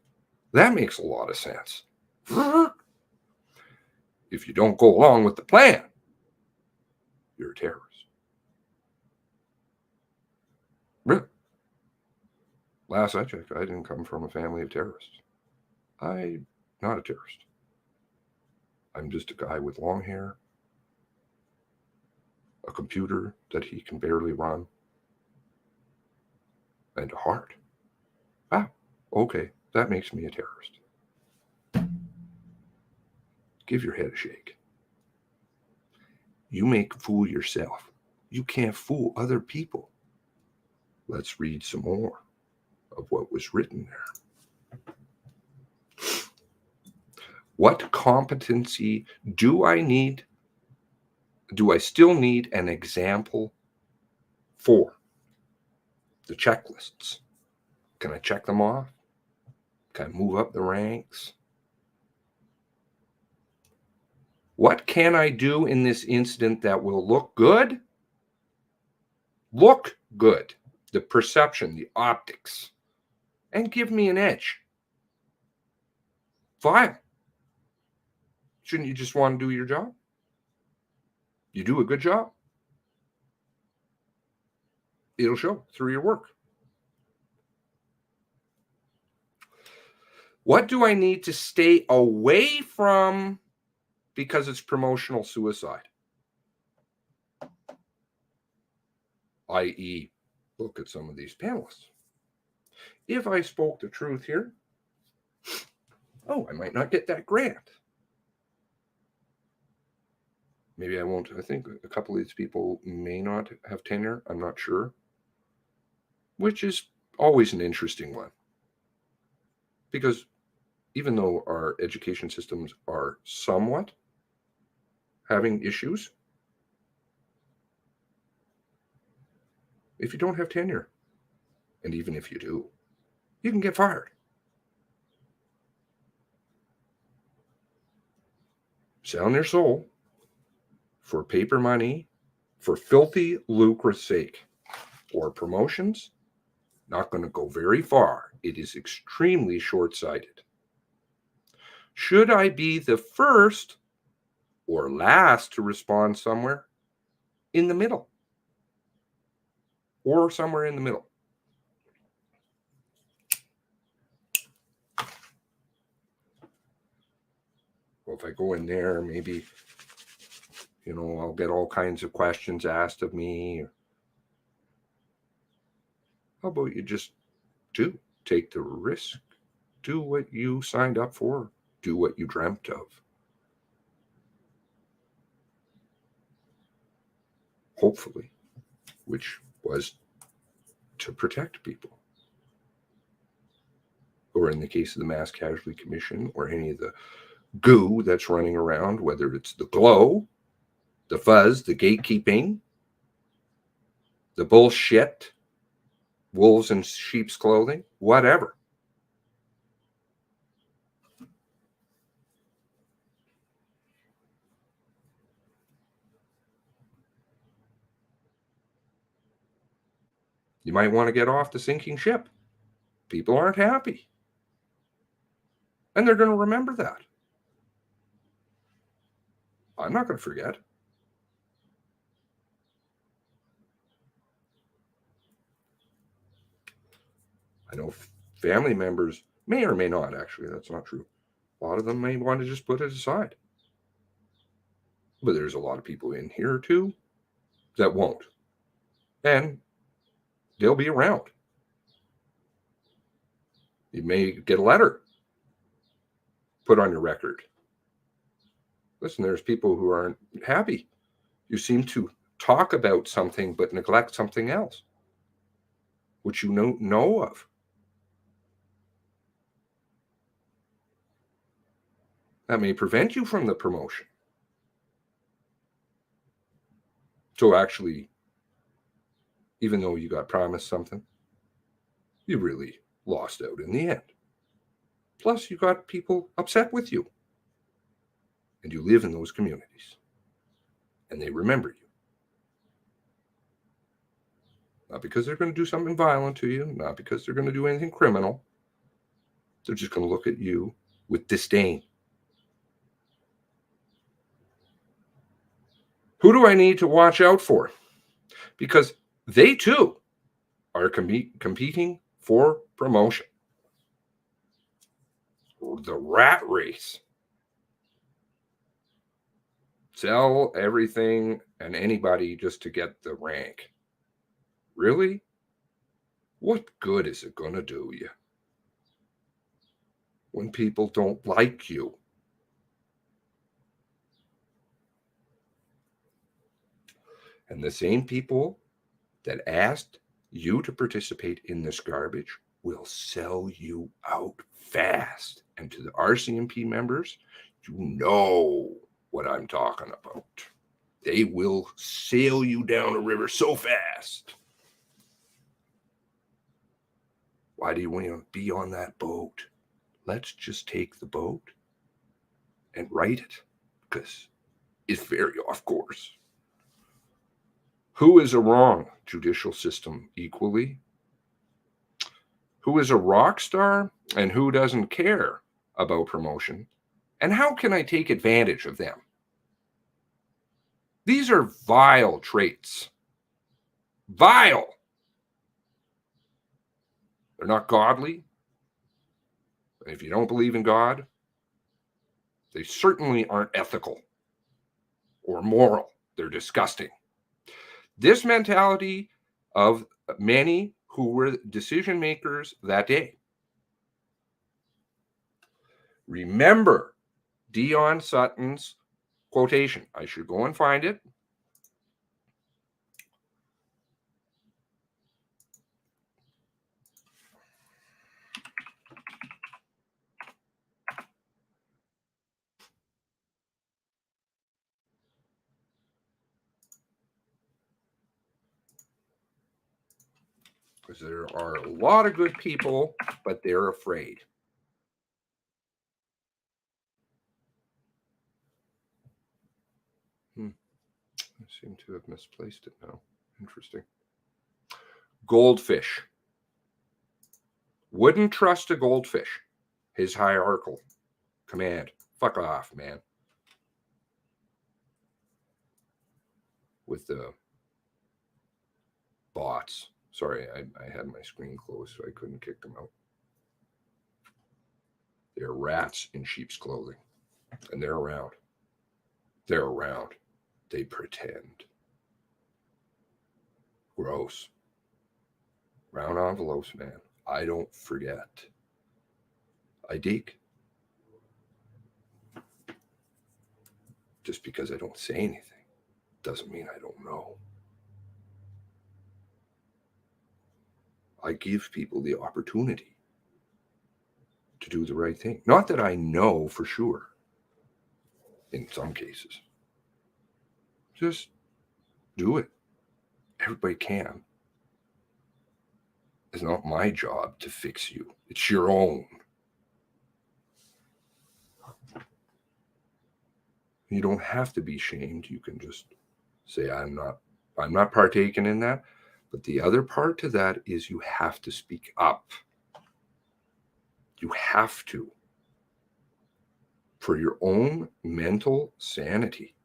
Speaker 1: That makes a lot of sense. If you don't go along with the plan, you're a terrorist. Really? Last I checked, I didn't come from a family of terrorists. I'm not a terrorist. I'm just a guy with long hair a computer that he can barely run, and a heart. Ah, okay, that makes me a terrorist. Give your head a shake. You make a fool yourself. You can't fool other people. Let's read some more of what was written there. What competency do I need? Do I still need an example for? The checklists. Can I check them off? Can I move up the ranks? What can I do in this incident that will look good? Look good. The perception, the optics, and give me an edge. Fine. Shouldn't you just want to do your job? You do a good job, it'll show through your work. What do I need to stay away from because it's promotional suicide? I.e., look at some of these panelists. If I spoke the truth here, oh, I might not get that grant. Maybe I won't. I think a couple of these people may not have tenure. I'm not sure. Which is always an interesting one. Because even though our education systems are somewhat having issues, if you don't have tenure, and even if you do, you can get fired. Selling your soul for paper money, for filthy lucre's sake, or promotions, not going to go very far. It is extremely short-sighted. Should I be the first or last to respond somewhere? In the middle. Or somewhere in the middle. Well, if I go in there, maybe, I'll get all kinds of questions asked of me. How about you just take the risk, do what you signed up for, do what you dreamt of. Hopefully, which was to protect people. Or in the case of the Mass Casualty Commission or any of the goo that's running around, whether it's the glow, the fuzz, the gatekeeping, the bullshit, wolves in sheep's clothing, whatever. You might want to get off the sinking ship. People aren't happy. And they're going to remember that. I'm not going to forget. I know family members may or may not, actually, that's not true. A lot of them may want to just put it aside. But there's a lot of people in here too that won't. And they'll be around. You may get a letter put on your record. Listen, there's people who aren't happy. You seem to talk about something but neglect something else, which you know of. That may prevent you from the promotion. So actually, even though you got promised something, you really lost out in the end. Plus, you got people upset with you. And you live in those communities. And they remember you. Not because they're going to do something violent to you, not because they're going to do anything criminal. They're just going to look at you with disdain. Who do I need to watch out for? Because they too are competing for promotion. The rat race. Sell everything and anybody just to get the rank. Really? What good is it going to do you when people don't like you? And the same people that asked you to participate in this garbage will sell you out fast. And to the RCMP members, you know what I'm talking about. They will sail you down a river so fast. Why do you want to be on that boat? Let's just take the boat and write it, because it's very off course. Who is a wrong judicial system equally? Who is a rock star and who doesn't care about promotion? And how can I take advantage of them? These are vile traits. Vile. They're not godly. And if you don't believe in God, they certainly aren't ethical or moral. They're disgusting. This mentality of many who were decision makers that day. Remember Dion Sutton's quotation. I should go and find it. Because there are a lot of good people, but they're afraid. I seem to have misplaced it now. Interesting. Goldfish. Wouldn't trust a goldfish. His hierarchical command. Fuck off, man. With the bots. Sorry, I had my screen closed, so I couldn't kick them out. They're rats in sheep's clothing. And they're around. They're around. They pretend. Gross. Round envelopes, man. I don't forget. I dig. Just because I don't say anything doesn't mean I don't know. I give people the opportunity to do the right thing. Not that I know for sure in some cases. Just do it. Everybody can. It's not my job to fix you. It's your own. You don't have to be shamed. You can just say, I'm not partaking in that. But the other part to that is you have to speak up. You have to. For your own mental sanity.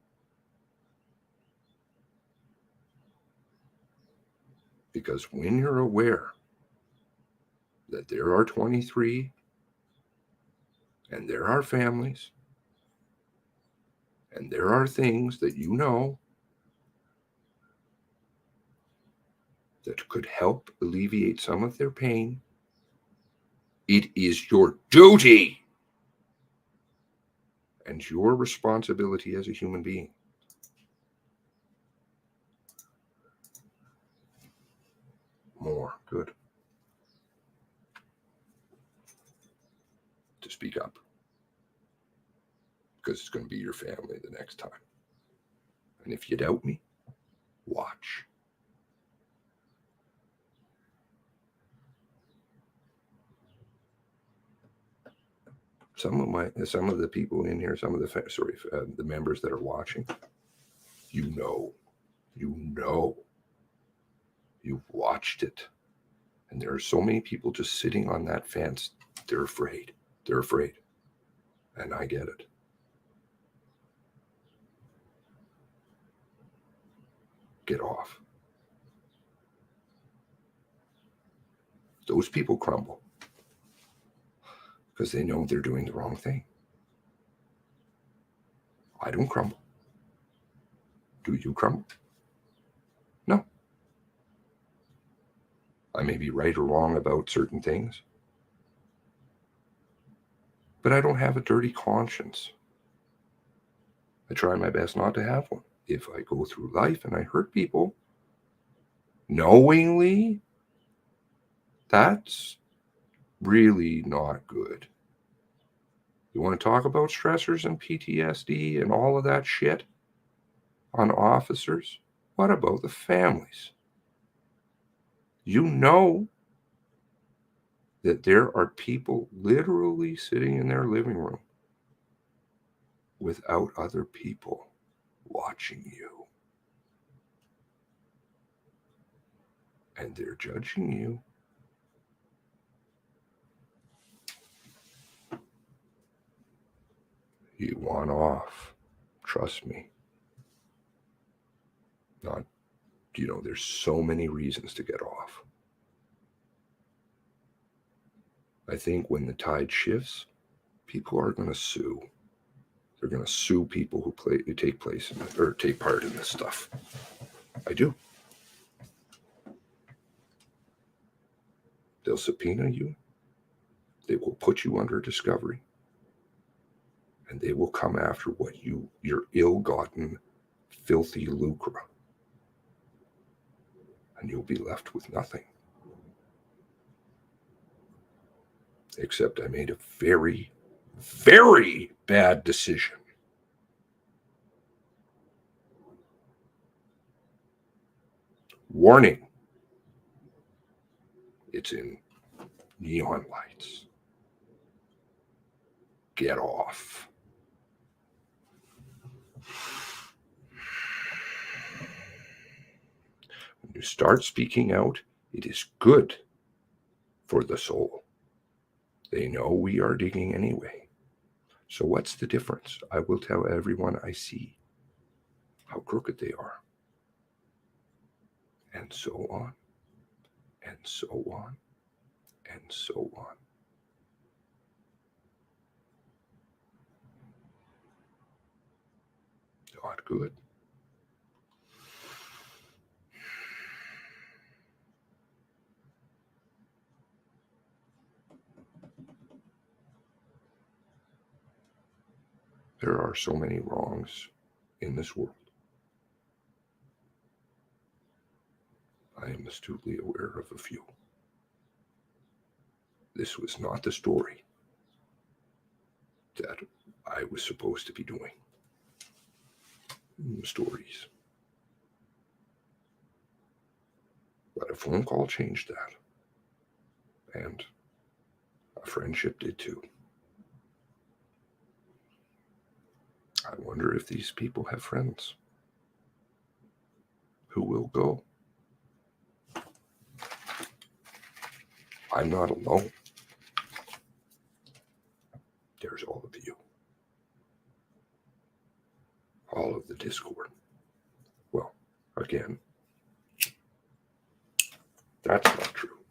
Speaker 1: Because when you're aware that there are 23 and there are families and there are things that you know that could help alleviate some of their pain, it is your duty and your responsibility as a human being more good to speak up, because it's going to be your family the next time. And if you doubt me, watch. Some of the people in here, some of the members that are watching, you've watched it. And there are so many people just sitting on that fence. They're afraid. And I get it. Get off. Those people crumble because they know they're doing the wrong thing. I don't crumble. Do you crumble? No. I may be right or wrong about certain things, but I don't have a dirty conscience. I try my best not to have one. If I go through life and I hurt people knowingly, that's really not good. You want to talk about stressors and PTSD and all of that shit on officers? What about the families? You know that there are people literally sitting in their living room without other people watching you. And they're judging you. You want off. Trust me. Not, there's so many reasons to get off. I think when the tide shifts, people are going to sue. They're going to sue people who take place in it, or take part in this stuff. I do. They'll subpoena you. They will put you under discovery. And they will come after your ill-gotten, filthy lucre. And you'll be left with nothing. Except I made a very, very bad decision. Warning. It's in neon lights. Get off. When you start speaking out, it is good for the soul. They know we are digging anyway. So what's the difference? I will tell everyone I see how crooked they are. And so on, and so on, and so on. Not good. There are so many wrongs in this world. I am astutely aware of a few. This was not the story that I was supposed to be doing. Stories. But a phone call changed that. And a friendship did too. I wonder if these people have friends who will go. I'm not alone. There's all of you. All of the discord. Well, again, that's not true.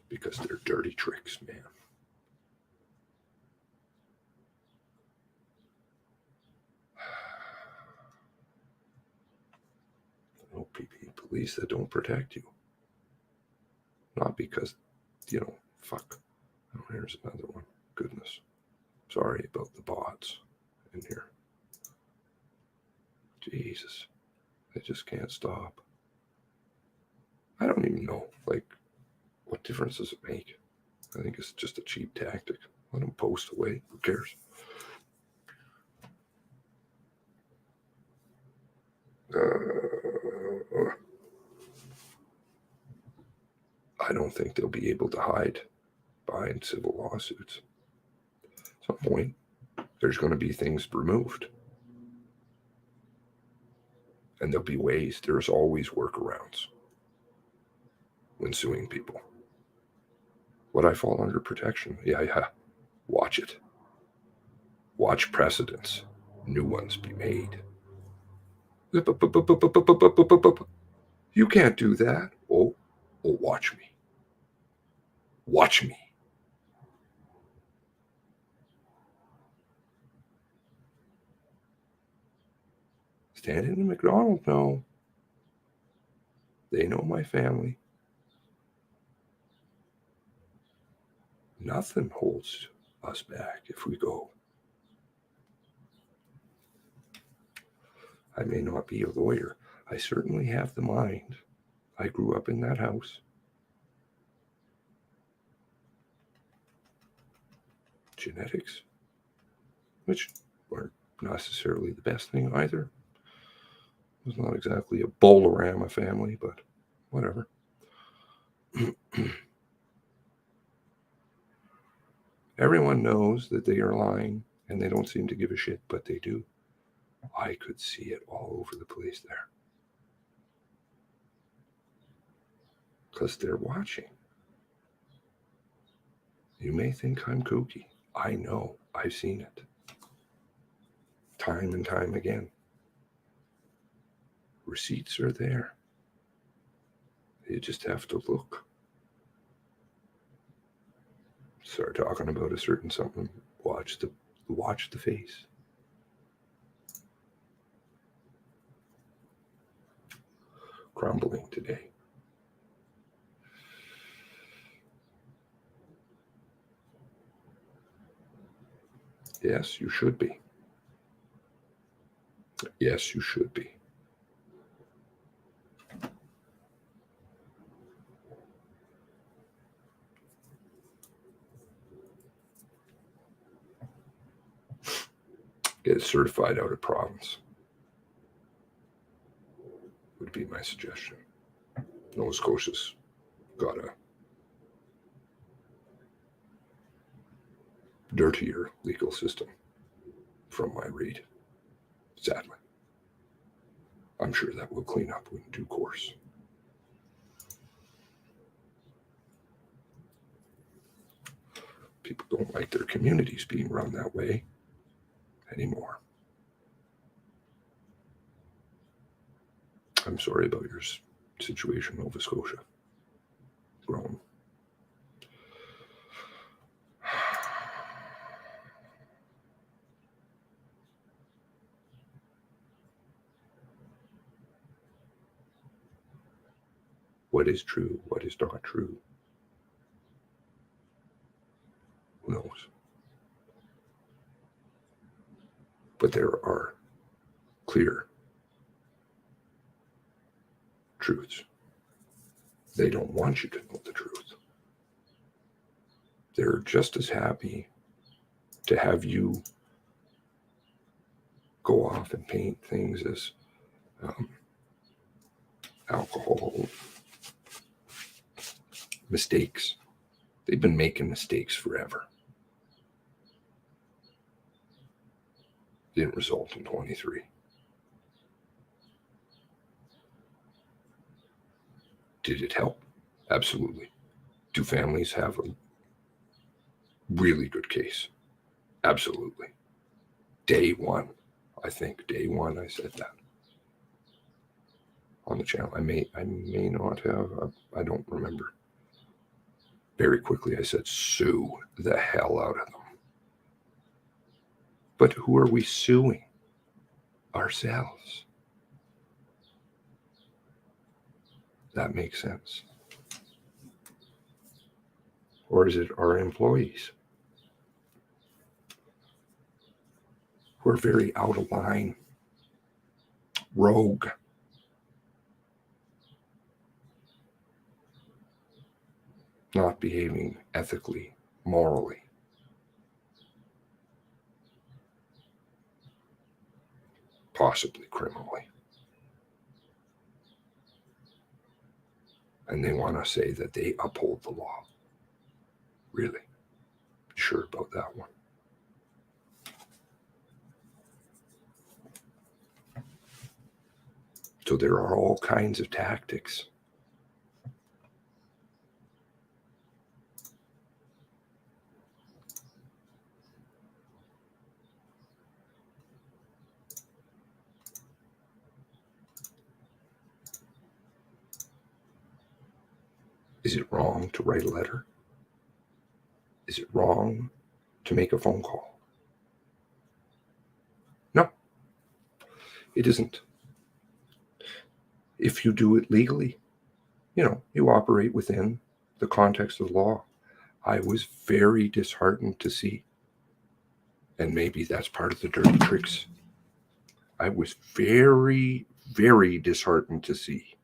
Speaker 1: Because they're dirty tricks, man. No police that don't protect you. Not because, fuck. Oh, here's another one. Goodness. Sorry about the bots in here. Jesus. They just can't stop. I don't even know, what difference does it make? I think it's just a cheap tactic. Let them post away. Who cares? I don't think they'll be able to hide behind civil lawsuits. At some point, there's going to be things removed. And there'll be ways. There's always workarounds when suing people. Would I fall under protection? Yeah. Watch it. Watch precedents. New ones be made. You can't do that. Oh, watch me. Watch me. Stanton and McDonald know. They know my family. Nothing holds us back if we go. I may not be a lawyer. I certainly have the mind. I grew up in that house. Genetics, which weren't necessarily the best thing either. It was not exactly a Bolorama family, but whatever. Everyone knows that they are lying, and they don't seem to give a shit, but they do. I could see it all over the place there. Because they're watching. You may think I'm kooky. I know. I've seen it. Time and time again. Receipts are there. You just have to look. Start talking about a certain something. Watch the face. Crumbling today. Yes, you should be. Yes, you should be. Get it certified out of province would be my suggestion. Nova Scotia's got a dirtier legal system from my read, sadly. I'm sure that will clean up in due course. People don't like their communities being run that way anymore. I'm sorry about your situation, Nova Scotia. Grown. What is true? What is not true? Who knows? But there are clear truths. They don't want you to know the truth. They're just as happy to have you go off and paint things as alcohol, mistakes. They've been making mistakes forever. Didn't result in 23. Did it help? Absolutely. Do families have a really good case? Absolutely. Day one, I think. Day one, I said that on the channel. I may not have. I don't remember. Very quickly, I said, sue the hell out of them. But who are we suing? Ourselves. That makes sense. Or is it our employees? We're very out of line, rogue. Not behaving ethically, morally. Possibly criminally. And they want to say that they uphold the law. Really? Sure about that one? So there are all kinds of tactics. Is it wrong to write a letter? Is it wrong to make a phone call? No, it isn't. if you do it legally, you operate within the context of the law. I was very disheartened to see, and maybe that's part of the dirty tricks. I was very, very disheartened to see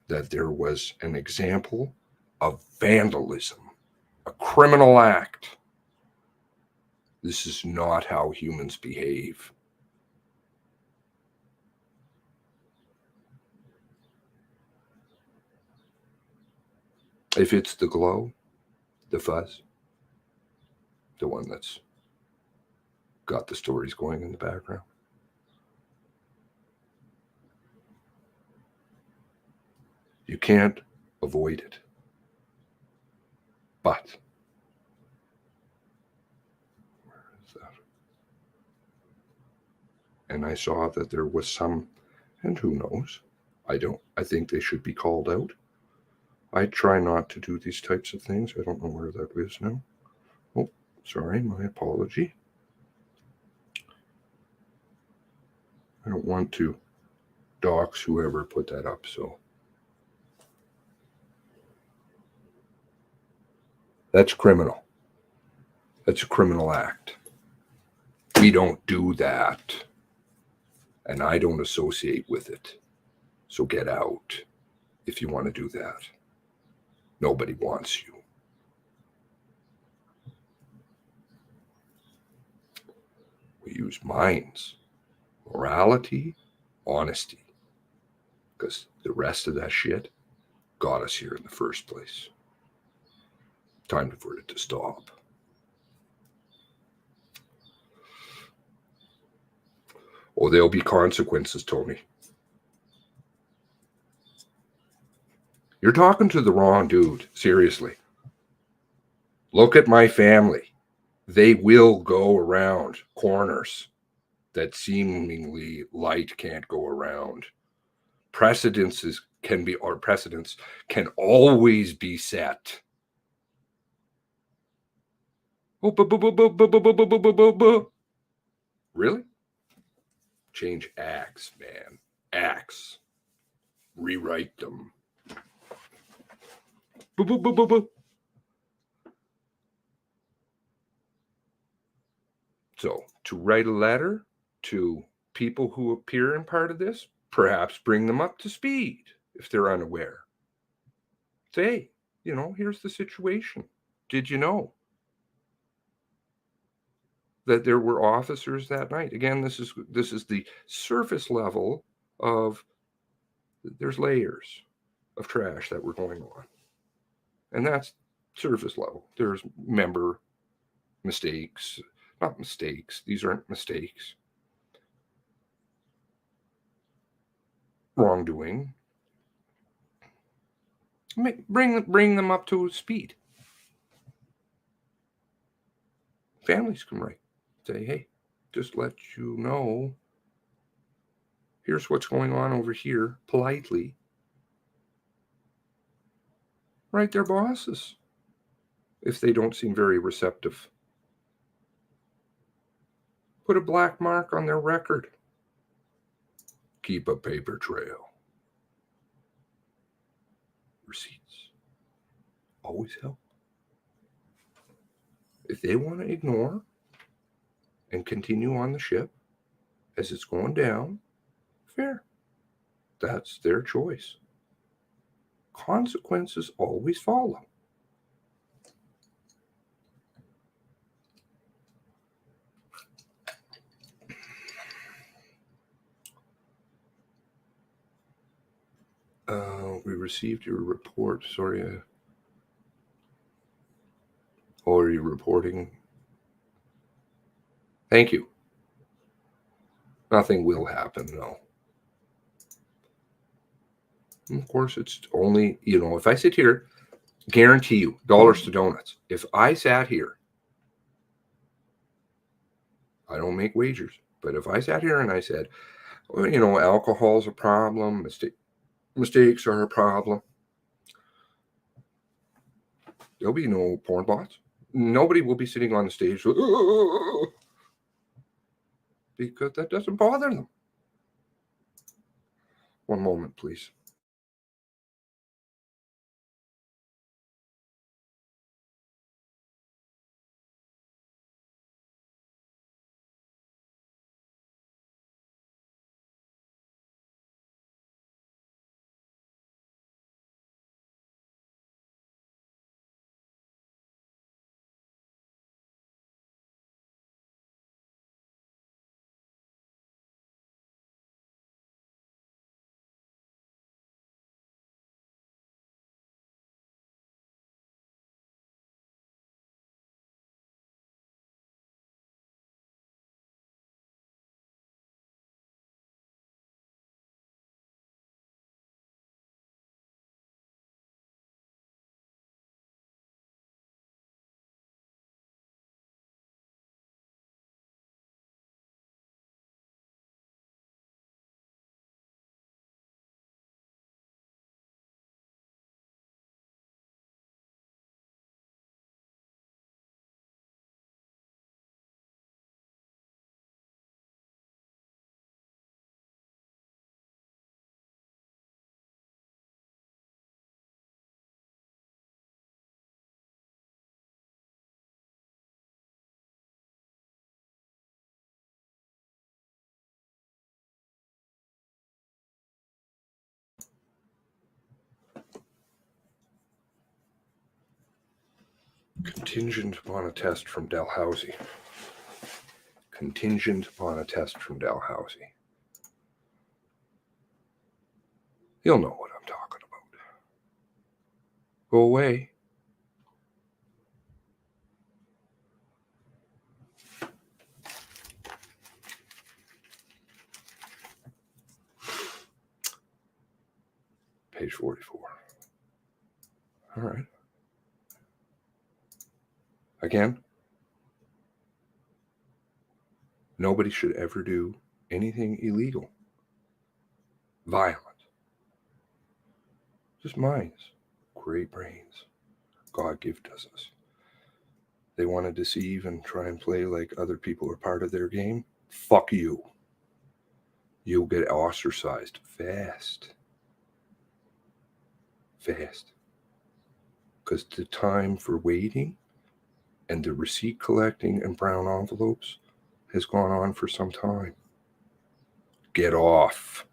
Speaker 1: that there was an example of vandalism, a criminal act. This is not how humans behave. If it's the glow, the fuzz, the one that's got the stories going in the background, you can't avoid it. But where is that? And I saw that there was some, and who knows? I think they should be called out. I try not to do these types of things. I don't know where that is now. Oh, sorry, my apology. I don't want to dox whoever put that up, so. That's criminal. That's a criminal act. We don't do that. And I don't associate with it. So get out if you want to do that. Nobody wants you. We use minds, morality, honesty, because the rest of that shit got us here in the first place. Time for it to stop. Oh, there'll be consequences, Tony. You're talking to the wrong dude, seriously. Look at my family. They will go around corners that seemingly light can't go around. Precedents can always be set. Really? Change acts, man. Acts. Rewrite them. So, to write a letter to people who appear in part of this, perhaps bring them up to speed if they're unaware. Say, here's the situation. Did you know that there were officers that night? Again, this is the surface level of, there's layers of trash that were going on. And that's surface level. There's member mistakes, not mistakes. These aren't mistakes. Wrongdoing. Bring them up to speed. Families can write. Say, hey, just let you know, here's what's going on over here, politely. Write their bosses if they don't seem very receptive. Put a black mark on their record. Keep a paper trail. Receipts always help. If they want to ignore and continue on the ship as it's going down, fair. That's their choice. Consequences always follow. We received your report. Sorry. Are you reporting? Thank you. Nothing will happen, no. And of course, it's only, if I sit here, guarantee you, dollars to donuts. If I sat here, I don't make wagers, but if I sat here and I said, well, alcohol's a problem, mistakes are a problem, there'll be no porn bots. Nobody will be sitting on the stage because that doesn't bother them. One moment, please. Contingent upon a test from Dalhousie. Contingent upon a test from Dalhousie. You'll know what I'm talking about. Go away. Page 44. All right. Again, nobody should ever do anything illegal, violent. Just minds, great brains, God gifted us. They want to deceive and try and play like other people are part of their game. Fuck you. You'll get ostracized fast. Fast. Because the time for waiting and the receipt collecting and brown envelopes has gone on for some time. Get off.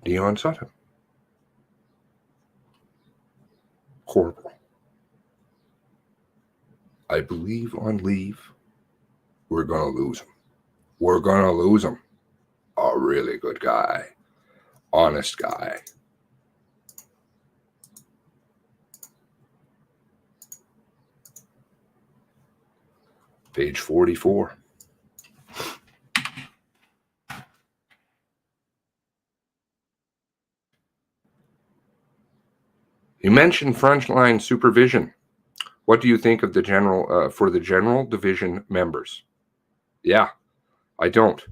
Speaker 1: Dion Sutton. Corporal. I believe on leave, we're going to lose him. We're going to lose him. A really good guy. Honest guy. Page 44. You mentioned frontline supervision. What do you think of the general for the general division members? Yeah, I don't.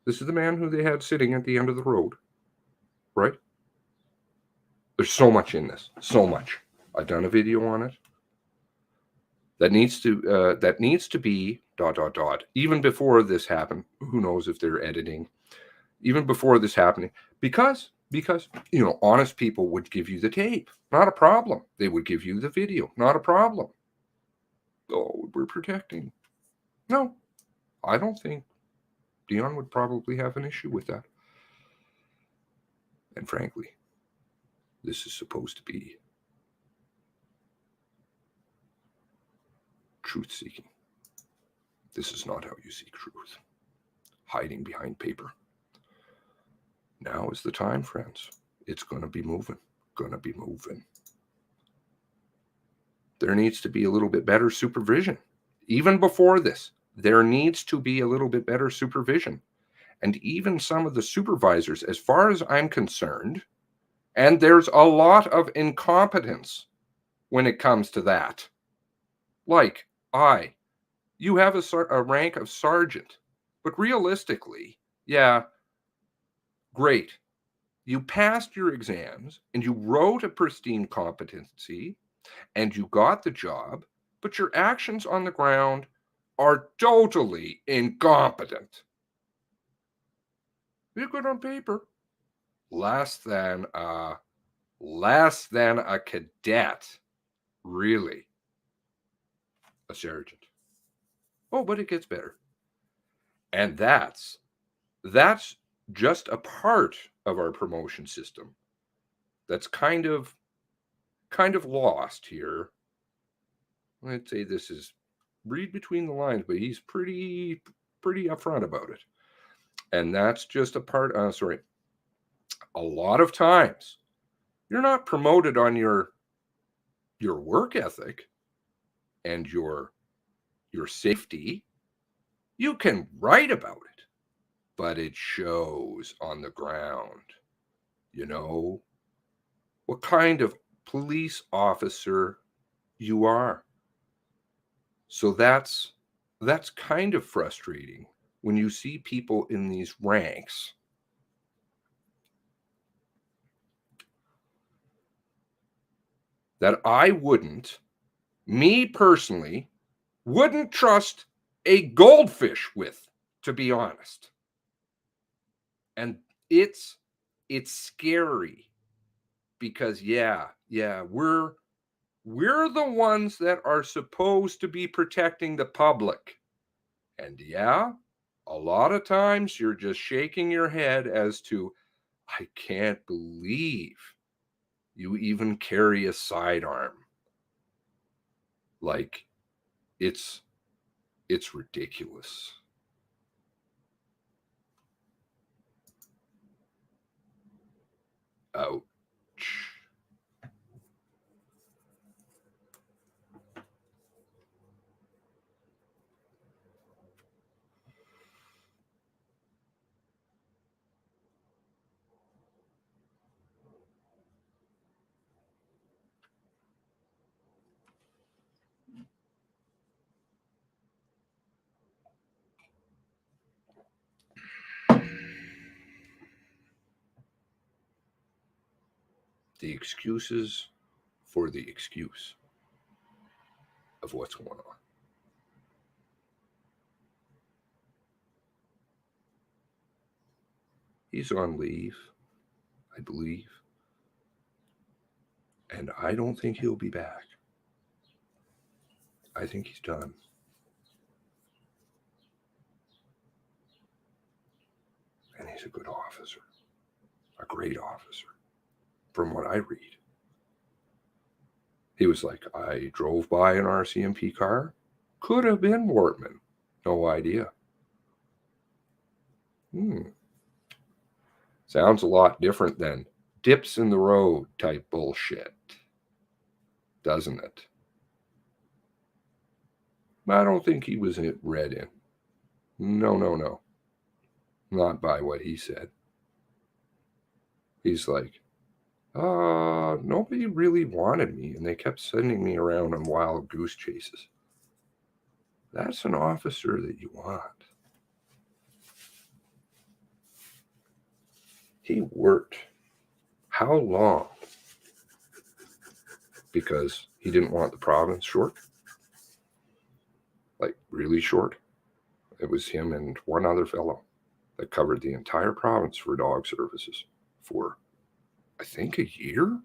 Speaker 1: This is the man who they had sitting at the end of the road, right? There's so much in this, so much. I've done a video on it. That needs to be ... Even before this happened, who knows if they're editing? Even before this happening, because you know, honest people would give you the tape, not a problem. They would give you the video, not a problem. Oh, we're protecting. No, I don't think Dion would probably have an issue with that. And frankly, this is supposed to be truth-seeking. This is not how you seek truth. Hiding behind paper. Now is the time, friends. It's going to be moving. Going to be moving. There needs to be a little bit better supervision. Even before this, there needs to be a little bit better supervision. And even some of the supervisors, as far as I'm concerned, And there's a lot of incompetence when it comes to that. Like, you have a rank of sergeant, but realistically, yeah, great. You passed your exams and you wrote a pristine competency and you got the job, but your actions on the ground are totally incompetent. You're good on paper. Less than a cadet, really. A sergeant. Oh, but it gets better. And that's just a part of our promotion system that's kind of lost here. I'd say this is read between the lines, but he's pretty upfront about it. And that's just a part. A lot of times you're not promoted on your work ethic and your safety. You can write about it, but it shows on the ground. You know what kind of police officer you are. So that's kind of frustrating when you see people in these ranks that me personally, wouldn't trust a goldfish with, to be honest. And it's scary because we're the ones that are supposed to be protecting the public. And a lot of times you're just shaking your head as to, I can't believe you even carry a sidearm. Like, it's ridiculous. Ouch. The excuses for the excuse of what's going on. He's on leave, I believe. And I don't think he'll be back. I think he's done. And he's a good officer. A great officer. From what I read. He was like, I drove by an RCMP car. Could have been Wortman. No idea. Sounds a lot different than dips in the road type bullshit. Doesn't it? I don't think he was read in. No. Not by what he said. He's like, nobody really wanted me, and they kept sending me around on wild goose chases. That's an officer that you want. He worked how long? Because he didn't want the province short? Like, really short? It was him and one other fellow that covered the entire province for dog services for, I think, a year.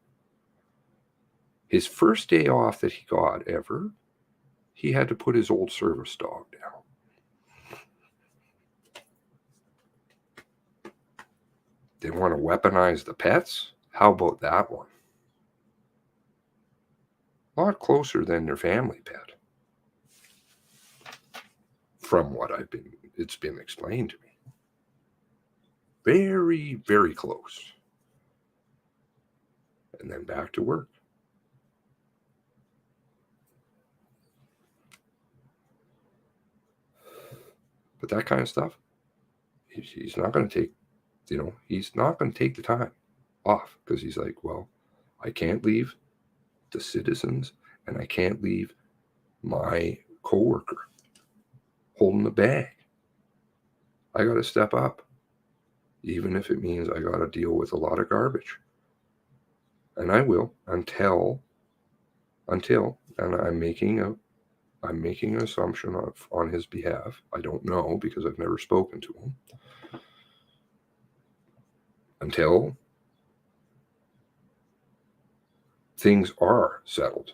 Speaker 1: His first day off that he got ever, he had to put his old service dog down. They want to weaponize the pets? How about that one? A lot closer than their family pet. From what it's been explained to me. Very, very close. And then back to work. But that kind of stuff, he's not going to take, he's not going to take the time off because he's like, well, I can't leave the citizens and I can't leave my coworker holding the bag. I got to step up, even if it means I got to deal with a lot of garbage. And I will until, and I'm making an assumption on his behalf. I don't know because I've never spoken to him. Until things are settled.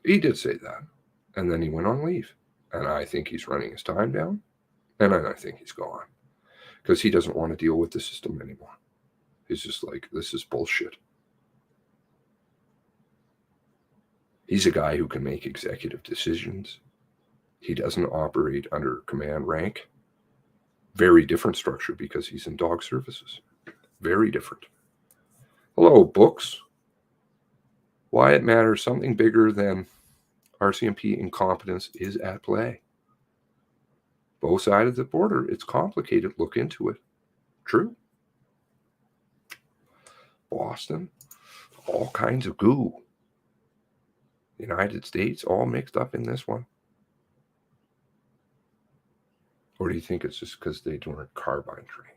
Speaker 1: He did say that. And then he went on leave. And I think he's running his time down. And I think he's gone. Because he doesn't want to deal with the system anymore. He's just like, this is bullshit. He's a guy who can make executive decisions. He doesn't operate under command rank. Very different structure because he's in dog services. Very different. Hello, books. Why it matters, something bigger than RCMP incompetence is at play. Both sides of the border, it's complicated. Look into it. True. Boston, all kinds of goo. United States, all mixed up in this one. Or do you think it's just because they weren't carbine trained?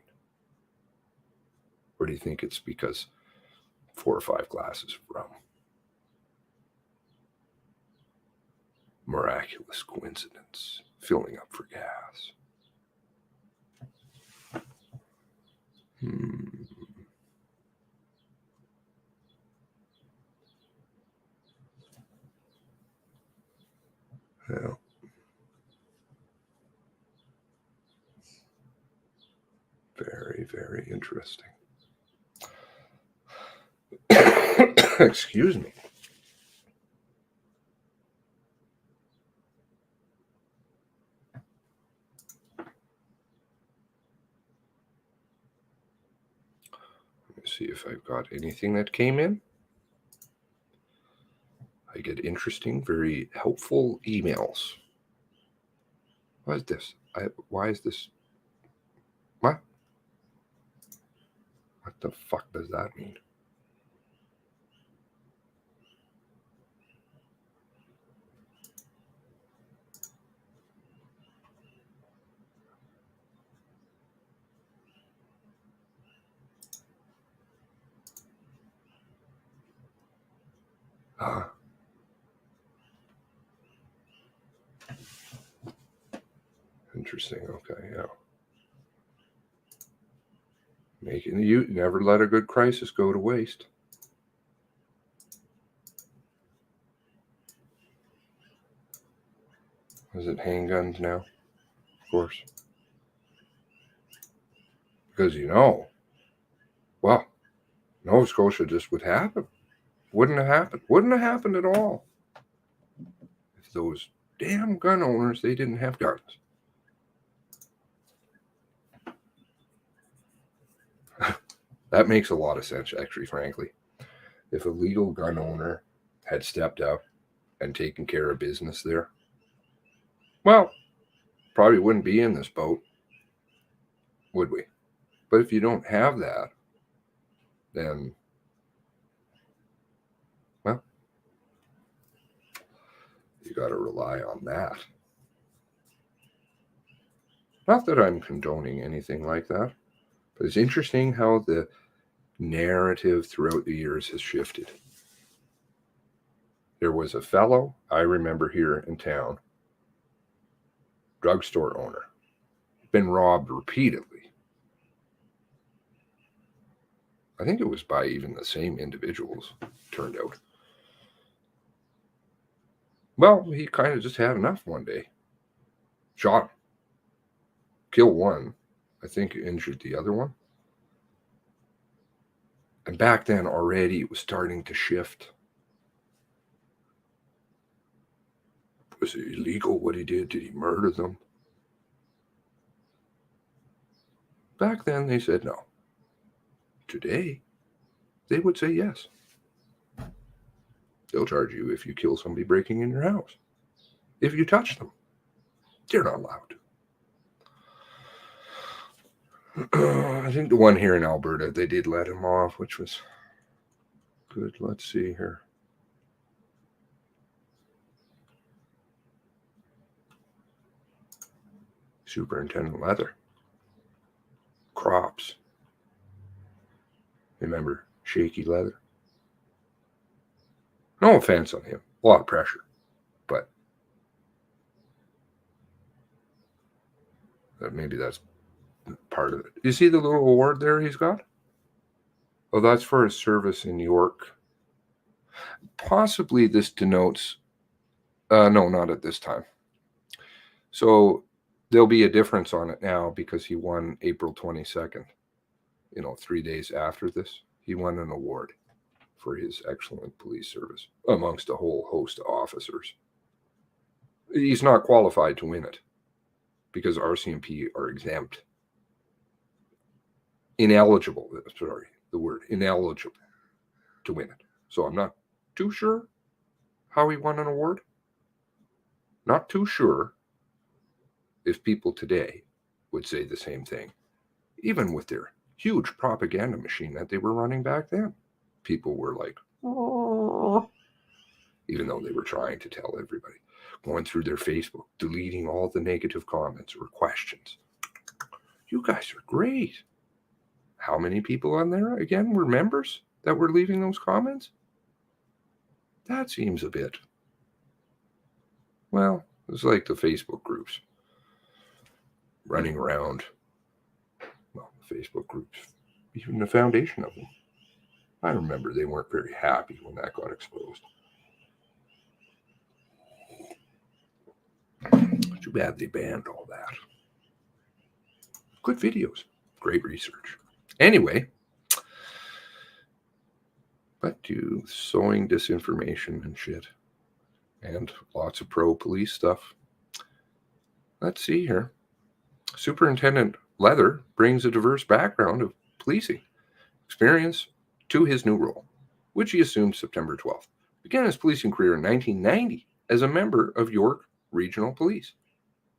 Speaker 1: Or do you think it's because 4 or 5 glasses of rum? Miraculous coincidence, filling up for gas. Well, very, very interesting. Excuse me. Let me see if I've got anything that came in. I get interesting, very helpful emails. What is this? Why is this? What? What the fuck does that mean? Interesting. Okay, yeah. You never let a good crisis go to waste. Is it handguns now? Of course. Because well, Nova Scotia just would happen. Wouldn't have happened. Wouldn't have happened at all. If those damn gun owners, they didn't have guns. That makes a lot of sense, actually, frankly. If a legal gun owner had stepped up and taken care of business there, well, probably wouldn't be in this boat, would we? But if you don't have that, then, well, you got to rely on that. Not that I'm condoning anything like that, but it's interesting how the narrative throughout the years has shifted. There was a fellow I remember here in town, drugstore owner, been robbed repeatedly. I think it was by even the same individuals, turned out. Well, he kind of just had enough one day. Shot him. Killed one. I think injured the other one. And back then already it was starting to shift. Was it illegal what he did? Did he murder them? Back then they said no. Today, they would say yes. They'll charge you if you kill somebody breaking in your house. If you touch them, they're not allowed to. I think the one here in Alberta, they did let him off, which was good. Let's see here. Superintendent Leather. Crops. Remember, shaky leather. No offense on him. A lot of pressure. But maybe that's part of it. You see the little award there he's got? Oh, that's for his service in York. Possibly this denotes, no, not at this time. So there'll be a difference on it now because he won April 22nd. 3 days after this, he won an award for his excellent police service amongst a whole host of officers. He's not qualified to win it because RCMP are exempt. Ineligible, sorry, the word ineligible to win it. So I'm not too sure how he won an award. Not too sure if people today would say the same thing, even with their huge propaganda machine that they were running back then. People were like, oh, even though they were trying to tell everybody, going through their Facebook, deleting all the negative comments or questions. You guys are great. How many people on there, again, were members that were leaving those comments? That seems a bit, well, it's like the Facebook groups running around. Well, the Facebook groups, even the foundation of them. I remember they weren't very happy when that got exposed. Too bad they banned all that. Good videos, great research. Anyway, but to sowing disinformation and shit, and lots of pro-police stuff. Let's see here. Superintendent Leather brings a diverse background of policing experience to his new role, which he assumed September 12th. Began his policing career in 1990 as a member of York Regional Police,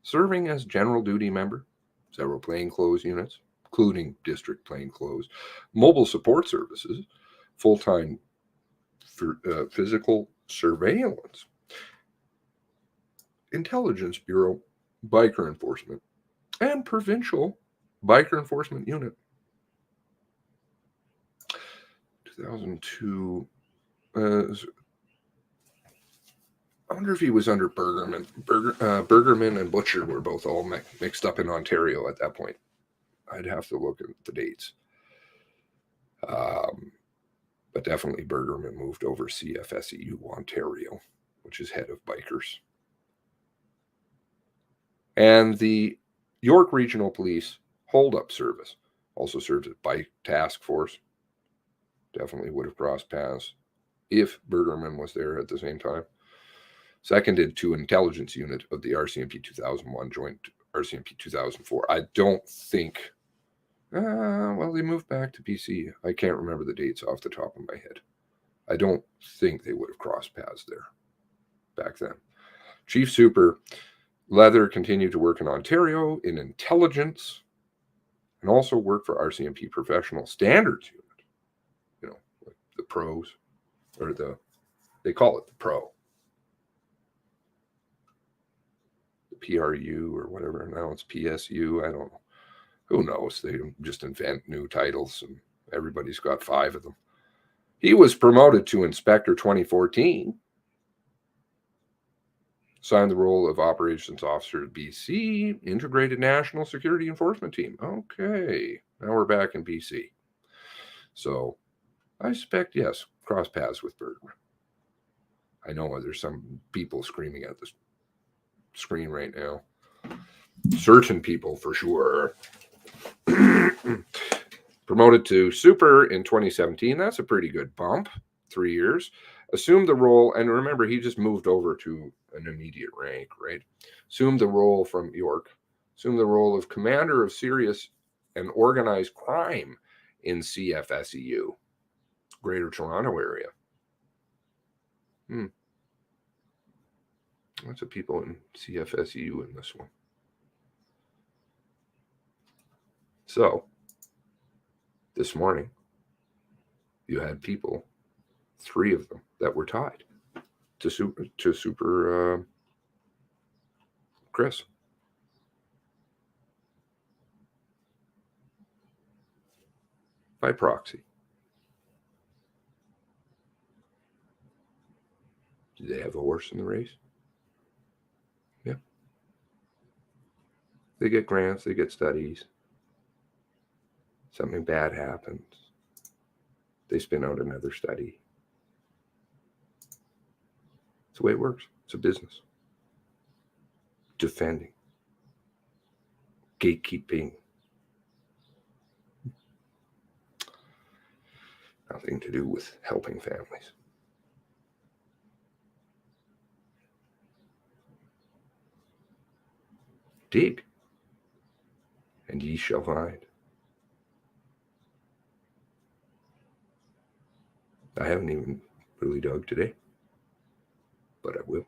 Speaker 1: serving as general duty member, several plainclothes units, including district plainclothes, mobile support services, full-time physical surveillance, intelligence bureau, biker enforcement, and provincial biker enforcement unit. 2002. I wonder if he was under Bergerman. Bergerman and Butcher were both all mixed up in Ontario at that point. I'd have to look at the dates. But definitely Bergerman moved over CFSEU Ontario, which is head of bikers. And the York Regional Police Hold-Up Service also serves as bike task force. Definitely would have crossed paths if Bergerman was there at the same time. Seconded to intelligence unit of the RCMP 2001, joined RCMP 2004. I don't think, well, they moved back to BC. I can't remember the dates off the top of my head. I don't think they would have crossed paths there back then. Chief Super Leather continued to work in Ontario in intelligence and also worked for RCMP Professional Standards Unit. Like the pros, or they call it the pro. The PRU or whatever. Now it's PSU. I don't know. Who knows? They just invent new titles and everybody's got 5 of them. He was promoted to Inspector 2014. Signed the role of Operations Officer at BC, Integrated National Security Enforcement Team. Okay, now we're back in BC. So I suspect, yes, cross paths with Bergman. I know there's some people screaming at the screen right now. Certain people for sure. Promoted to Super in 2017. That's a pretty good bump. 3 years. Assumed the role, and remember, he just moved over to an immediate rank, right? Assumed the role from York. Assumed the role of Commander of Serious and Organized Crime in CFSEU, Greater Toronto Area. Lots of people in CFSEU in this one. So, this morning, you had people 3 of them that were tied to Super Chris. By proxy. Did they have a horse in the race? Yeah. They get grants, they get studies. Something bad happens. They spin out another study. It's the way it works. It's a business. Defending. Gatekeeping. Nothing to do with helping families. Dig, and ye shall find. I haven't even really dug today, but I will.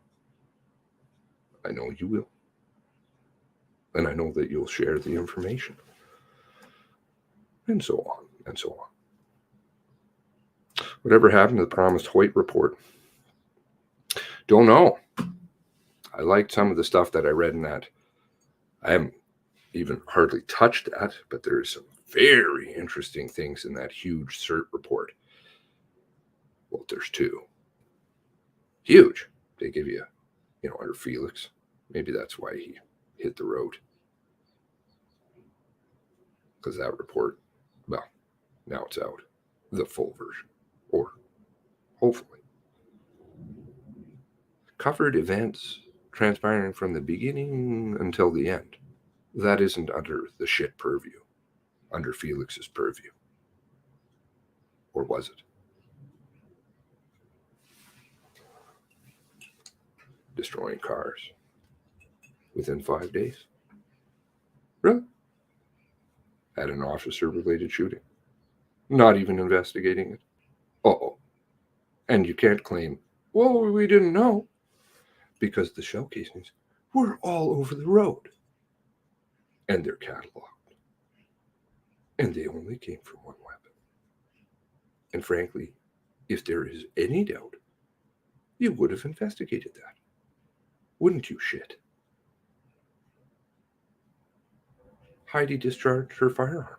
Speaker 1: I know you will. And I know that you'll share the information. And so on, and so on. Whatever happened to the promised Hoyt report? Don't know. I liked some of the stuff that I read in that. I haven't even hardly touched that, but there's some very interesting things in that huge CERT report. Well, there's 2. Huge. They give you, under Felix. Maybe that's why he hit the road. Because that report, well, now it's out. The full version. Or, hopefully. Covered events transpiring from the beginning until the end. That isn't under the shit purview. Under Felix's purview. Or was it? Destroying cars within 5 days. Really? Had an officer-related shooting. Not even investigating it. Uh-oh. And you can't claim, well, we didn't know. Because the shell casings were all over the road. And they're cataloged. And they only came from one weapon. And frankly, if there is any doubt, you would have investigated that. Wouldn't you, shit? Heidi discharged her firearm.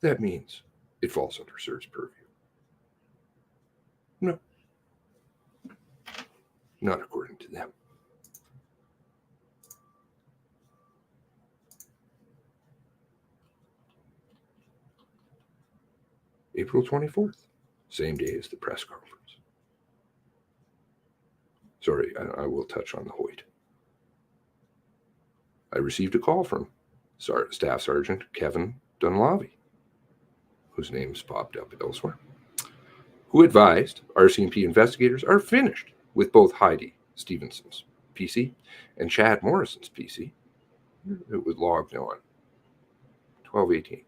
Speaker 1: That means it falls under CERT's purview. No. Not according to them. April 24th, same day as the press conference. Sorry, I will touch on the Hoyt. I received a call from Staff Sergeant Kevin Dunlavy, whose name's popped up elsewhere, who advised RCMP investigators are finished with both Heidi Stevenson's PC and Chad Morrison's PC. It was logged on 12:18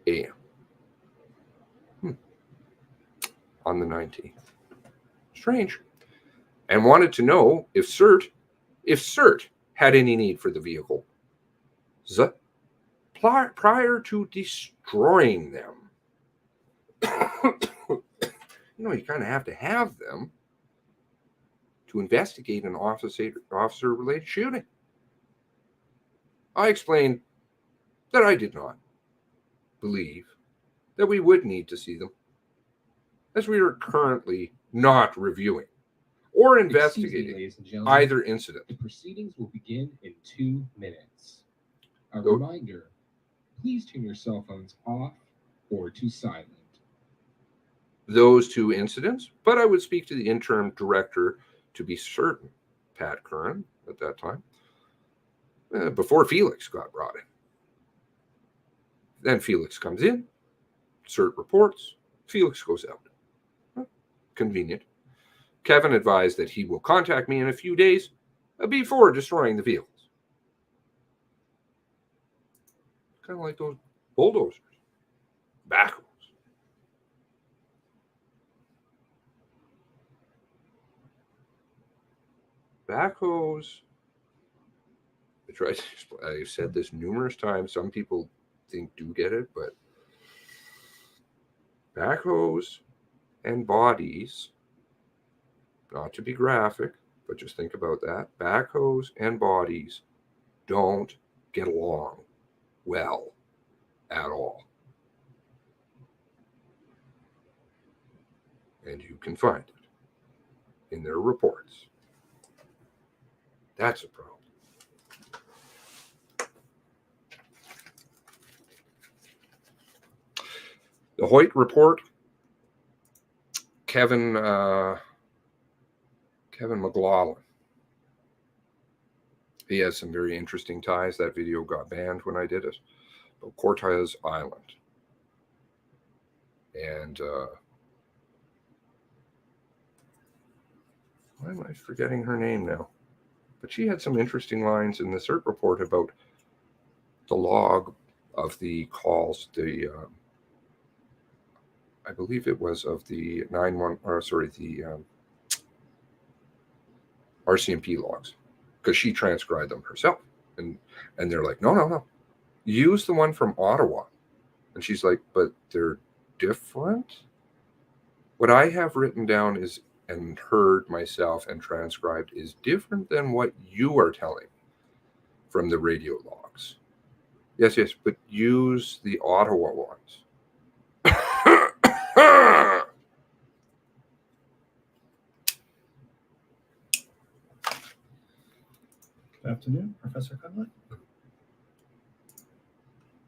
Speaker 1: a.m. On the 19th. Strange. And wanted to know if CERT had any need for the vehicle prior to destroying them. You kind of have to have them to investigate an officer-related shooting. I explained that I did not believe that we would need to see them, as we are currently not reviewing or investigating
Speaker 2: ladies and gentlemen,
Speaker 1: either incident.
Speaker 2: the proceedings will begin in 2 minutes. A reminder, please turn your cell phones off or to silent.
Speaker 1: Those 2 incidents, but I would speak to the interim director to be certain, Pat Curran at that time, before Felix got brought in. Then Felix comes in, CERT reports, Felix goes out. Convenient. Kevin advised that he will contact me in a few days before destroying the vehicles. Kind of like those bulldozers. Backhoes. Backhoes. I've said this numerous times. Some people do get it, but Backhoes and bodies, not to be graphic, but just think about that. Backhoes and bodies don't get along well at all. And you can find it in their reports. That's a problem. The Hoyt report, Kevin McLaughlin. He has some very interesting ties. That video got banned when I did it. But Cortez Island. And why am I forgetting her name now? But she had some interesting lines in the CERT report about the log of the calls, I believe it was of the RCMP logs, because she transcribed them herself. And they're like, no. Use the one from Ottawa. And she's like, but they're different? What I have written down is, and heard myself and transcribed, is different than what you are telling from the radio logs. Yes, but use the Ottawa ones.
Speaker 13: Good afternoon, Professor Cunliffe.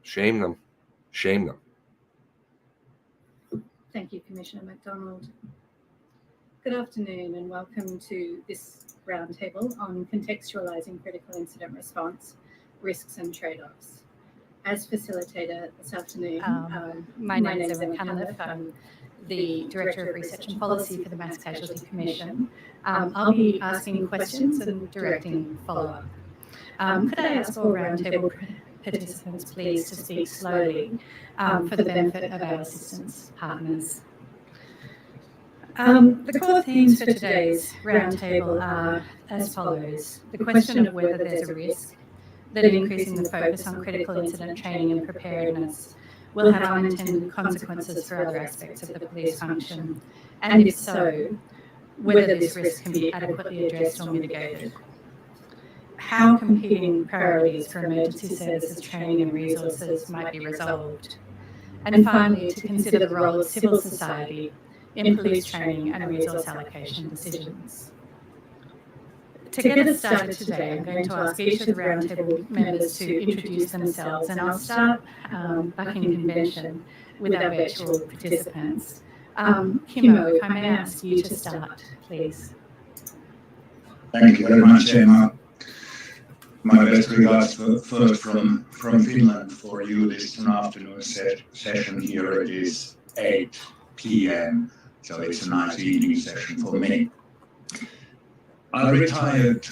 Speaker 1: Shame them. Shame them.
Speaker 14: Thank you, Commissioner MacDonald. Good afternoon and welcome to this roundtable on contextualising critical incident response, risks and trade-offs. As facilitator this afternoon,
Speaker 15: my name is Emma Cunliffe. I'm the Director of Research and Policy for the Mass Casualty Commission. I'll be asking questions and directing follow-up. Could I ask all roundtable participants please to speak slowly for the benefit of our assistance partners? The core themes for today's roundtable are as follows. The question of whether there's a risk that increasing the focus on critical incident training and preparedness will have unintended consequences for other aspects of the police function, and if so, whether this risk can be adequately addressed or mitigated. How competing priorities for emergency services training and resources might be resolved. And finally, to consider the role of civil society in police training and resource allocation decisions. To get us started today, I'm going to ask each of the roundtable members to introduce themselves, and I'll start back in convention with our virtual participants. Kimmo, if I may ask you to start, please.
Speaker 16: Thank you very much, Emma. My best regards first from Finland for you this afternoon session here. It is 8 p.m., so it's a nice evening session for me. I retired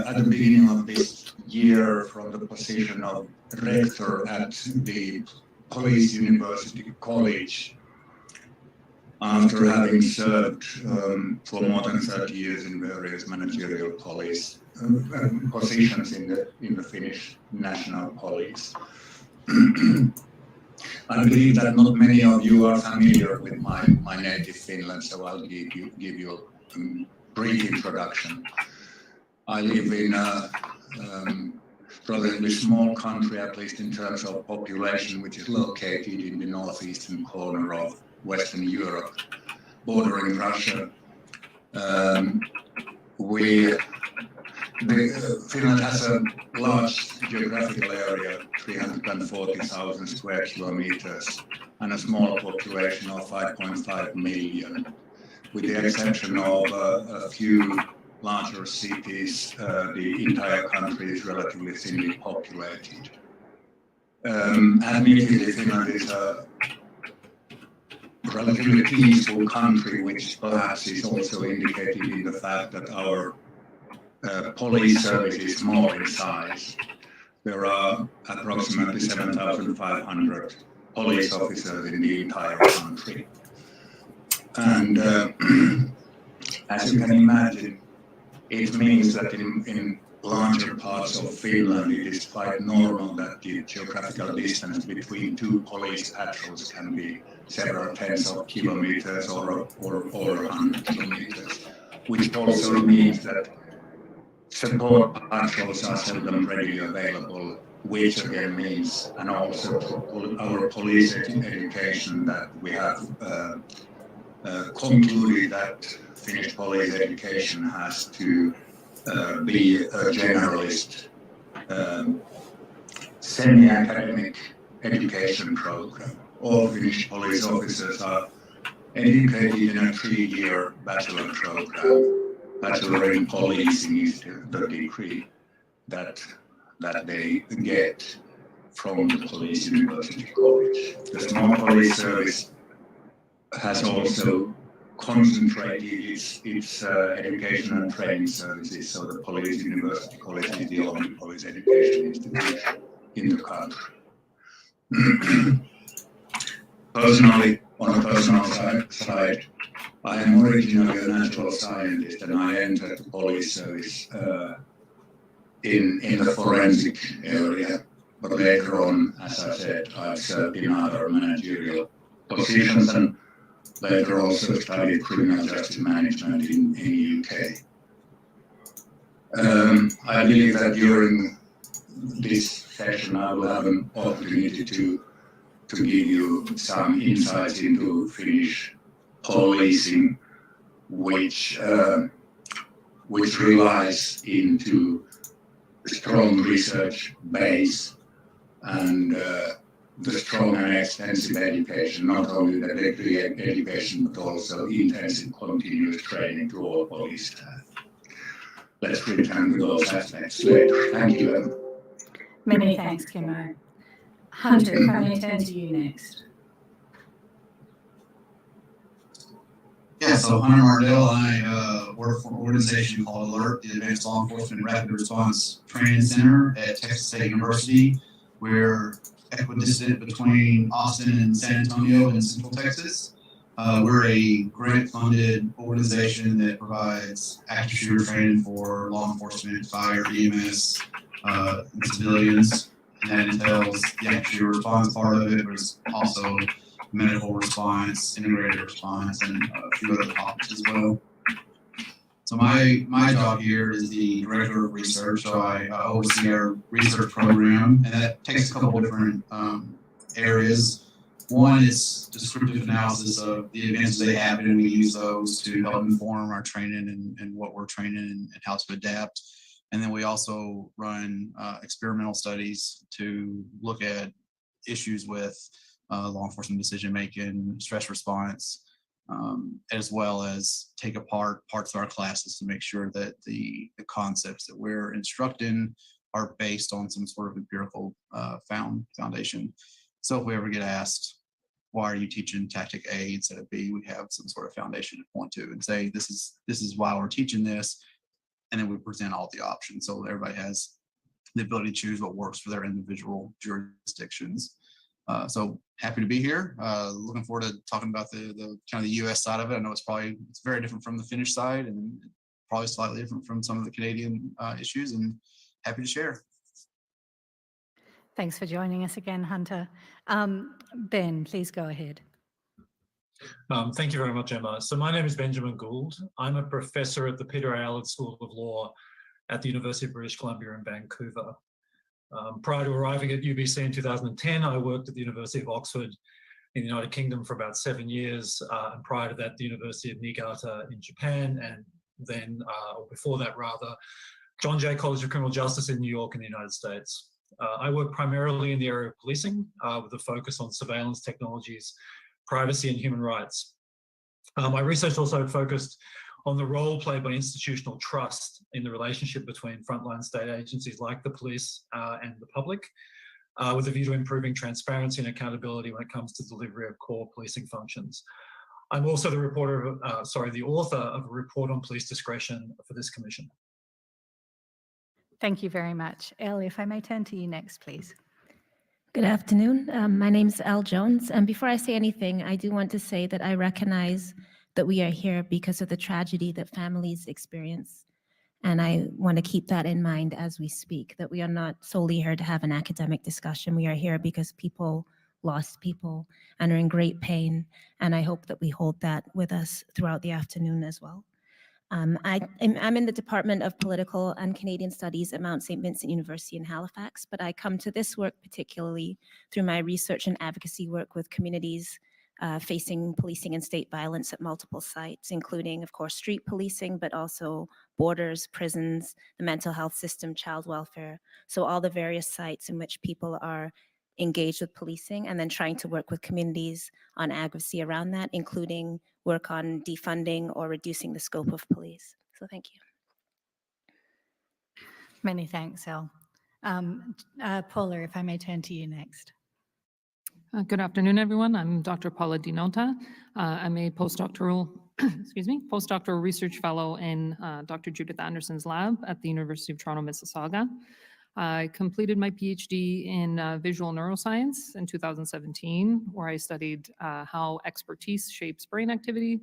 Speaker 16: at the beginning of this year from the position of rector at the Police University College after having served for more than 30 years in various managerial police positions in the Finnish National Police. I believe that not many of you are familiar with my native Finland, so I'll give you a brief introduction. I live in a relatively small country, at least in terms of population, which is located in the northeastern corner of Western Europe, bordering Russia. Finland has a large geographical area, 340,000 square kilometers, and a small population of 5.5 million. With the exception of a few larger cities, the entire country is relatively thinly populated. Admittedly, Finland is a relatively peaceful country, which perhaps is also indicated in the fact that our police service is small in size. There are approximately 7,500 police officers in the entire country. And as you can imagine, it means that in larger parts of Finland, it is quite normal that the geographical distance between two police patrols can be several tens of kilometers or 100 kilometers, which also means that support patrols are seldom readily available, which again means, and also our police education, that we have concluded that Finnish police education has to be a generalist, semi-academic education program. All Finnish police officers are educated in a 3-year bachelor program. Bachelor in policing is the degree that they get from the Police University College. The Small Police Service has also concentrated its education and training services, so the Police University College is the only police education institution in the country. Personally, on a personal side, I am originally a natural scientist, and I entered the police service in the forensic area. But later on, as I said, I've served in other managerial positions, and later also studied criminal justice management in the UK. I believe that during this session I will have an opportunity to give you some insights into Finnish policing, which relies into strong research base and the strong and extensive education, not only the degree education, but also intensive continuous training to all police staff. Let's return to those aspects later. Thank you, Emma.
Speaker 15: Many thanks, Kimmo. Hunter, if I may turn to you next.
Speaker 17: Yeah, so Hunter Mardell, I work for an organization called ALERT, the Advanced Law Enforcement Rapid Response Training Center at Texas State University. We're equidistant between Austin and San Antonio in Central Texas. We're a grant-funded organization that provides active shooter training for law enforcement, fire, EMS, and civilians. And that entails the active shooter response part of it, but it's also medical response, integrated response, and a few other topics as well. So my job here is the director of research. So I oversee our research program, and that takes a couple different areas. One is descriptive analysis of the events they happen, and we use those to help inform our training and what we're training and how to adapt. And then we also run experimental studies to look at issues with law enforcement decision-making, stress response, as well as take apart parts of our classes to make sure that the concepts that we're instructing are based on some sort of empirical foundation. So if we ever get asked, why are you teaching tactic A instead of B, we have some sort of foundation to point to and say, this is why we're teaching this. And then we present all the options. So everybody has the ability to choose what works for their individual jurisdictions. So happy to be here. Looking forward to talking about the kind of the US side of it. I know it's very different from the Finnish side and probably slightly different from some of the Canadian issues, and happy to share.
Speaker 15: Thanks for joining us again, Hunter. Ben, please go ahead.
Speaker 18: Thank you very much, Emma. So my name is Benjamin Gould. I'm a professor at the Peter A. Allard School of Law at the University of British Columbia in Vancouver. Prior to arriving at UBC in 2010, I worked at the University of Oxford in the United Kingdom for about 7 years, and prior to that, the University of Niigata in Japan, and then, or before that rather, John Jay College of Criminal Justice in New York in the United States. I work primarily in the area of policing, with a focus on surveillance technologies, privacy, and human rights. My research also focused on the role played by institutional trust in the relationship between frontline state agencies like the police and the public, with a view to improving transparency and accountability when it comes to delivery of core policing functions. I'm also the author of a report on police discretion for this commission.
Speaker 15: Thank you very much. Elle, if I may turn to you next, please.
Speaker 19: Good afternoon. My name is Elle Jones. And before I say anything, I do want to say that I recognize that we are here because of the tragedy that families experience. And I want to keep that in mind as we speak, that we are not solely here to have an academic discussion. We are here because people lost people and are in great pain. And I hope that we hold that with us throughout the afternoon as well. I'm in the Department of Political and Canadian Studies at Mount St. Vincent University in Halifax, but I come to this work particularly through my research and advocacy work with communities facing policing and state violence at multiple sites, including, of course, street policing, but also borders, prisons, the mental health system, child welfare. So all the various sites in which people are engaged with policing, and then trying to work with communities on advocacy around that, including work on defunding or reducing the scope of police. So thank you.
Speaker 15: Many thanks, Elle. Paula, if I may turn to you next.
Speaker 20: Good afternoon, everyone. I'm Dr. Paula Dinota. I'm a postdoctoral, postdoctoral research fellow in Dr. Judith Anderson's lab at the University of Toronto, Mississauga. I completed my PhD in visual neuroscience in 2017, where I studied how expertise shapes brain activity,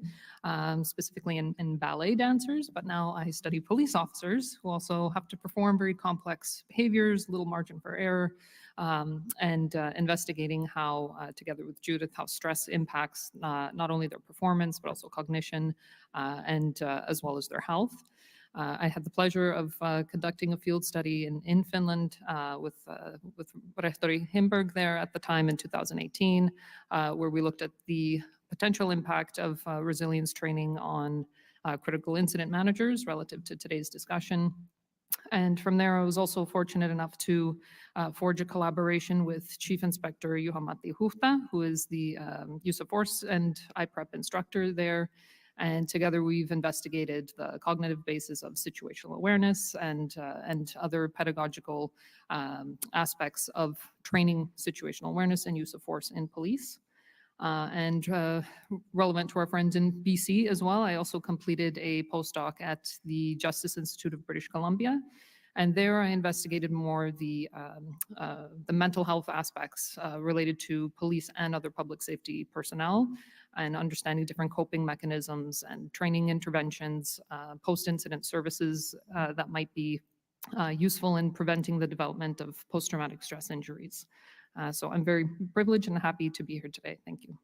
Speaker 20: specifically in ballet dancers, but now I study police officers who also have to perform very complex behaviors, little margin for error, and investigating how, together with Judith, how stress impacts not only their performance, but also cognition, and as well as their health. I had the pleasure of conducting a field study in Finland with Rehtori Himberg there at the time in 2018, where we looked at the potential impact of resilience training on critical incident managers relative to today's discussion. And from there, I was also fortunate enough to forge a collaboration with Chief Inspector Juha-Matti Huhta, who is the use of force and IPREP instructor there. And together we've investigated the cognitive basis of situational awareness and other pedagogical aspects of training situational awareness and use of force in police. And relevant to our friends in BC as well, I also completed a postdoc at the Justice Institute of British Columbia. And there I investigated more the mental health aspects related to police and other public safety personnel, and understanding different coping mechanisms and training interventions, post-incident services that might be useful in preventing the development of post-traumatic stress injuries. So I'm very privileged and happy to be here today. Thank you.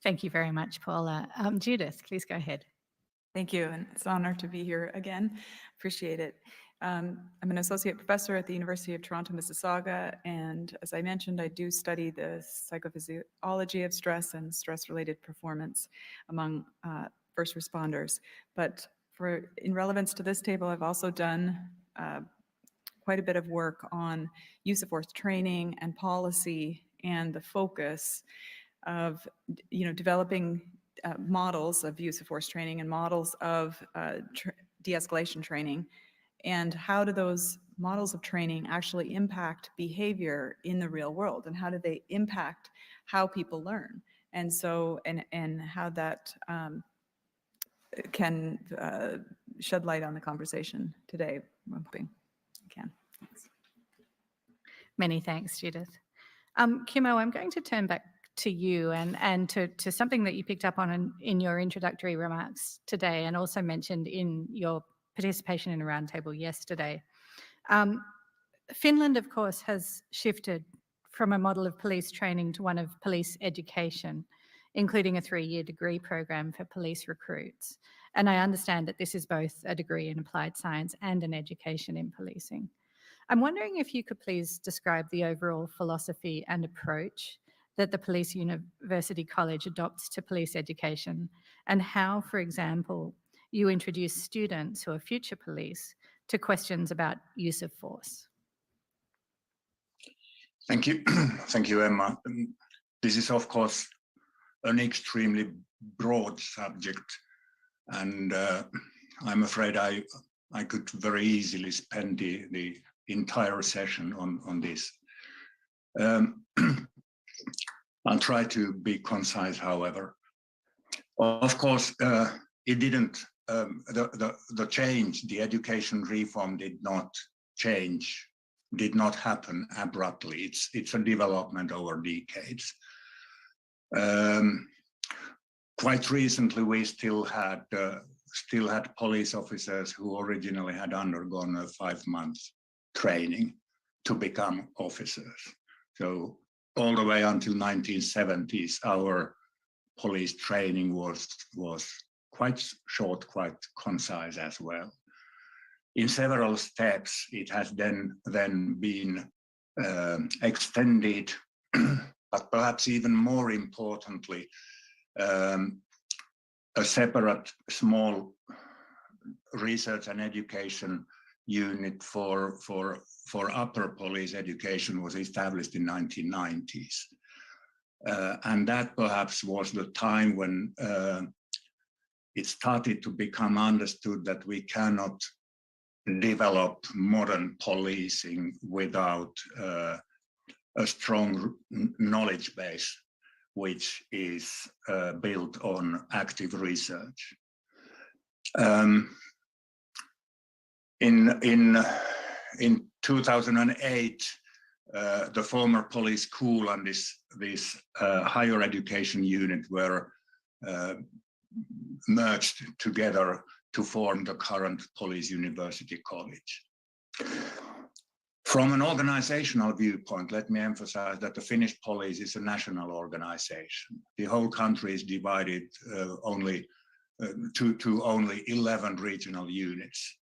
Speaker 15: Thank you very much, Paula. Judith, please go ahead.
Speaker 5: Thank you, and it's an honor to be here again. Appreciate it. I'm an associate professor at the University of Toronto, Mississauga, and as I mentioned, I do study the psychophysiology of stress and stress-related performance among first responders. But in relevance to this table, I've also done quite a bit of work on use of force training and policy, and the focus of developing models of use of force training and models of de-escalation training, and how do those models of training actually impact behavior in the real world, and how do they impact how people learn, and so and how that can shed light on the conversation today. I'm hoping I can. Thanks.
Speaker 15: Many thanks, Judith. Kimmo, I'm going to turn back to you and to something that you picked up on in your introductory remarks today, and also mentioned in your participation in a roundtable yesterday. Finland, of course, has shifted from a model of police training to one of police education, including a 3-year degree program for police recruits. And I understand that this is both a degree in applied science and an education in policing. I'm wondering if you could please describe the overall philosophy and approach that the Police University College adopts to police education, and how, for example, you introduce students who are future police to questions about use of force.
Speaker 16: Thank you. Thank you, Emma. This is, of course, an extremely broad subject, and I'm afraid I could very easily spend the entire session on this. I'll try to be concise, however. Of course, it didn't, the change, the education reform did not happen abruptly. It's a development over decades. Quite recently, we still had still had police officers who originally had undergone a 5-month training to become officers. So all the way until 1970s, our police training was quite short, quite concise as well. In several steps, it has then been extended, but perhaps even more importantly, a separate small research and education unit for upper police education was established in 1990s. And that perhaps was the time when it started to become understood that we cannot develop modern policing without a strong knowledge base, which is built on active research. In 2008, the former police school and this higher education unit were merged together to form the current Police University College. From an organizational viewpoint, let me emphasize that the Finnish police is a national organization. The whole country is divided only to only 11 regional units.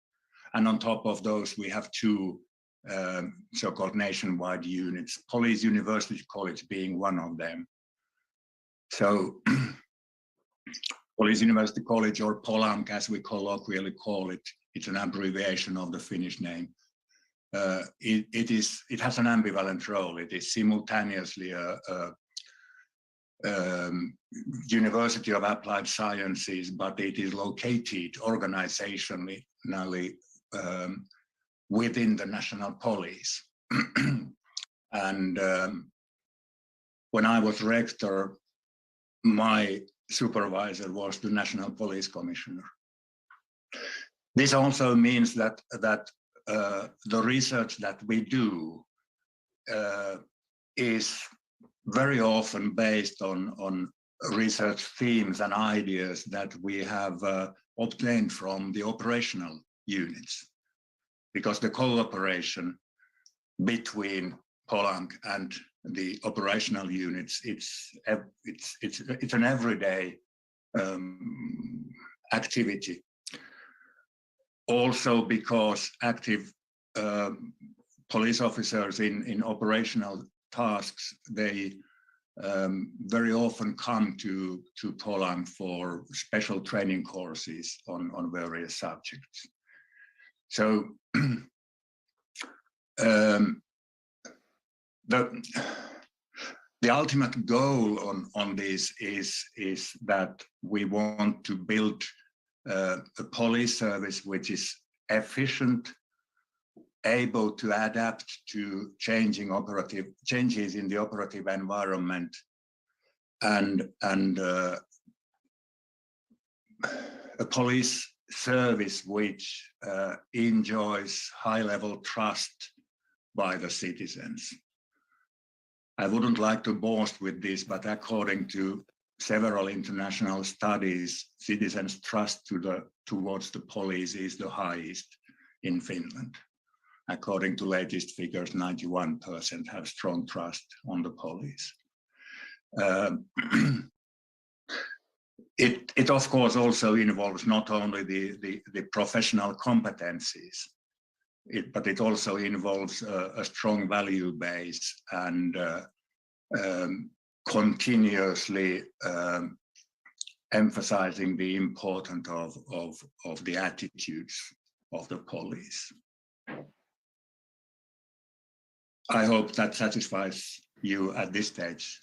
Speaker 16: And on top of those, we have 2 so-called nationwide units, Police University College being one of them. So Police University College, or POLAMK as we colloquially call it, it's an abbreviation of the Finnish name. It has an ambivalent role. It is simultaneously a University of Applied Sciences, but it is located organizationally within the National Police. And when I was rector, my supervisor was the National Police Commissioner. This also means that the research that we do is very often based on research themes and ideas that we have obtained from the operational units, because the cooperation between POLAMK and the operational units, it's an everyday activity. Also because active police officers in operational tasks, they very often come to POLAMK for special training courses on various subjects. So the ultimate goal on this is that we want to build a police service which is efficient, able to adapt to changes in the operative environment, and a police service which enjoys high-level trust by the citizens. I wouldn't like to boast with this, but according to several international studies, citizens' trust towards the police is the highest in Finland. According to latest figures, 91% have strong trust on the police. It of course also involves not only the professional competencies, but it also involves a strong value base and continuously emphasizing the importance of the attitudes of the police. I hope that satisfies you at this stage.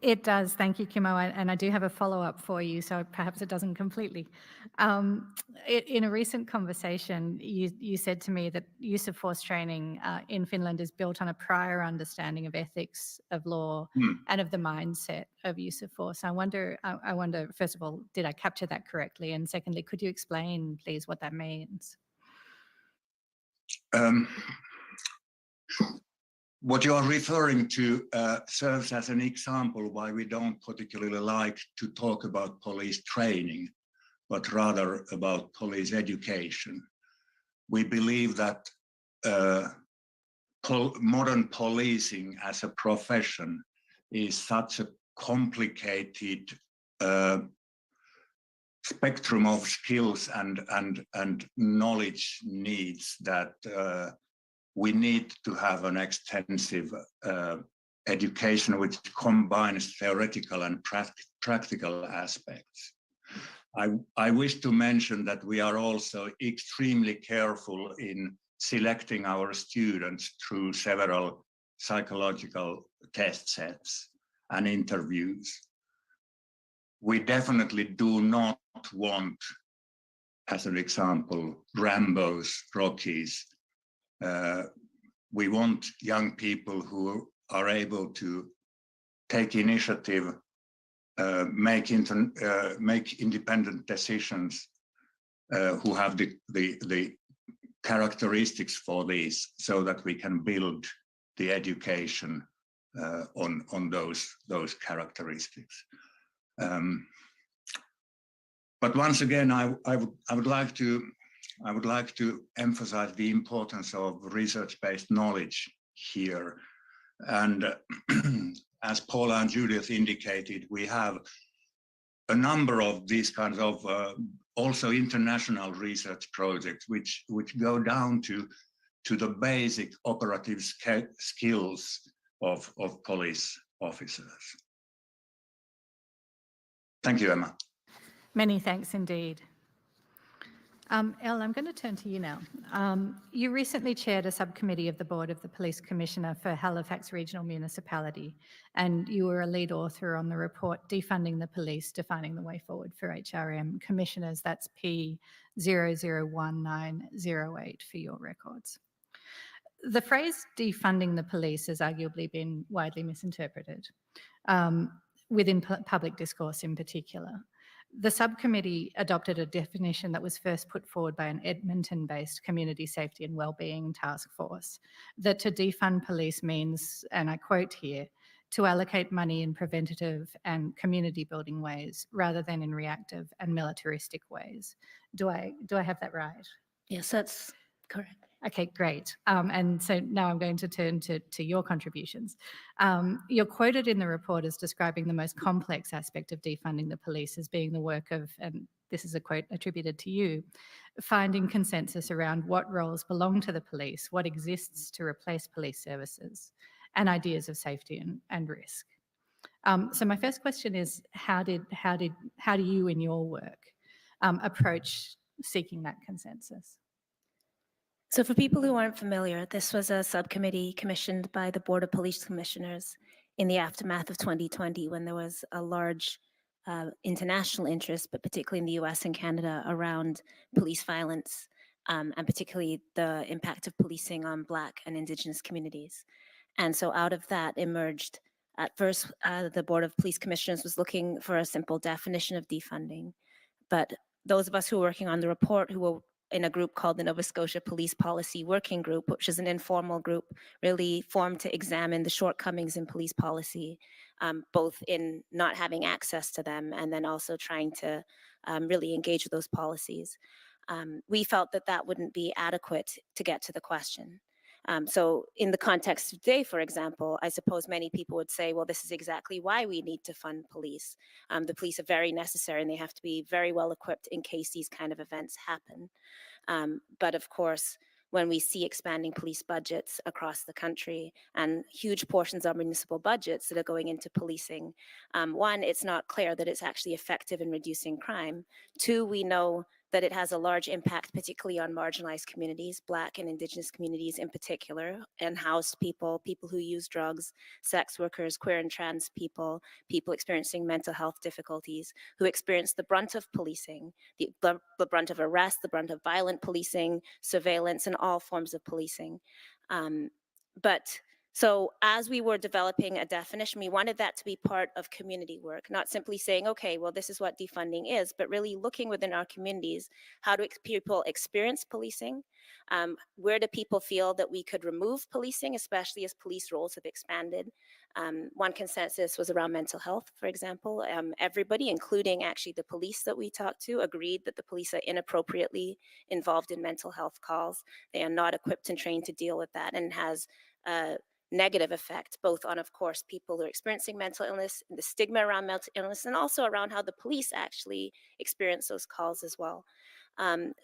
Speaker 15: It does. Thank you, Kimmo. And I do have a follow-up for you, so perhaps it doesn't completely. In a recent conversation, you said to me that use of force training in Finland is built on a prior understanding of ethics, of law, and of the mindset of use of force. I wonder, first of all, did I capture that correctly? And secondly, could you explain, please, what that means?
Speaker 16: What you are referring to serves as an example why we don't particularly like to talk about police training, but rather about police education. We believe that modern policing as a profession is such a complicated spectrum of skills and knowledge needs that we need to have an extensive education which combines theoretical and practical aspects. I wish to mention that we are also extremely careful in selecting our students through several psychological test sets and interviews. We definitely do not want, as an example, Rambos, Rockies. We want young people who are able to take initiative, make independent decisions, who have the characteristics for these, so that we can build the education on those characteristics. But once again, I would like to emphasize the importance of research-based knowledge here. And as Paula and Judith indicated, we have a number of these kinds of also international research projects which go down to the basic operative skills of police officers. Thank you, Emma.
Speaker 15: Many thanks indeed. Elle, I'm going to turn to you now. You recently chaired a subcommittee of the board of the Police Commissioner for Halifax Regional Municipality, and you were a lead author on the report Defunding the Police, Defining the Way Forward for HRM Commissioners. That's P001908 for your records. The phrase defunding the police has arguably been widely misinterpreted, within public discourse in particular. The subcommittee adopted a definition that was first put forward by an Edmonton-based community safety and wellbeing task force, that to defund police means, and I quote here, to allocate money in preventative and community building ways rather than in reactive and militaristic ways. Do I have that right?
Speaker 19: Yes, that's correct.
Speaker 15: Okay, great. And so now I'm going to turn to your contributions. You're quoted in the report as describing the most complex aspect of defunding the police as being the work of, and this is a quote attributed to you, finding consensus around what roles belong to the police, what exists to replace police services, and ideas of safety and risk. So my first question is, how do you in your work approach seeking that consensus?
Speaker 19: So for people who aren't familiar, this was a subcommittee commissioned by the Board of Police Commissioners in the aftermath of 2020, when there was a large international interest, but particularly in the US and Canada, around police violence, and particularly the impact of policing on Black and Indigenous communities. And so out of that emerged, at first, the Board of Police Commissioners was looking for a simple definition of defunding. But those of us who were working on the report, who were in a group called the Nova Scotia Police Policy Working Group, which is an informal group really formed to examine the shortcomings in police policy, both in not having access to them and then also trying to really engage with those policies. We felt that that wouldn't be adequate to get to the question. So in the context of today, for example, I suppose many people would say, well, this is exactly why we need to fund police. The police are very necessary and they have to be very well equipped in case these kind of events happen. But of course, when we see expanding police budgets across the country and huge portions of municipal budgets that are going into policing, one, it's not clear that it's actually effective in reducing crime. Two, we know that it has a large impact, particularly on marginalized communities, Black and Indigenous communities in particular, and housed people, people who use drugs, sex workers, queer and trans people, people experiencing mental health difficulties, who experience the brunt of policing, the brunt of arrest, the brunt of violent policing, surveillance, and all forms of policing. But So as we were developing a definition, we wanted that to be part of community work, not simply saying, okay, well, this is what defunding is, but really looking within our communities, how do people experience policing? Where do people feel that we could remove policing, especially as police roles have expanded? One consensus was around mental health, for example. Everybody, including actually the police that we talked to, agreed that the police are inappropriately involved in mental health calls. They are not equipped and trained to deal with that, and has negative effect, both on, of course, people who are experiencing mental illness, the stigma around mental illness, and also around how the police actually experience those calls as well.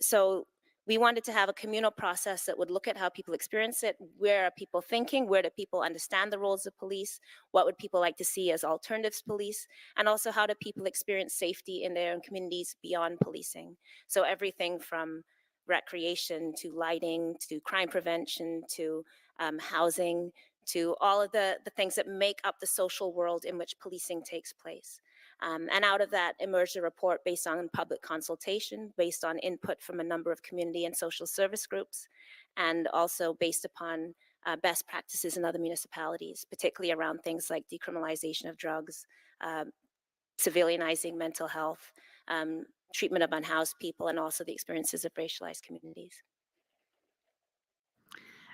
Speaker 19: So we wanted to have a communal process that would look at how people experience it. Where are people thinking? Where do people understand the roles of police? What would people like to see as alternatives police? And also, how do people experience safety in their own communities beyond policing? So everything from recreation to lighting to crime prevention to housing, to all of the things that make up the social world in which policing takes place. And out of that emerged a report based on public consultation, based on input from a number of community and social service groups, and also based upon best practices in other municipalities, particularly around things like decriminalization of drugs, civilianizing mental health, treatment of unhoused people, and also the experiences of racialized communities.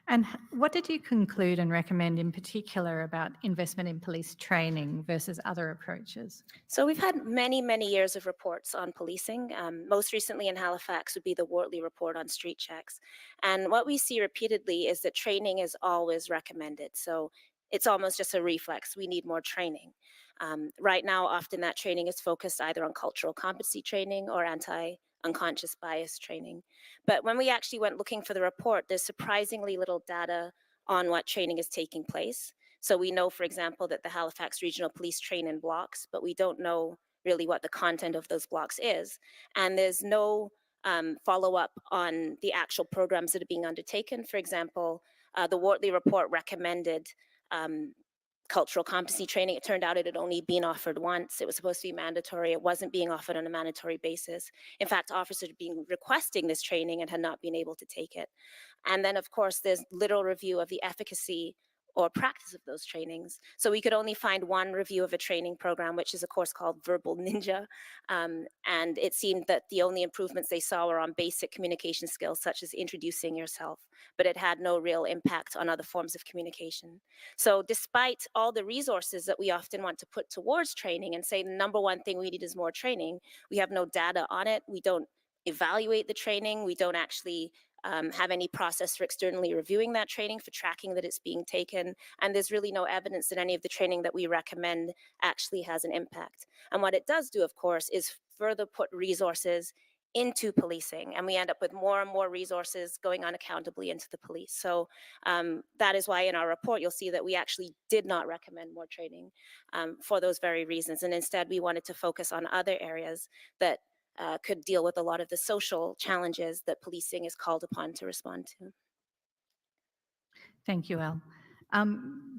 Speaker 15: And what did you conclude and recommend in particular about investment in police training versus other approaches?
Speaker 19: So we've had many, many years of reports on policing. Most recently in Halifax would be the Wortley report on street checks. And what we see repeatedly is that training is always recommended. So it's almost just a reflex. We need more training. Right now, often that training is focused either on cultural competency training or unconscious bias training. But when we actually went looking for the report, there's surprisingly little data on what training is taking place. So we know, for example, that the Halifax Regional Police train in blocks, but we don't know really what the content of those blocks is. And there's no follow-up on the actual programs that are being undertaken. For example, the Wortley report recommended cultural competency training. It turned out it had only been offered once. It was supposed to be mandatory. It wasn't being offered on a mandatory basis. In fact, officers had been requesting this training and had not been able to take it. And then, of course, there's little review of the efficacy or practice of those trainings. So we could only find one review of a training program, which is a course called Verbal Ninja. And it seemed that the only improvements they saw were on basic communication skills, such as introducing yourself, but it had no real impact on other forms of communication. So despite all the resources that we often want to put towards training and say the number one thing we need is more training, we have no data on it. We don't evaluate the training. We don't actually have any process for externally reviewing that training, for tracking that it's being taken. And there's really no evidence that any of the training that we recommend actually has an impact. And what it does do, of course, is further put resources into policing, and we end up with more and more resources going unaccountably into the police. So that is why in our report, you'll see that we actually did not recommend more training for those very reasons. And instead, we wanted to focus on other areas that could deal with a lot of the social challenges that policing is called upon to respond to.
Speaker 15: Thank you, Elle.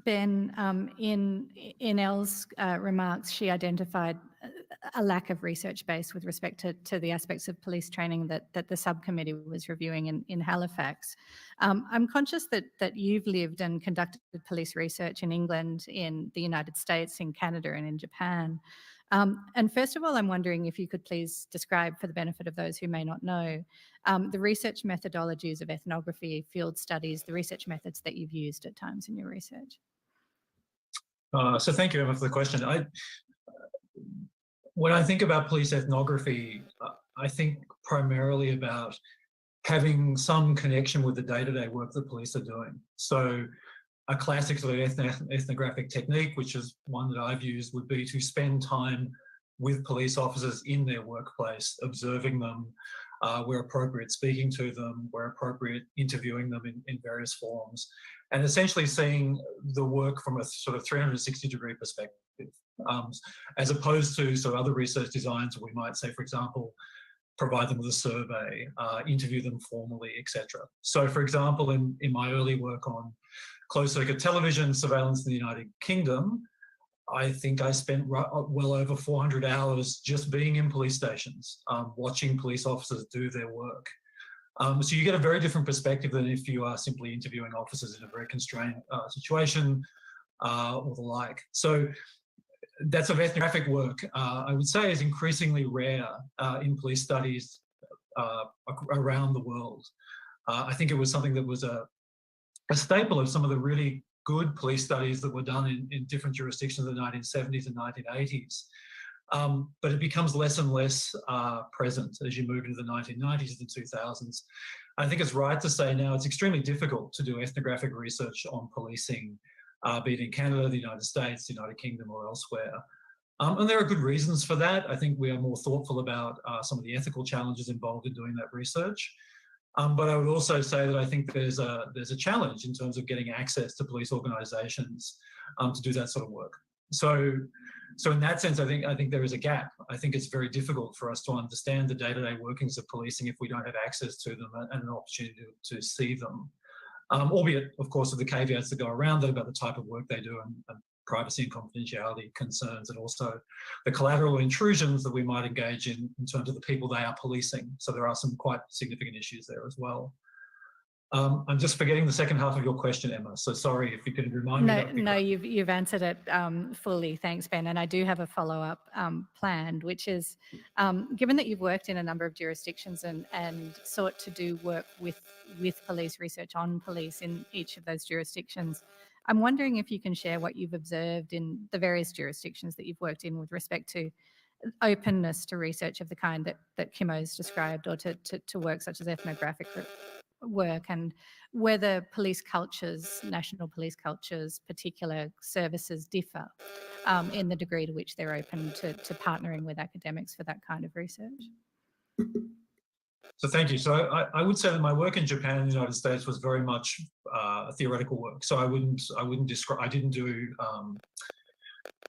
Speaker 15: Ben, in Elle's remarks, she identified a lack of research base with respect to the aspects of police training that the subcommittee was reviewing in Halifax. I'm conscious that you've lived and conducted police research in England, in the United States, in Canada, and in Japan. And first of all, I'm wondering if you could please describe, for the benefit of those who may not know, the research methodologies of ethnography, field studies, the research methods that you've used at times in your research.
Speaker 18: So thank you, Emma, for the question. When I think about police ethnography, I think primarily about having some connection with the day-to-day work that police are doing. So a classic sort of ethnographic technique, which is one that I've used, would be to spend time with police officers in their workplace, observing them, where appropriate, speaking to them, where appropriate, interviewing them in various forms, and essentially seeing the work from a sort of 360-degree perspective, as opposed to sort of other research designs where we might say, for example, provide them with a survey, interview them formally, etc. So, for example, in my early work on closed-circuit television surveillance in the United Kingdom, I think I spent well over 400 hours just being in police stations, watching police officers do their work. So you get a very different perspective than if you are simply interviewing officers in a very constrained situation or the like. So that sort of ethnographic work, I would say, is increasingly rare in police studies around the world. I think it was something that was a staple of some of the really good police studies that were done in different jurisdictions in the 1970s and 1980s. But it becomes less and less present as you move into the 1990s and 2000s. I think it's right to say now it's extremely difficult to do ethnographic research on policing, be it in Canada, the United States, the United Kingdom or elsewhere. And there are good reasons for that. I think we are more thoughtful about some of the ethical challenges involved in doing that research. But I would also say that I think there's a challenge in terms of getting access to police organisations to do that sort of work. So in that sense, I think there is a gap. I think it's very difficult for us to understand the day-to-day workings of policing if we don't have access to them and an opportunity to see them. Albeit, of course, with the caveats that go around it about the type of work they do and privacy and confidentiality concerns, and also the collateral intrusions that we might engage in terms of the people they are policing. So there are some quite significant issues there as well. I'm just forgetting the second half of your question, Emma. So sorry, if you could remind me.
Speaker 15: No, you've answered it fully. Thanks, Ben. And I do have a follow-up planned, which is, given that you've worked in a number of jurisdictions and sought to do work with police, research on police in each of those jurisdictions, I'm wondering if you can share what you've observed in the various jurisdictions that you've worked in with respect to openness to research of the kind that Kimo's described, or to work such as ethnographic work, and whether police cultures, national police cultures, particular services differ in the degree to which they're open to partnering with academics for that kind of research.
Speaker 18: So thank you. So I would say that my work in Japan and the United States was very much theoretical work. So I wouldn't describe. I didn't do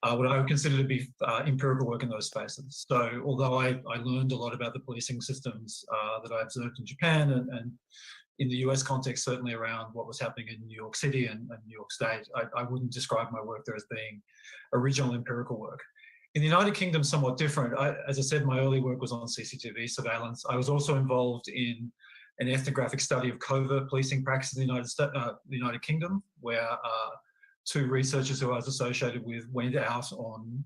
Speaker 18: what I would consider to be empirical work in those spaces. So although I learned a lot about the policing systems that I observed in Japan and in the US context, certainly around what was happening in New York City and New York State, I wouldn't describe my work there as being original empirical work. In the United Kingdom, somewhat different. As I said, my early work was on CCTV surveillance. I was also involved in an ethnographic study of covert policing practices in the United Kingdom, where two researchers who I was associated with went out on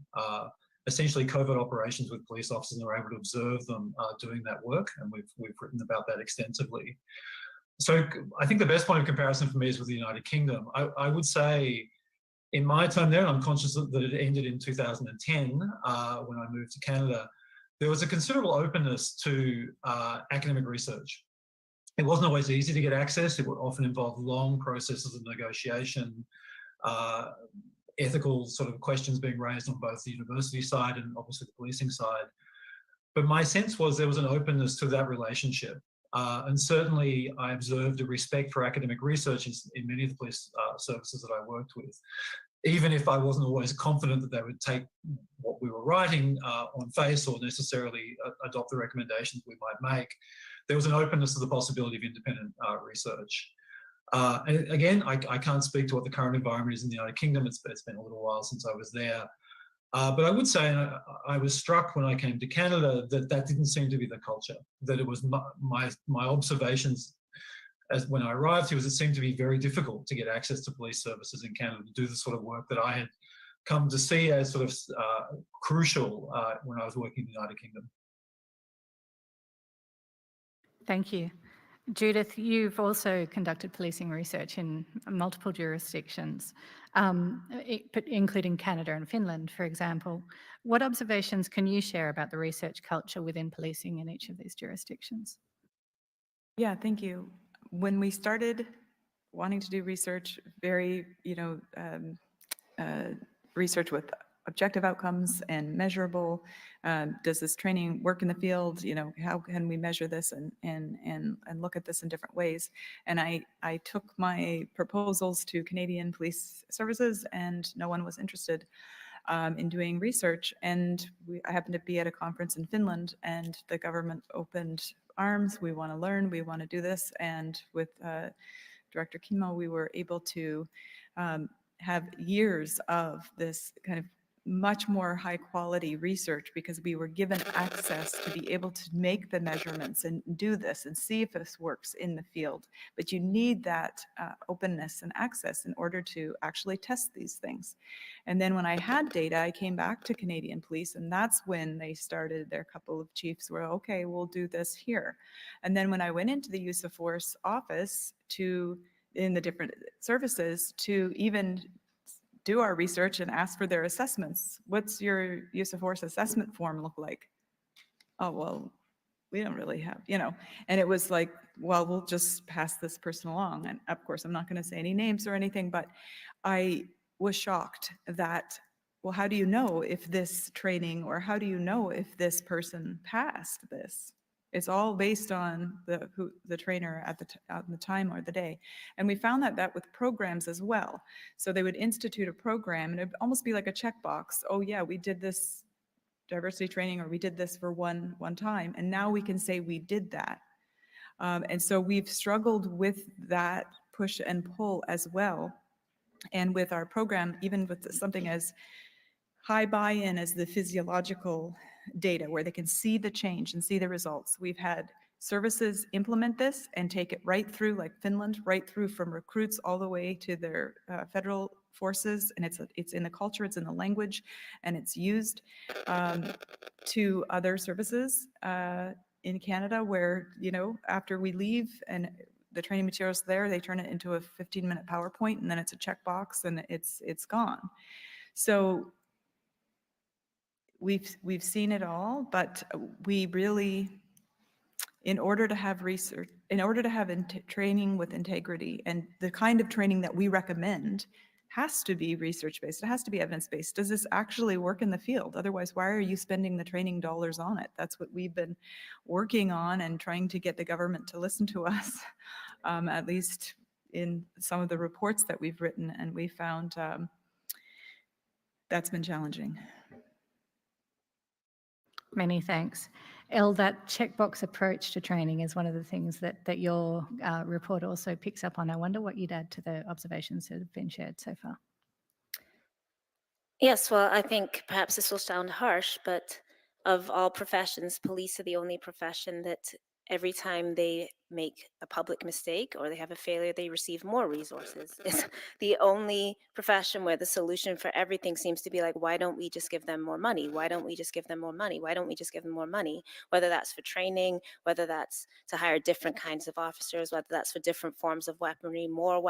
Speaker 18: essentially covert operations with police officers and were able to observe them doing that work. And we've written about that extensively. So I think the best point of comparison for me is with the United Kingdom. I would say in my time there, and I'm conscious that it ended in 2010 when I moved to Canada, there was a considerable openness to academic research. It wasn't always easy to get access. It would often involve long processes of negotiation, ethical sort of questions being raised on both the university side and obviously the policing side. But my sense was there was an openness to that relationship. And certainly I observed a respect for academic research in many of the police services that I worked with. Even if I wasn't always confident that they would take what we were writing on face or necessarily adopt the recommendations we might make, there was an openness to the possibility of independent research. And again, I can't speak to what the current environment is in the United Kingdom. It's been a little while since I was there. But I would say I was struck when I came to Canada that didn't seem to be the culture, that it was my observations as when I arrived here was it seemed to be very difficult to get access to police services in Canada to do the sort of work that I had come to see as sort of crucial when I was working in the United Kingdom.
Speaker 15: Thank you. Judith, you've also conducted policing research in multiple jurisdictions, including Canada and Finland, for example. What observations can you share about the research culture within policing in each of these jurisdictions?
Speaker 5: Yeah, thank you. When we started wanting to do research, very, research with objective outcomes and measurable. Does this training work in the field? How can we measure this and look at this in different ways? And I took my proposals to Canadian police services, and no one was interested in doing research. And I happened to be at a conference in Finland, and the government opened arms. We want to learn. We want to do this. And with Director Kimo, we were able to have years of this kind of much more high quality research because we were given access to be able to make the measurements and do this and see if this works in the field. But you need that openness and access in order to actually test these things. And then when I had data, I came back to Canadian Police, and that's when they started, their couple of chiefs were, okay, we'll do this here. And then when I went into the use of force office in the different services to even do our research and ask for their assessments. What's your use of force assessment form look like? Oh, well, we don't really have, and it was like, well, we'll just pass this person along. And of course, I'm not going to say any names or anything, but I was shocked that, well, how do you know if this training, or how do you know if this person passed this? It's all based on the trainer at the time or the day. And we found that with programs as well. So they would institute a program and it'd almost be like a checkbox. Oh yeah, we did this diversity training, or we did this for one time. And now we can say we did that. And so we've struggled with that push and pull as well. And with our program, even with something as high buy-in as the physiological data, where they can see the change and see the results. We've had services implement this and take it right through, like Finland, right through from recruits all the way to their federal forces, and it's in the culture, it's in the language, and it's used to other services in Canada, where, after we leave and the training materials there, they turn it into a 15-minute PowerPoint, and then it's a checkbox, and it's gone. So we've seen it all, but we really, in order to have research, in order to have training with integrity, and the kind of training that we recommend has to be research-based, it has to be evidence-based. Does this actually work in the field? Otherwise, why are you spending the training dollars on it? That's what we've been working on and trying to get the government to listen to us, at least in some of the reports that we've written, and we found that's been challenging.
Speaker 15: Many thanks. Elle, that checkbox approach to training is one of the things that your report also picks up on. I wonder what you'd add to the observations that have been shared so far.
Speaker 19: Yes, well, I think perhaps this will sound harsh, but of all professions, police are the only profession that every time they make a public mistake or they have a failure, they receive more resources. It's the only profession where the solution for everything seems to be like, why don't we just give them more money? Why don't we just give them more money? Why don't we just give them more money? Whether that's for training, whether that's to hire different kinds of officers, whether that's for different forms of weaponry, more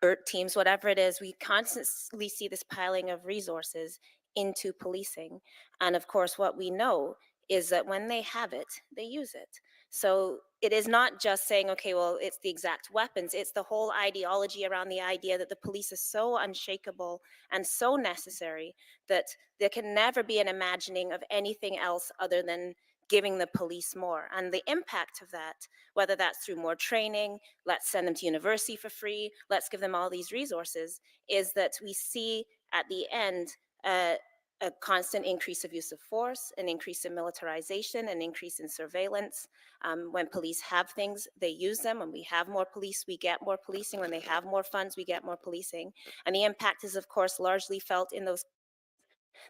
Speaker 19: ERT teams, whatever it is, we constantly see this piling of resources into policing. And of course, what we know is that when they have it, they use it. So it is not just saying, okay, well, it's the exact weapons. It's the whole ideology around the idea that the police is so unshakable and so necessary that there can never be an imagining of anything else other than giving the police more. And the impact of that, whether that's through more training, let's send them to university for free, let's give them all these resources, is that we see at the end a constant increase of use of force, an increase in militarization, an increase in surveillance. When police have things, they use them. When we have more police, we get more policing. When they have more funds, we get more policing. And the impact is, of course, largely felt in those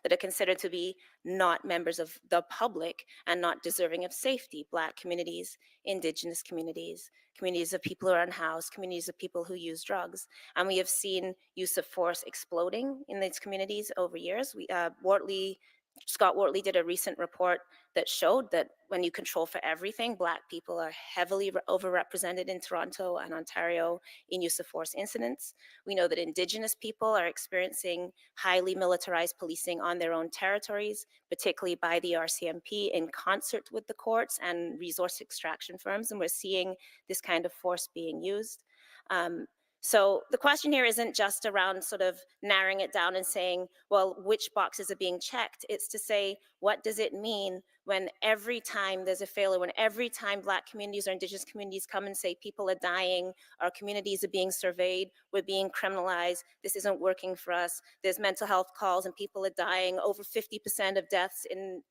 Speaker 19: that are considered to be not members of the public and not deserving of safety: Black communities, Indigenous communities, communities of people who are unhoused, communities of people who use drugs. And we have seen use of force exploding in these communities over years. Scott Wortley did a recent report that showed that when you control for everything, Black people are heavily overrepresented in Toronto and Ontario in use of force incidents. We know that Indigenous people are experiencing highly militarized policing on their own territories, particularly by the RCMP in concert with the courts and resource extraction firms, and we're seeing this kind of force being used. So the question here isn't just around sort of narrowing it down and saying, well, which boxes are being checked? It's to say, what does it mean when every time there's a failure, when every time Black communities or Indigenous communities come and say people are dying, our communities are being surveyed, we're being criminalized, this isn't working for us, there's mental health calls and people are dying. Over 50% of deaths in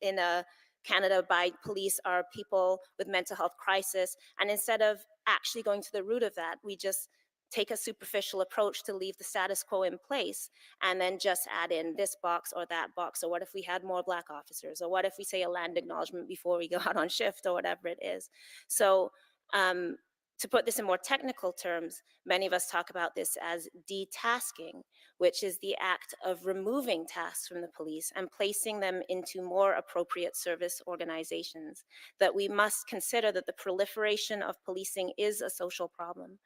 Speaker 19: Canada by police are people with mental health crisis. And instead of actually going to the root of that, we just
Speaker 21: take a superficial approach to leave the status quo in place and then just add in this box or that box? Or what if we had more Black officers? Or what if we say a land acknowledgement before we go out on shift, or whatever it is? So to put this in more technical terms, many of us talk about this as detasking, which is the act of removing tasks from the police and placing them into more appropriate service organizations. That we must consider that the proliferation of policing is a social problem.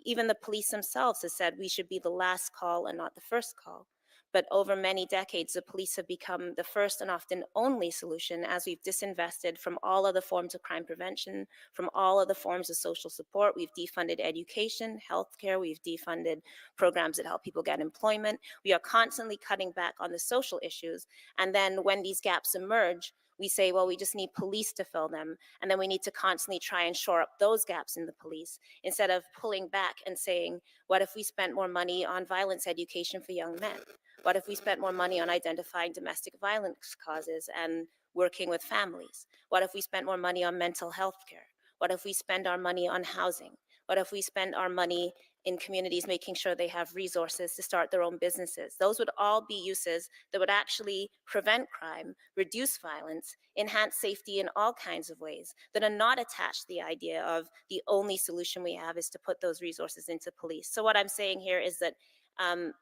Speaker 21: Even the police themselves have said we should be the last call and not the first call. But over many decades, the police have become the first and often only solution as we've disinvested from all other forms of crime prevention, from all other forms of social support. We've defunded education, healthcare, we've defunded programs that help people get employment. We are constantly cutting back on the social issues. And then when these gaps emerge, we say, well, we just need police to fill them. And then we need to constantly try and shore up those gaps in the police, instead of pulling back and saying, what if we spent more money on violence education for young men? What if we spent more money on identifying domestic violence causes and working with families? What if we spent more money on mental health care? What if we spend our money on housing? What if we spend our money in communities making sure they have resources to start their own businesses? Those would all be uses that would actually prevent crime, reduce violence, enhance safety in all kinds of ways that are not attached to the idea of the only solution we have is to put those resources into police. So what I'm saying here is that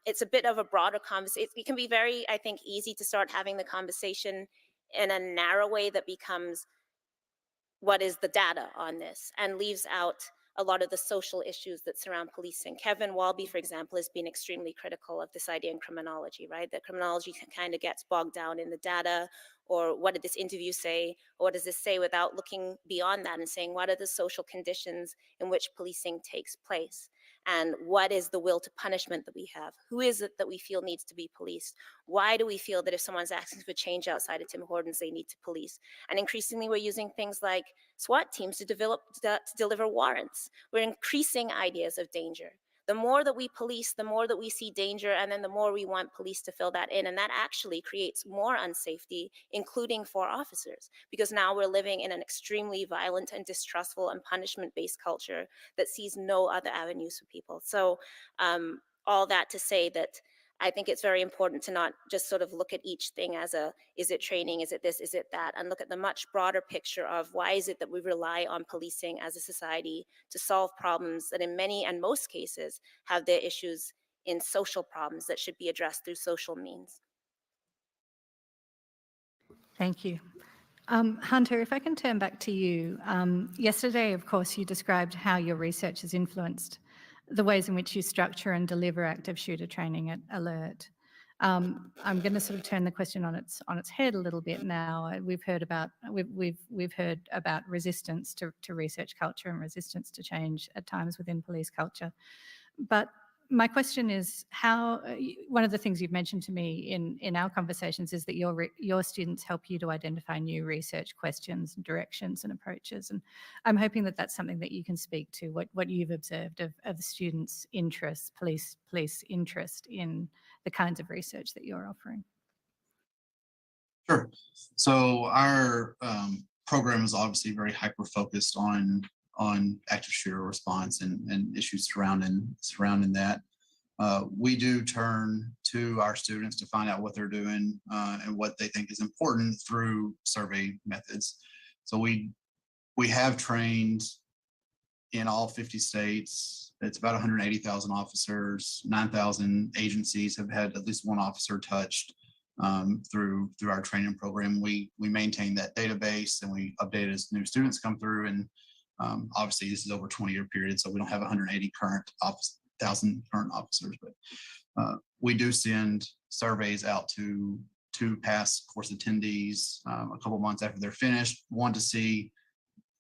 Speaker 21: it's a bit of a broader conversation. It can be very, I think, easy to start having the conversation in a narrow way that becomes what is the data on this and leaves out a lot of the social issues that surround policing. Kevin Walby, for example, has been extremely critical of this idea in criminology, right? That criminology kind of gets bogged down in the data, or what did this interview say, or what does this say, without looking beyond that and saying, what are the social conditions in which policing takes place? And what is the will to punishment that we have? Who is it that we feel needs to be policed? Why do we feel that if someone's asking for change outside of Tim Hortons, they need to police? And increasingly, we're using things like SWAT teams to deliver warrants. We're increasing ideas of danger. The more that we police, the more that we see danger, and then the more we want police to fill that in. And that actually creates more unsafety, including for officers, because now we're living in an extremely violent and distrustful and punishment-based culture that sees no other avenues for people. So all that to say that I think it's very important to not just sort of look at each thing as a, is it training, is it this, is it that, and look at the much broader picture of why is it that we rely on policing as a society to solve problems that in many and most cases have their issues in social problems that should be addressed through social means.
Speaker 15: Thank you. Hunter, if I can turn back to you. Yesterday, of course, you described how your research has influenced the ways in which you structure and deliver active shooter training at Alert. I'm going to sort of turn the question on its head a little bit now. We've heard about resistance to research culture and resistance to change at times within police culture. But my question is how, one of the things you've mentioned to me in our conversations is that your students help you to identify new research questions, directions and approaches. And I'm hoping that that's something that you can speak to, what you've observed of students' interest, police interest in the kinds of research that you're offering.
Speaker 17: Sure. So our program is obviously very hyper-focused on active shooter response and issues surrounding that. We do turn to our students to find out what they're doing and what they think is important through survey methods. So we have trained in all 50 states. It's about 180,000 officers. 9,000 agencies have had at least one officer touched through our training program. We maintain that database and we update as new students come through. And obviously this is over a 20-year period, so we don't have 1,000 current officers, but we do send surveys out to past course attendees a couple months after they're finished. One, to see,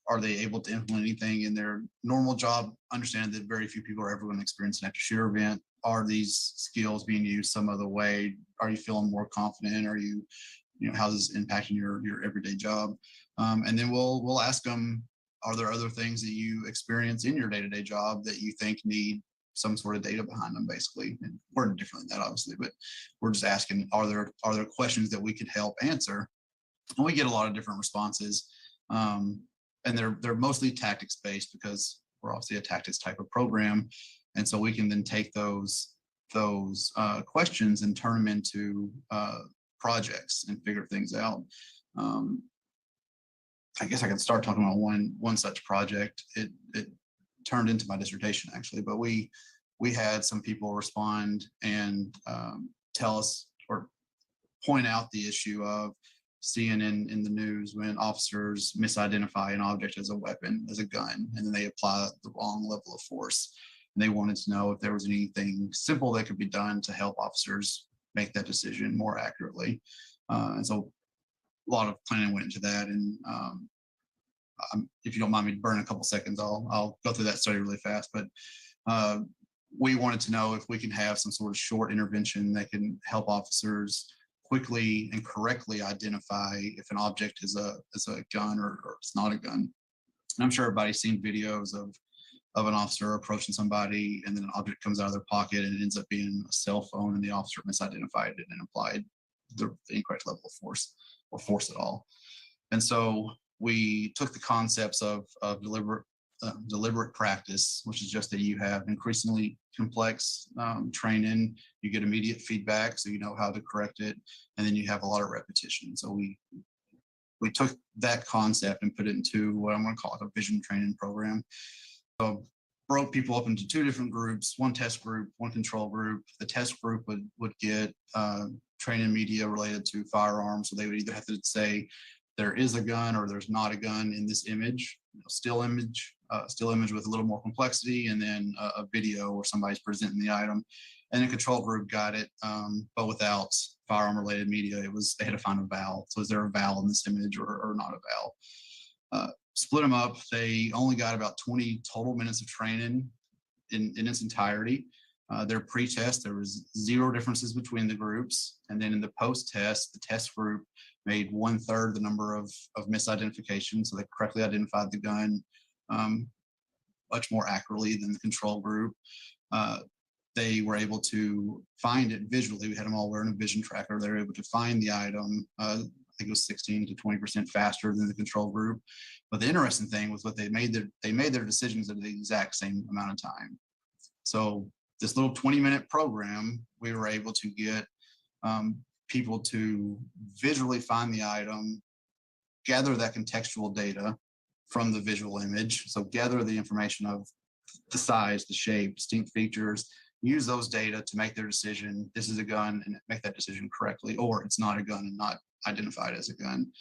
Speaker 17: are they able to implement anything in their normal job? Understand that very few people are ever going to experience an active shooter event. Are these skills being used some other way? Are you feeling more confident? Are you how's this impacting your everyday job? And then we'll ask them, are there other things that you experience in your day-to-day job that you think need some sort of data behind them, basically? And we're different than that, obviously, but we're just asking, are there questions that we could help answer? And we get a lot of different responses. And they're mostly tactics based, because we're obviously a tactics type of program. And so we can then take those questions and turn them into projects and figure things out. I guess I could start talking about one such project. It turned into my dissertation actually, but we had some people respond and tell us or point out the issue of seeing in the news when officers misidentify an object as a weapon, as a gun, and then they apply the wrong level of force. And they wanted to know if there was anything simple that could be done to help officers make that decision more accurately. And so a lot of planning went into that. And if you don't mind me burning a couple seconds, I'll go through that study really fast. But we wanted to know if we can have some sort of short intervention that can help officers quickly and correctly identify if an object is a gun or it's not a gun. And I'm sure everybody's seen videos of an officer approaching somebody and then an object comes out of their pocket and it ends up being a cell phone and the officer misidentified it and applied the incorrect level of force or force at all. And so we took the concepts of deliberate practice, which is just that you have increasingly complex training, you get immediate feedback so you know how to correct it, and then you have a lot of repetition. So we took that concept and put it into what I'm going to call a vision training program. So broke people up into two different groups, one test group, one control group. The test group would get training media related to firearms. So they would either have to say there is a gun or there's not a gun in this image, still image with a little more complexity, and then a video where somebody's presenting the item. And the control group got it, but without firearm related media. They had to find a vowel. So is there a vowel in this image or not a vowel? Split them up. They only got about 20 total minutes of training in its entirety. Their pre-test, there was 0 differences between the groups. And then in the post-test, the test group made 1/3 the number of misidentifications. So they correctly identified the gun much more accurately than the control group. They were able to find it visually. We had them all wearing a vision tracker. They were able to find the item. I think it was 16 to 20% faster than the control group. But the interesting thing was what they made their decisions at the exact same amount of time. So this little 20-minute program, we were able to get people to visually find the item, gather that contextual data from the visual image. So gather the information of the size, the shape, distinct features, use those data to make their decision. This is a gun, and make that decision correctly, or it's not a gun and not identified as a gun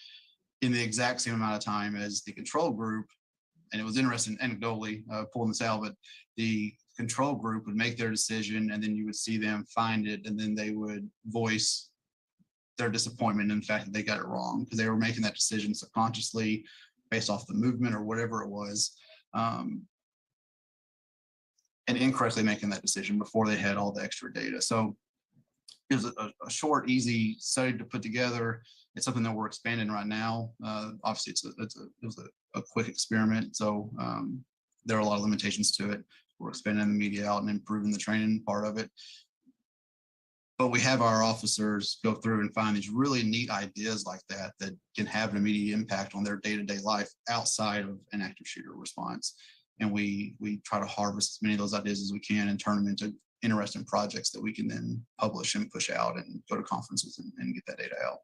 Speaker 17: in the exact same amount of time as the control group. And it was interesting anecdotally pulling this out, but the control group would make their decision and then you would see them find it and then they would voice their disappointment in the fact that they got it wrong because they were making that decision subconsciously based off the movement or whatever it was, and incorrectly making that decision before they had all the extra data. So it was a short, easy study to put together. It's something that we're expanding right now. Obviously, it was a quick experiment, so there are a lot of limitations to it. We're expanding the media out and improving the training part of it. But we have our officers go through and find these really neat ideas like that that can have an immediate impact on their day-to-day life outside of an active shooter response. And we try to harvest as many of those ideas as we can and turn them into interesting projects that we can then publish and push out and go to conferences and get that data out.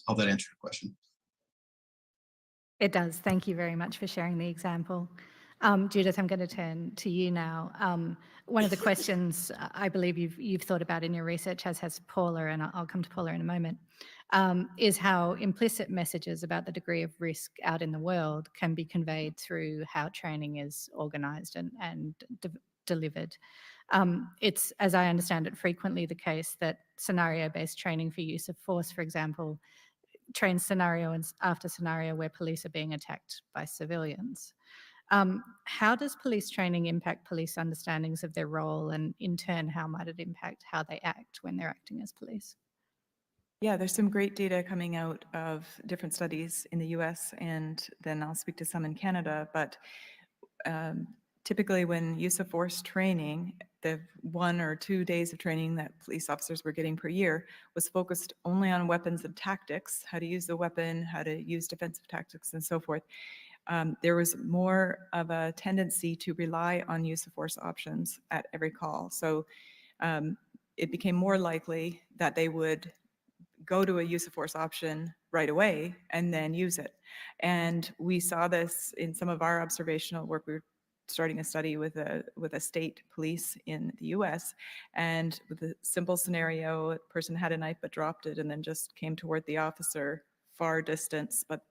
Speaker 17: Hope that answered your question.
Speaker 15: It does. Thank you very much for sharing the example. Judith, I'm going to turn to you now. One of the questions I believe you've thought about in your research, as has Paula, and I'll come to Paula in a moment, is how implicit messages about the degree of risk out in the world can be conveyed through how training is organised and delivered. It's, as I understand it, frequently the case that scenario-based training for use of force, for example, trains scenario after scenario where police are being attacked by civilians. How does police training impact police understandings of their role, and in turn, how might it impact how they act when they're acting as police?
Speaker 5: Yeah, there's some great data coming out of different studies in the US, and then I'll speak to some in Canada. But typically when use of force training, the 1 or 2 days of training that police officers were getting per year was focused only on weapons and tactics, how to use the weapon, how to use defensive tactics, and so forth. There was more of a tendency to rely on use of force options at every call. So it became more likely that they would go to a use of force option right away and then use it. And we saw this in some of our observational work. We were starting a study with a state police in the US, and with a simple scenario, a person had a knife but dropped it and then just came toward the officer far distance, but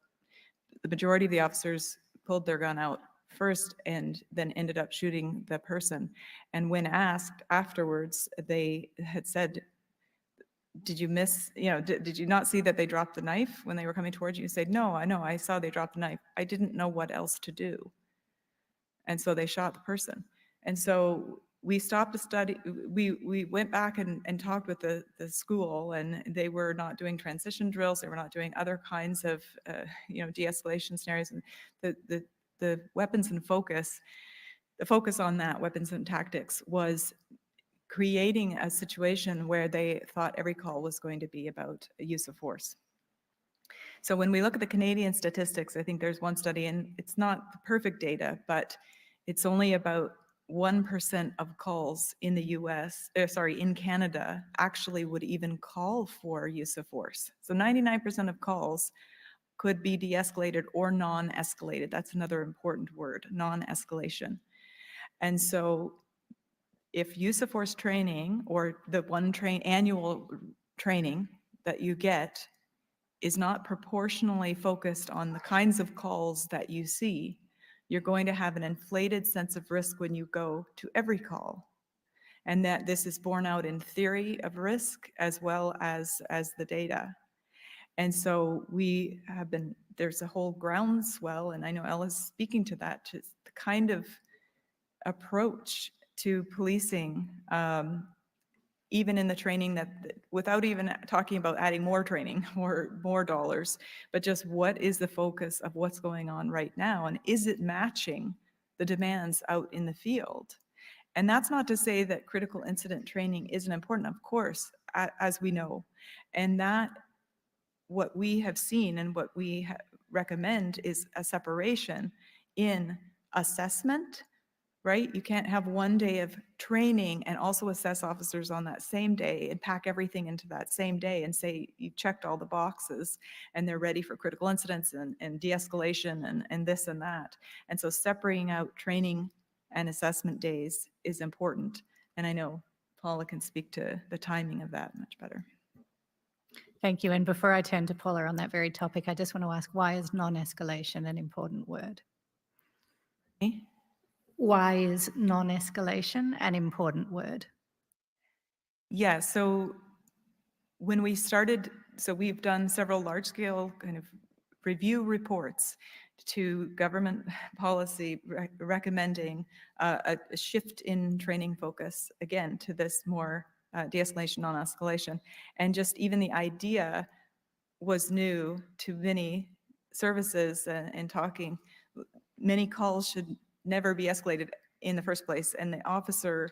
Speaker 5: the majority of the officers pulled their gun out first and then ended up shooting the person. And when asked afterwards, they had said, did you miss, did you not see that they dropped the knife when they were coming towards you? You said, no, I know, I saw they dropped the knife. I didn't know what else to do. And so they shot the person. And so we stopped the study. We went back and talked with the school, and they were not doing transition drills. They were not doing other kinds of, de-escalation scenarios. And the weapons and focus, the focus on that, weapons and tactics, was creating a situation where they thought every call was going to be about use of force. So when we look at the Canadian statistics, I think there's one study, and it's not the perfect data, but it's only about 1% of calls in the in Canada actually would even call for use of force. So 99% of calls could be de-escalated or non-escalated. That's another important word, non-escalation. And so if use of force training, or the annual training that you get, is not proportionally focused on the kinds of calls that you see, you're going to have an inflated sense of risk when you go to every call. And that this is borne out in theory of risk as well as the data. And so there's a whole groundswell, and I know Ella's speaking to that, to the kind of approach to policing, even in the training that, without even talking about adding more training or more dollars, but just what is the focus of what's going on right now, and is it matching the demands out in the field? And that's not to say that critical incident training isn't important, of course, as we know. And that, what we have seen and what we recommend is a separation in assessment, right? You can't have one day of training and also assess officers on that same day and pack everything into that same day and say you've checked all the boxes and they're ready for critical incidents and de-escalation and this and that. And so separating out training and assessment days is important. And I know Paula can speak to the timing of that much better.
Speaker 15: Thank you. And before I turn to Paula on that very topic, I just want to ask, why is non-escalation an important word? Why is non-escalation an important word?
Speaker 5: Yeah, so when we started, so we've done several large-scale kind of review reports to government policy recommending a shift in training focus, again, to this more de-escalation, non-escalation. And just even the idea was new to many services and talking. Many calls should never be escalated in the first place, and the officer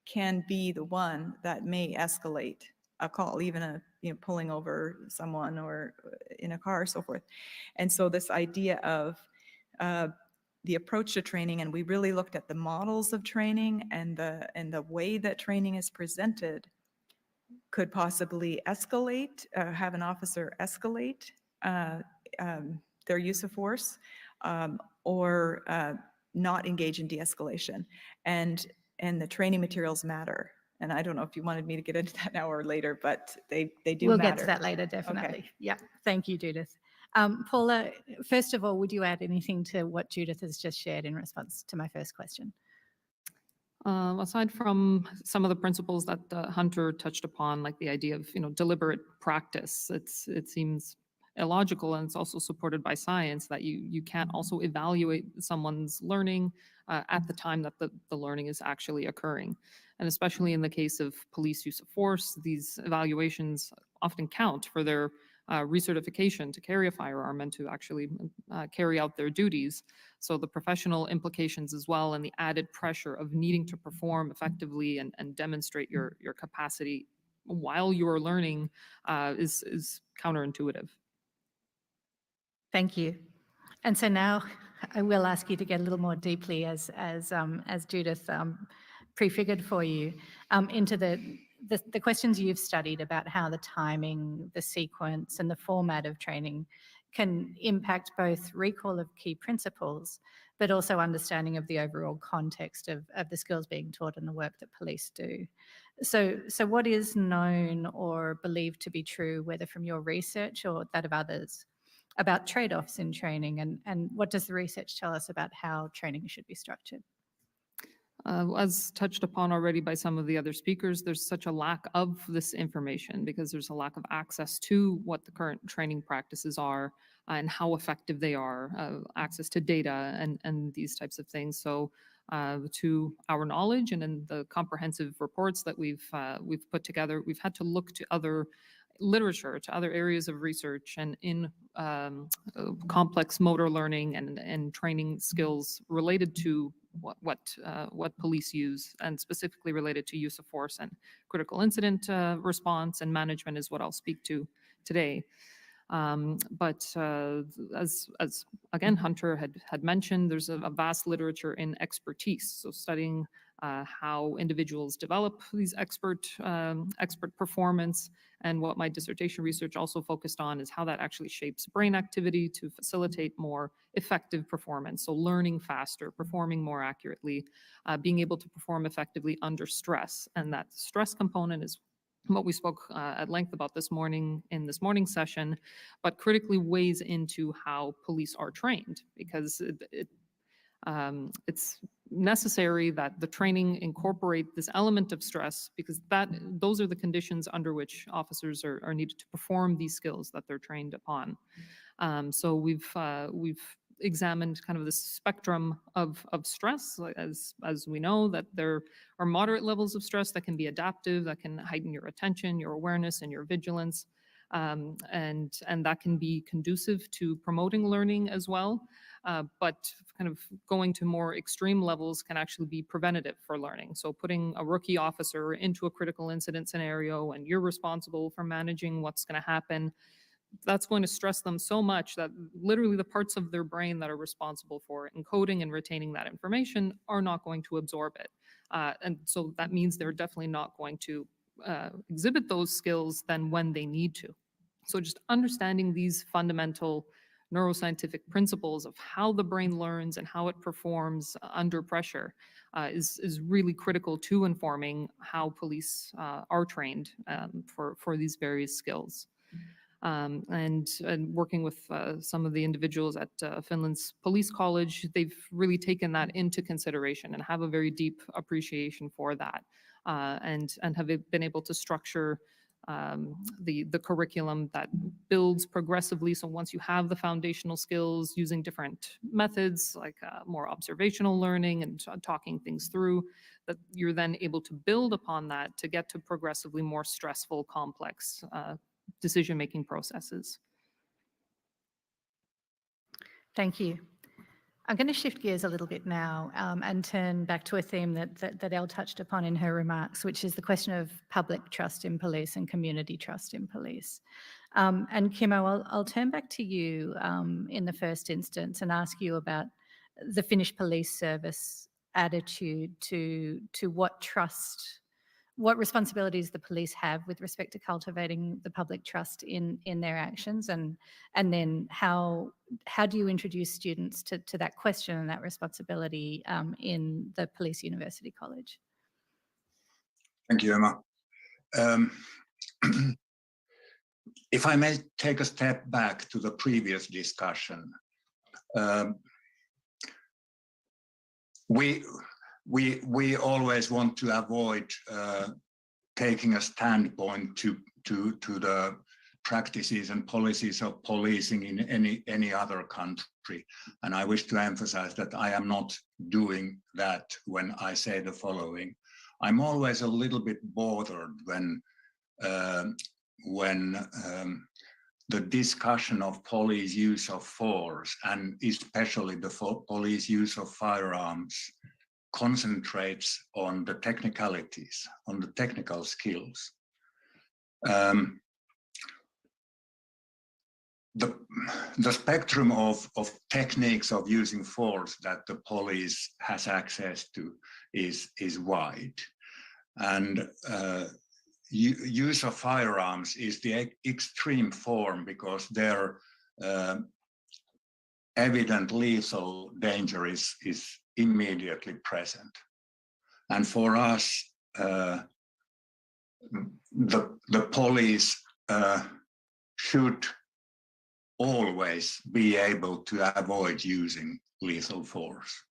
Speaker 5: can be the one that may escalate a call, even pulling over someone or in a car, so forth. And so this idea of the approach to training, and we really looked at the models of training and the way that training is presented, could possibly escalate, have an officer escalate their use of force, or not engage in de-escalation. And the training materials matter. And I don't know if you wanted me to get into that now or later, but they do
Speaker 15: We'll
Speaker 5: matter.
Speaker 15: get to that later, definitely.
Speaker 5: Okay.
Speaker 15: Yeah, thank you, Judith. Paula, first of all, would you add anything to what Judith has just shared in response to my first question?
Speaker 20: Aside from some of the principles that Hunter touched upon, like the idea of deliberate practice, it seems illogical, and it's also supported by science that you can't also evaluate someone's learning at the time that the learning is actually occurring. And especially in the case of police use of force, these evaluations often count for their recertification to carry a firearm and to actually carry out their duties. So the professional implications as well, and the added pressure of needing to perform effectively and demonstrate your capacity while you're learning is counterintuitive.
Speaker 15: Thank you. And so now I will ask you to get a little more deeply, as Judith prefigured for you, into the questions you've studied about how the timing, the sequence, and the format of training can impact both recall of key principles, but also understanding of the overall context of the skills being taught and the work that police do. So what is known or believed to be true, whether from your research or that of others, about trade-offs in training, and what does the research tell us about how training should be structured?
Speaker 20: As touched upon already by some of the other speakers, there's such a lack of this information because there's a lack of access to what the current training practices are and how effective they are, access to data and these types of things. So to our knowledge and in the comprehensive reports that we've put together, we've had to look to other literature, to other areas of research, and in complex motor learning and training skills related to what police use, and specifically related to use of force and critical incident response and management is what I'll speak to today. But as again Hunter had mentioned, there's a vast literature in expertise, so studying how individuals develop these expert performance. And what my dissertation research also focused on is how that actually shapes brain activity to facilitate more effective performance. So learning faster, performing more accurately, being able to perform effectively under stress. And that stress component is what we spoke at length about this morning in this morning's session, but critically weighs into how police are trained, because it's necessary that the training incorporate this element of stress, because those are the conditions under which officers are needed to perform these skills that they're trained upon. So we've examined kind of the spectrum of stress, as we know that there are moderate levels of stress that can be adaptive, that can heighten your attention, your awareness, and your vigilance. And that can be conducive to promoting learning as well. But kind of going to more extreme levels can actually be preventative for learning. So putting a rookie officer into a critical incident scenario and you're responsible for managing what's going to happen, that's going to stress them so much that literally the parts of their brain that are responsible for encoding and retaining that information are not going to absorb it. And so that means they're definitely not going to exhibit those skills then when they need to. So just understanding these fundamental neuroscientific principles of how the brain learns and how it performs under pressure is really critical to informing how police are trained for these various skills. And working with some of the individuals at Finland's police college, they've really taken that into consideration and have a very deep appreciation for that, and have been able to structure the curriculum that builds progressively. So once you have the foundational skills, using different methods like more observational learning and talking things through, that you're then able to build upon that to get to progressively more stressful, complex decision-making processes.
Speaker 15: Thank you. I'm going to shift gears a little bit now and turn back to a theme that Elle touched upon in her remarks, which is the question of public trust in police and community trust in police. And Kimmo, I'll turn back to you in the first instance and ask you about the Finnish police service attitude to what responsibilities the police have with respect to cultivating the public trust in their actions, and then how do you introduce students to that question and that responsibility in the Police University College?
Speaker 16: Thank you, Emma. If I may take a step back to the previous discussion, we always want to avoid taking a standpoint to the practices and policies of policing in any other country. And I wish to emphasize that I am not doing that when I say the following. I'm always a little bit bothered when the discussion of police use of force, and especially the police use of firearms, concentrates on the technicalities, on the technical skills. The spectrum of techniques of using force that the police has access to is wide. And use of firearms is the extreme form because their evident lethal danger is immediately present. And for us, the police should always be able to avoid using lethal force.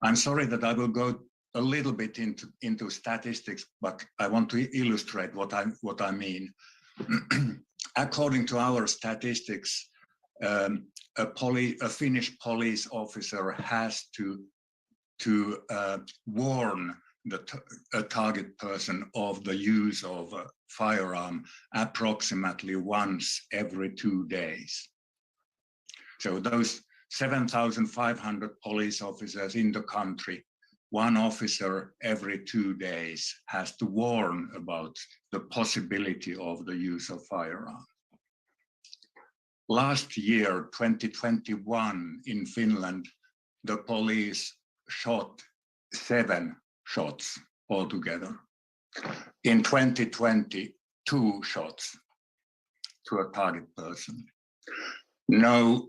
Speaker 16: I'm sorry that I will go a little bit into statistics, but I want to illustrate what I mean. According to our statistics, a Finnish police officer has to warn a target person of the use of a firearm approximately once every 2 days. So those 7,500 police officers in the country, one officer every 2 days has to warn about the possibility of the use of firearm. Last year, 2021, in Finland, the police shot 7 shots altogether. In 2020, 2 shots to a target person. No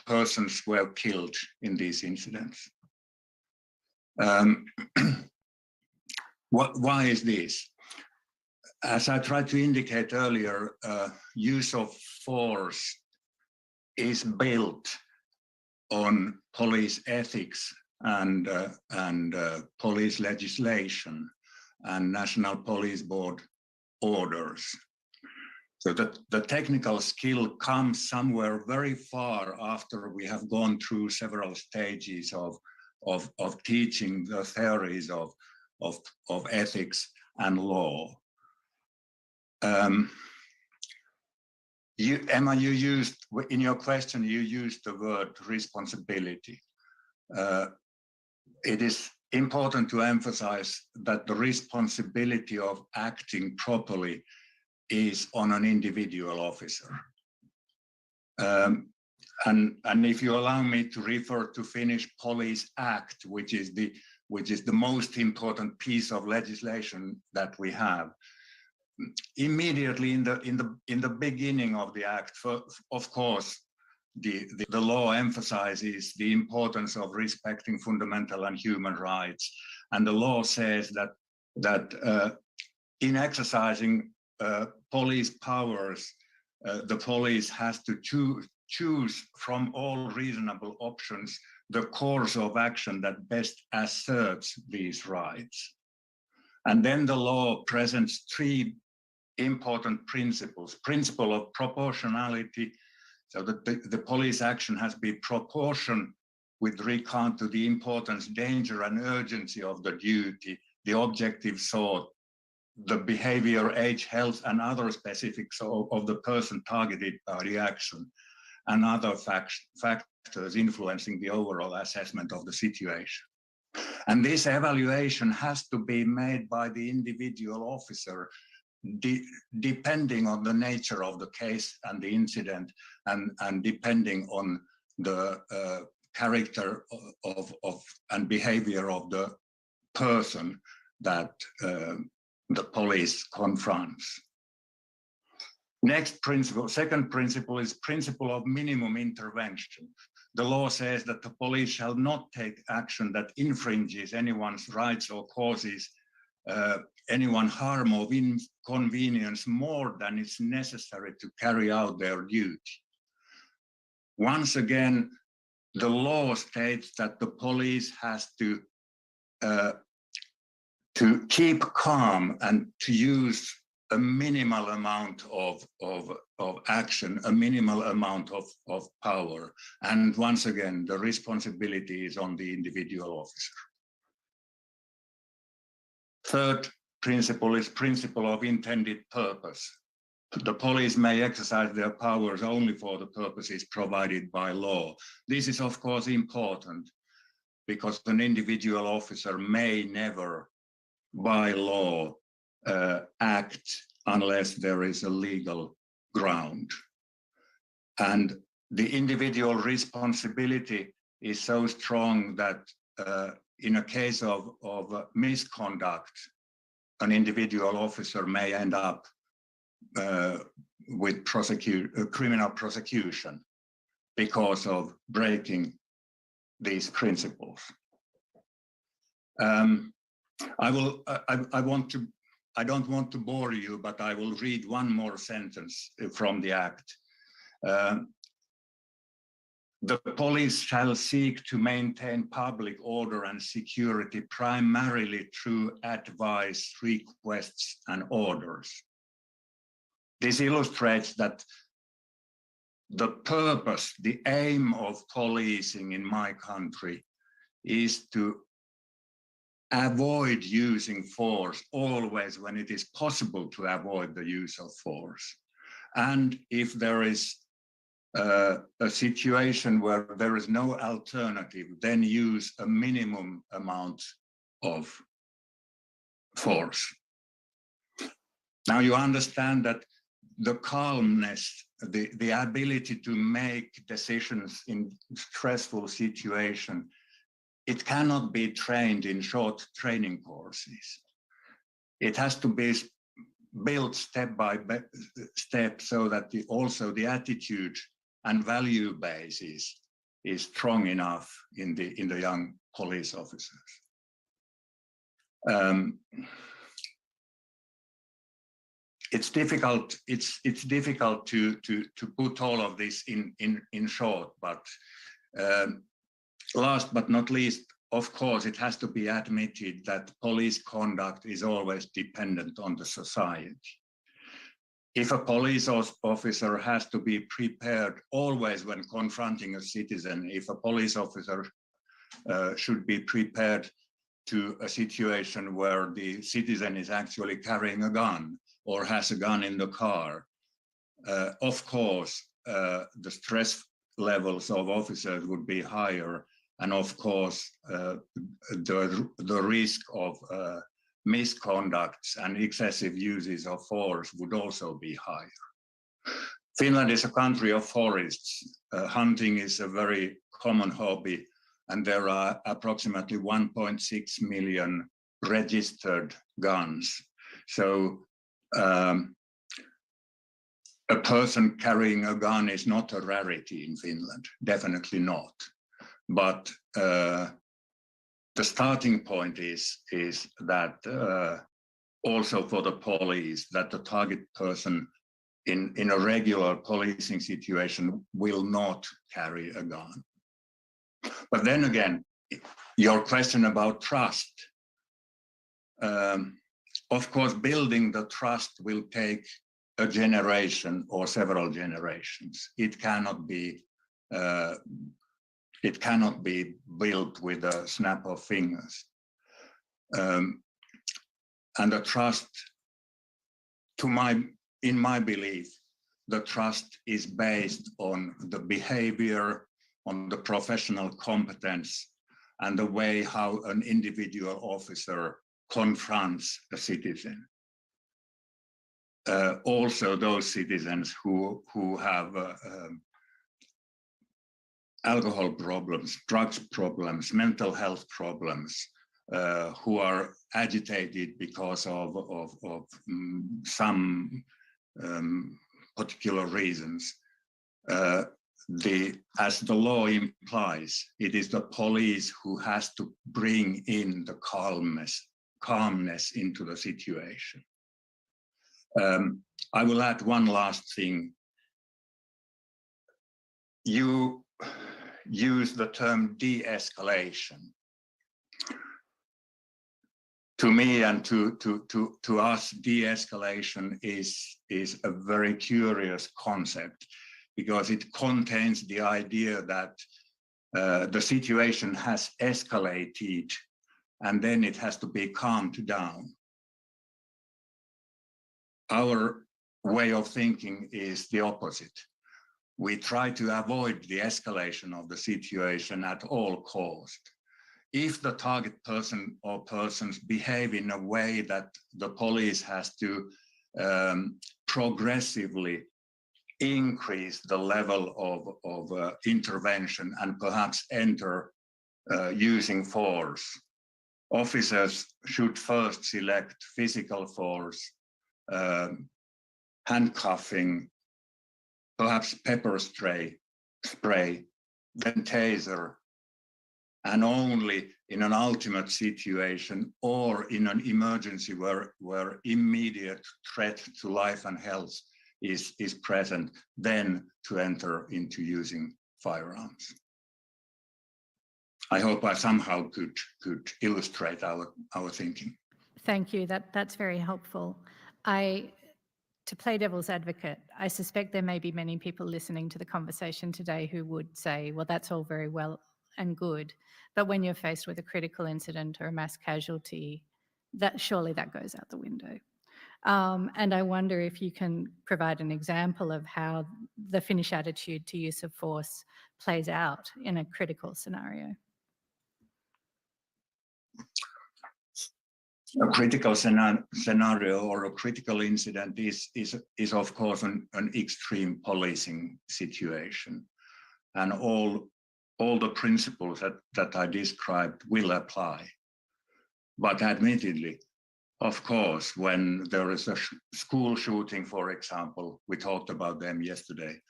Speaker 16: persons were killed in these incidents. Why is this? As I tried to indicate earlier, use of force is built on police ethics and police legislation and National Police Board orders. So the technical skill comes somewhere very far after we have gone through several stages of teaching the theories of ethics and law. Emma, you used, in your question, you used the word responsibility. It is important to emphasize that the responsibility of acting properly is on an individual officer. And if you allow me to refer to Finnish Police Act, which is the most important piece of legislation that we have, immediately in the beginning of the act, of course, the law emphasizes the importance of respecting fundamental and human rights, and the law says that in exercising police powers, the police has to choose from all reasonable options the course of action that best asserts these rights. And then the law presents 3 important principles. Principle of proportionality, so that the police action has to be proportion with regard to the importance, danger, and urgency of the duty, the objective sought, the behavior, age, health, and other specifics of the person targeted by the action, and other factors influencing the overall assessment of the situation. And this evaluation has to be made by the individual officer, depending on the nature of the case and the incident, and depending on the character and behavior of the person that the police confronts. Next principle, second principle, is principle of minimum intervention. The law says that the police shall not take action that infringes anyone's rights or causes anyone harm or inconvenience more than is necessary to carry out their duty. Once again, the law states that the police has to keep calm and to use a minimal amount of action, a minimal amount of power. And once again, the responsibility is on the individual officer. Third principle is principle of intended purpose. the police may exercise their powers only for the purposes provided by law. This is, of course, important because an individual officer may never, by law, act unless there is a legal ground. And the individual responsibility is so strong that in a case of misconduct, an individual officer may end up with criminal prosecution because of breaking these principles. I don't want to bore you, but I will read one more sentence from the Act. The police shall seek to maintain public order and security primarily through advice, requests, and orders. This illustrates that the purpose, the aim of policing in my country is to avoid using force always when it is possible to avoid the use of force. And if there is a situation where there is no alternative, then use a minimum amount of force. Now you understand that the calmness, the ability to make decisions in stressful situations, it cannot be trained in short training courses. It has to be built step by step so that also the attitude and value basis is strong enough in the young police officers. It's difficult. It's difficult to put all of this in short, but last but not least, of course, it has to be admitted that police conduct is always dependent on the society. If a police officer has to be prepared always when confronting a citizen, if a police officer should be prepared to a situation where the citizen is actually carrying a gun or has a gun in the car, of course, the stress levels of officers would be higher. And of course, the risk of misconducts and excessive uses of force would also be higher. Finland is a country of forests. Hunting is a very common hobby, and there are approximately 1.6 million registered guns. So a person carrying a gun is not a rarity in Finland, definitely not. But the starting point is that also for the police, that the target person in a regular policing situation will not carry a gun. But then again, your question about trust, of course, building the trust will take a generation or several generations. It cannot be built with a snap of fingers. And the trust, in my belief, the trust is based on the behavior, on the professional competence, and the way how an individual officer confronts a citizen. Also those citizens who have alcohol problems, drugs problems, mental health problems, who are agitated because of some particular reasons. As the law implies, it is the police who has to bring in the calmness into the situation. I will add one last thing. You use the term de-escalation. To me and to us, de-escalation is a very curious concept because it contains the idea that the situation has escalated and then it has to be calmed down. Our way of thinking is the opposite. We try to avoid the escalation of the situation at all cost. If the target person or persons behave in a way that the police has to progressively increase the level of intervention and perhaps enter using force, officers should first select physical force, handcuffing, perhaps pepper spray, then taser, and only in an ultimate situation or in an emergency where immediate threat to life and health is present, then to enter into using firearms. I hope I somehow could illustrate our thinking.
Speaker 15: Thank you. That's very helpful. To play devil's advocate, I suspect there may be many people listening to the conversation today who would say, well, that's all very well and good, but when you're faced with a critical incident or a mass casualty, surely that goes out the window. And I wonder if you can provide an example of how the Finnish attitude to use of force plays out in a critical scenario.
Speaker 16: A critical scenario or a critical incident is of course an extreme policing situation, and all the principles that I described will apply. But admittedly, of course, when there is a school shooting, for example, we talked about them yesterday.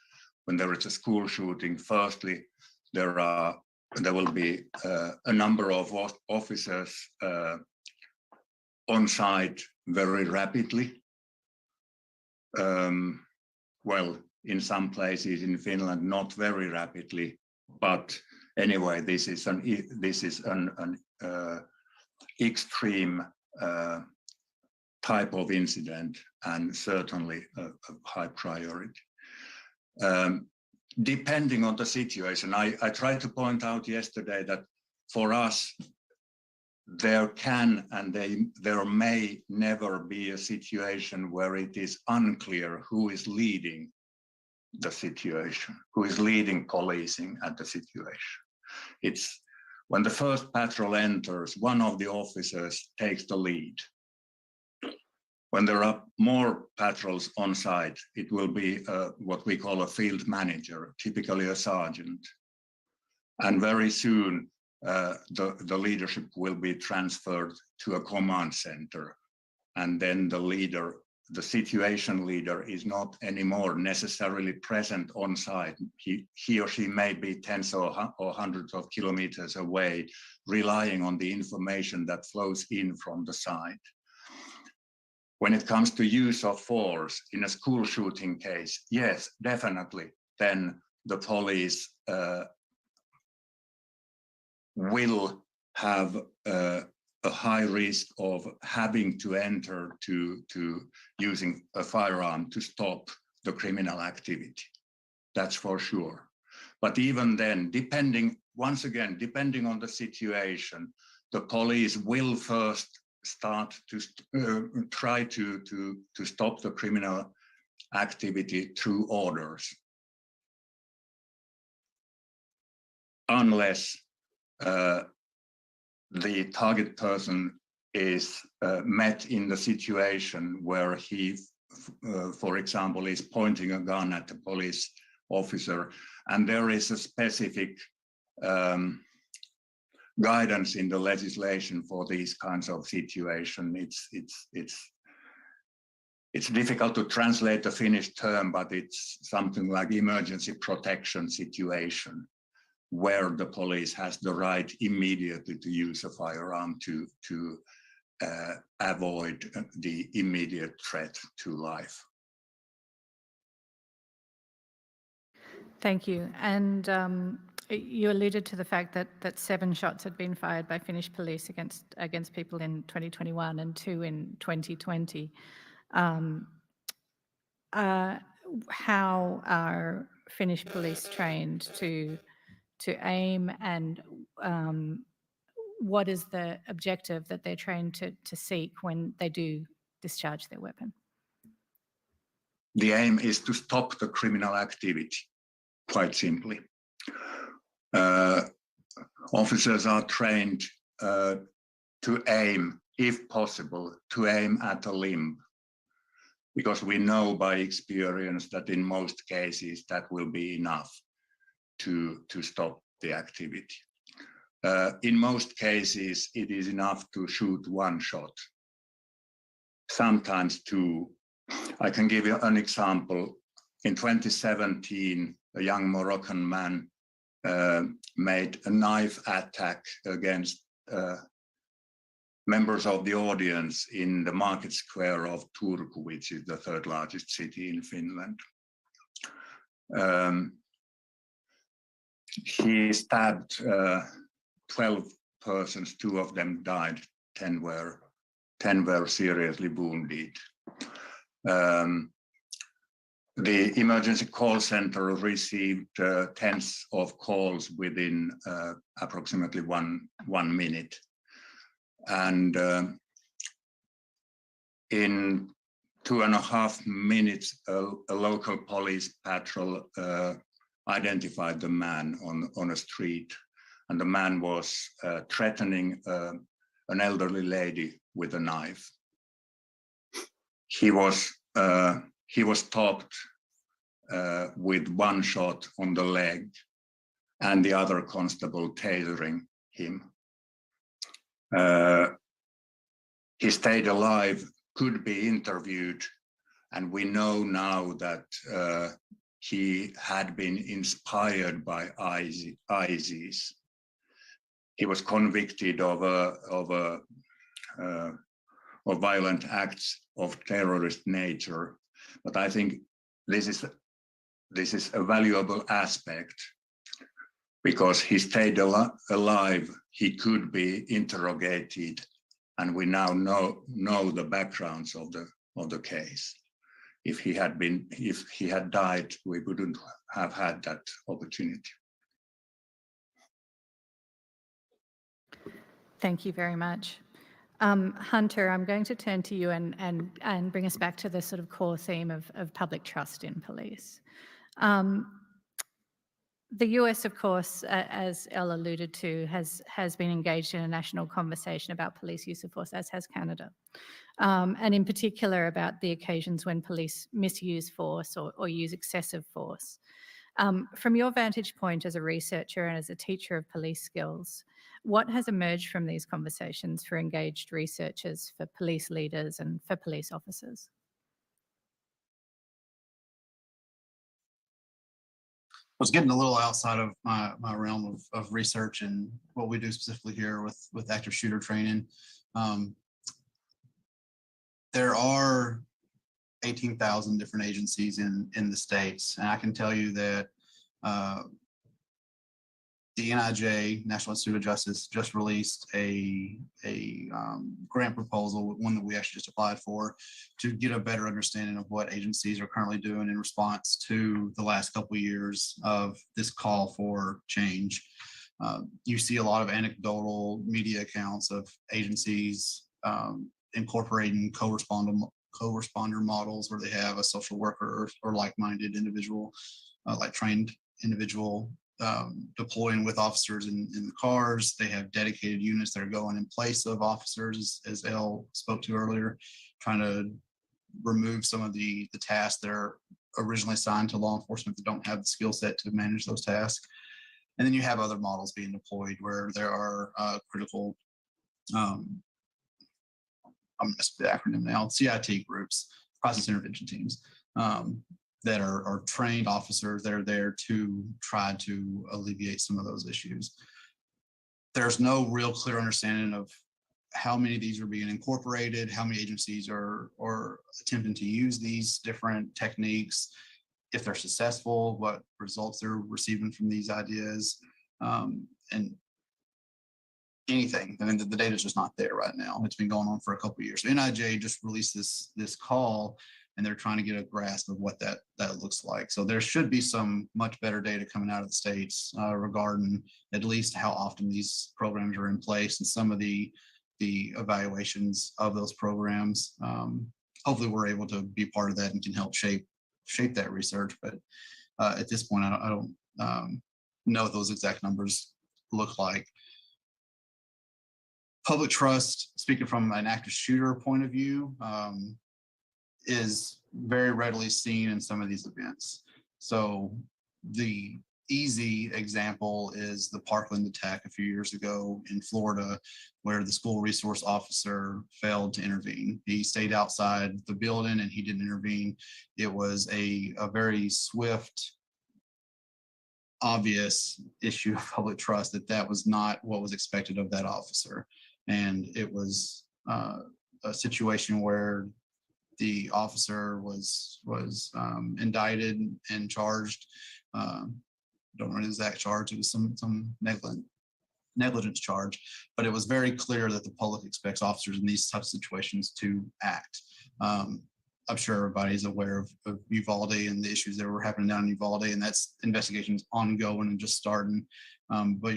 Speaker 16: When there is a school shooting, firstly, there will be a number of officers on site very rapidly. Well, in some places in Finland, not very rapidly, but anyway, this is an extreme type of incident, and certainly a high priority. Depending on the situation, I tried to point out yesterday that for us, there can and there may never be a situation where it is unclear who is leading the situation, who is leading policing at the situation. It's when the first patrol enters, one of the officers takes the lead. When there are more patrols on site, it will be what we call a field manager, typically a sergeant. And very soon, the leadership will be transferred to a command center. And then the situation leader is not anymore necessarily present on site. He or she may be tens or hundreds of kilometers away, relying on the information that flows in from the site. When it comes to use of force in a school shooting case, yes, definitely, then the police will have a high risk of having to enter to using a firearm to stop the criminal activity. That's for sure. But even then, once again, depending on the situation, the police will first start to try to stop the criminal activity through orders, unless the target person is met in the situation where he, for example, is pointing a gun at the police officer, and there is a specific guidance in the legislation for these kinds of situations. It's difficult to translate the Finnish term, but it's something like emergency protection situation, where the police has the right immediately to use a firearm to avoid the immediate threat to life.
Speaker 15: Thank you. And you alluded to the fact that 7 shots had been fired by Finnish police against people in 2021 and 2 in 2020. How are Finnish police trained to aim, and what is the objective that they're trained to seek when they do discharge their weapon?
Speaker 16: The aim is to stop the criminal activity, quite simply. Officers are trained to aim, if possible, to aim at a limb, because we know by experience that in most cases that will be enough to stop the activity. In most cases, it is enough to shoot one shot, sometimes two. I can give you an example. In 2017, a young Moroccan man made a knife attack against members of the audience in the market square of Turku, which is the third largest city in Finland. He stabbed 12 persons, 2 of them died, 10 were seriously wounded. The emergency call center received tens of calls within approximately one minute. And in 2.5 minutes, a local police patrol identified the man on a street, and the man was threatening an elderly lady with a knife. He was stopped with one shot on the leg, and the other constable tasering him. He stayed alive, could be interviewed, and we know now that he had been inspired by ISIS. He was convicted of violent acts of terrorist nature, but I think this is a valuable aspect, because he stayed alive. He could be interrogated, and we now know the backgrounds of the case. If he had died, we wouldn't have had that opportunity.
Speaker 15: Thank you very much. Hunter, I'm going to turn to you and bring us back to the sort of core theme of public trust in police. The US, of course, as Elle alluded to, has been engaged in a national conversation about police use of force, as has Canada, and in particular about the occasions when police misuse force or use excessive force. From your vantage point as a researcher and as a teacher of police skills, what has emerged from these conversations for engaged researchers, for police leaders, and for police officers?
Speaker 17: I was getting a little outside of my realm of research and what we do specifically here with active shooter training. There are 18,000 different agencies in the States, and I can tell you that the NIJ, National Institute of Justice, just released a grant proposal, one that we actually just applied for, to get a better understanding of what agencies are currently doing in response to the last couple of years of this call for change. You see a lot of anecdotal media accounts of agencies incorporating co-responder models where they have a social worker or like-minded individual, like trained individual deploying with officers in the cars. They have dedicated units that are going in place of officers, as Elle spoke to earlier, trying to remove some of the tasks that are originally assigned to law enforcement that don't have the skill set to manage those tasks. And then you have other models being deployed where there are critical, I'm going to miss the acronym now, CIT groups, process intervention teams, that are trained officers that are there to try to alleviate some of those issues. There's no real clear understanding of how many of these are being incorporated, how many agencies are attempting to use these different techniques, if they're successful, what results they're receiving from these ideas, and anything. I mean, the data is just not there right now. It's been going on for a couple of years. So NIJ just released this call, and they're trying to get a grasp of what that looks like. So there should be some much better data coming out of the States regarding at least how often these programs are in place and some of the evaluations of those programs. Hopefully we're able to be part of that and can help shape shaped that research. But at this point, I don't know what those exact numbers look like. Public trust, speaking from an active shooter point of view, is very readily seen in some of these events. So the easy example is the Parkland attack a few years ago in Florida, where the school resource officer failed to intervene. He stayed outside the building and he didn't intervene. It was a very swift, obvious issue of public trust that was not what was expected of that officer. And it was a situation where the officer was indicted and charged. Don't remember the exact charge. It was some negligence charge, but it was very clear that the public expects officers in these types of situations to act. I'm sure everybody's aware of Uvalde and the issues that were happening down in Uvalde, and that's investigations ongoing and just starting. But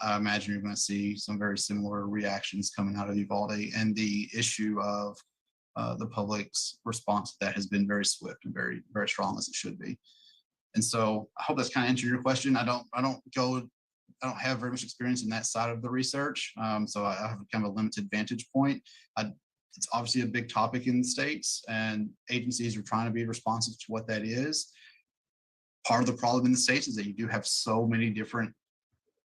Speaker 17: I imagine you're going to see some very similar reactions coming out of Uvalde, and the issue of the public's response to that has been very swift and very, very strong, as it should be. And so I hope that's kind of answered your question. I don't have very much experience in that side of the research, so I have kind of a limited vantage point. It's obviously a big topic in the States, and agencies are trying to be responsive to what that is. Part of the problem in the States is that you do have so many different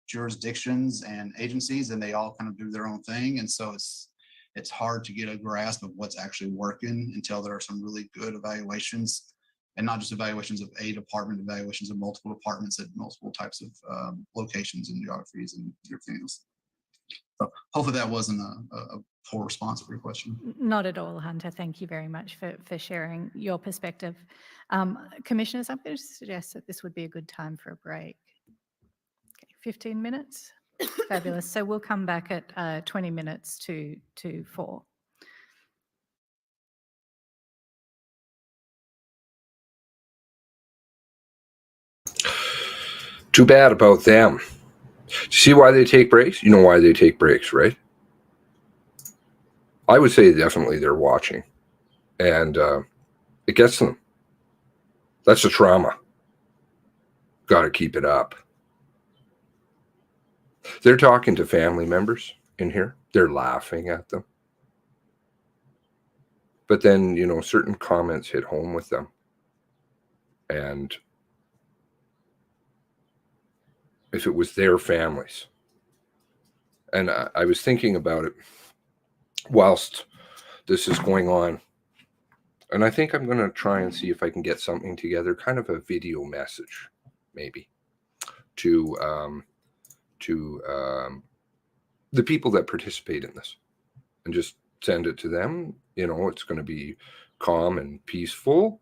Speaker 17: jurisdictions and agencies, and they all kind of do their own thing. And so it's hard to get a grasp of what's actually working until there are some really good evaluations, and not just evaluations of a department, evaluations of multiple departments at multiple types of locations and geographies and everything else. So hopefully that wasn't a poor response for your question.
Speaker 15: Not at all, Hunter. Thank you very much for sharing your perspective. Commissioners, I'm going to suggest that this would be a good time for a break. Okay, 15 minutes. Fabulous. So we'll come back at 20 minutes to 4.
Speaker 1: Too bad about them. See why they take breaks? You know why they take breaks, right? I would say definitely they're watching, and it gets them. That's a trauma. Got to keep it up. They're talking to family members in here. They're laughing at them. But then, certain comments hit home with them. And if it was their families. And I was thinking about it whilst this is going on. And I think I'm going to try and see if I can get something together, kind of a video message, maybe, to the people that participate in this, and just send it to them. It's going to be calm and peaceful,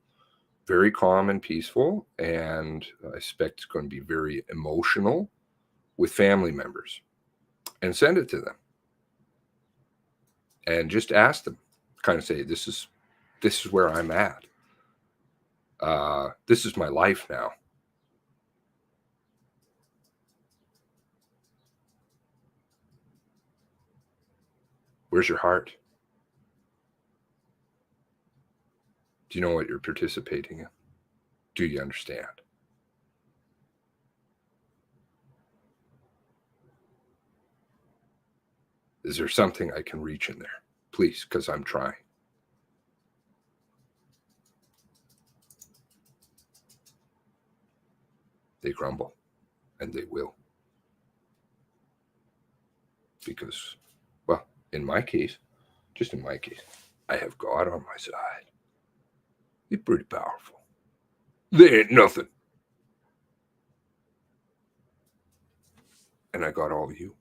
Speaker 1: very calm and peaceful, and I expect it's going to be very emotional with family members, and send it to them, and just ask them, kind of say, this is where I'm at. This is my life now. Where's your heart? Do you know what you're participating in? Do you understand? Is there something I can reach in there? Please, because I'm trying. They grumble, and they will. Because, well, in my case, just in my case, I have God on my side. He's pretty powerful. They ain't nothing. And I got all of you.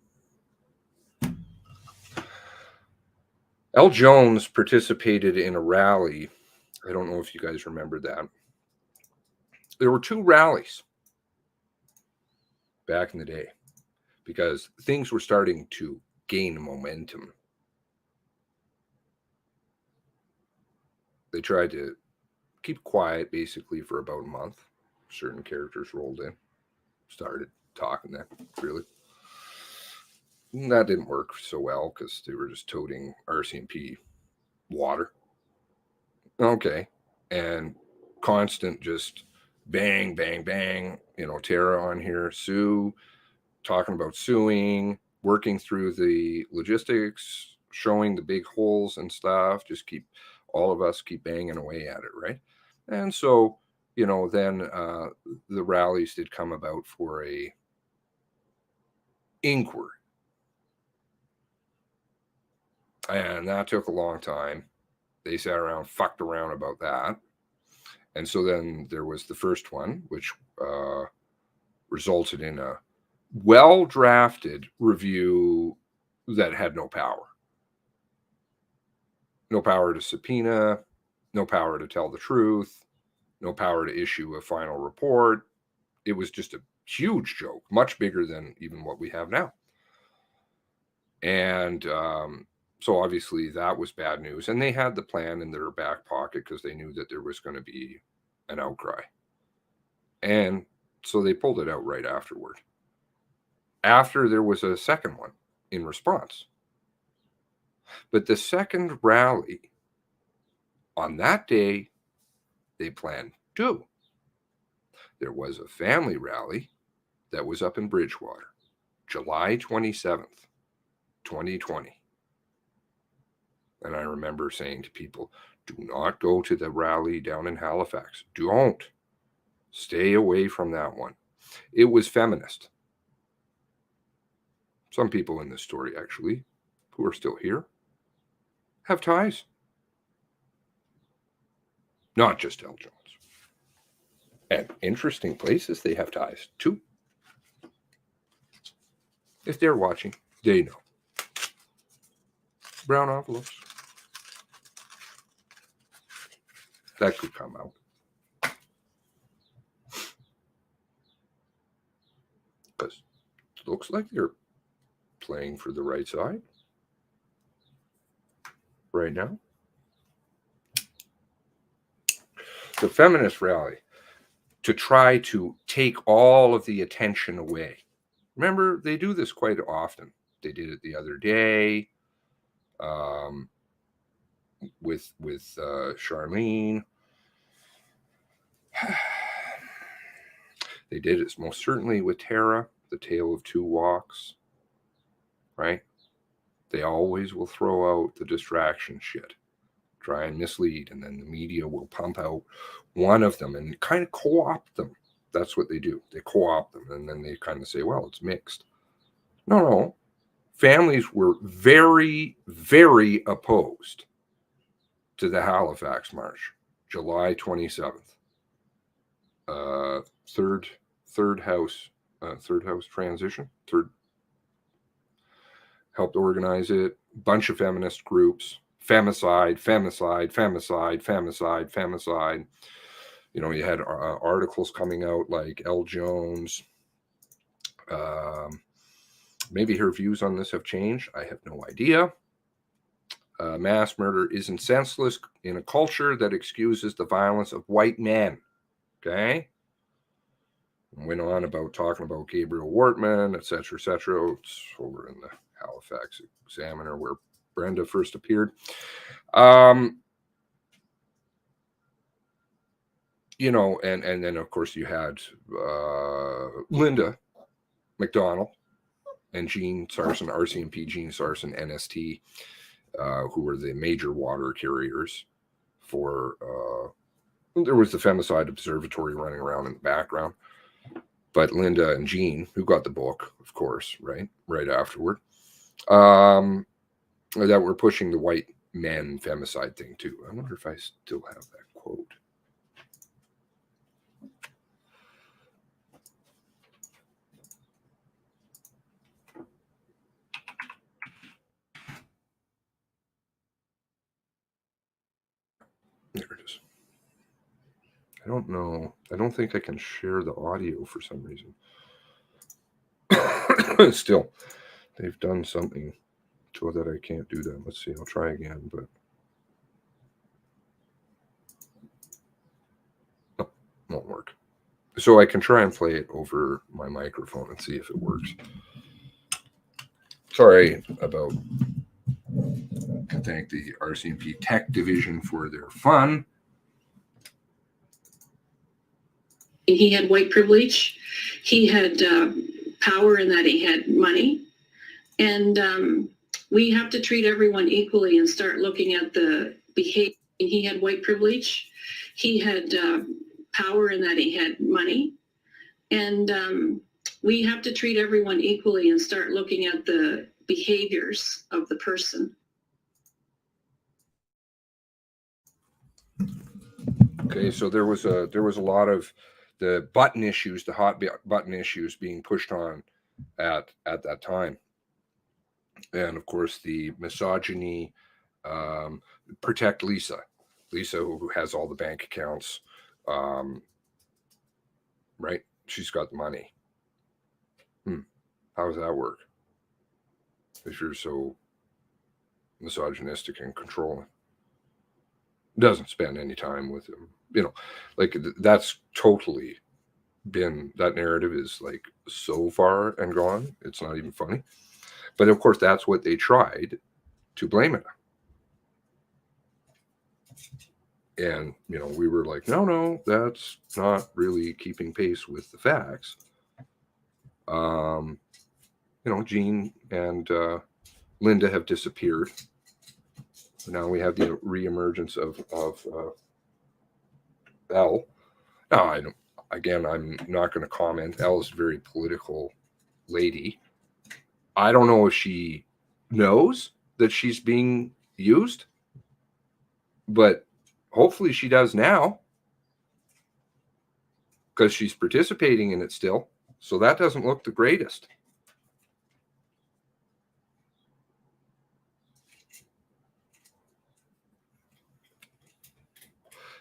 Speaker 1: Al Jones participated in a rally. I don't know if you guys remember that. There were 2 rallies back in the day because things were starting to gain momentum. They tried to keep quiet basically for about a month. Certain characters rolled in, started talking then, really. And that didn't work so well because they were just toting RCMP water. Okay. And constant just bang, bang, bang, you know, Tara on here, Sue, talking about suing, working through the logistics, showing the big holes and stuff, just all of us keep banging away at it, right? And so, you know, then the rallies did come about for a inquiry. And that took a long time. They sat around, fucked around about that. And so then there was the first one, which resulted in a well-drafted review that had no power. No power to subpoena, no power to tell the truth, no power to issue a final report. It was just a huge joke, much bigger than even what we have now. And so obviously that was bad news. And they had the plan in their back pocket because they knew that there was going to be an outcry. And so they pulled it out right afterward. After there was a second one in response. But the second rally, on that day, they planned two. There was a family rally that was up in Bridgewater, July 27th, 2020. And I remember saying to people, do not go to the rally down in Halifax. Don't. Stay away from that one. It was feminist. Some people in this story, actually, who are still here, have ties. Not just L. Jones. And interesting places they have ties too. If they're watching, they know. Brown envelopes. That could come out. Because it looks like they're playing for the right side right now. The feminist rally, to try to take all of the attention away. Remember, they do this quite often. They did it the other day with Charlene. They did it most certainly with Tara, the tale of two walks, right? They always will throw out the distraction shit, try and mislead, and then the media will pump out one of them and kind of co-opt them. That's what they do. They co-opt them, and then they kind of say, well, it's mixed. No. Families were very, very opposed to the Halifax March, July 27th. Third house transition. Helped organize it. Bunch of feminist groups. Femicide. You know, you had articles coming out like L. Jones. Maybe her views on this have changed. I have no idea. Mass murder isn't senseless in a culture that excuses the violence of white men. Okay? Went on about talking about Gabriel Wortman, etc., etc. It's over in the Halifax Examiner where Brenda first appeared. You know, and then of course you had Linda McDonald and Gene Sarson, RCMP Gene Sarson, NST, who were the major water carriers for, there was the Femicide Observatory running around in the background. But Linda and Gene, who got the book, of course, right afterward, that were pushing the white men femicide thing too. I wonder if I still have that quote. There it is. I don't know. I don't think I can share the audio for some reason. Still, they've done something so that I can't do that. Let's see. I'll try again, but no, won't work. So I can try and play it over my microphone and see if it works. Sorry about. I thank the RCMP Tech Division for their fun.
Speaker 10: He had white privilege. He had power in that he had money. And we have to treat everyone equally and start looking at the behavior. He had white privilege. He had power in that he had money. And we have to treat everyone equally and start looking at the behaviors of the person.
Speaker 1: Okay, so there was a lot of the button issues, the hot button issues being pushed on at that time, and of course the misogyny. Protect Lisa, who has all the bank accounts, right? She's got the money. How does that work? If you're so misogynistic and controlling, doesn't spend any time with him, like that's totally been, that narrative is like so far and gone, it's not even funny. But of course that's what they tried to blame it on. And we were like, no, that's not really keeping pace with the facts. Jean and Linda have disappeared. Now we have the reemergence of Elle. Now I'm not going to comment. Elle is a very political lady. I don't know if she knows that she's being used, but hopefully she does now, because she's participating in it still. So that doesn't look the greatest.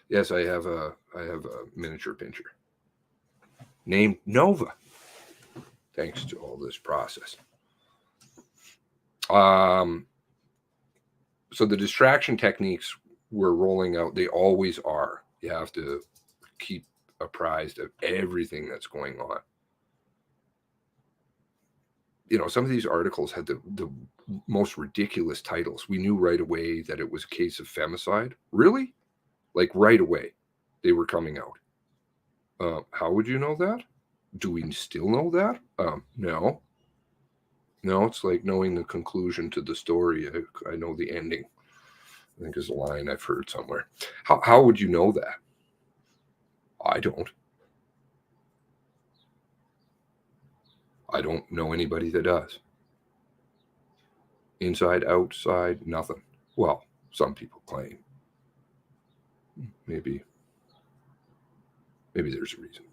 Speaker 1: Yes, I have a miniature pincher named Nova, thanks to all this process. So the distraction techniques we're rolling out, they always are. You have to keep apprised of everything that's going on. Some of these articles had the most ridiculous titles. We knew right away that it was a case of femicide. Really? Like right away, they were coming out. How would you know that? Do we still know that? No. No, it's like knowing the conclusion to the story. I know the ending, I think is a line I've heard somewhere. How would you know that? I don't. I don't know anybody that does. Inside, outside, nothing. Well, some people claim. Maybe there's a reason.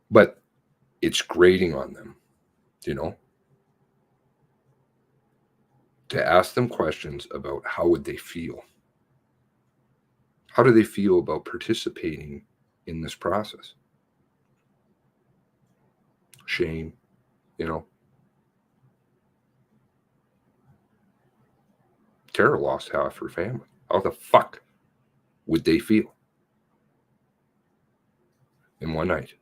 Speaker 1: But it's grating on them, to ask them questions about how would they feel. How do they feel about participating in this process? Shame, Tara lost half her family. How the fuck would they feel in one night?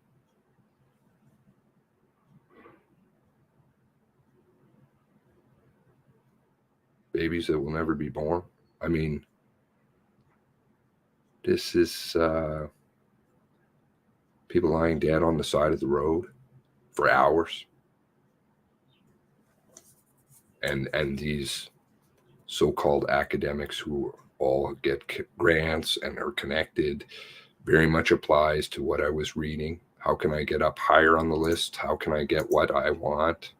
Speaker 1: Babies that will never be born. I mean, this is people lying dead on the side of the road for hours. And these so-called academics who all get grants and are connected, very much applies to what I was reading. How can I get up higher on the list? How can I get what I want?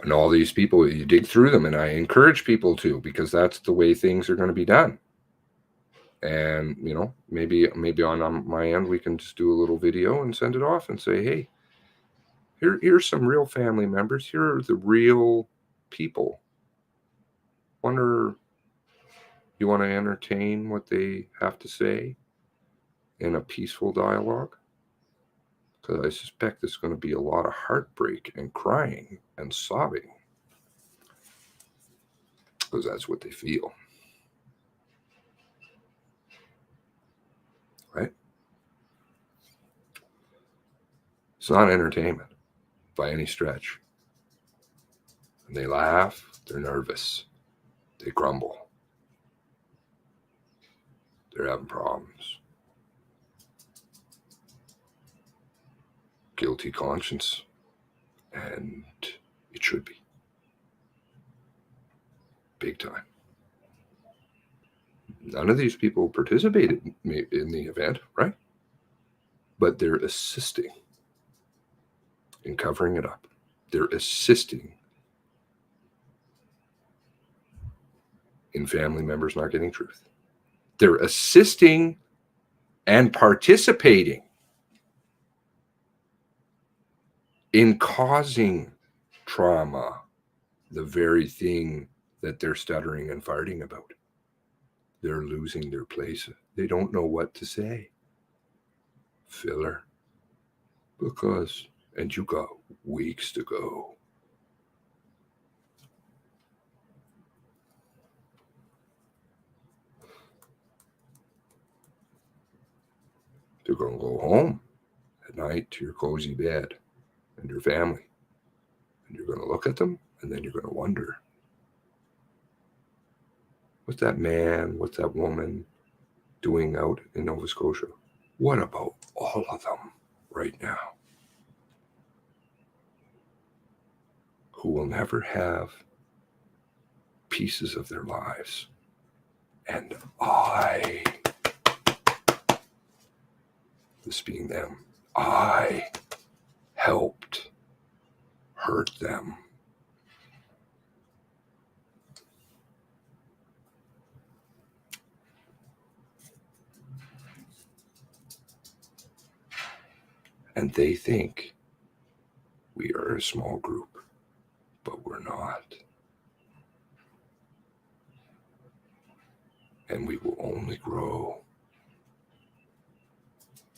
Speaker 1: And all these people, you dig through them, and I encourage people to, because that's the way things are going to be done. And, maybe on my end, we can just do a little video and send it off and say, hey, here's some real family members. Here are the real people. Wonder, you want to entertain what they have to say in a peaceful dialogue? Because I suspect there's going to be a lot of heartbreak and crying and sobbing. Because that's what they feel. Right? It's not entertainment by any stretch. When they laugh, they're nervous. They grumble. They're having problems. Guilty conscience. And it should be. Big time. None of these people participated in the event, right? But they're assisting in covering it up. They're assisting in family members not getting truth. They're assisting and participating in causing trauma, the very thing that they're stuttering and farting about. They're losing their place. They don't know what to say. Filler. Because, and you got weeks to go. You're going to go home at night to your cozy bed and your family. And you're going to look at them, and then you're going to wonder, what's that man, what's that woman doing out in Nova Scotia? What about all of them right now who will never have pieces of their lives? And I, this being them, I helped hurt them. And they think we are a small group, but we're not. And we will only grow.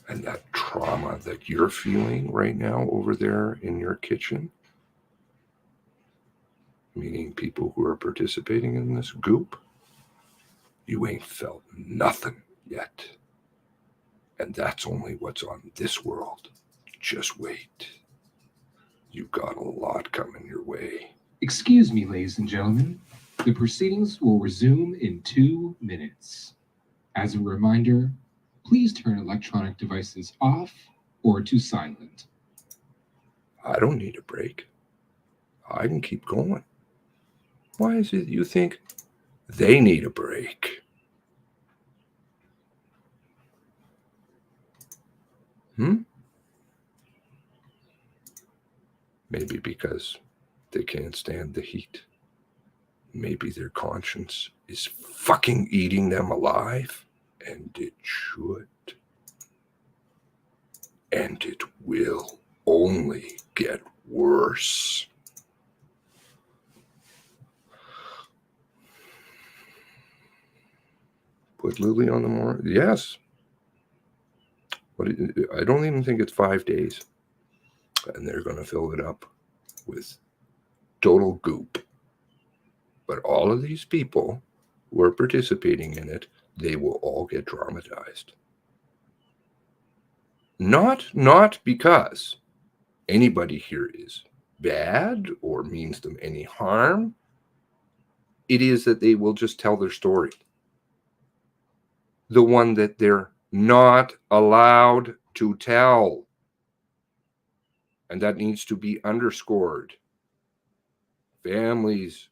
Speaker 1: And that trauma that you're feeling right now over there in your kitchen, meaning people who are participating in this goop, you ain't felt nothing yet. And that's only what's on this world. Just wait. You got a lot coming your way.
Speaker 2: Excuse me, ladies and gentlemen. The proceedings will resume in 2 minutes. As a reminder, please turn electronic devices off or to silent.
Speaker 1: I don't need a break. I can keep going. Why is it you think they need a break? Maybe because they can't stand the heat. Maybe their conscience is fucking eating them alive. And it should. And it will only get worse. Put Lily on the morning? Yes. I don't even think it's 5 days. And they're going to fill it up with total goop. But all of these people who are participating in it, they will all get traumatized. Not because anybody here is bad or means them any harm. It is that they will just tell their story. The one that they're not allowed to tell. And that needs to be underscored. Families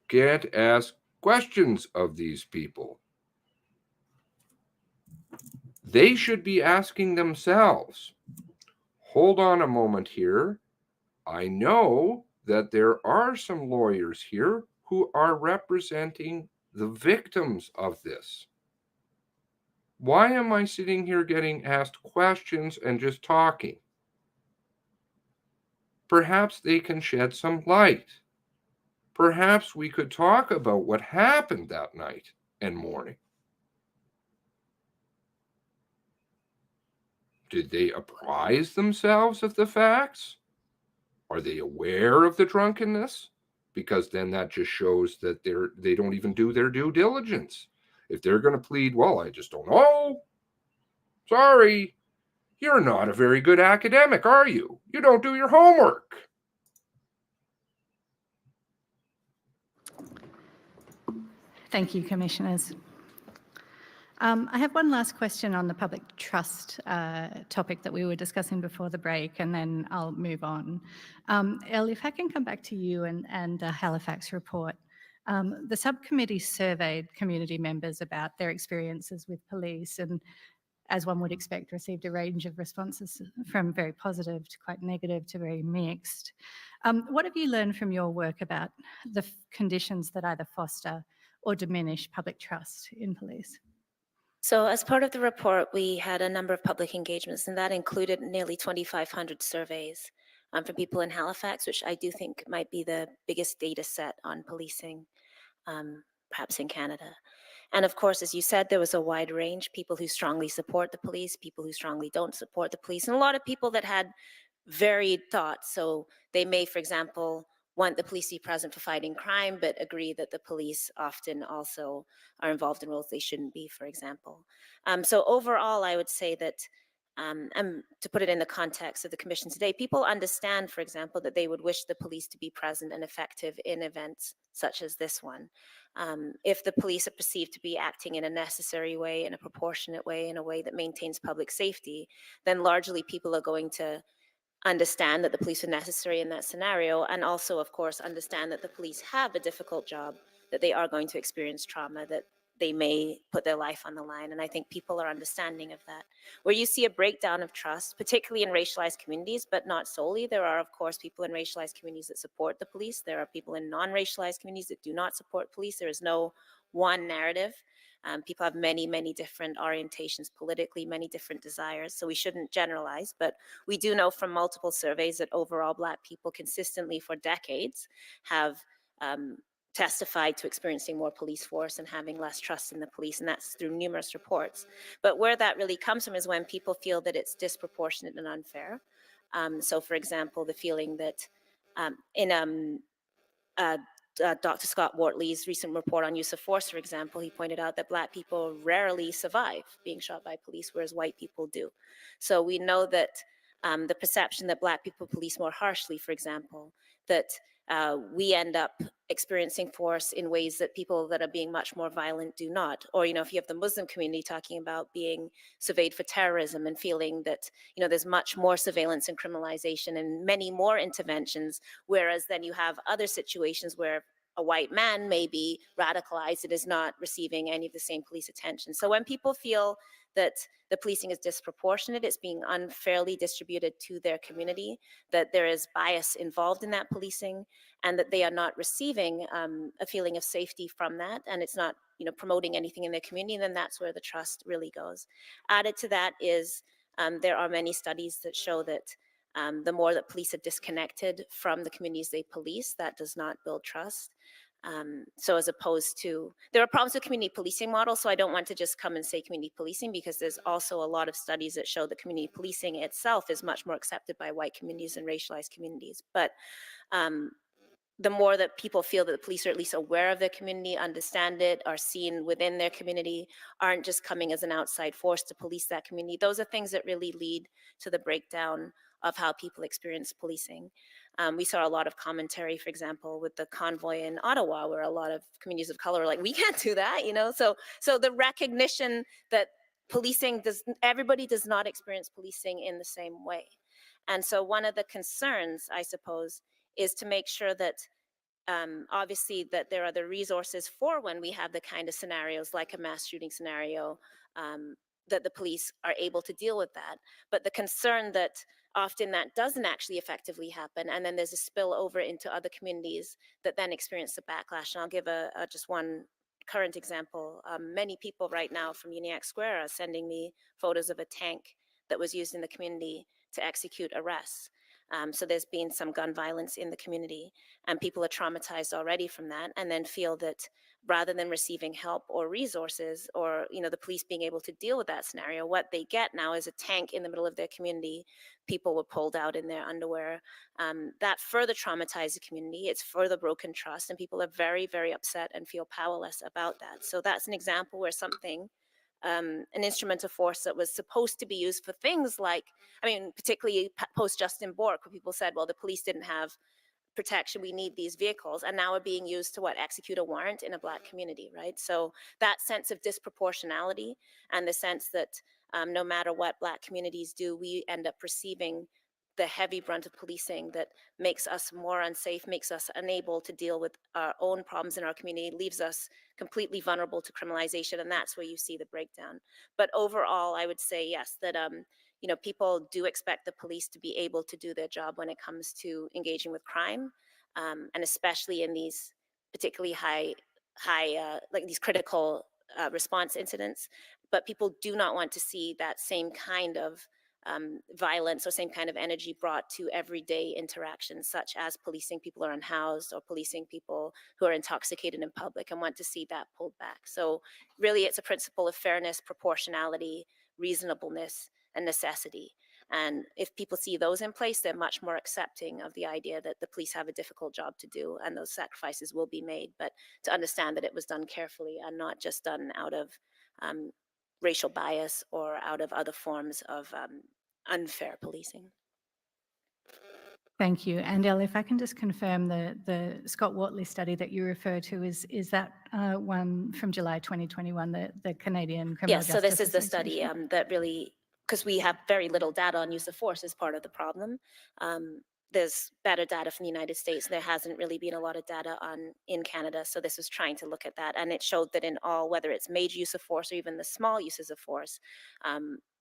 Speaker 1: can't ask questions of these people. They should be asking themselves, hold on a moment here. I know that there are some lawyers here who are representing the victims of this. Why am I sitting here getting asked questions and just talking? Perhaps they can shed some light. Perhaps we could talk about what happened that night and morning. Did they apprise themselves of the facts? Are they aware of the drunkenness? Because then that just shows that they don't even do their due diligence. If they're going to plead, well, I just don't know. Sorry, you're not a very good academic, are you? You don't do your homework.
Speaker 15: Thank you, Commissioners. I have one last question on the public trust topic that we were discussing before the break, and then I'll move on. Elle, if I can come back to you and the Halifax report. The subcommittee surveyed community members about their experiences with police and, as one would expect, received a range of responses from very positive to quite negative to very mixed. What have you learned from your work about the conditions that either foster or diminish public trust in police?
Speaker 21: So as part of the report, we had a number of public engagements, and that included nearly 2,500 surveys from people in Halifax, which I do think might be the biggest data set on policing, perhaps in Canada. And of course, as you said, there was a wide range, people who strongly support the police, people who strongly don't support the police, and a lot of people that had varied thoughts. So they may, for example, want the police to be present for fighting crime, but agree that the police often also are involved in roles they shouldn't be, for example. So overall, I would say that, to put it in the context of the Commission today, people understand, for example, that they would wish the police to be present and effective in events such as this one. If the police are perceived to be acting in a necessary way, in a proportionate way, in a way that maintains public safety, then largely people are going to understand that the police are necessary in that scenario, and also, of course, understand that the police have a difficult job, that they are going to experience trauma, that they may put their life on the line. And I think people are understanding of that. Where you see a breakdown of trust, particularly in racialized communities, but not solely, there are, of course, people in racialized communities that support the police. There are people in non-racialized communities that do not support police. There is no one narrative. People have many, many different orientations politically, many different desires. So we shouldn't generalize, but we do know from multiple surveys that overall Black people consistently for decades have testified to experiencing more police force and having less trust in the police, and that's through numerous reports. But where that really comes from is when people feel that it's disproportionate and unfair. So for example, the feeling that Dr. Scott Wortley's recent report on use of force, for example, he pointed out that Black people rarely survive being shot by police, whereas white people do. So we know that the perception that Black people police more harshly, for example, that we end up experiencing force in ways that people that are being much more violent do not. Or, you know, if you have the Muslim community talking about being surveyed for terrorism and feeling that, you know, there's much more surveillance and criminalization and many more interventions, whereas then you have other situations where a white man may be radicalized and is not receiving any of the same police attention. So when people feel that the policing is disproportionate, it's being unfairly distributed to their community, that there is bias involved in that policing, and that they are not receiving a feeling of safety from that, and it's not, you know, promoting anything in their community, then that's where the trust really goes. Added to that is there are many studies that show that the more that police are disconnected from the communities they police, that does not build trust. So as opposed to, there are problems with community policing models, so I don't want to just come and say community policing, because there's also a lot of studies that show that community policing itself is much more accepted by white communities and racialized communities. But the more that people feel that the police are at least aware of their community, understand it, are seen within their community, aren't just coming as an outside force to police that community, those are things that really lead to the breakdown of how people experience policing. We saw a lot of commentary, for example, with the convoy in Ottawa, where a lot of communities of color were like, we can't do that, you know? So the recognition that policing everybody does not experience policing in the same way. And so one of the concerns, I suppose, is to make sure that obviously that there are the resources for when we have the kind of scenarios like a mass shooting scenario, that the police are able to deal with that. But the concern that often that doesn't actually effectively happen, and then there's a spill over into other communities that then experience the backlash. And I'll give just one current example. Many people right now from Uniacke Square are sending me photos of a tank that was used in the community to execute arrests. So there's been some gun violence in the community, and people are traumatized already from that, and then feel that rather than receiving help or resources, or, you know, the police being able to deal with that scenario, what they get now is a tank in the middle of their community. People were pulled out in their underwear. That further traumatized the community. It's further broken trust, and people are very, very upset and feel powerless about that. So that's an example where something, an instrument of force that was supposed to be used for things like, I mean, particularly post Justin Bork, where people said, well, the police didn't have protection, we need these vehicles, and now are being used to execute a warrant in a Black community, right? So that sense of disproportionality and the sense that no matter what Black communities do, we end up receiving the heavy brunt of policing that makes us more unsafe, makes us unable to deal with our own problems in our community, leaves us completely vulnerable to criminalization, and that's where you see the breakdown. But overall, I would say yes, that people do expect the police to be able to do their job when it comes to engaging with crime, and especially in these particularly high like these critical response incidents. But people do not want to see that same kind of violence or same kind of energy brought to everyday interactions, such as policing people who are unhoused or policing people who are intoxicated in public, and want to see that pulled back. So really, it's a principle of fairness, proportionality, reasonableness, and necessity. And if people see those in place, they're much more accepting of the idea that the police have a difficult job to do and those sacrifices will be made, but to understand that it was done carefully and not just done out of racial bias or out of other forms of unfair policing.
Speaker 15: Thank you. Andel, if I can just confirm the Scott Wortley study that you refer to, is that one from July 2021, the Canadian Criminal
Speaker 21: Yes, so this
Speaker 15: Justice
Speaker 21: is the study that really, because we have very little data on use of force as part of the problem. There's better data from the United States. There hasn't really been a lot of data in Canada. So this was trying to look at that. And it showed that in all, whether it's major use of force or even the small uses of force,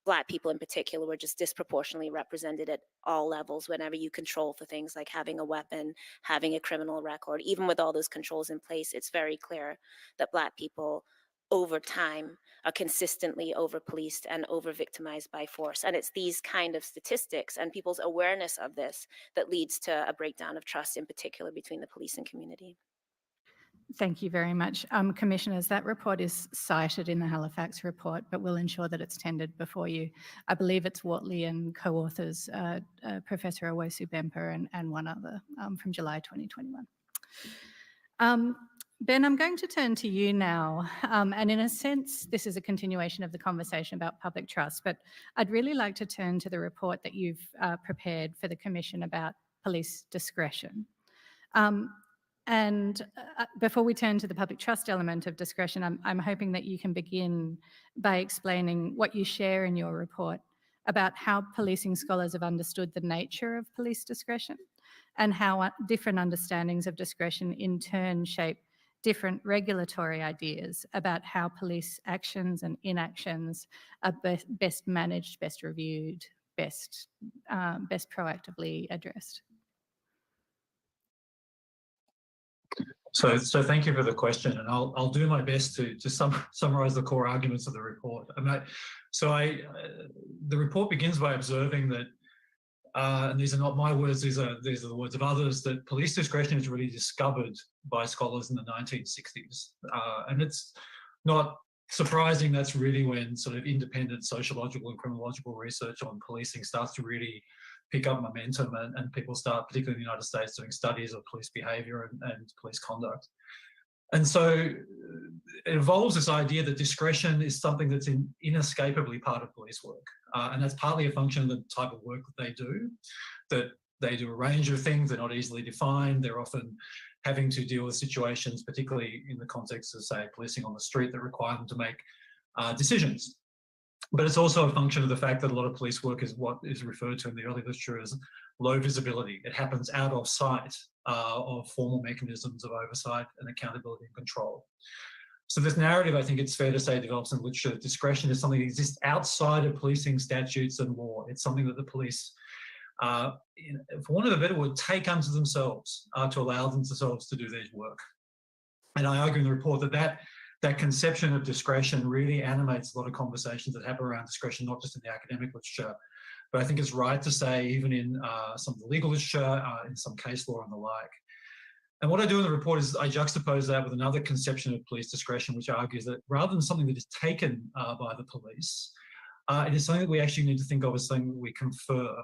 Speaker 21: Black people in particular were just disproportionately represented at all levels whenever you control for things like having a weapon, having a criminal record. Even with all those controls in place, it's very clear that Black people over time are consistently over-policed and over-victimized by force. And it's these kind of statistics and people's awareness of this that leads to a breakdown of trust, in particular between the police and community.
Speaker 15: Thank you very much. Commissioners, that report is cited in the Halifax report, but we'll ensure that it's tendered before you. I believe it's Wortley and co-authors, Professor Owosu Bemper and one other from July 2021. Ben, I'm going to turn to you now. And in a sense, this is a continuation of the conversation about public trust, but I'd really like to turn to the report that you've prepared for the Commission about police discretion. Before we turn to the public trust element of discretion, I'm hoping that you can begin by explaining what you share in your report about how policing scholars have understood the nature of police discretion and how different understandings of discretion in turn shape different regulatory ideas about how police actions and inactions are best managed, best reviewed, best proactively addressed.
Speaker 18: So thank you for the question, and I'll do my best to summarize the core arguments of the report. The report begins by observing that, and these are not my words, these are the words of others, that police discretion is really discovered by scholars in the 1960s. And it's not surprising that's really when sort of independent sociological and criminological research on policing starts to really pick up momentum, and people start, particularly in the United States, doing studies of police behavior and police conduct. And so it involves this idea that discretion is something that's inescapably part of police work. And that's partly a function of the type of work that they do, that they do a range of things, they're not easily defined, they're often having to deal with situations, particularly in the context of, say, policing on the street, that require them to make decisions. But it's also a function of the fact that a lot of police work is what is referred to in the early literature as low visibility. It happens out of sight of formal mechanisms of oversight and accountability and control. So this narrative, I think it's fair to say, develops in literature that discretion is something that exists outside of policing statutes and law. It's something that the police, for want of a better word, take unto themselves to allow themselves to do their work. And I argue in the report that conception of discretion really animates a lot of conversations that happen around discretion, not just in the academic literature, but I think it's right to say even in some of the legal literature, in some case law and the like. And what I do in the report is I juxtapose that with another conception of police discretion, which argues that rather than something that is taken by the police, it is something that we actually need to think of as something that we confer.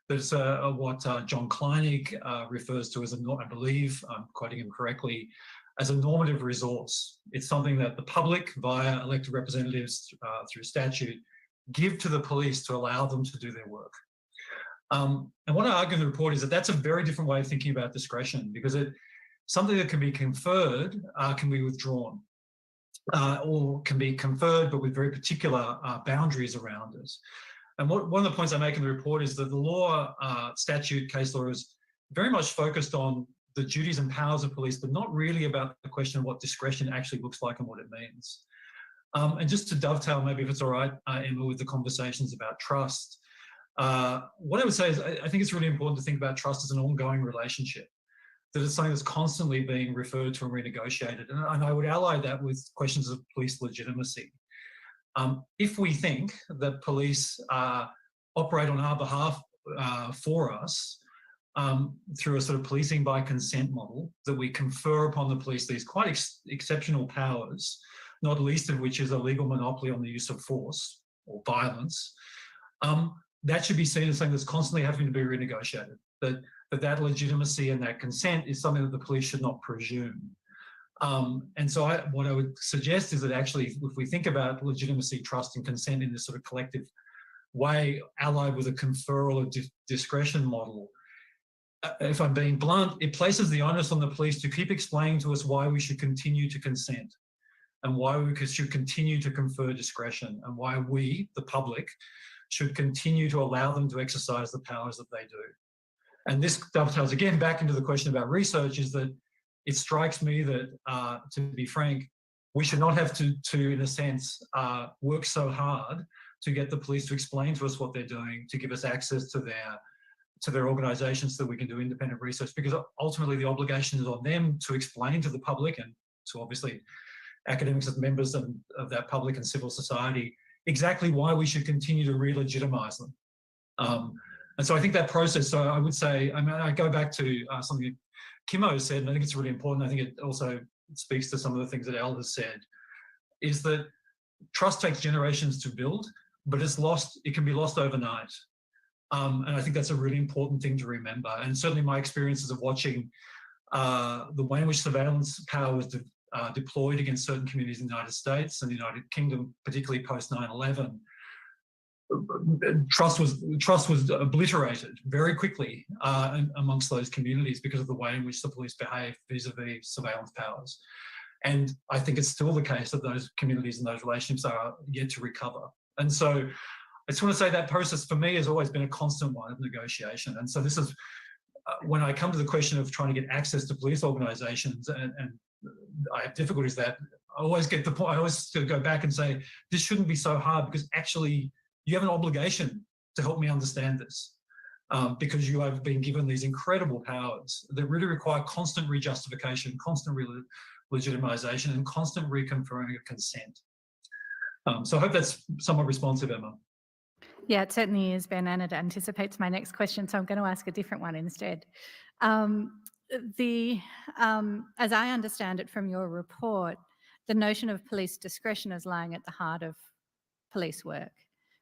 Speaker 18: That's what John Kleinig refers to as, I believe, I'm quoting him correctly, as a normative resource. It's something that the public, via elected representatives through statute, give to the police to allow them to do their work. And what I argue in the report is that that's a very different way of thinking about discretion, because something that can be conferred can be withdrawn, or can be conferred but with very particular boundaries around it. And one of the points I make in the report is that the law, statute, case law is very much focused on the duties and powers of police, but not really about the question of what discretion actually looks like and what it means. And just to dovetail, maybe if it's all right, Emma, with the conversations about trust, what I would say is I think it's really important to think about trust as an ongoing relationship, that it's something that's constantly being referred to and renegotiated. And I would ally that with questions of police legitimacy. If we think that police operate on our behalf for us through a sort of policing by consent model, that we confer upon the police these quite exceptional powers, not least of which is a legal monopoly on the use of force or violence, that should be seen as something that's constantly having to be renegotiated, that legitimacy and that consent is something that the police should not presume. And so what I would suggest is that actually, if we think about legitimacy, trust and consent in this sort of collective way, allied with a conferral of discretion model, if I'm being blunt, it places the onus on the police to keep explaining to us why we should continue to consent and why we should continue to confer discretion and why we, the public, should continue to allow them to exercise the powers that they do. And this dovetails again back into the question about research, is that it strikes me that, to be frank, we should not have to in a sense, work so hard to get the police to explain to us what they're doing, to give us access to their organisations so that we can do independent research, because ultimately the obligation is on them to explain to the public and to obviously academics as members of that public and civil society exactly why we should continue to re-legitimise them. And so I think that process, so I would say, I mean, I go back to something Kimmo said, and I think it's really important. I think it also speaks to some of the things that Elle has said, is that trust takes generations to build, but it can be lost overnight. And I think that's a really important thing to remember. And certainly my experiences of watching the way in which surveillance power was deployed against certain communities in the United States and the United Kingdom, particularly post 9/11, trust was obliterated very quickly amongst those communities because of the way in which the police behave vis-a-vis surveillance powers. And I think it's still the case that those communities and those relationships are yet to recover. And so I just want to say that process for me has always been a constant one of negotiation. And so this is when I come to the question of trying to get access to police organisations, and I have difficulties that I always get the point. I always go back and say, this shouldn't be so hard, because actually you have an obligation to help me understand this, because you have been given these incredible powers that really require constant rejustification, constant legitimisation, and constant reconfirming of consent. So I hope that's somewhat responsive, Emma.
Speaker 15: Yeah, it certainly is, Ben, and it anticipates my next question, so I'm going to ask a different one instead. As I understand it from your report, the notion of police discretion as lying at the heart of police work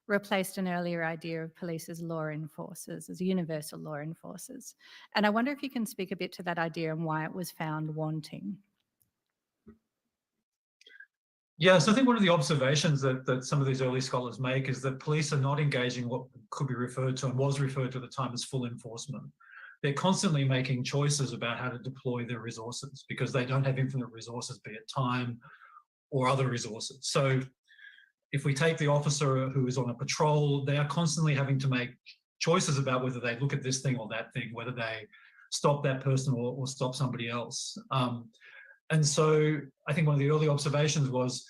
Speaker 15: replaced an earlier idea of police as law enforcers, as universal law enforcers. And I wonder if you can speak a bit to that idea and why it was found wanting.
Speaker 18: Yeah, so I think one of the observations that some of these early scholars make is that police are not engaging what could be referred to and was referred to at the time as full enforcement. They're constantly making choices about how to deploy their resources because they don't have infinite resources, be it time or other resources. So if we take the officer who is on a patrol, they are constantly having to make choices about whether they look at this thing or that thing, whether they stop that person or stop somebody else. And so I think one of the early observations was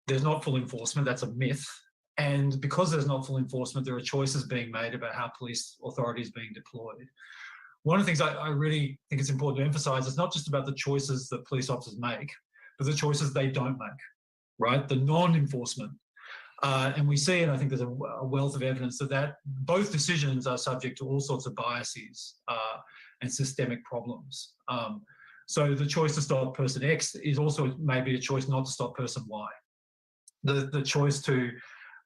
Speaker 18: there's not full enforcement, that's a myth. And because there's not full enforcement, there are choices being made about how police authority is being deployed. One of the things I really think it's important to emphasize is not just about the choices that police officers make, but the choices they don't make, right? The non-enforcement. And we see, and I think there's a wealth of evidence that both decisions are subject to all sorts of biases and systemic problems. So the choice to stop person X is also maybe a choice not to stop person Y. The choice to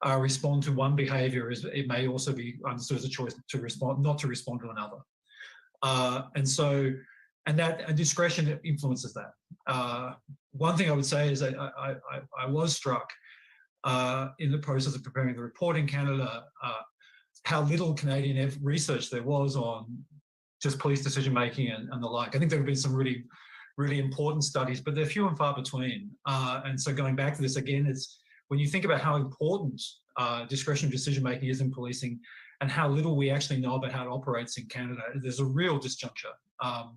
Speaker 18: respond to one behaviour it may also be understood as a choice to respond, not to respond to another. And that discretion influences that. One thing I would say is that I was struck in the process of preparing the report in Canada how little Canadian research there was on just police decision making and the like. I think there have been some really, really important studies, but they're few and far between. And so going back to this again, it's when you think about how important discretionary decision making is in policing and how little we actually know about how it operates in Canada, there's a real disjuncture. But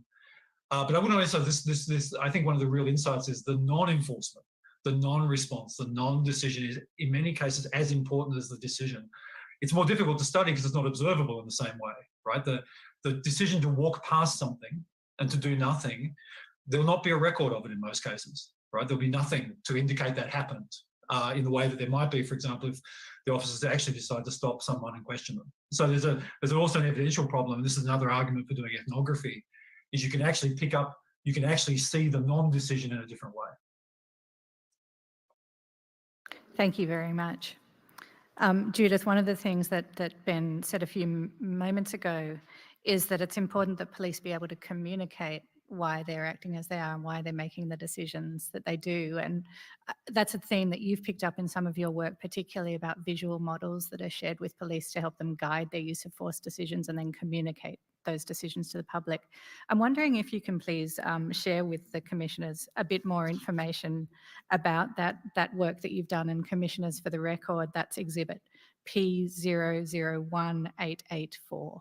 Speaker 18: I would also this I think one of the real insights is the non-enforcement, the non-response, the non-decision is in many cases as important as the decision. It's more difficult to study because it's not observable in the same way, right? The decision to walk past something and to do nothing, there'll not be a record of it in most cases, right? There'll be nothing to indicate that happened in the way that there might be, for example, if the officers actually decide to stop someone and question them. So there's also an evidential problem, and this is another argument for doing ethnography, is you can actually pick up, you can actually see the non-decision in a different way.
Speaker 15: Thank you very much. Judith, one of the things that Ben said a few moments ago is that it's important that police be able to communicate why they're acting as they are and why they're making the decisions that they do. And that's a theme that you've picked up in some of your work, particularly about visual models that are shared with police to help them guide their use of force decisions and then communicate those decisions to the public. I'm wondering if you can please share with the commissioners a bit more information about that work that you've done, and commissioners, for the record, that's exhibit P001884.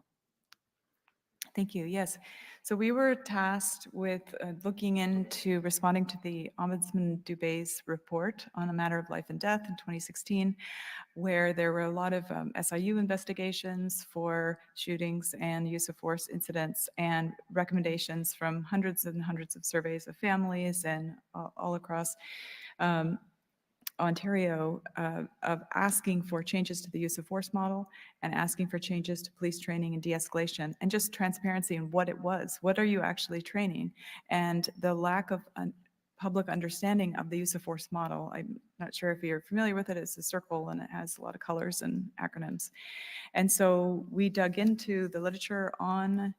Speaker 5: Thank you. Yes. So we were tasked with looking into responding to the Ombudsman Dubé's report on a matter of life and death in 2016, where there were a lot of SIU investigations for shootings and use of force incidents and recommendations from hundreds and hundreds of surveys of families and all across Ontario of asking for changes to the use of force model and asking for changes to police training and de-escalation and just transparency in what it was. What are you actually training? And the lack of public understanding of the use of force model. I'm not sure if you're familiar with it. It's a circle and it has a lot of colors and acronyms. And so we dug into the literature on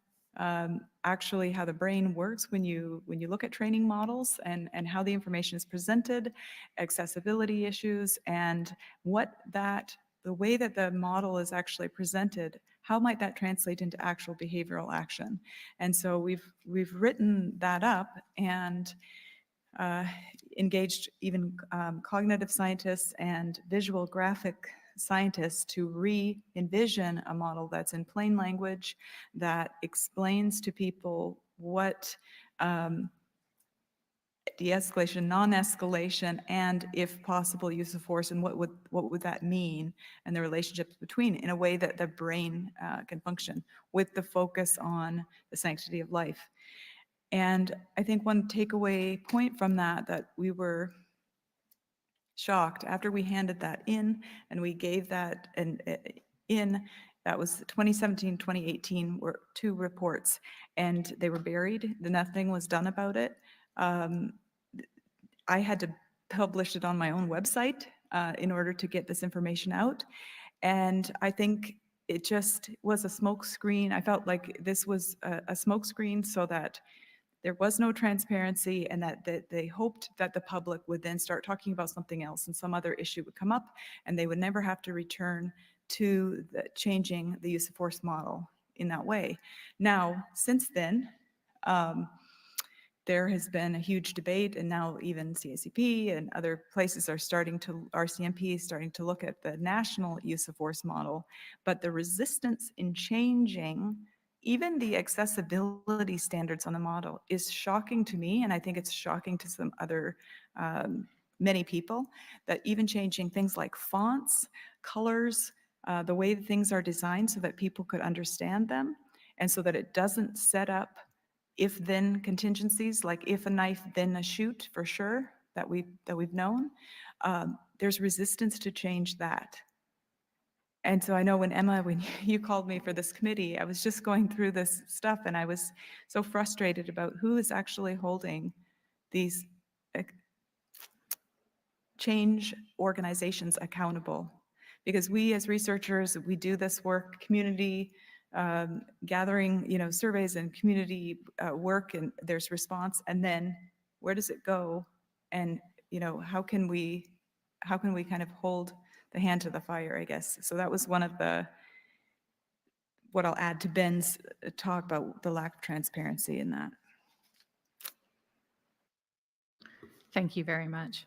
Speaker 5: actually how the brain works when you look at training models and how the information is presented, accessibility issues, and the way that the model is actually presented, how might that translate into actual behavioral action? And so we've written that up and engaged even cognitive scientists and visual graphic scientists to re-envision a model that's in plain language, that explains to people what de-escalation, non-escalation, and if possible use of force, and what would that mean, and the relationships between, in a way that the brain can function, with the focus on the sanctity of life. And I think one takeaway point from that we were shocked after we handed that in and we gave that that was 2017, 2018 were 2 reports, and they were buried. Nothing was done about it. I had to publish it on my own website in order to get this information out. And I think it just was a smokescreen. I felt like this was a smokescreen so that there was no transparency, and that they hoped that the public would then start talking about something else and some other issue would come up and they would never have to return to changing the use of force model in that way. Now, since then, there has been a huge debate, and now even CACP and other places are RCMP is starting to look at the national use of force model, but the resistance in changing even the accessibility standards on the model is shocking to me, and I think it's shocking to some other many people, that even changing things like fonts, colors, the way things are designed so that people could understand them, and so that it doesn't set up if-then contingencies, like if a knife, then a shoot, for sure, that we've known. There's resistance to change that. And so I know when Emma, when you called me for this committee, I was just going through this stuff and I was so frustrated about who is actually holding these change organizations accountable. Because we as researchers, we do this work, community gathering, surveys and community work, and there's response, and then where does it go? And, how can we kind of hold the hand to the fire, I guess. So that was one of the what I'll add to Ben's talk about the lack of transparency in that.
Speaker 15: Thank you very much.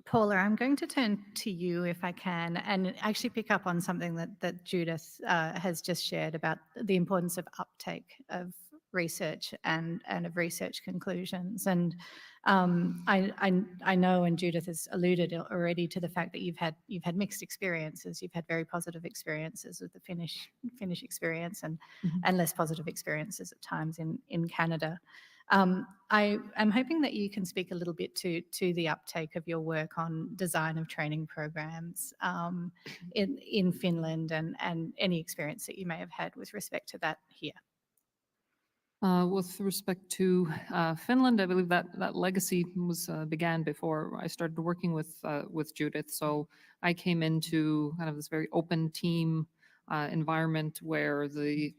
Speaker 15: Paula, I'm going to turn to you if I can, and actually pick up on something that Judith has just shared about the importance of uptake of research and of research conclusions. And I know, and Judith has alluded already to the fact that you've had mixed experiences. You've had very positive experiences with the Finnish experience, and less positive experiences at times in Canada. I am hoping that you can speak a little bit to the uptake of your work on design of training programs in Finland, and any experience that you may have had with respect to that here.
Speaker 20: With respect to Finland, I believe that legacy was began before I started working with Judith. So I came into kind of this very open team environment where the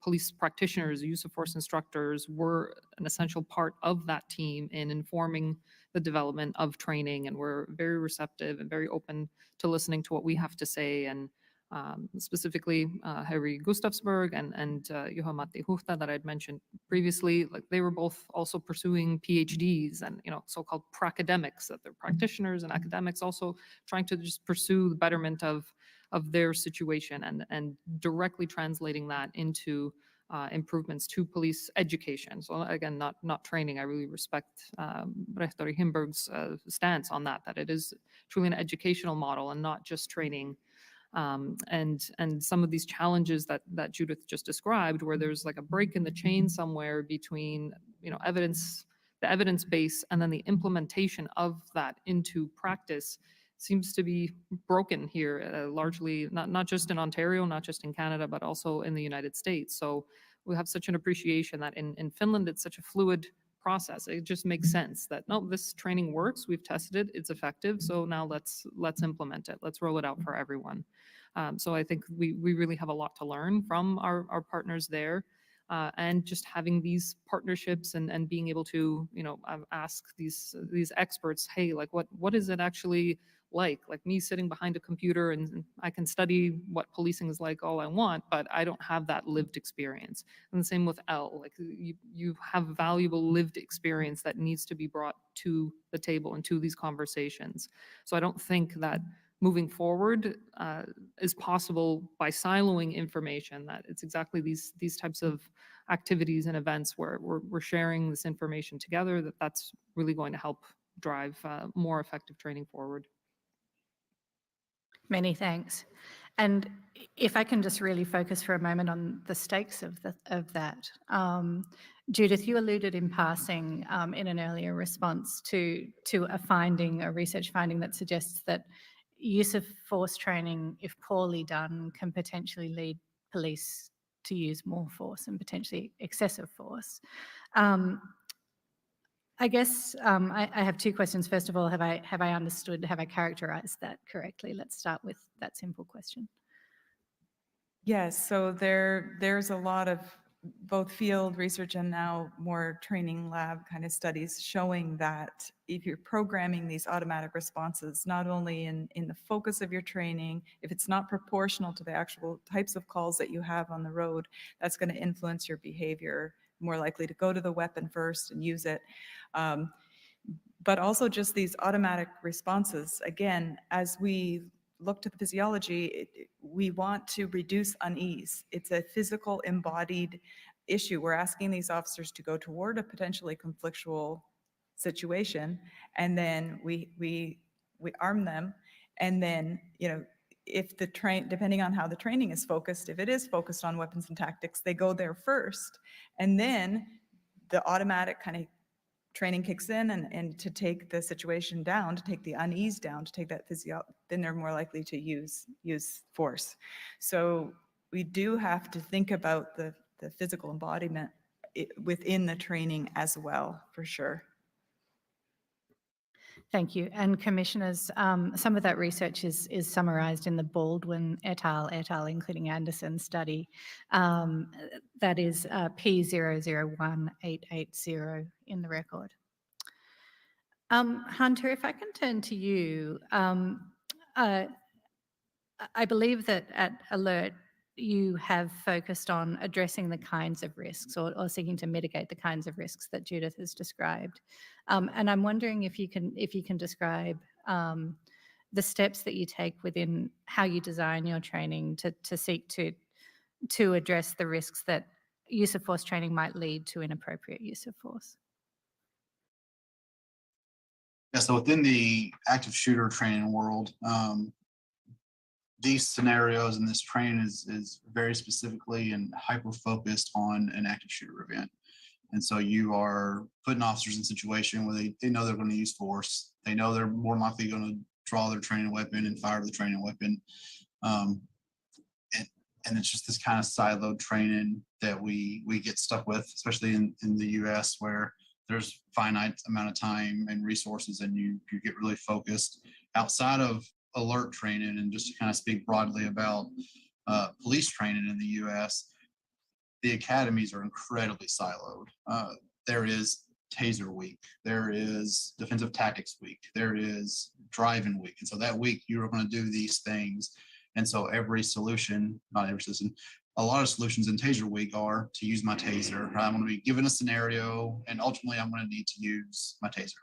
Speaker 20: police practitioners, use of force instructors were an essential part of that team in informing the development of training, and were very receptive and very open to listening to what we have to say. And specifically Harry Gustafsberg and Juha-Matti Huhta that I'd mentioned previously, like they were both also pursuing PhDs and so-called pracademics, that they're practitioners and academics also trying to just pursue the betterment of their situation, and directly translating that into improvements to police education. So again, not training. I really respect Rehtori Himberg's stance on that it is truly an educational model and not just training. And some of these challenges that Judith just described, where there's like a break in the chain somewhere between the evidence base and then the implementation of that into practice, seems to be broken here, largely not just in Ontario, not just in Canada, but also in the United States. So we have such an appreciation that in Finland it's such a fluid process. It just makes sense that no, this training works, we've tested it, it's effective, so now let's implement it, let's roll it out for everyone. So I think we really have a lot to learn from our partners there, and just having these partnerships and being able to ask these experts, hey, like what is it actually like me sitting behind a computer, and I can study what policing is like all I want, but I don't have that lived experience. And the same with Elle, like you have valuable lived experience that needs to be brought to the table and to these conversations. So I don't think that moving forward is possible by siloing information, that it's exactly these types of activities and events where we're sharing this information together, that's really going to help drive more effective training forward.
Speaker 15: Many thanks. And if I can just really focus for a moment on the stakes of that. Judith, you alluded in passing in an earlier response to a research finding that suggests that use of force training, if poorly done, can potentially lead police to use more force and potentially excessive force. I guess I have two questions. First of all, have I understood, have I characterized that correctly? Let's start with that simple question.
Speaker 5: Yes, so there's a lot of both field research and now more training lab kind of studies showing that if you're programming these automatic responses, not only in the focus of your training, if it's not proportional to the actual types of calls that you have on the road, that's going to influence your behavior, more likely to go to the weapon first and use it. But also just these automatic responses, again, as we look to the physiology, we want to reduce unease. It's a physical embodied issue. We're asking these officers to go toward a potentially conflictual situation, and then we arm them, and then if depending on how the training is focused, if it is focused on weapons and tactics, they go there first, and then the automatic kind of training kicks in and to take the situation down, to take the unease down, to take that then they're more likely to use force. So we do have to think about the physical embodiment within the training as well, for sure.
Speaker 15: Thank you. And commissioners, some of that research is summarized in the Baldwin et al., including Anderson study. That is P001880 in the record. Hunter, if I can turn to you, I believe that at Alert, you have focused on addressing the kinds of risks or seeking to mitigate the kinds of risks that Judith has described. And I'm wondering if you can describe the steps that you take within how you design your training to seek to address the risks that use of force training might lead to inappropriate use of force.
Speaker 17: Yeah, so within the active shooter training world, these scenarios and this training is very specifically and hyper-focused on an active shooter event. And so you are putting officers in a situation where they know they're going to use force. They know they're more likely going to draw their training weapon and fire the training weapon. And it's just this kind of siloed training that we get stuck with, especially in the US, where there's finite amount of time and resources, and you get really focused. Outside of alert training, and just to kind of speak broadly about police training in the US, the academies are incredibly siloed. There is Taser Week, there is Defensive Tactics Week, there is Driving Week. And so that week you are going to do these things. And so every solution, not every solution, a lot of solutions in Taser Week are to use my taser. I'm going to be given a scenario, and ultimately I'm going to need to use my taser.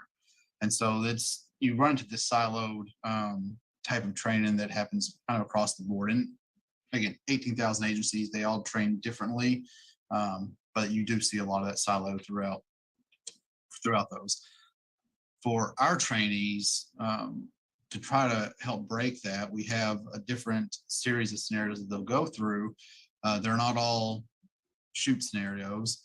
Speaker 17: And so you run into this siloed type of training that happens kind of across the board. And again, 18,000 agencies, they all train differently, but you do see a lot of that silo throughout those. For our trainees, to try to help break that, we have a different series of scenarios that they'll go through. They're not all shoot scenarios.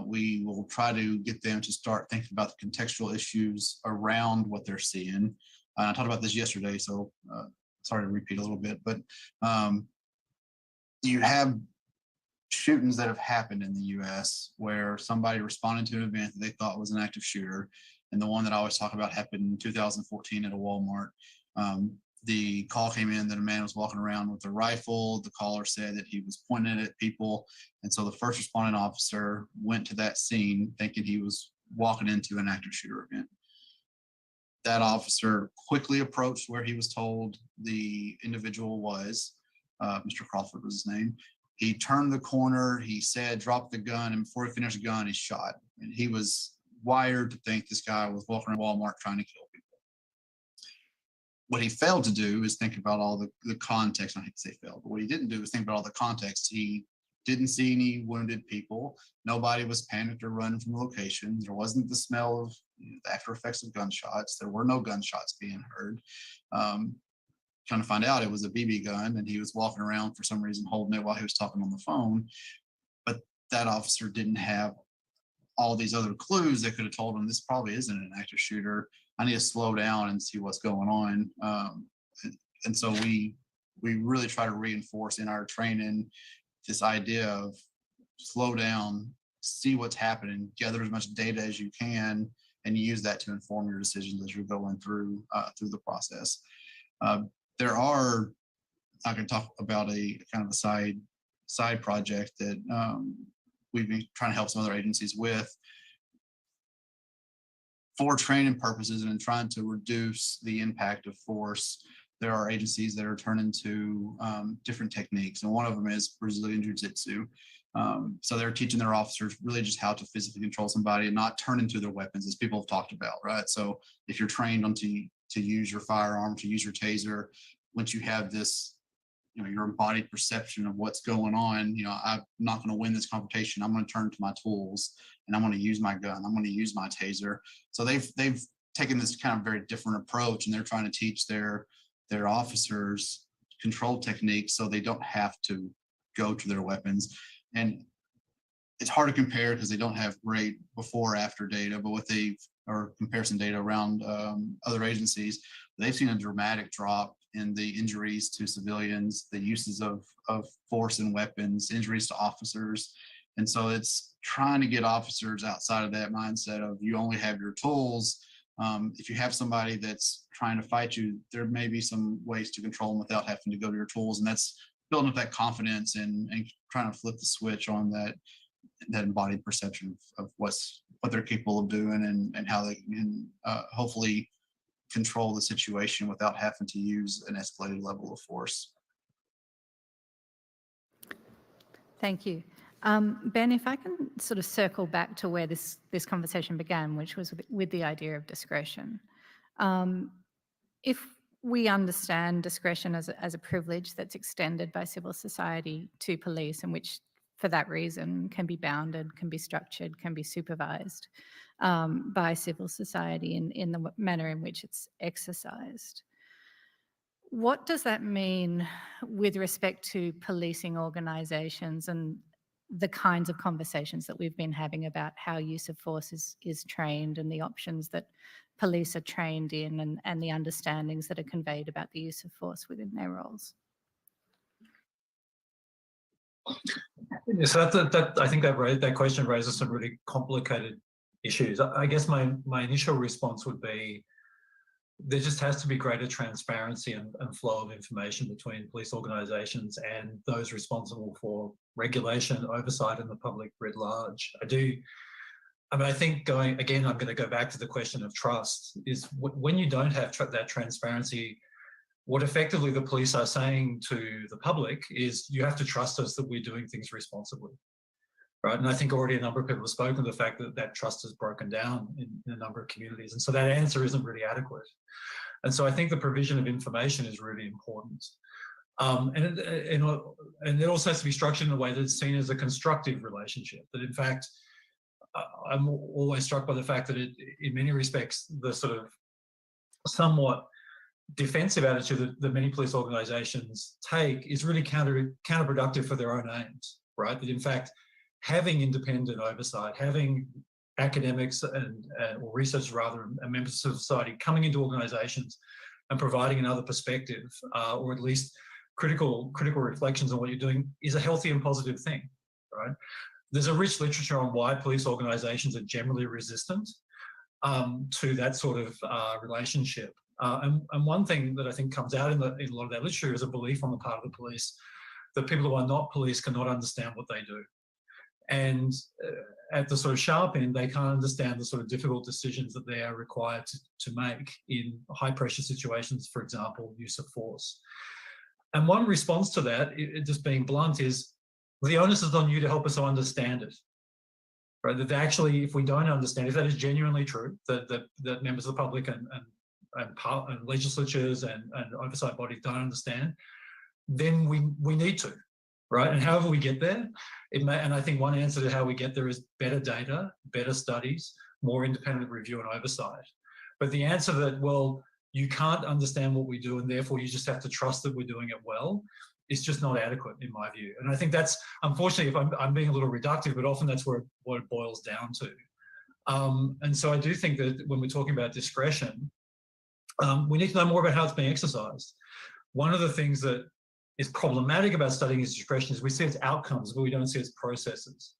Speaker 17: We will try to get them to start thinking about the contextual issues around what they're seeing. I talked about this yesterday, so sorry to repeat a little bit, but you have shootings that have happened in the US where somebody responded to an event that they thought was an active shooter. And the one that I always talk about happened in 2014 at a Walmart. The call came in that a man was walking around with a rifle. The caller said that he was pointing it at people. And so the first responding officer went to that scene thinking he was walking into an active shooter event. That officer quickly approached where he was told the individual was. Mr. Crawford was his name. He turned the corner, he said, drop the gun, and before he finished the gun, he shot. And he was wired to think this guy was walking around Walmart trying to kill people. What he failed to do is think about all the context. I hate to say failed, but what he didn't do is think about all the context. He didn't see any wounded people. Nobody was panicked or running from the location. There wasn't the smell of the after effects of gunshots. There were no gunshots being heard. Trying to find out it was a BB gun, and he was walking around for some reason holding it while he was talking on the phone. But that officer didn't have all these other clues that could have told him this probably isn't an active shooter. I need to slow down and see what's going on. And so we really try to reinforce in our training this idea of slow down, see what's happening, gather as much data as you can, and use that to inform your decisions as you're going through the process. I can talk about a kind of a side project that we've been trying to help some other agencies with for training purposes and in trying to reduce the impact of force. There are agencies that are turning to different techniques, and one of them is Brazilian Jiu-Jitsu. So they're teaching their officers really just how to physically control somebody and not turn into their weapons, as people have talked about, right? So if you're trained on to use your firearm, to use your taser, once you have this, your embodied perception of what's going on, I'm not going to win this confrontation. I'm going to turn to my tools, and I'm going to use my gun. I'm going to use my taser. So they've taken this kind of very different approach, and they're trying to teach their officers control techniques so they don't have to go to their weapons. And it's hard to compare because they don't have great before after data, but or comparison data around other agencies, they've seen a dramatic drop in the injuries to civilians, the uses of force and weapons, injuries to officers. And so it's trying to get officers outside of that mindset of you only have your tools. If you have somebody that's trying to fight you, there may be some ways to control them without having to go to your tools. And that's building up that confidence and trying to flip the switch on that embodied perception of what they're capable of doing and how they can hopefully control the situation without having to use an escalated level of force.
Speaker 15: Thank you. Ben, if I can sort of circle back to where this conversation began, which was with the idea of discretion. If we understand discretion as a privilege that's extended by civil society to police, and which for that reason can be bounded, can be structured, can be supervised by civil society in the manner in which it's exercised. What does that mean with respect to policing organisations and the kinds of conversations that we've been having about how use of force is trained and the options that police are trained in and the understandings that are conveyed about the use of force within their roles?
Speaker 18: Yeah, so I think that question raises some really complicated issues. I guess my initial response would be there just has to be greater transparency and flow of information between police organisations and those responsible for regulation, oversight, and the public writ large. I think I'm going to go back to the question of trust, is when you don't have that transparency, what effectively the police are saying to the public is you have to trust us that we're doing things responsibly. Right. And I think already a number of people have spoken to the fact that that trust has broken down in a number of communities. And so that answer isn't really adequate. And so I think the provision of information is really important. And it also has to be structured in a way that's seen as a constructive relationship, that in fact, I'm always struck by the fact that in many respects, the sort of somewhat defensive attitude that many police organisations take is really counterproductive for their own aims, right? That in fact, having independent oversight, having academics or researchers rather, and members of society coming into organisations and providing another perspective, or at least critical reflections on what you're doing, is a healthy and positive thing, right? There's a rich literature on why police organisations are generally resistant to that sort of relationship. And one thing that I think comes out in a lot of that literature is a belief on the part of the police that people who are not police cannot understand what they do. And at the sort of sharp end, they can't understand the sort of difficult decisions that they are required to make in high pressure situations, for example, use of force. And one response to that, just being blunt, is the onus is on you to help us to understand it. Right? That actually, if we don't understand, if that is genuinely true, that members of the public and legislatures and oversight bodies don't understand, then we need to. Right, and however we get there, and I think one answer to how we get there is better data, better studies, more independent review and oversight. But the answer that, well, you can't understand what we do and therefore you just have to trust that we're doing it well, is just not adequate in my view. And I think that's, unfortunately, if I'm being a little reductive, but often that's what it boils down to. And so I do think that when we're talking about discretion, we need to know more about how it's being exercised. One of the things that is problematic about studying its discretion is we see its outcomes, but we don't see its processes.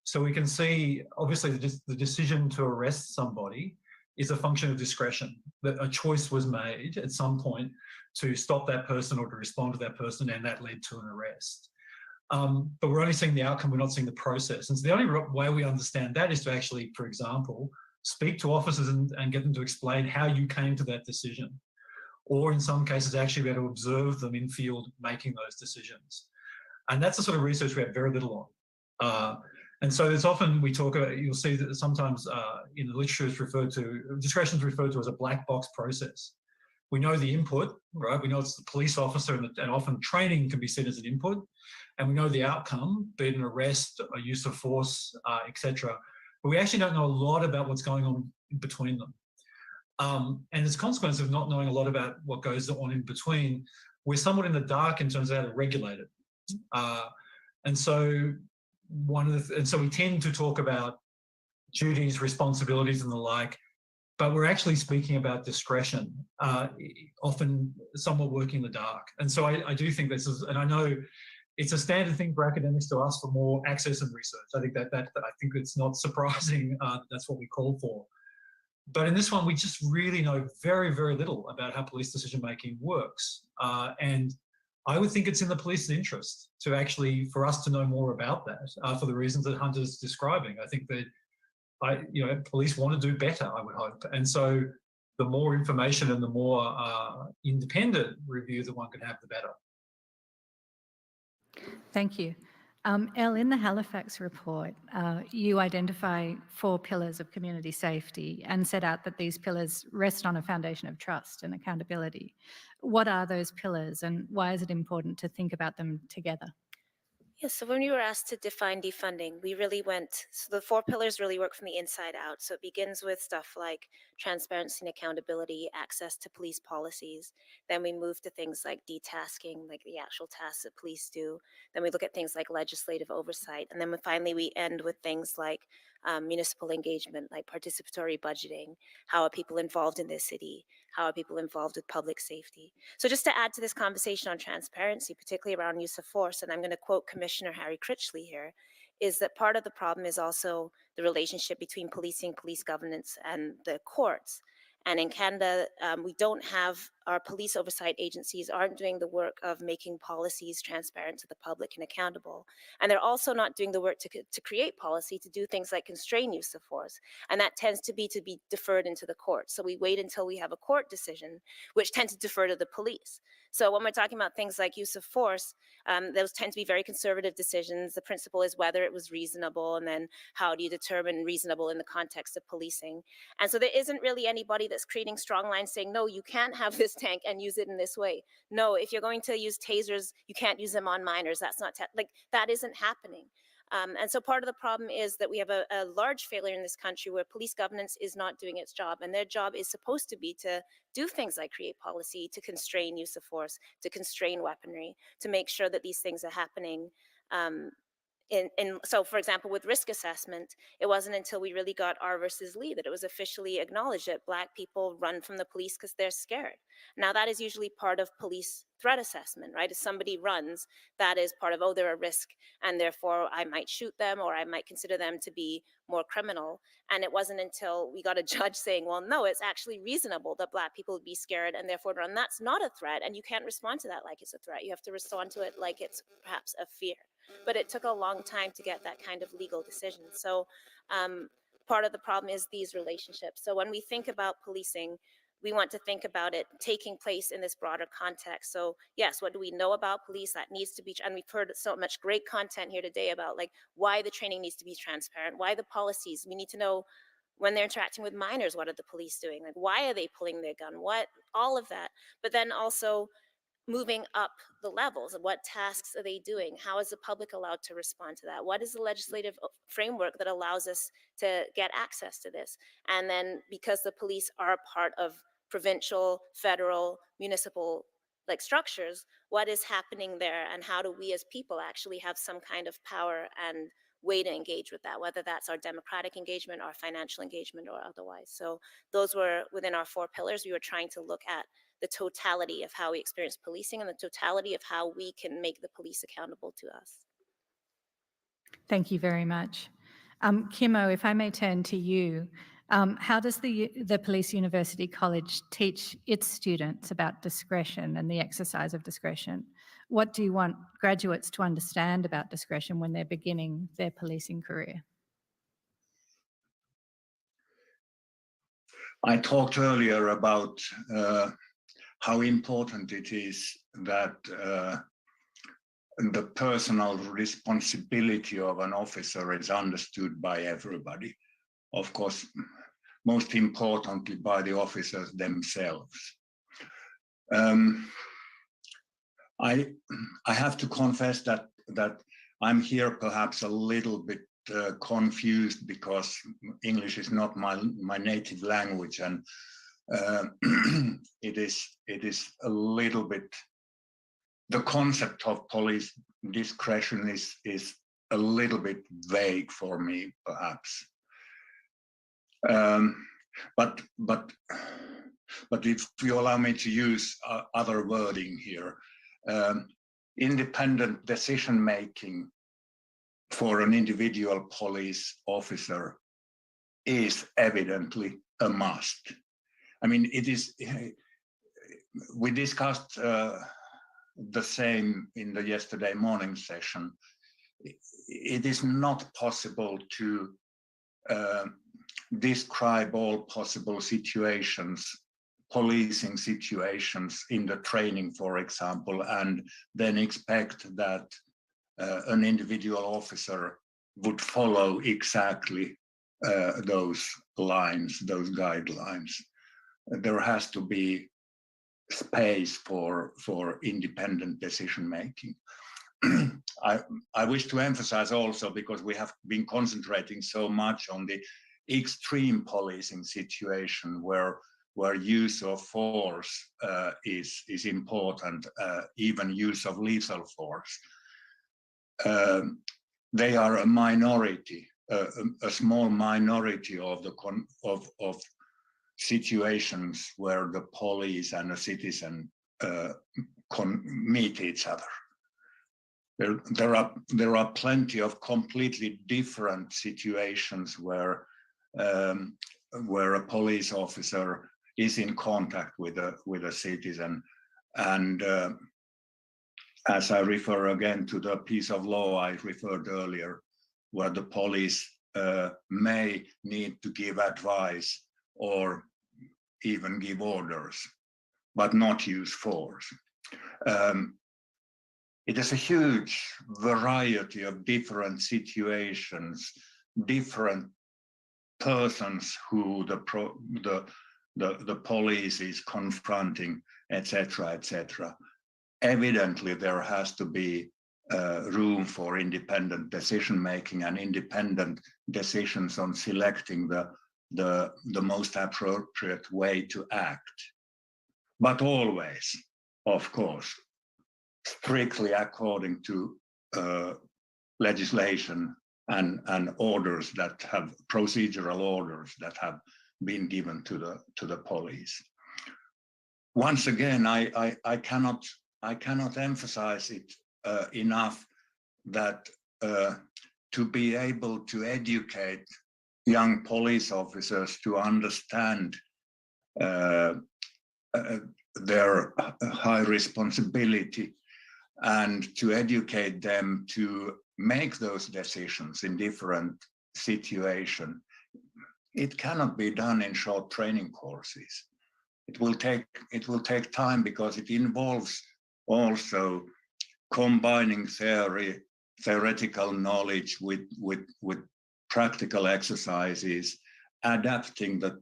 Speaker 18: So we can see, obviously, the decision to arrest somebody is a function of discretion, that a choice was made at some point to stop that person or to respond to that person, and that led to an arrest. But we're only seeing the outcome, we're not seeing the process. And so the only way we understand that is to actually, for example, speak to officers and get them to explain how you came to that decision. Or in some cases, actually be able to observe them in field making those decisions. And that's the sort of research we have very little on. And so there's often we talk about, you'll see that sometimes in the literature discretion is referred to as a black box process. We know the input, right? We know it's the police officer, and often training can be seen as an input. And we know the outcome, be it an arrest, a use of force, etc. But we actually don't know a lot about what's going on between them. And as a consequence of not knowing a lot about what goes on in between, we're somewhat in the dark in terms of how to regulate it. And so we tend to talk about duties, responsibilities, and the like, but we're actually speaking about discretion, often somewhat working in the dark. And so I do think this is, and I know it's a standard thing for academics to ask for more access and research. I think I think it's not surprising that's what we call for. But in this one, we just really know very, very little about how police decision-making works. And I would think it's in the police's interest for us to know more about that for the reasons that Hunter's describing. I think that police want to do better, I would hope. And so the more information and the more independent review that one can have, the better.
Speaker 15: Thank you. Elle, in the Halifax report, you identify 4 pillars of community safety and set out that these pillars rest on a foundation of trust and accountability. What are those pillars and why is it important to think about them together?
Speaker 21: Yes, so when we were asked to define defunding, we really so the 4 pillars really work from the inside out. So it begins with stuff like transparency and accountability, access to police policies. Then we move to things like detasking, like the actual tasks that police do. Then we look at things like legislative oversight. And then finally we end with things like municipal engagement, like participatory budgeting. How are people involved in their city? How are people involved with public safety? So just to add to this conversation on transparency, particularly around use of force, and I'm going to quote Commissioner Harry Critchley here, is that part of the problem is also the relationship between policing, police governance, and the courts. And in Canada, we don't have, our police oversight agencies aren't doing the work of making policies transparent to the public and accountable. And they're also not doing the work to create policy, to do things like constrain use of force. And that tends to be deferred into the court. So we wait until we have a court decision, which tend to defer to the police. So when we're talking about things like use of force, those tend to be very conservative decisions. The principle is whether it was reasonable, and then how do you determine reasonable in the context of policing. And so there isn't really anybody that's creating strong lines saying, no, you can't have this tank and use it in this way. No, if you're going to use tasers, you can't use them on minors. That's not, like, that isn't happening. And so part of the problem is that we have a large failure in this country where police governance is not doing its job, and their job is supposed to be to do things like create policy, to constrain use of force, to constrain weaponry, to make sure that these things are happening. So, for example, with risk assessment, it wasn't until we really got R versus Lee that it was officially acknowledged that Black people run from the police because they're scared. Now, that is usually part of police threat assessment, right? If somebody runs, that is part of, oh, they're a risk, and therefore I might shoot them, or I might consider them to be more criminal. And it wasn't until we got a judge saying, well, no, it's actually reasonable that Black people would be scared and therefore run. That's not a threat, and you can't respond to that like it's a threat. You have to respond to it like it's perhaps a fear. But it took a long time to get that kind of legal decision. So part of the problem is these relationships. So when we think about policing, we want to think about it taking place in this broader context. So yes, what do we know about police? That needs to be, and we've heard so much great content here today about like why the training needs to be transparent, why the policies, we need to know when they're interacting with minors, what are the police doing? Like, why are they pulling their gun? What, all of that. But then also moving up the levels of what tasks are they doing? How is the public allowed to respond to that? What is the legislative framework that allows us to get access to this? And then because the police are a part of provincial, federal, municipal like structures, what is happening there, and how do we as people actually have some kind of power and way to engage with that, whether that's our democratic engagement, our financial engagement, or otherwise. So those were within our 4 pillars. We were trying to look at the totality of how we experience policing and the totality of how we can make the police accountable to us.
Speaker 15: Thank you very much. Kimo, if I may turn to you, how does the Police University College teach its students about discretion and the exercise of discretion? What do you want graduates to understand about discretion when they're beginning their policing career?
Speaker 16: I talked earlier about how important it is that the personal responsibility of an officer is understood by everybody. Of course, most importantly by the officers themselves. I have to confess that I'm here perhaps a little bit confused because English is not my native language, and it is a little bit, the concept of police discretion is a little bit vague for me, perhaps. But if you allow me to use other wording here, independent decision making for an individual police officer is evidently a must. I mean, it is, we discussed the same in the yesterday morning session. It is not possible to describe all possible situations, policing situations in the training, for example, and then expect that an individual officer would follow exactly those lines, those guidelines. There has to be space for independent decision making. I wish to emphasize also, because we have been concentrating so much on the extreme policing situation where use of force is important, even use of lethal force. They are a minority, a small minority of the situations where the police and a citizen meet each other. There are plenty of completely different situations where a police officer is in contact with a citizen, and as I refer again to the piece of law I referred earlier, where the police may need to give advice or even give orders, but not use force. It is a huge variety of different situations, different persons who the police is confronting, etc., etc. Evidently, there has to be room for independent decision making and independent decisions on selecting the most appropriate way to act, but always, of course, strictly according to legislation and orders that have procedural orders that have been given to the police. Once again, I cannot emphasize it enough that to be able to educate young police officers to understand their high responsibility and to educate them to make those decisions in different situations, it cannot be done in short training courses. It will take time, because it involves also combining theoretical knowledge with practical exercises, adapting the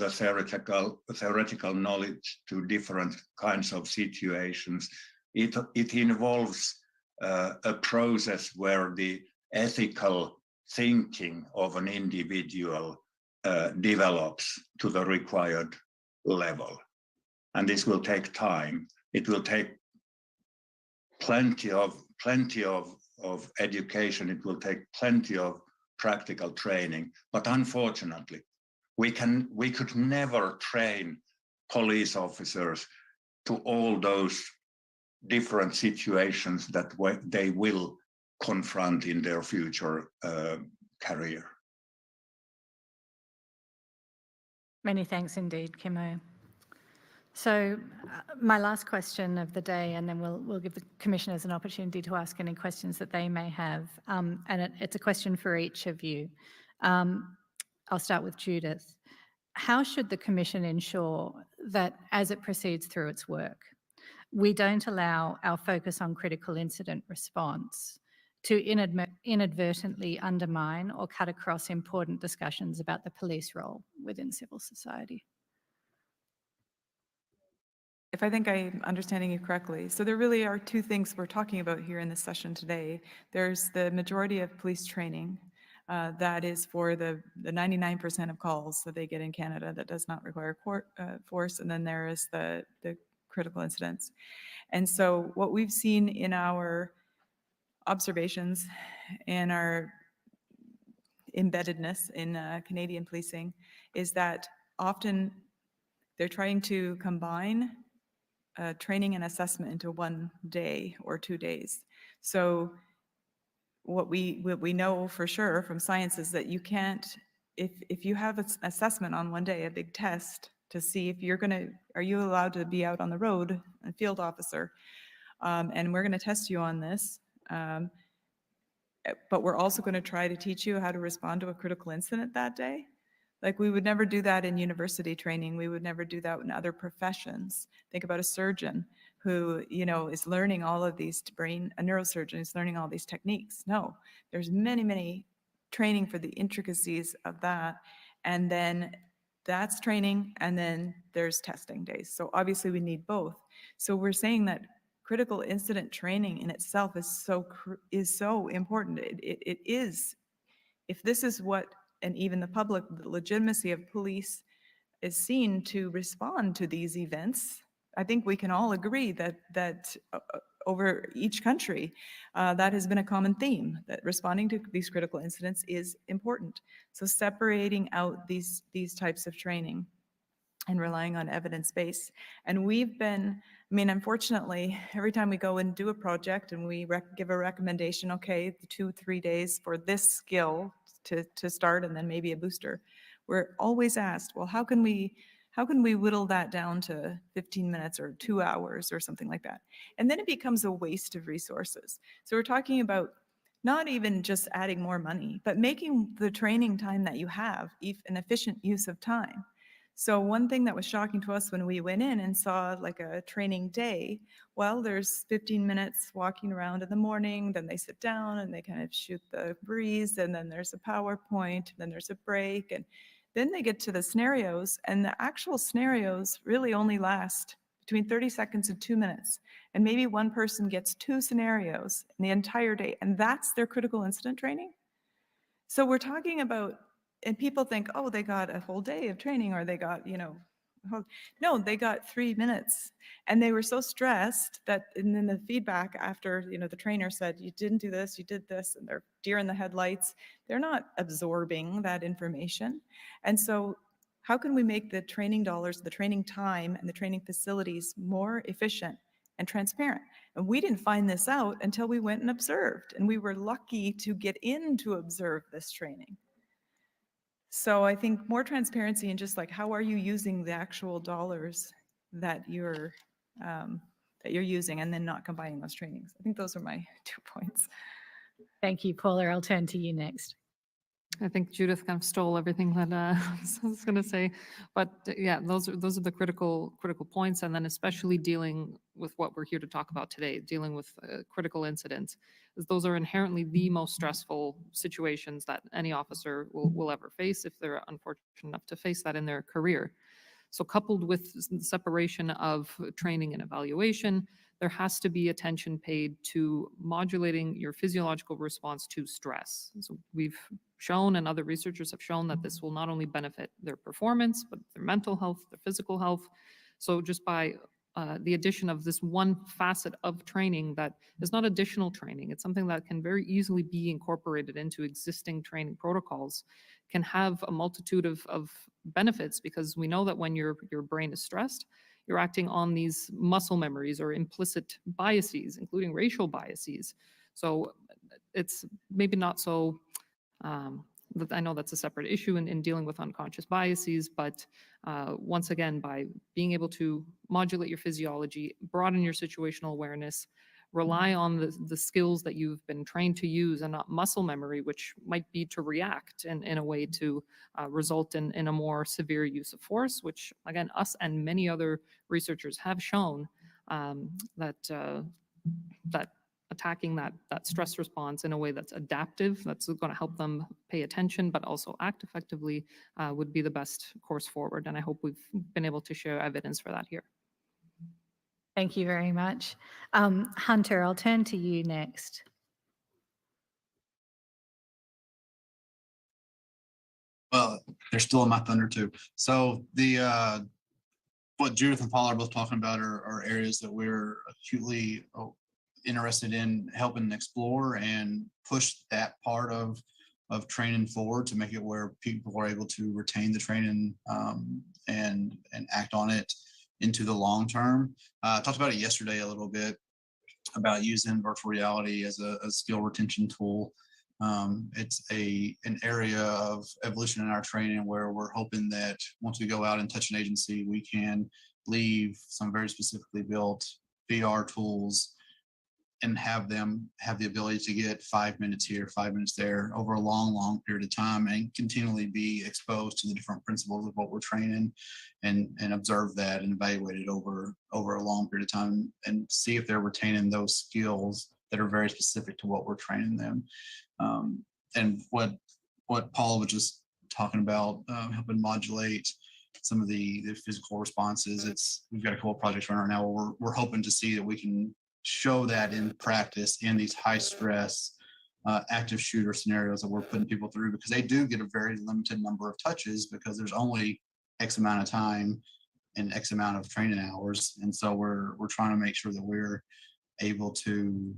Speaker 16: theoretical knowledge to different kinds of situations. It involves a process where the ethical thinking of an individual develops to the required level. And this will take time. It will take plenty of education. It will take plenty of practical training. But unfortunately, we could never train police officers to all those different situations that they will confront in their future career.
Speaker 15: Many thanks indeed, Kimmo. So my last question of the day, and then we'll give the commissioners an opportunity to ask any questions that they may have. And it's a question for each of you. I'll start with Judith. How should the Commission ensure that as it proceeds through its work, we don't allow our focus on critical incident response to inadvertently undermine or cut across important discussions about the police role within civil society?
Speaker 5: If I think I'm understanding you correctly, so there really are two things we're talking about here in this session today. There's the majority of police training that is for the 99% of calls that they get in Canada that does not require force, and then there is the critical incidents. And so what we've seen in our observations and our embeddedness in Canadian policing is that often they're trying to combine training and assessment into one day or 2 days. So what we know for sure from science is that you can't, if you have an assessment on one day, a big test to see if are you allowed to be out on the road, a field officer, and we're going to test you on this, but we're also going to try to teach you how to respond to a critical incident that day. Like, we would never do that in university training. We would never do that in other professions. Think about a surgeon who, is learning all of these a neurosurgeon is learning all these techniques. No, there's many training for the intricacies of that. And then that's training, and then there's testing days. So obviously we need both. So we're saying that critical incident training in itself is so important. It is, if this is what, and even the public, the legitimacy of police is seen to respond to these events. I think we can all agree that over each country, that has been a common theme, that responding to these critical incidents is important. So separating out these types of training and relying on evidence base. And we've been, unfortunately, every time we go and do a project and we give a recommendation, okay, 2-3 days for this skill to start, and then maybe a booster, we're always asked, well, how can we whittle that down to 15 minutes or 2 hours or something like that? And then it becomes a waste of resources. So we're talking about not even just adding more money, but making the training time that you have an efficient use of time. So one thing that was shocking to us when we went in and saw like a training day, well, there's 15 minutes walking around in the morning, then they sit down and they kind of shoot the breeze, and then there's a PowerPoint, then there's a break, and then they get to the scenarios, and the actual scenarios really only last between 30 seconds and 2 minutes. And maybe one person gets 2 scenarios in the entire day, and that's their critical incident training. So we're talking about, and people think, oh, they got a whole day of training, or they got, no, they got 3 minutes. And they were so stressed that, and then the feedback after, the trainer said, you didn't do this, you did this, and they're deer in the headlights. They're not absorbing that information. And so how can we make the training dollars, the training time, and the training facilities more efficient and transparent? And we didn't find this out until we went and observed. And we were lucky to get in to observe this training. So I think more transparency and just like, how are you using the actual dollars that you're using, and then not combining those trainings. I think those are my 2 points.
Speaker 15: Thank you, Paula. I'll turn to you next.
Speaker 20: I think Judith kind of stole everything that I was going to say, but yeah, those are the critical points, and then especially dealing with what we're here to talk about today, dealing with critical incidents. Those are inherently the most stressful situations that any officer will ever face if they're unfortunate enough to face that in their career. So coupled with the separation of training and evaluation, there has to be attention paid to modulating your physiological response to stress. So we've shown, and other researchers have shown, that this will not only benefit their performance, but their mental health, their physical health. So just by the addition of this one facet of training that is not additional training, it's something that can very easily be incorporated into existing training protocols, can have a multitude of benefits, because we know that when your brain is stressed, you're acting on these muscle memories or implicit biases, including racial biases. So it's maybe not so, I know that's a separate issue in dealing with unconscious biases, but once again, by being able to modulate your physiology, broaden your situational awareness, rely on the skills that you've been trained to use and not muscle memory, which might be to react in a way to result in a more severe use of force, which again, us and many other researchers have shown that attacking that stress response in a way that's adaptive, that's going to help them pay attention, but also act effectively, would be the best course forward. And I hope we've been able to share evidence for that here.
Speaker 15: Thank you very much. Hunter, I'll turn to you next.
Speaker 17: Well, they're still in my thunder too. So the what Judith and Paul are both talking about are areas that we're acutely interested in helping explore and push that part of training forward to make it where people are able to retain the training and act on it into the long term. I talked about it yesterday a little bit about using virtual reality as a skill retention tool. It's an area of evolution in our training where we're hoping that once we go out and touch an agency, we can leave some very specifically built VR tools and have them have the ability to get 5 minutes here, 5 minutes there over a long period of time, and continually be exposed to the different principles of what we're training, and observe that and evaluate it over a long period of time, and see if they're retaining those skills that are very specific to what we're training them. And what Paul was just talking about, helping modulate some of the physical responses. We've got a couple of projects running right now where we're hoping to see that we can show that in practice in these high stress active shooter scenarios that we're putting people through, because they do get a very limited number of touches because there's only X amount of time and X amount of training hours. And so we're trying to make sure that we're able to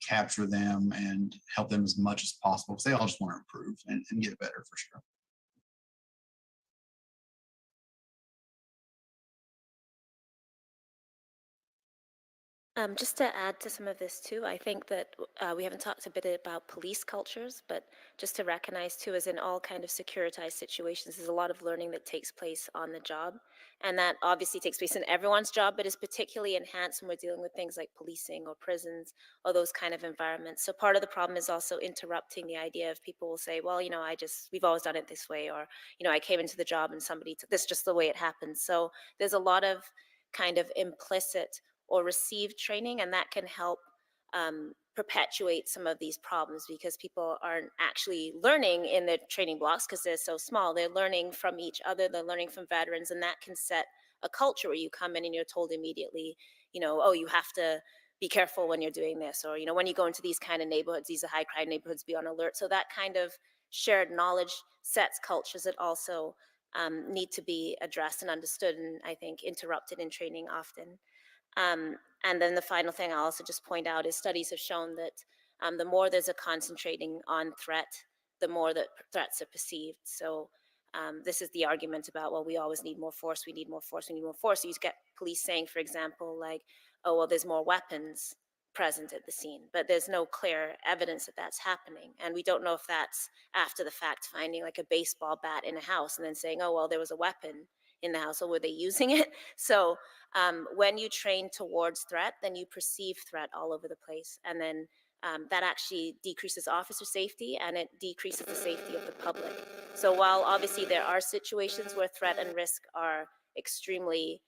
Speaker 17: capture them and help them as much as possible, because they all just want to improve and get better for sure.
Speaker 21: Just to add to some of this too, I think that we haven't talked a bit about police cultures, but just to recognize too, as in all kind of securitized situations, there's a lot of learning that takes place on the job. And that obviously takes place in everyone's job, but is particularly enhanced when we're dealing with things like policing or prisons or those kind of environments. So part of the problem is also interrupting the idea of people will say, well, we've always done it this way, or, I came into the job and this is just the way it happens. So there's a lot of kind of implicit or received training, and that can help perpetuate some of these problems, because people aren't actually learning in the training blocks because they're so small. They're learning from each other, they're learning from veterans, and that can set a culture where you come in and you're told immediately, oh, you have to be careful when you're doing this, or, when you go into these kind of neighborhoods, these are high crime neighborhoods, be on alert. So that kind of shared knowledge sets cultures that also need to be addressed and understood, and I think interrupted in training often. And then the final thing I'll also just point out is studies have shown that the more there's a concentrating on threat, the more that threats are perceived. So this is the argument about, well, we always need more force, we need more force, we need more force. So you get police saying, for example, like, oh, well, there's more weapons present at the scene, but there's no clear evidence that that's happening. And we don't know if that's after the fact finding like a baseball bat in a house and then saying, oh, well, there was a weapon in the house, or were they using it? So when you train towards threat, then you perceive threat all over the place. And then that actually decreases officer safety, and it decreases the safety of the public. So while obviously there are situations where threat and risk are extremely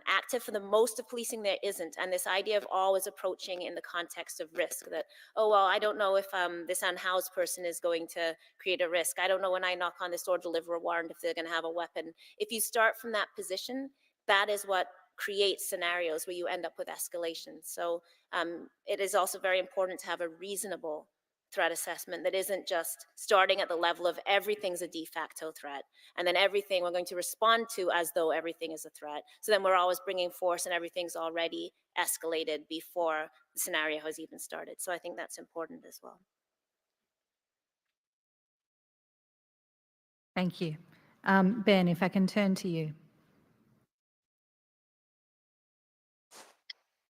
Speaker 21: active, for the most of policing there isn't. And this idea of always approaching in the context of risk, that, oh, well, I don't know if this unhoused person is going to create a risk. I don't know when I knock on this door, deliver a warrant, if they're going to have a weapon. If you start from that position, that is what creates scenarios where you end up with escalation. So it is also very important to have a reasonable threat assessment that isn't just starting at the level of everything's a de facto threat, and then everything we're going to respond to as though everything is a threat. So then we're always bringing force and everything's already escalated before the scenario has even started. So I think that's important as well.
Speaker 15: Thank you. Ben, if I can turn to you.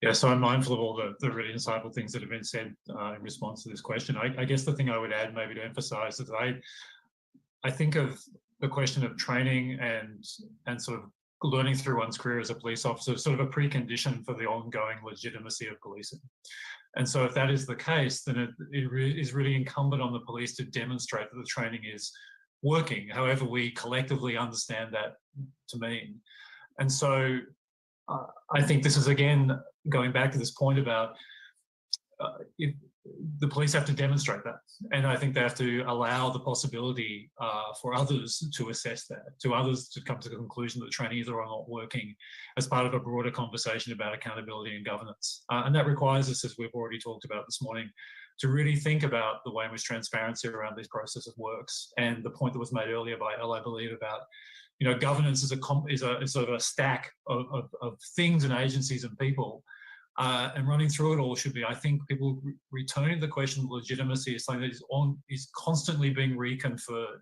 Speaker 18: Yeah, so I'm mindful of all the really insightful things that have been said in response to this question. I guess the thing I would add, maybe to emphasize, is I think of the question of training and sort of learning through one's career as a police officer, sort of a precondition for the ongoing legitimacy of policing. And so if that is the case, then it is really incumbent on the police to demonstrate that the training is working, however we collectively understand that to mean. And so I think this is, again, going back to this point about the police have to demonstrate that. And I think they have to allow the possibility for others to assess that, to others to come to the conclusion that the training is or not working, as part of a broader conversation about accountability and governance. And that requires us, as we've already talked about this morning, to really think about the way in which transparency around these processes works. And the point that was made earlier by Elle, I believe, about governance is a sort of a stack of things and agencies and people, and running through it all should be, I think, people returning the question of legitimacy is something that is constantly being reconferred.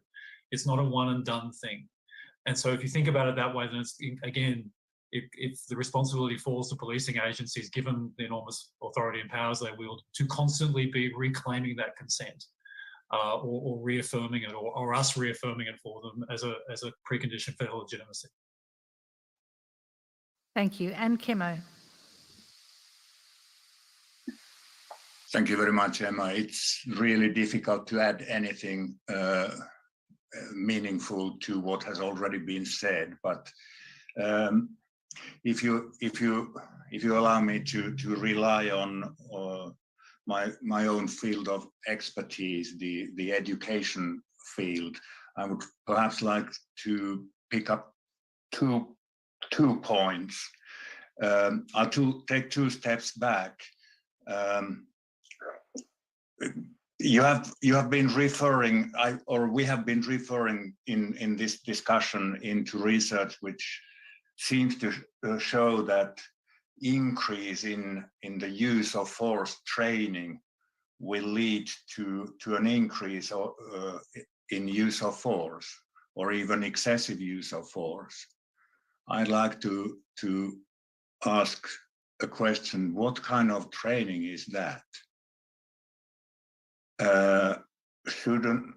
Speaker 18: It's not a one and done thing. And so if you think about it that way, then it's, again, if the responsibility falls to policing agencies, given the enormous authority and powers they wield, to constantly be reclaiming that consent. Or reaffirming it, or us reaffirming it for them as a precondition for legitimacy.
Speaker 15: Thank you. And Kimmo.
Speaker 16: Thank you very much, Emma. It's really difficult to add anything meaningful to what has already been said, but if you allow me to rely on my own field of expertise, the education field, I would perhaps like to pick up two points. I'll take two steps back. You have been referring, we have been referring in this discussion into research which seems to show that increase in the use of force training will lead to an increase in use of force, or even excessive use of force. I'd like to ask a question: what kind of training is that? Shouldn't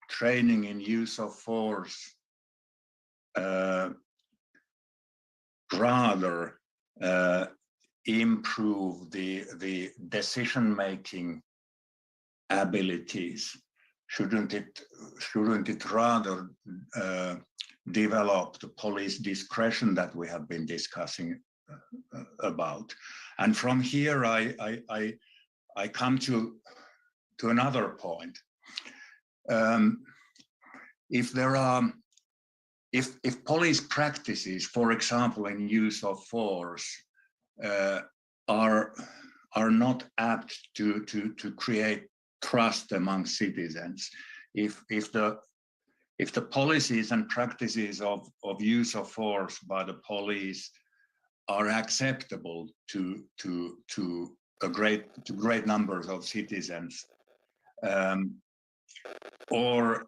Speaker 16: training in use of force rather improve the decision-making abilities? Shouldn't it rather develop the police discretion that we have been discussing about? And from here, I come to another point. If police practices, for example, in use of force, are not apt to create trust among citizens, if the policies and practices of use of force by the police are acceptable to great numbers of citizens, or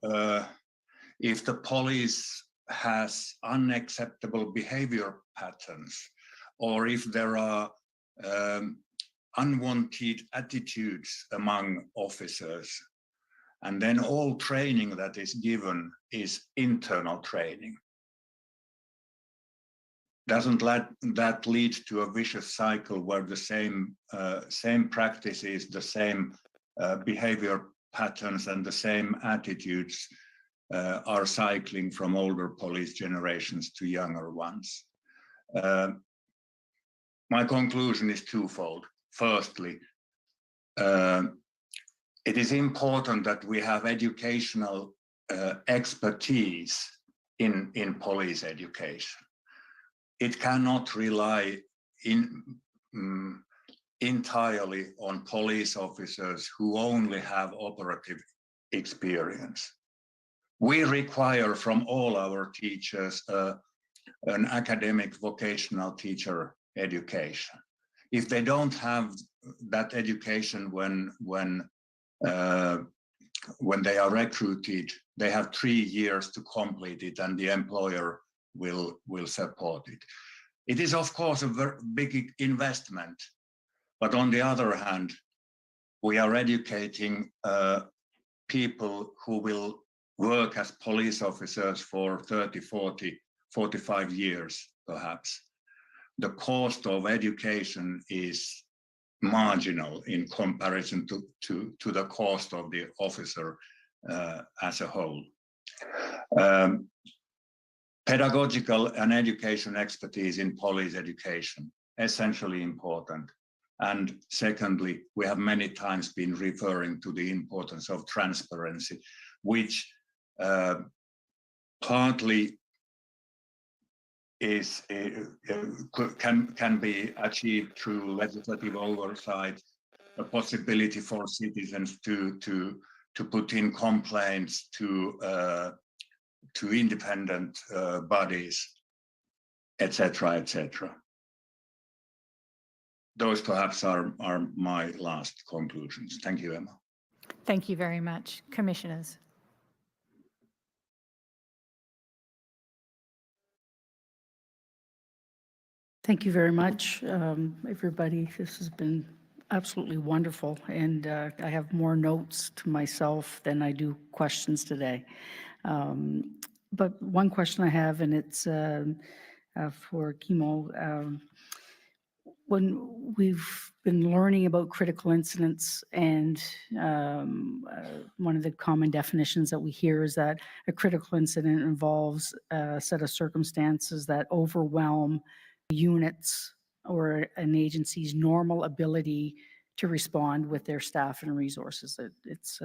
Speaker 16: if the police has unacceptable behavior patterns, or if there are unwanted attitudes among officers, and then all training that is given is internal training. Doesn't that lead to a vicious cycle where the same practices, the same behavior patterns, and the same attitudes are cycling from older police generations to younger ones? My conclusion is twofold. Firstly, it is important that we have educational expertise in police education. It cannot rely entirely on police officers who only have operative experience. We require from all our teachers an academic vocational teacher education. If they don't have that education when they are recruited, they have 3 years to complete it, and the employer will support it. It is, of course, a very big investment, but on the other hand, we are educating people who will work as police officers for 30, 40, 45 years, perhaps. The cost of education is marginal in comparison to the cost of the officer as a whole. Pedagogical and education expertise in police education, essentially important. And secondly, we have many times been referring to the importance of transparency, which partly can be achieved through legislative oversight, a possibility for citizens to put in complaints to independent bodies, etc., etc. Those perhaps are my last conclusions. Thank you, Emma.
Speaker 15: Thank you very much. Commissioners.
Speaker 3: Thank you very much, everybody. This has been absolutely wonderful, and I have more notes to myself than I do questions today. But one question I have, and it's for Kimmo. When we've been learning about critical incidents, and one of the common definitions that we hear is that a critical incident involves a set of circumstances that overwhelm units or an agency's normal ability to respond with their staff and resources. It's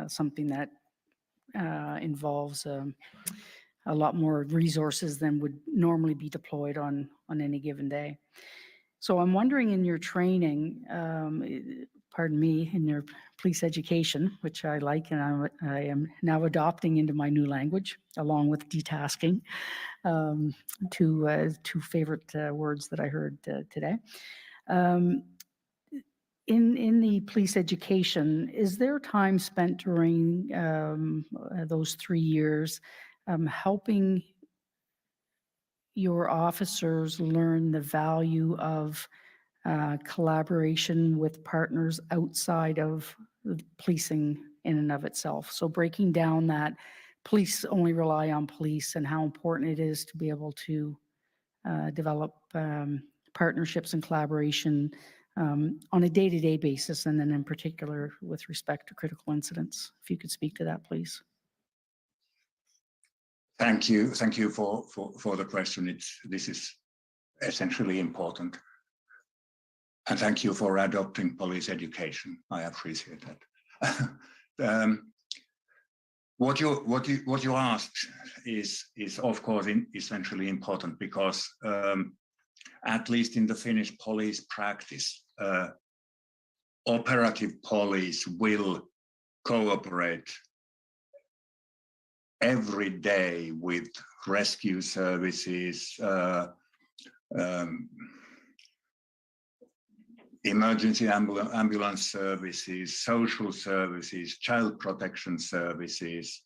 Speaker 3: something that involves a lot more resources than would normally be deployed on any given day. So I'm wondering, in your training, pardon me, in your police education, which I like and I am now adopting into my new language, along with detasking, two favorite words that I heard today. In the police education, is there time spent during those 3 years helping your officers learn the value of collaboration with partners outside of policing in and of itself? So breaking down that police only rely on police and how important it is to be able to develop partnerships and collaboration on a day-to-day basis, and then in particular with respect to critical incidents. If you could speak to that, please.
Speaker 16: Thank you for the question. This is essentially important. And thank you for adopting police education. I appreciate that. What you asked is of course essentially important, because at least in the Finnish police practice, operative police will cooperate every day with rescue services, emergency ambulance services, social services, child protection services,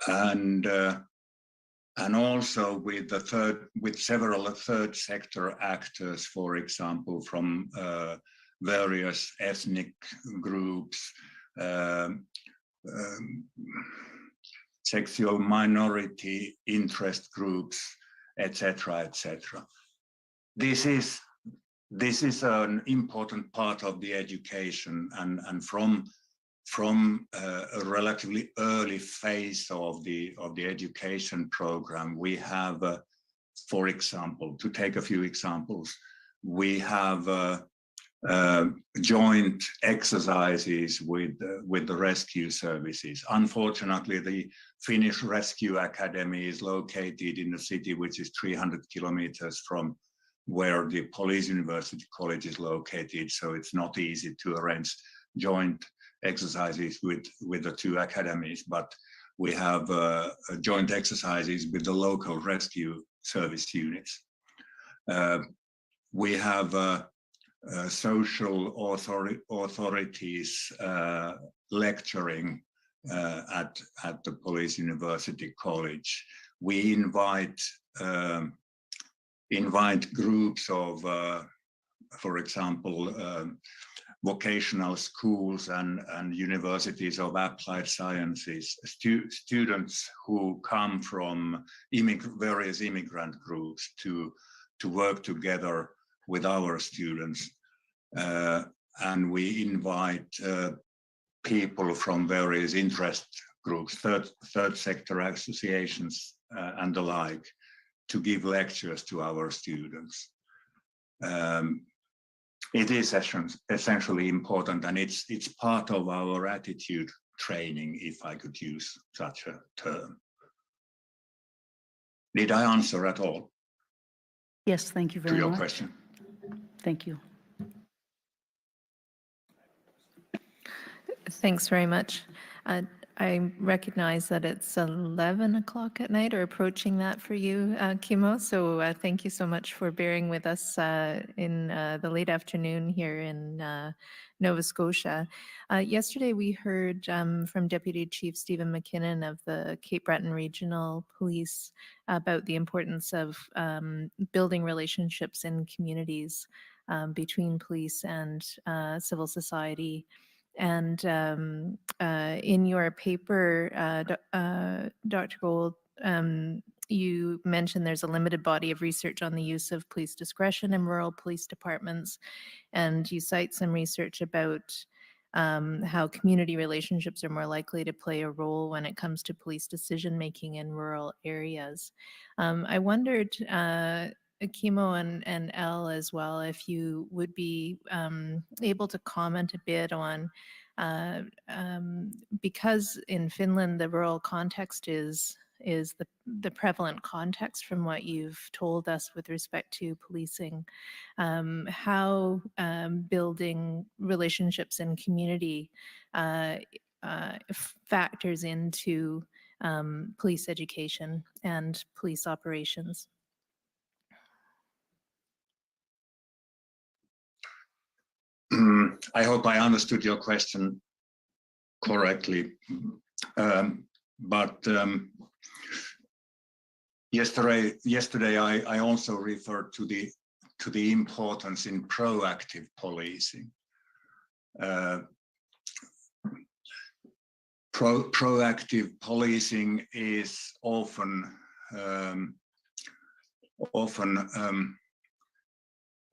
Speaker 16: and also with several third sector actors, for example, from various ethnic groups, sexual minority interest groups, etc., etc. This is an important part of the education, and from a relatively early phase of the education program, we have, for example, to take a few examples, we have joint exercises with the rescue services. Unfortunately, the Finnish Rescue Academy is located in a city which is 300 kilometers from where the Police University College is located, so it's not easy to arrange joint exercises with the two academies, but we have joint exercises with the local rescue service units. We have social authorities lecturing at the Police University College. We invite groups of, for example, vocational schools and universities of applied sciences, students who come from various immigrant groups to work together with our students. And we invite people from various interest groups, third sector associations and the like, to give lectures to our students. It is essentially important, and it's part of our attitude training, if I could use such a term. Did I answer at all?
Speaker 3: Yes, thank you very much.
Speaker 16: To your question.
Speaker 3: Thank you.
Speaker 12: Thanks very much. I recognize that it's 11 o'clock at night or approaching that for you, Kimo. So thank you so much for bearing with us in the late afternoon here in Nova Scotia. Yesterday, we heard from Deputy Chief Stephen McKinnon of the Cape Breton Regional Police about the importance of building relationships in communities between police and civil society. And in your paper, Dr. Gould, you mentioned there's a limited body of research on the use of police discretion in rural police departments, and you cite some research about how community relationships are more likely to play a role when it comes to police decision-making in rural areas. I wondered, Kimo and Elle as well, if you would be able to comment a bit on, because in Finland the rural context is the prevalent context from what you've told us with respect to policing, how building relationships in community factors into police education and police operations.
Speaker 16: I hope I understood your question correctly. But yesterday I also referred to the importance in proactive policing. Proactive policing is often a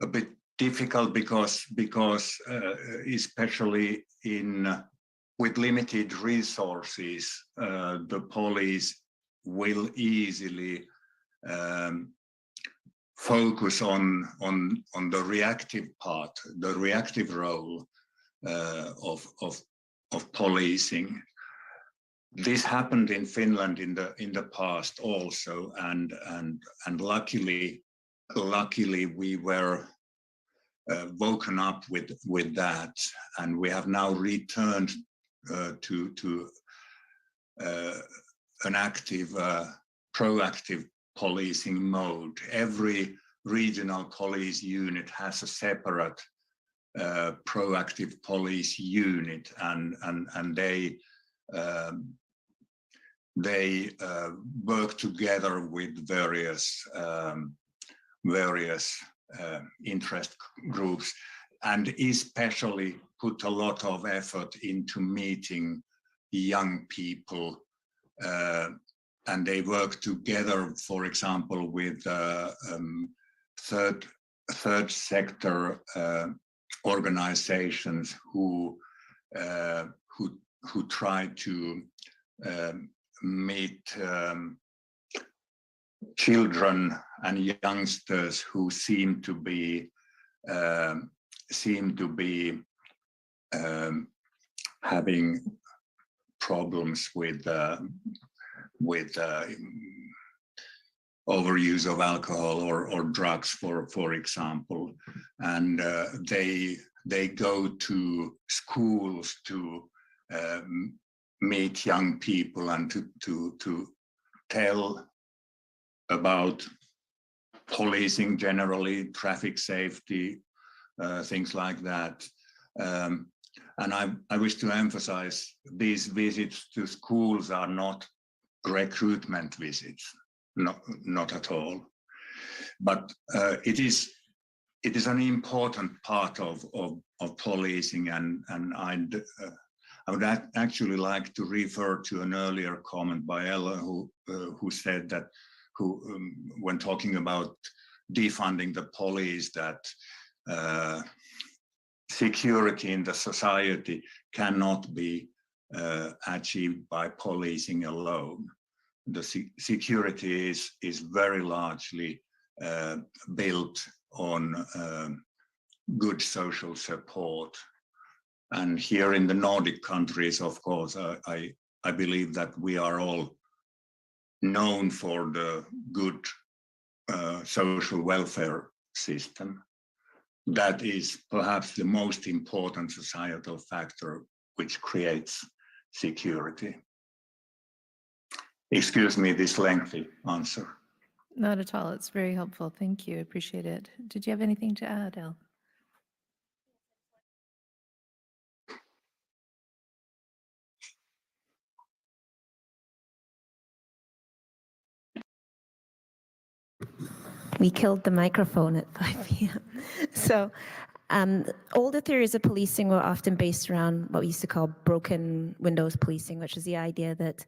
Speaker 16: bit difficult because especially with limited resources, the police will easily focus on the reactive part, the reactive role of policing. This happened in Finland in the past also, and luckily we were woken up with that, and we have now returned to an active, proactive policing mode. Every regional police unit has a separate proactive police unit, and they work together with various interest groups, and especially put a lot of effort into meeting young people, and they work together, for example, with third sector organizations who try to meet children and youngsters who seem to be having problems with overuse of alcohol or drugs, for example, and they go to schools to meet young people and to tell about policing generally, traffic safety, things like that. And I wish to emphasize these visits to schools are not recruitment visits, not at all. But it is an important part of policing, and I would actually like to refer to an earlier comment by Ella, who said that, when talking about defunding the police, that security in the society cannot be achieved by policing alone. The security is very largely built on good social support. And here in the Nordic countries, of course, I believe that we are all known for the good social welfare system. That is perhaps the most important societal factor which creates security. Excuse me this lengthy answer.
Speaker 12: Not at all. It's very helpful. Thank you. I appreciate it. Did you have anything to add, Elle?
Speaker 19: We killed the microphone at 5 p.m. So Older theories of policing were often based around what we used to call broken windows policing, which is the idea that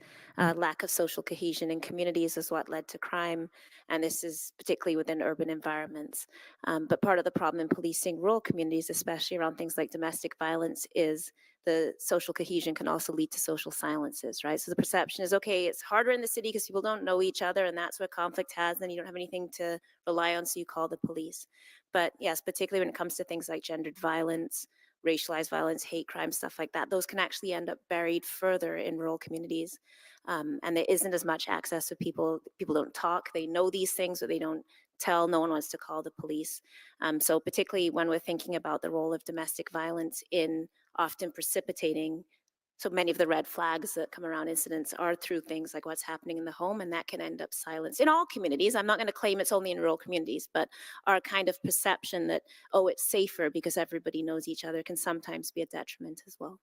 Speaker 19: lack of social cohesion in communities is what led to crime. And this is particularly within urban environments. But part of the problem in policing rural communities, especially around things like domestic violence, is the social cohesion can also lead to social silences, right? So the perception is, okay, it's harder in the city because people don't know each other and that's where conflict has, then you don't have anything to rely on, so you call the police. But yes, particularly when it comes to things like gendered violence, racialized violence, hate crime, stuff like that, those can actually end up buried further in rural communities. And there isn't as much access to people. People don't talk. They know these things, but they don't tell. No one wants to call the police. So particularly when we're thinking about the role of domestic violence in often precipitating so many of the red flags that come around incidents are through things like what's happening in the home, and that can end up silenced in all communities. I'm not going to claim it's only in rural communities, but our kind of perception that, oh, it's safer because everybody knows each other can sometimes be a detriment as well.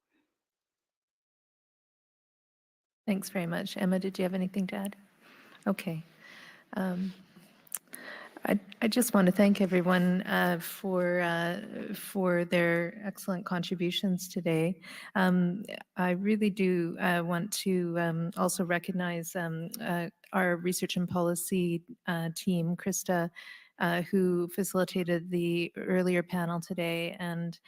Speaker 12: Thanks very much. Emma, did you have anything to add? Okay. I just want to thank everyone for their excellent contributions today. I really do want to also recognize our research and policy team, Krista, who facilitated the earlier panel today, and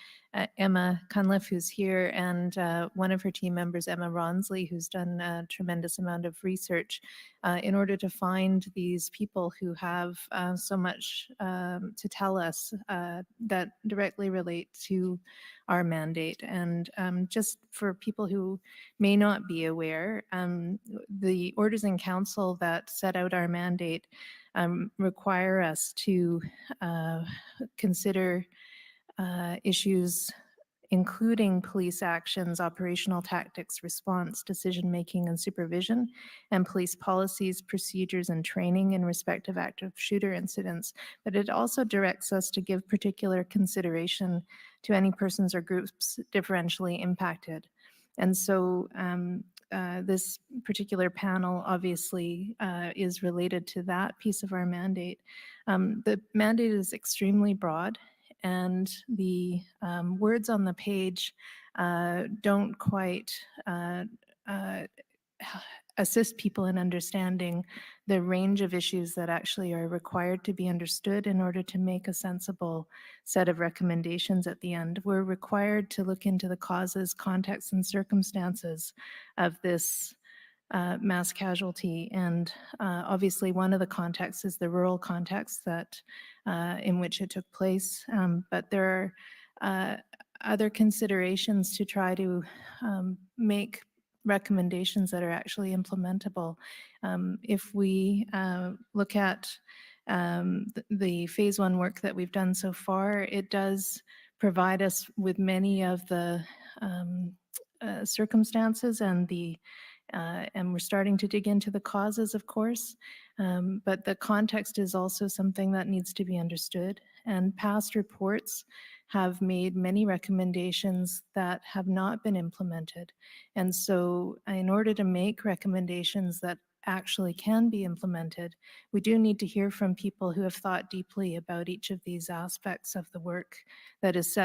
Speaker 12: Emma Cunliffe, who's here, and one of her team members, Emma Ronsley, who's done a tremendous amount of research in order to find these people who have so much to tell us that directly relate to our mandate. And just for people who may not be aware, the orders in council that set out our mandate require us to consider issues including police actions, operational tactics, response, decision-making, and supervision, and police policies, procedures, and training in respect of active shooter incidents. But it also directs us to give particular consideration to any persons or groups differentially impacted. And so this particular panel obviously is related to that piece of our mandate. The mandate is extremely broad, and the words on the page don't quite assist people in understanding the range of issues that actually are required to be understood in order to make a sensible set of recommendations at the end. We're required to look into the causes, contexts, and circumstances of this mass casualty. And obviously one of the contexts is the rural context that in which it took place. But there are other considerations to try to make recommendations that are actually implementable. If we look at the phase one work that we've done so far, it does provide us with many of the circumstances and we're starting to dig into the causes, of course, but the context is also something that needs to be understood. And past reports have made many recommendations that have not been implemented. And so in order to make recommendations that actually can be implemented, we do need to hear from people who have thought deeply about each of these aspects of the work that is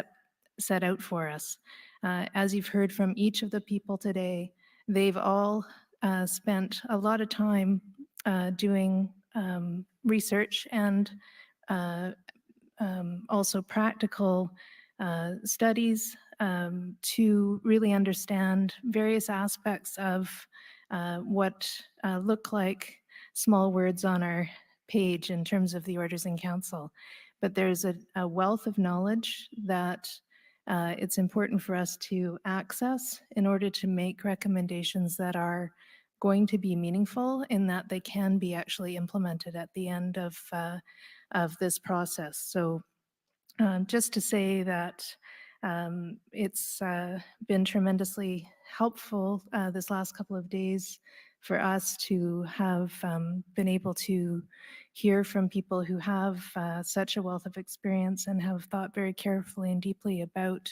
Speaker 12: set out for us. As you've heard from each of the people today, they've all spent a lot of time doing research and also practical studies to really understand various aspects of what look like small words on our page in terms of the orders in council. But there's a wealth of knowledge that it's important for us to access in order to make recommendations that are going to be meaningful in that they can be actually implemented at the end of this process. So just to say that it's been tremendously helpful this last couple of days for us to have been able to hear from people who have such a wealth of experience and have thought very carefully and deeply about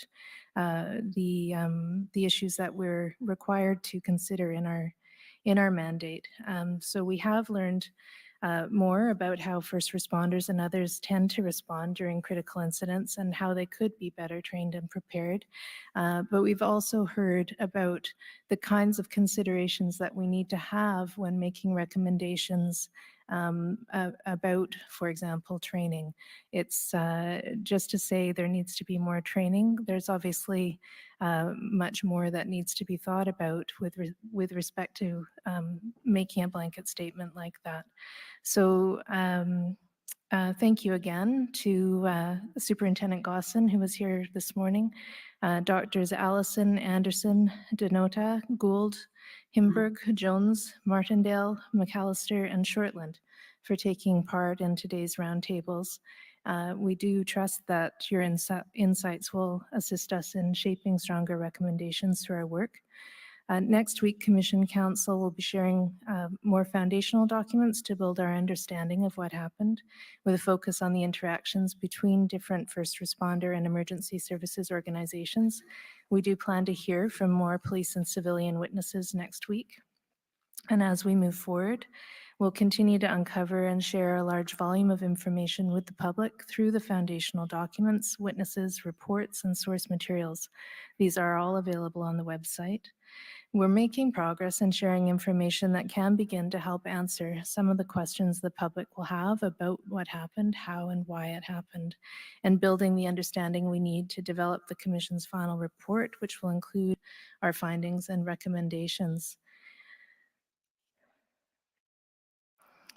Speaker 12: the issues that we're required to consider in our mandate. So we have learned more about how first responders and others tend to respond during critical incidents and how they could be better trained and prepared. But we've also heard about the kinds of considerations that we need to have when making recommendations about, for example, training. It's just to say there needs to be more training. There's obviously much more that needs to be thought about with respect to making a blanket statement like that. So thank you again to Superintendent Gosson, who was here this morning, Doctors Allison, Anderson, Denota, Gould, Himberg, Jones, Martindale, McAllister, and Shortland for taking part in today's roundtables. We do trust that your insights will assist us in shaping stronger recommendations through our work. Next week, Commission Council will be sharing more foundational documents to build our understanding of what happened, with a focus on the interactions between different first responder and emergency services organizations. We do plan to hear from more police and civilian witnesses next week. And as we move forward, we'll continue to uncover and share a large volume of information with the public through the foundational documents, witnesses, reports, and source materials. These are all available on the website. We're making progress in sharing information that can begin to help answer some of the questions the public will have about what happened, how and why it happened, and building the understanding we need to develop the Commission's final report, which will include our findings and recommendations.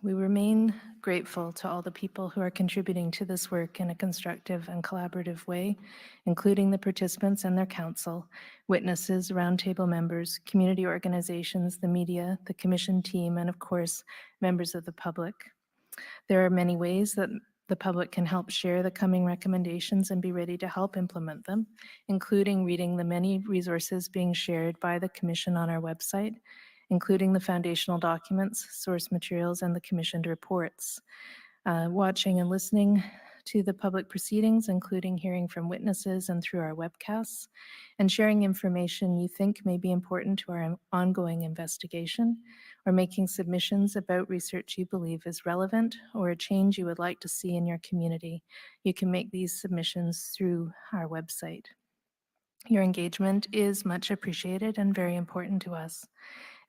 Speaker 12: We remain grateful to all the people who are contributing to this work in a constructive and collaborative way, including the participants and their council, witnesses, roundtable members, community organizations, the media, the Commission team, and of course, members of the public. There are many ways that the public can help share the coming recommendations and be ready to help implement them, including reading the many resources being shared by the Commission on our website, including the foundational documents, source materials, and the commissioned reports. Watching and listening to the public proceedings, including hearing from witnesses and through our webcasts, and sharing information you think may be important to our ongoing investigation, or making submissions about research you believe is relevant or a change you would like to see in your community. You can make these submissions through our website. Your engagement is much appreciated and very important to us.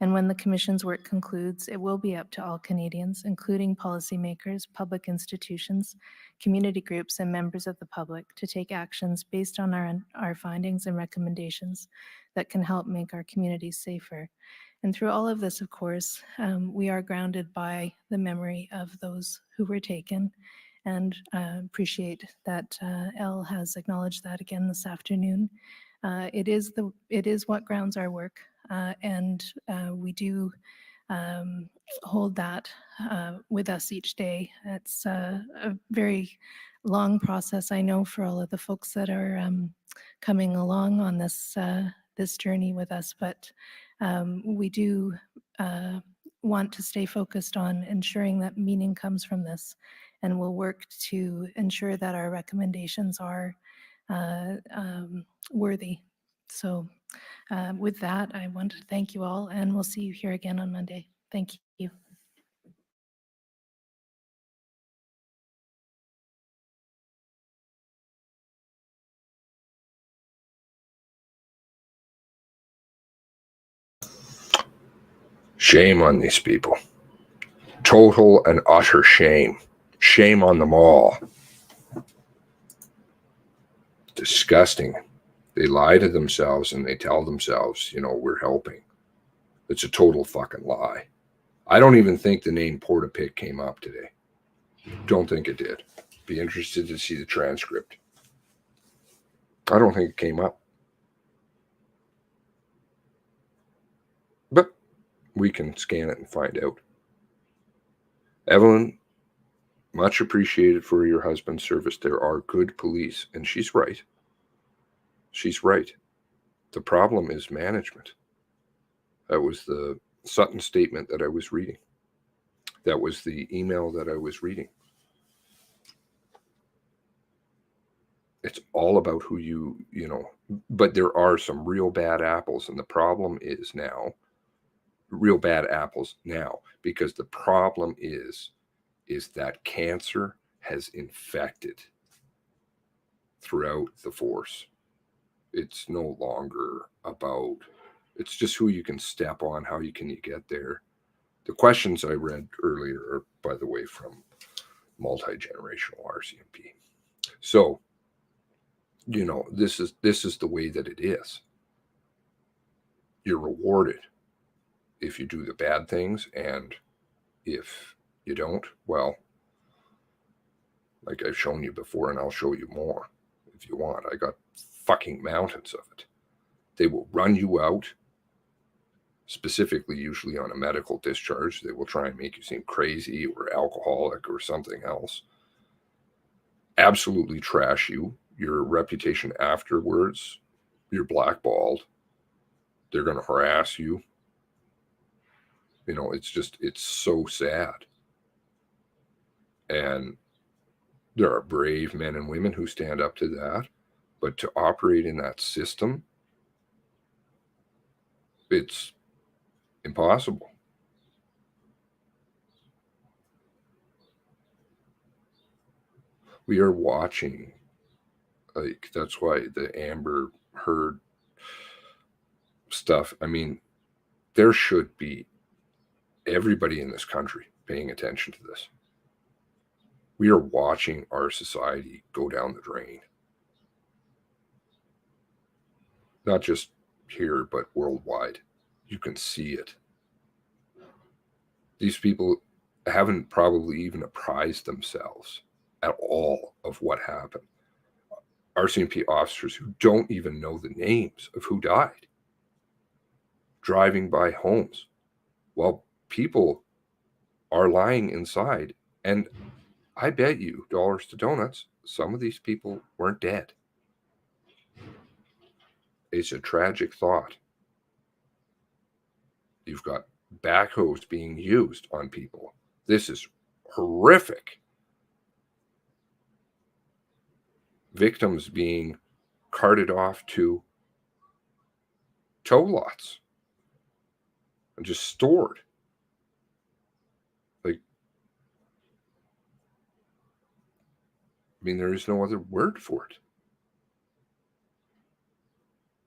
Speaker 12: And when the Commission's work concludes, it will be up to all Canadians, including policymakers, public institutions, community groups, and members of the public, to take actions based on our findings and recommendations that can help make our communities safer. And through all of this, of course, we are grounded by the memory of those who were taken, and appreciate that Elle has acknowledged that again this afternoon. It is what grounds our work, and we do hold that with us each day. It's a very long process, I know, for all of the folks that are coming along on this this journey with us, but we do want to stay focused on ensuring that meaning comes from this, and we'll work to ensure that our recommendations are worthy. So with that, I want to thank you all, and we'll see you here again on Monday. Thank you.
Speaker 1: Shame on these people. Total and utter shame. Shame on them all. Disgusting. They lie to themselves and they tell themselves, you know, we're helping. It's a total fucking lie. I don't even think the name Porta-Pit came up today. Don't think it did. Be interested to see the transcript. I don't think it came up. But we can scan it and find out. Evelyn, much appreciated for your husband's service. There are good police, and she's right. She's right. The problem is management. That was the Sutton statement that I was reading. That was the email that I was reading. It's all about who you know, but there are some real bad apples, and the problem is now, real bad apples now, because the problem is is that cancer has infected throughout the force. It's no longer about, it's just who you can step on, how you can get there. The questions I read earlier are, by the way, from multi-generational RCMP. So, you know, this is the way that it is. You're rewarded if you do the bad things, and if you don't, well, like I've shown you before, and I'll show you more if you want. I got fucking mountains of it. They will run you out, specifically usually on a medical discharge. They will try and make you seem crazy or alcoholic or something else. Absolutely trash you. Your reputation afterwards, you're blackballed. They're going to harass you. You know, it's so sad. And there are brave men and women who stand up to that. But to operate in that system, it's impossible. We are watching, like, that's why the Amber Heard stuff, I mean, there should be everybody in this country paying attention to this. We are watching our society go down the drain. Not just here, but worldwide. You can see it. These people haven't probably even apprised themselves at all of what happened. RCMP officers who don't even know the names of who died, driving by homes while people are lying inside. And I bet you dollars to donuts, some of these people weren't dead. It's a tragic thought. You've got backhoes being used on people. This is horrific. Victims being carted off to tow lots and just stored. Like, I mean, there is no other word for it.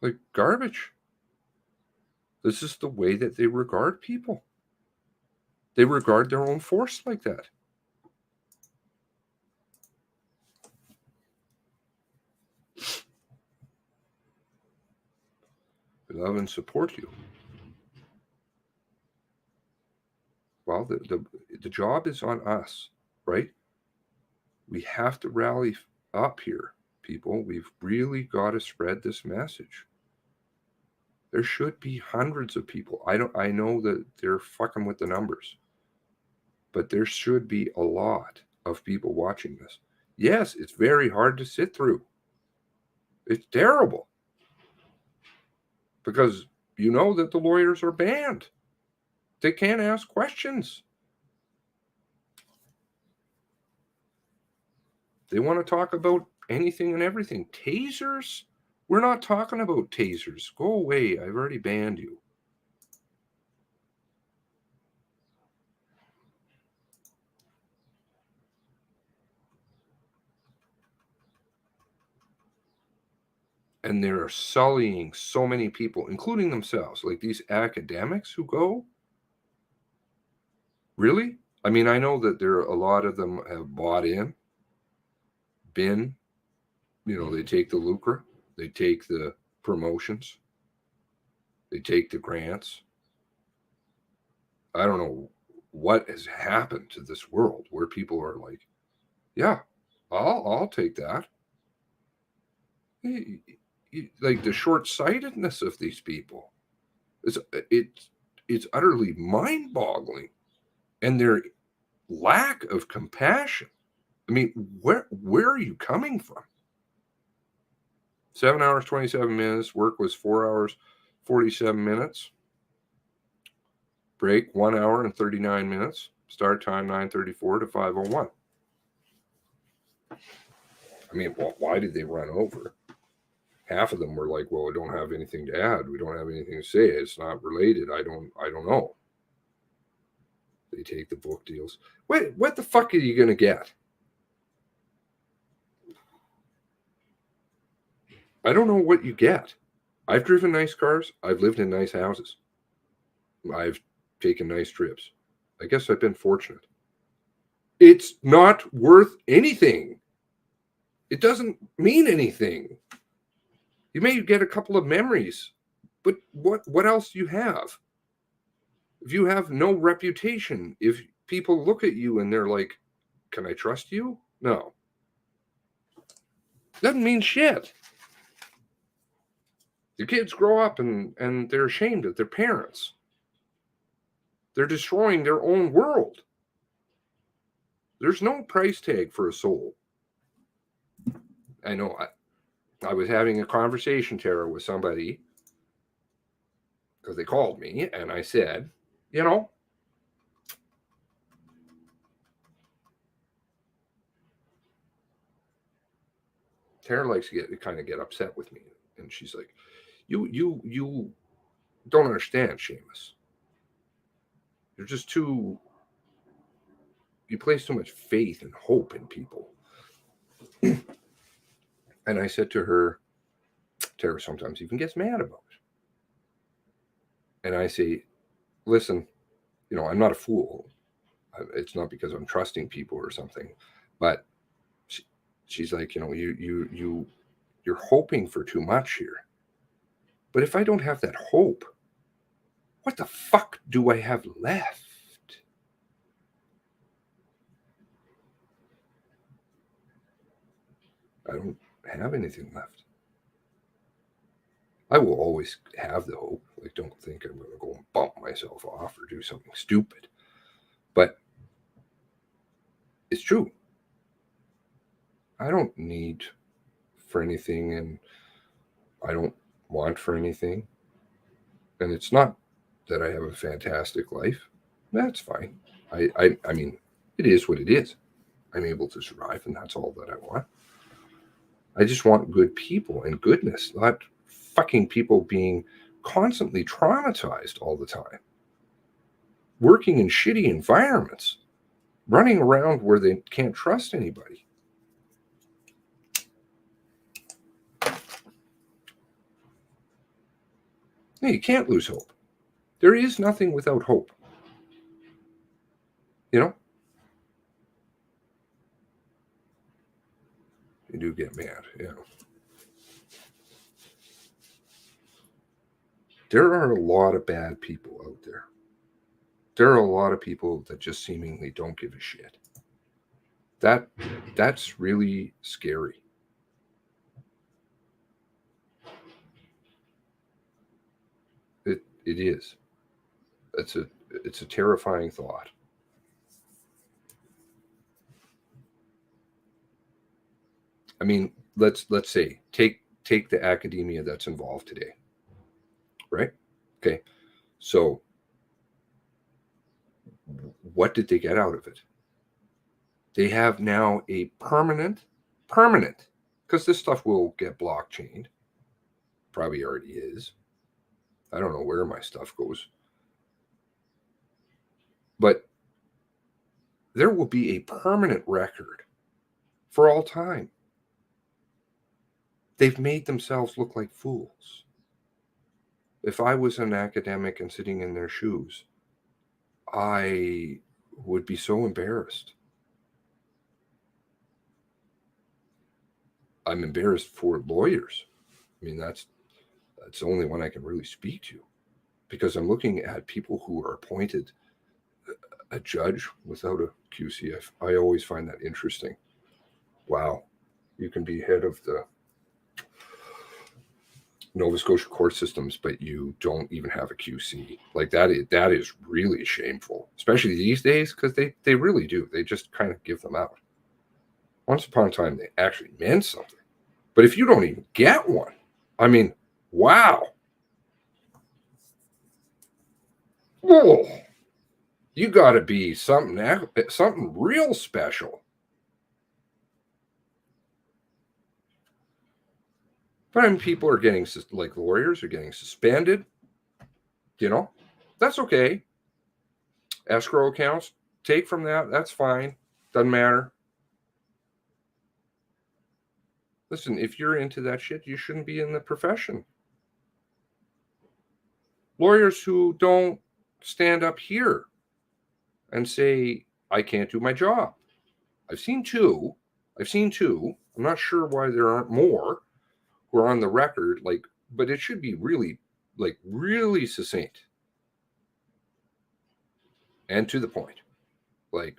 Speaker 1: Like garbage. This is the way that they regard people. They regard their own force like that. They love and support you. Well, the job is on us, right? We have to rally up here, people. We've really got to spread this message. There should be hundreds of people. I know that they're fucking with the numbers, but there should be a lot of people watching this. Yes, it's very hard to sit through. It's terrible. Because you know that the lawyers are banned. They can't ask questions. They want to talk about anything and everything. Tasers? We're not talking about tasers. Go away. I've already banned you. And they're sullying so many people, including themselves, like these academics who go. Really? I mean, I know that there are a lot of them have bought in, been, you know, they take the lucre, they take the promotions, they take the grants. I don't know what has happened to this world where people are like, yeah, I'll take that. Like the short-sightedness of these people, it's utterly mind-boggling, and their lack of compassion. I mean, where are you coming from? 7 hours 27 minutes. Work was 4 hours 47 minutes. Break 1 hour and 39 minutes. Start time 9:34 to 5:01. I mean, why did they run over? Half of them were like, well, we don't have anything to add. We don't have anything to say. It's not related. I don't know. They take the book deals. What the fuck are you going to get? I don't know what you get. I've driven nice cars. I've lived in nice houses. I've taken nice trips. I guess I've been fortunate. It's not worth anything. It doesn't mean anything. You may get a couple of memories, but what else do you have? If you have no reputation, if people look at you and they're like, can I trust you? No. Doesn't mean shit. The kids grow up and they're ashamed of their parents. They're destroying their own world. There's no price tag for a soul. I know I was having a conversation, Tara, with somebody because they called me and I said, you know, Tara likes to kind of get upset with me. And she's like, you don't understand, Seamus. You're just you place too much faith and hope in people. And I said to her, Tara sometimes even gets mad about it. And I say, listen, you know, I'm not a fool. It's not because I'm trusting people or something, but she's like, you know, you're hoping for too much here. But if I don't have that hope, what the fuck do I have left? I don't have anything left. I will always have the hope. Like, don't think I'm going to go and bump myself off or do something stupid. But it's true. I don't need for anything and I don't want for anything. And it's not that I have a fantastic life. That's fine. I mean, it is what it is. I'm able to survive, and that's all that I want. I just want good people and goodness, not fucking people being constantly traumatized all the time, working in shitty environments, running around where they can't trust anybody. No, you can't lose hope. There is nothing without hope. You know? You do get mad, yeah. There are a lot of bad people out there. There are a lot of people that just seemingly don't give a shit. That's really scary. It is. It's a terrifying thought. I mean, let's say take the academia that's involved today. Right? Okay. So what did they get out of it? They have now a permanent, because this stuff will get blockchained. Probably already is. I don't know where my stuff goes. But there will be a permanent record for all time. They've made themselves look like fools. If I was an academic and sitting in their shoes, I would be so embarrassed. I'm embarrassed for lawyers. I mean, that's the only one I can really speak to, because I'm looking at people who are appointed a judge without a QCF. I always find that interesting. Wow, you can be head of the Nova Scotia court systems, but you don't even have a QC. Like that is really shameful, especially these days, because they really do. They just kind of give them out. Once upon a time, they actually meant something. But if you don't even get one, I mean, wow. Whoa. You got to be something real special. But I mean, people are getting, like lawyers are getting suspended. You know, that's okay. escrow accounts, take from that. That's fine. Doesn't matter. Listen, if you're into that shit, you shouldn't be in the profession. Lawyers who don't stand up here and say, I can't do my job. I've seen two. I'm not sure why there aren't more who are on the record, like, but it should be really, like, really succinct and to the point. Like,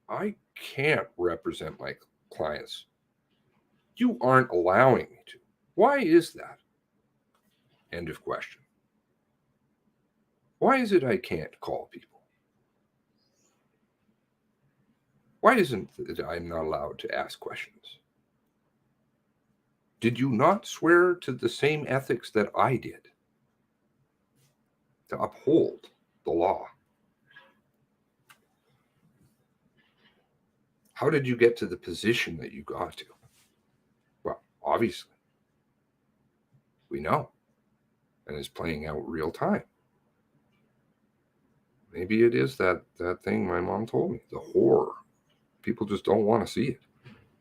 Speaker 1: I can't represent my clients. You aren't allowing me to. Why is that? End of question. Why is it I can't call people? Why isn't it I'm not allowed to ask questions? Did you not swear to the same ethics that I did? To uphold the law? How did you get to the position that you got to? Well, obviously, we know, and it's playing out real time. Maybe it is that thing my mom told me, the horror. People just don't want to see it.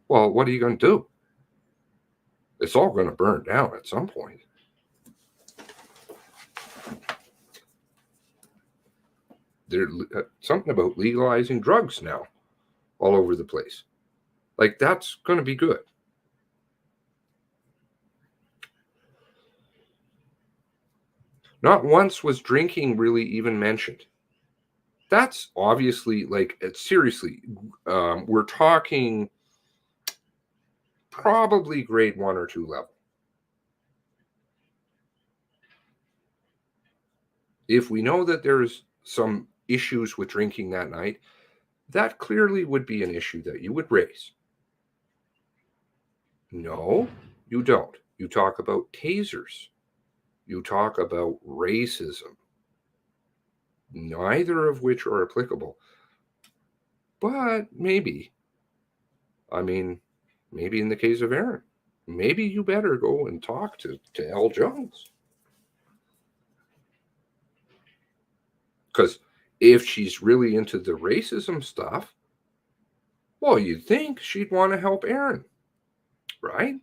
Speaker 1: Well, what are you going to do? It's all going to burn down at some point. There's something about legalizing drugs now all over the place. Like, that's going to be good. Not once was drinking really even mentioned. That's obviously, like, seriously, we're talking probably grade 1 or 2 level. If we know that there's some issues with drinking that night, that clearly would be an issue that you would raise. No, you don't. You talk about tasers. You talk about racism. Neither of which are applicable. But maybe. I mean, maybe in the case of Aaron, maybe you better go and talk to L. Jones. Because if she's really into the racism stuff, well, you'd think she'd want to help Aaron. Right?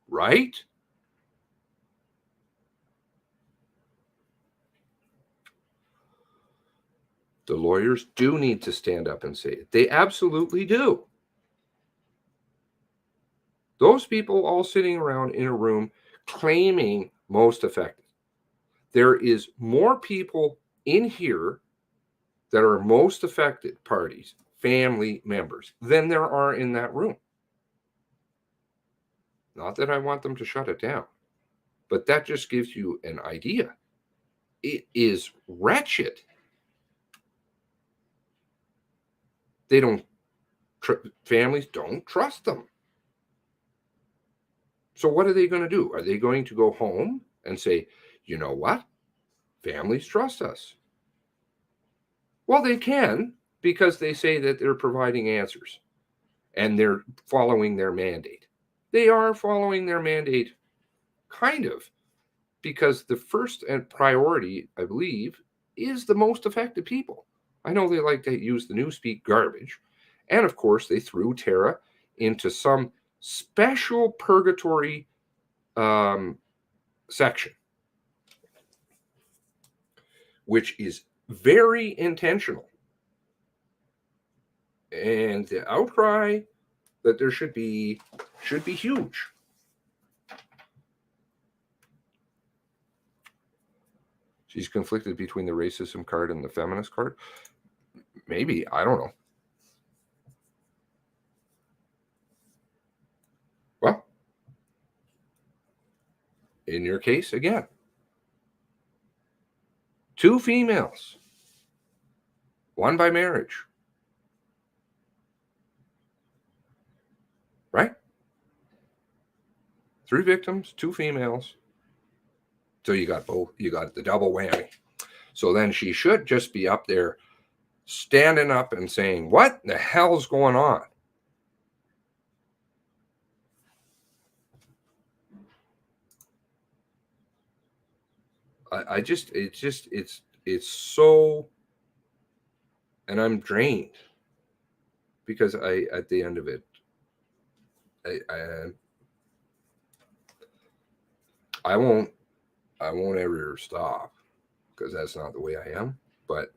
Speaker 1: Right? The lawyers do need to stand up and say it. They absolutely do. Those people all sitting around in a room claiming most affected. There is more people in here that are most affected parties, family members, than there are in that room. Not that I want them to shut it down, but that just gives you an idea. It is wretched. They don't, families don't trust them. So what are they going to do? Are they going to go home and say, you know what? Families trust us. Well, they can, because they say that they're providing answers and they're following their mandate. They are following their mandate, kind of, because the first priority, I believe, is the most affected people. I know they like to use the newspeak garbage. And of course, they threw Tara into some special purgatory section, which is very intentional. And the outcry that there should be huge. She's conflicted between the racism card and the feminist card. Maybe, I don't know. Well, in your case, again, 2 females, 1 by marriage. Right? 3 victims, 2 females. So you got both, you got the double whammy. So then she should just be up there standing up and saying, what the hell's going on? It's so and I'm drained because at the end of it, I won't ever stop, because that's not the way I am. But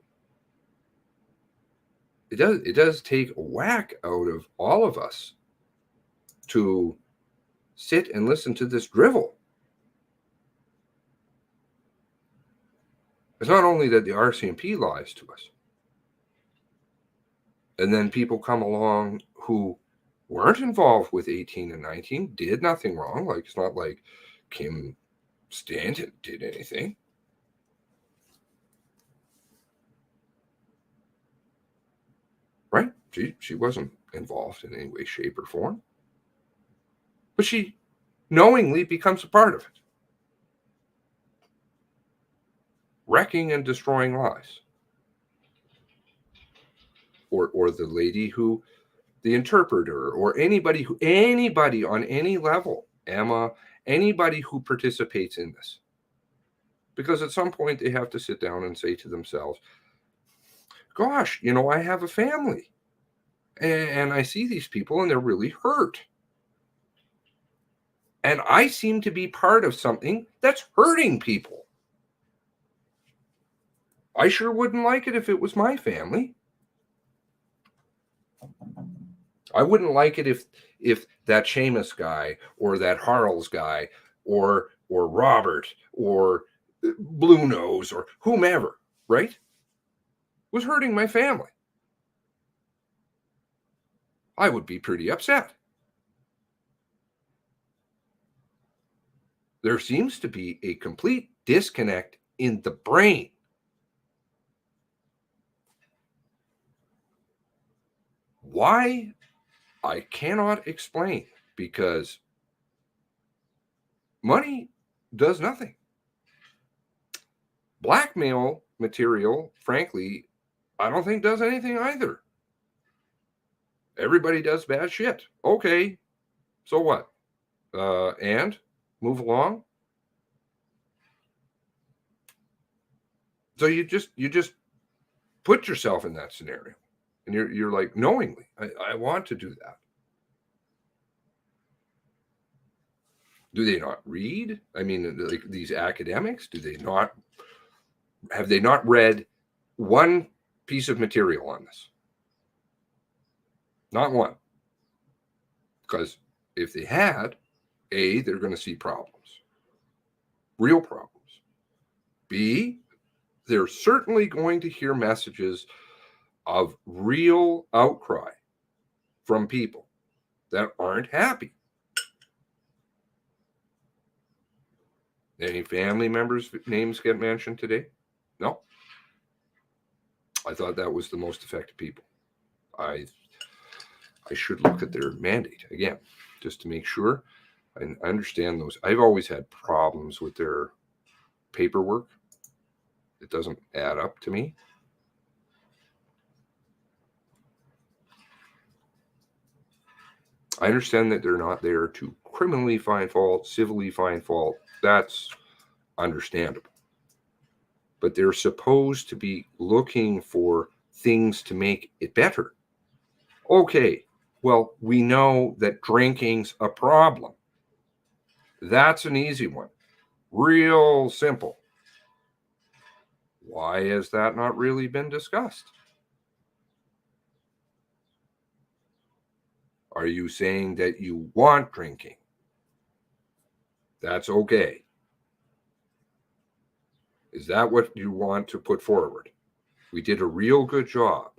Speaker 1: it does take a whack out of all of us to sit and listen to this drivel. It's not only that the RCMP lies to us, and then people come along who weren't involved with 18 and 19, did nothing wrong. Like, it's not like Kim Stanton did anything. Right? She wasn't involved in any way, shape, or form. But she knowingly becomes a part of it, wrecking and destroying lives. Or the lady who, the interpreter, or anybody on any level, Emma, anybody who participates in this. Because at some point they have to sit down and say to themselves, gosh, I have a family, and I see these people and they're really hurt. And I seem to be part of something that's hurting people. I sure wouldn't like it if it was my family. I wouldn't like it if that Seamus guy, or that Harles guy, or Robert, or Blue Nose, or whomever, right, was hurting my family. I would be pretty upset. There seems to be a complete disconnect in the brain. Why? I cannot explain, because money does nothing. Blackmail material, frankly, I don't think does anything either. Everybody does bad shit. Okay, so what? And move along. So you just put yourself in that scenario, and you're like, knowingly, I want to do that. Do they not read? I mean, like, these academics, have they not read one piece of material on this? Not one. Because if they had, A, they're going to see problems, real problems. B, they're certainly going to hear messages of real outcry from people that aren't happy. Any family members' names get mentioned today? No. I thought that was the most effective people. I should look at their mandate again, just to make sure. I understand those. I've always had problems with their paperwork. It doesn't add up to me. I understand that they're not there to criminally find fault, civilly find fault. That's understandable. But they're supposed to be looking for things to make it better. Okay, well, we know that drinking's a problem. That's an easy one. Real simple. Why has that not really been discussed? Are you saying that you want drinking? That's okay. Is that what you want to put forward? We did a real good job.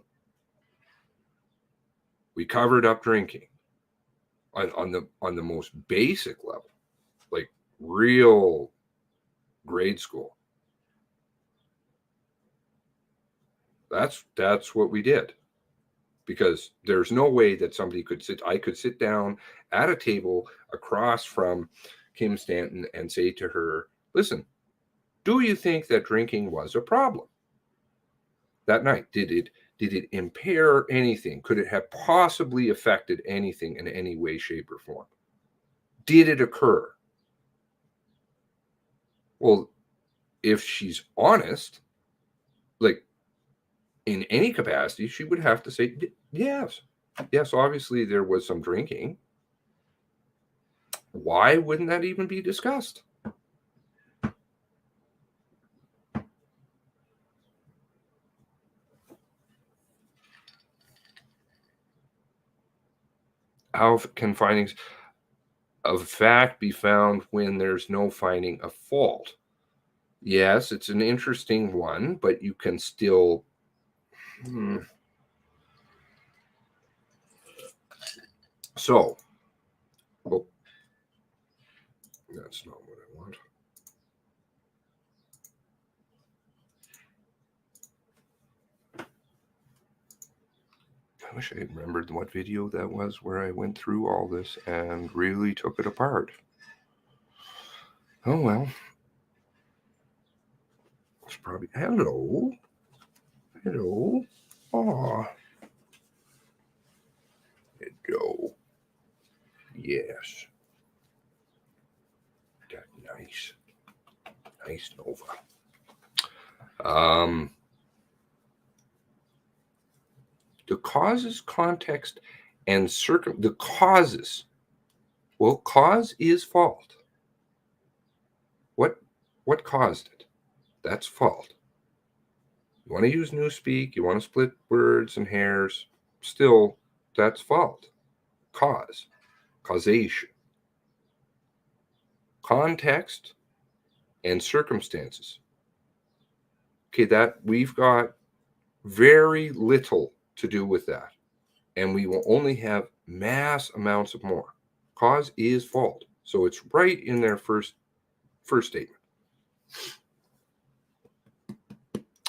Speaker 1: We covered up drinking on the most basic level, like real grade school. That's what we did. Because there's no way that I could sit down at a table across from Kim Stanton and say to her, listen, do you think that drinking was a problem that night? Did it impair anything? Could it have possibly affected anything in any way, shape, or form? Did it occur? Well, if she's honest, like, in any capacity, she would have to say, yes, obviously there was some drinking. Why wouldn't that even be discussed? How can findings of fact be found when there's no finding of fault? Yes, it's an interesting one, but you can still... So, oh, that's not what I want. I wish I had remembered what video that was where I went through all this and really took it apart. Oh, well. It's probably... Hello. Aw. Hello. Yes. That nice Nova. The causes, context, and the causes. Well, cause is fault. What caused it? That's fault. You want to use newspeak, you want to split words and hairs, still, that's fault. Cause, causation. Context and circumstances. Okay, that we've got very little to do with that. And we will only have mass amounts of more. Cause is fault. So it's right in their first statement.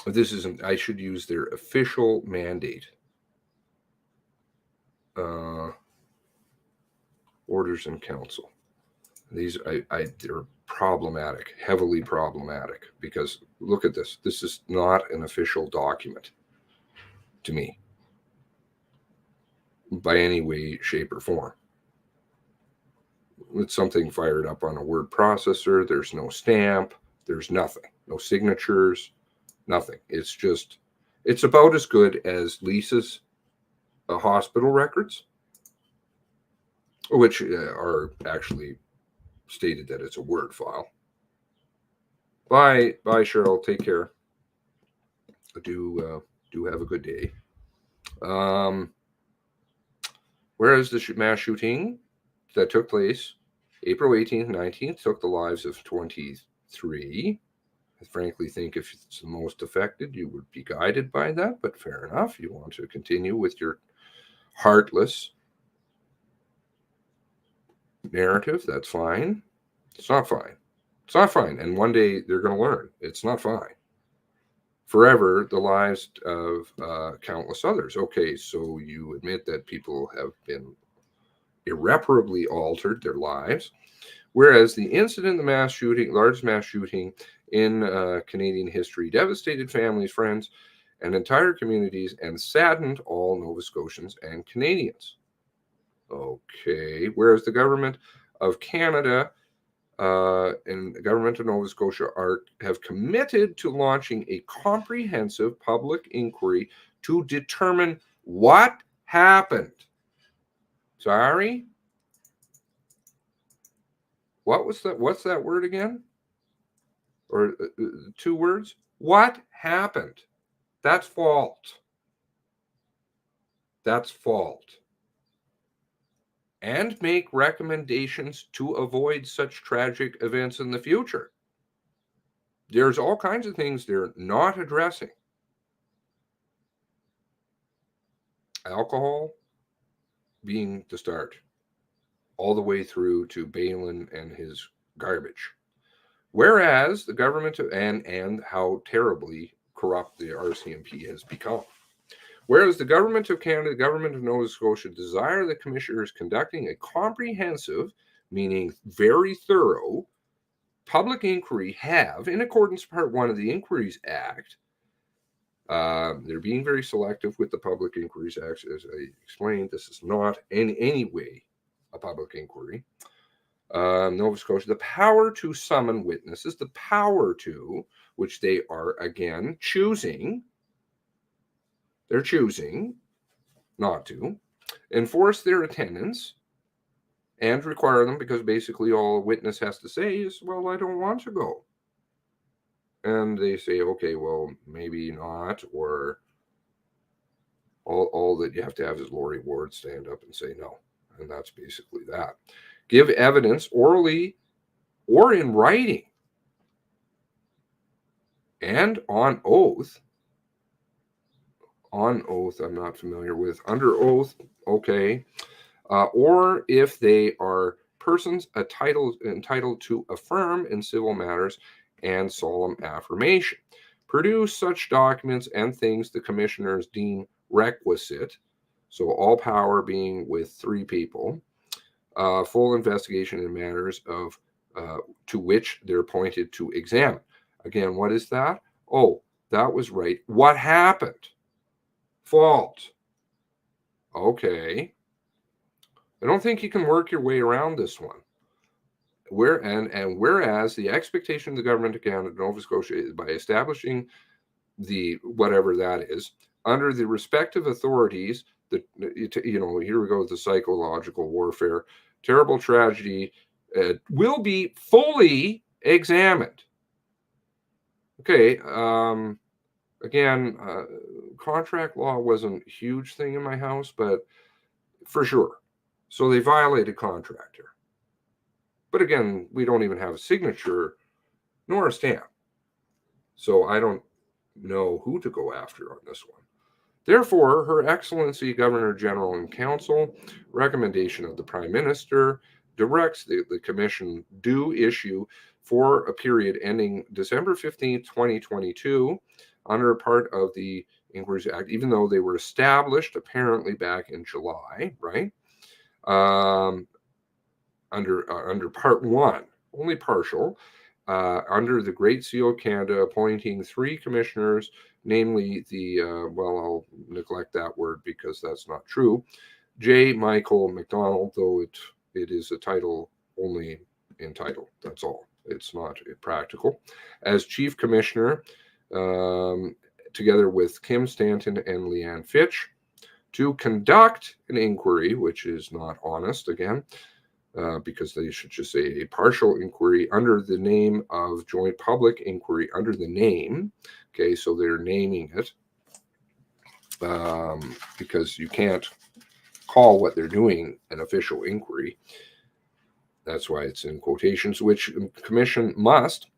Speaker 1: This isn't, I should use their official mandate. Orders in council. These, they're problematic, heavily problematic, because look at this. This is not an official document to me by any way, shape, or form. It's something fired up on a word processor. There's no stamp. There's nothing. No signatures. Nothing. It's just, it's about as good as Lisa's hospital records, which are actually stated that it's a Word file. Bye, Cheryl. Take care. Do have a good day. Whereas the mass shooting that took place April 18th, 19th took the lives of 23. I frankly think if it's the most affected, you would be guided by that, but fair enough. You want to continue with your heartless narrative, that's fine. It's not fine. It's not fine. And one day they're going to learn it's not fine. Forever, the lives of countless others. Okay, so you admit that people have been irreparably altered, their lives, whereas the incident, the mass shooting, largest mass shooting in Canadian history, devastated families, friends, and entire communities, and saddened all Nova Scotians and Canadians. Okay, whereas the government of Canada and the government of Nova Scotia have committed to launching a comprehensive public inquiry to determine what happened. Sorry? What's that word again? Or 2 words? What happened? That's fault. That's fault. And make recommendations to avoid such tragic events in the future. There's all kinds of things they're not addressing. Alcohol being the start, all the way through to Balin and his garbage. Whereas the government and how terribly corrupt the RCMP has become. Whereas the government of Canada, the government of Nova Scotia desire the commissioners conducting a comprehensive, meaning very thorough, public inquiry have, in accordance with Part 1 of the Inquiries Act, they're being very selective with the Public Inquiries Act. As I explained, this is not in any way a public inquiry. Nova Scotia, the power to summon witnesses, the power to, which they are again choosing, they're choosing not to, enforce their attendance, and require them, because basically all a witness has to say is, well, I don't want to go. And they say, okay, well, maybe not, or all that you have to have is Lori Ward stand up and say no. And that's basically that. Give evidence orally or in writing and on oath. On oath, I'm not familiar with. Under oath, okay. Or if they are persons entitled to affirm in civil matters and solemn affirmation. Produce such documents and things the commissioners deem requisite. So all power being with 3 people. Full investigation in matters of to which they're appointed to examine. Again, what is that? Oh, that was right. What happened? Fault. Okay. I don't think you can work your way around this one. Whereas the expectation of the government of Canada, Nova Scotia, is by establishing the whatever that is under the respective authorities, here we go with the psychological warfare, terrible tragedy will be fully examined. Okay. Again, contract law wasn't a huge thing in my house, but for sure. So they violated contract here. But again, we don't even have a signature nor a stamp. So I don't know who to go after on this one. Therefore, Her Excellency Governor General and Council, recommendation of the Prime Minister, directs the Commission do issue for a period ending December 15th, 2022, under a part of the Inquiries Act, even though they were established apparently back in July, right? Under Part 1, only partial, under the Great Seal of Canada, appointing 3 commissioners, namely the, I'll neglect that word because that's not true, J. Michael McDonald, though it is a title only in title, that's all. It's not practical. As Chief Commissioner, together with Kim Stanton and Leanne Fitch, to conduct an inquiry, which is not honest again, because they should just say a partial inquiry under the name of Joint Public Inquiry, under the name. Okay, so they're naming it because you can't call what they're doing an official inquiry. That's why it's in quotations, which commission must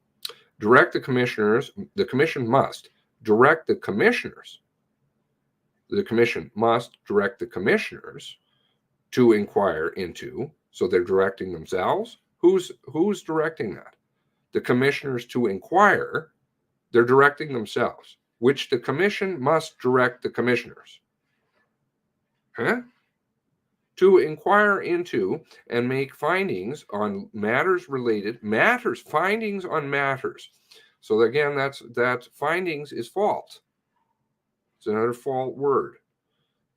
Speaker 1: direct the commissioners. The commission must direct the commissioners. The commission must direct the commissioners to inquire into. So they're directing themselves. Who's directing that? The commissioners to inquire. They're directing themselves, which the commission must direct the commissioners. Huh? To inquire into and make findings on findings on matters. So again, that findings is fault. It's another fault word.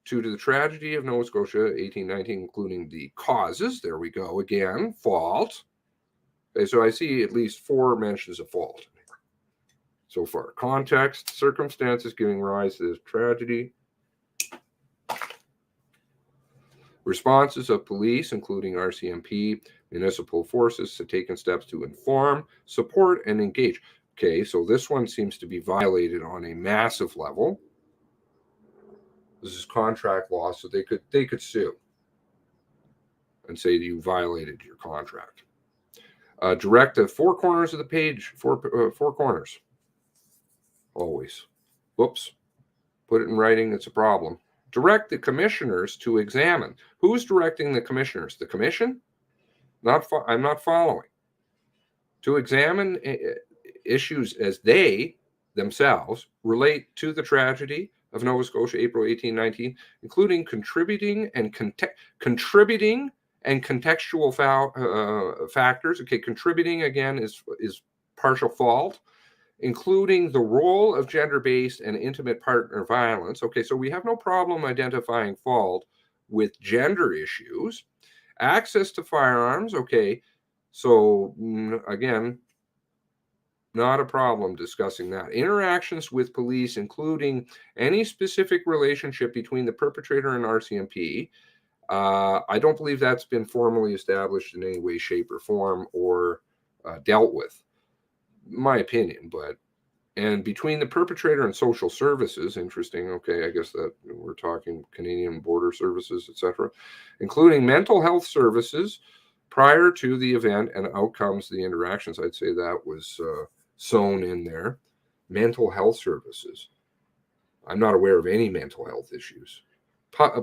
Speaker 1: To the tragedy of Nova Scotia, 1819, including the causes. There we go again, fault. Okay, so I see at least 4 mentions of fault so far. Context, circumstances giving rise to this tragedy. Responses of police, including RCMP, municipal forces, have taken steps to inform, support, and engage. Okay, so this one seems to be violated on a massive level. This is contract law, so they could sue and say you violated your contract. Direct the 4 corners of the page, 4 corners. Always. Whoops. Put it in writing, it's a problem. Direct the commissioners to examine. Who's directing the commissioners? The commission? I'm not following. To examine issues as they themselves relate to the tragedy of Nova Scotia, April 1819, including contributing and contextual factors. Okay, contributing again is partial fault, including the role of gender-based and intimate partner violence. Okay, so we have no problem identifying fault with gender issues. Access to firearms. Okay, so again, Not a problem discussing that. Interactions with police, including any specific relationship between the perpetrator and RCMP. I don't believe that's been formally established in any way, shape, or form, or dealt with. My opinion, but. And between the perpetrator and social services, interesting. Okay, I guess that we're talking Canadian Border Services, etc., including mental health services prior to the event and outcomes, the interactions. I'd say that was sewn in there. Mental health services. I'm not aware of any mental health issues.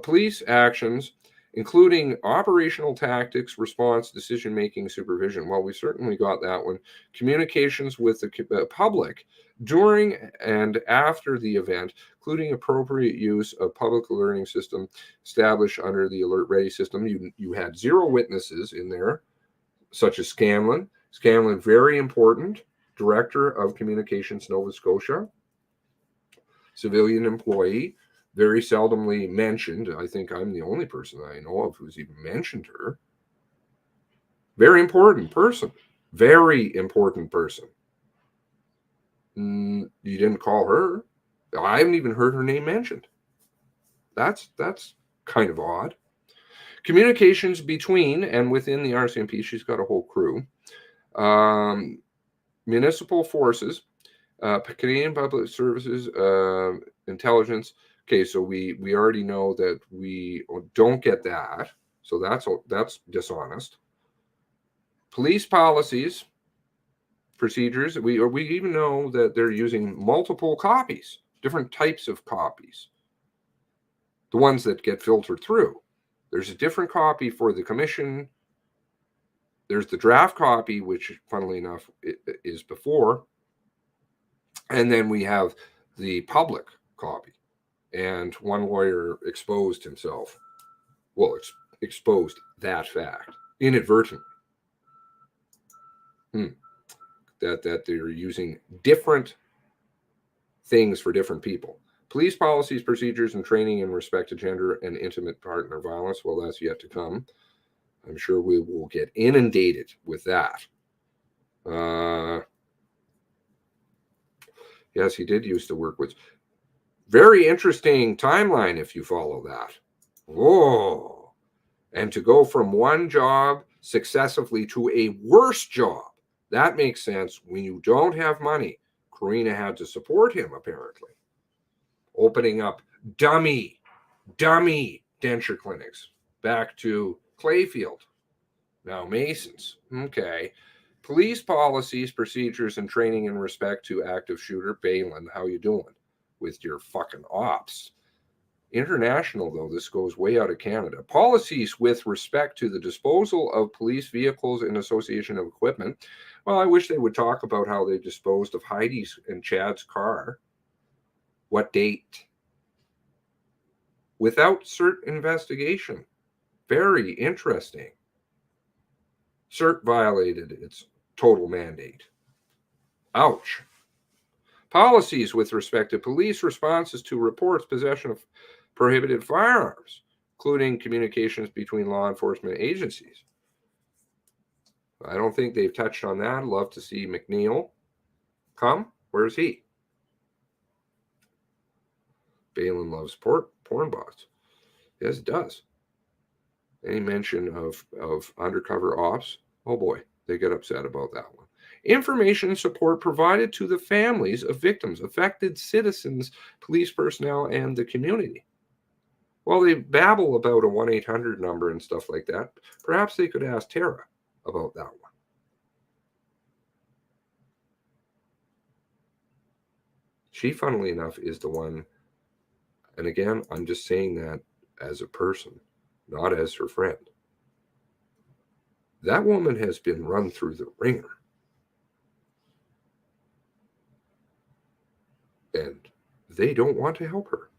Speaker 1: Police actions, including operational tactics, response, decision-making, supervision. Well, we certainly got that one. Communications with the public during and after the event, including appropriate use of public alerting system established under the Alert Ready system. You had 0 witnesses in there, such as Scanlon. Scanlon, very important, Director of Communications, Nova Scotia. Civilian employee, very seldomly mentioned. I think I'm the only person I know of who's even mentioned her. Very important person. Very important person. You didn't call her. I haven't even heard her name mentioned. That's kind of odd. Communications between and within the RCMP, she's got a whole crew. Municipal forces, Canadian Public Services, intelligence. Okay, so we already know that we don't get that. So that's dishonest. Police policies, procedures. We even know that they're using multiple copies, different types of copies. The ones that get filtered through. There's a different copy for the commission. There's the draft copy, which, funnily enough, is before. And then we have the public copy. And one lawyer exposed himself. Well, exposed that fact inadvertently. That they're using different things for different people. Police policies, procedures, and training in respect to gender and intimate partner violence. Well, that's yet to come. I'm sure we will get inundated with that. Yes, he did used to work with. Very interesting timeline if you follow that. Whoa. And to go from one job successively to a worse job. That makes sense. When you don't have money, Karina had to support him, apparently. Opening up dummy denture clinics. Back to Clayfield. Now Masons. Okay. Police policies, procedures, and training in respect to active shooter. Balin, how you doing with your fucking ops? International, though, this goes way out of Canada. Policies with respect to the disposal of police vehicles and association of equipment. Well, I wish they would talk about how they disposed of Heidi's and Chad's car. What date? Without CERT investigation. Very interesting. CERT violated its total mandate. Ouch. Policies with respect to police responses to reports, possession of prohibited firearms, including communications between law enforcement agencies. I don't think they've touched on that. I'd love to see McNeil come. Where's he? Balin loves porn bots. Yes, it does. Any mention of undercover ops? Oh boy, they get upset about that one. Information support provided to the families of victims, affected citizens, police personnel, and the community. Well, they babble about a 1-800 number and stuff like that. Perhaps they could ask Tara about that one. She, funnily enough, is the one, and again, I'm just saying that as a person, not as her friend. That woman has been run through the ringer. And they don't want to help her.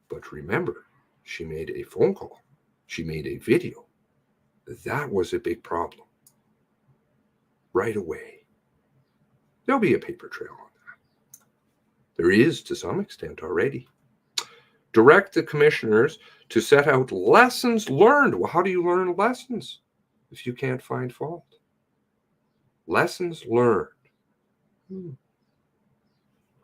Speaker 1: But remember, she made a phone call. She made a video. That was a big problem. Right away. There'll be a paper trail on that. There is to some extent already. Direct the commissioners to set out lessons learned. Well, how do you learn lessons if you can't find fault? Lessons learned.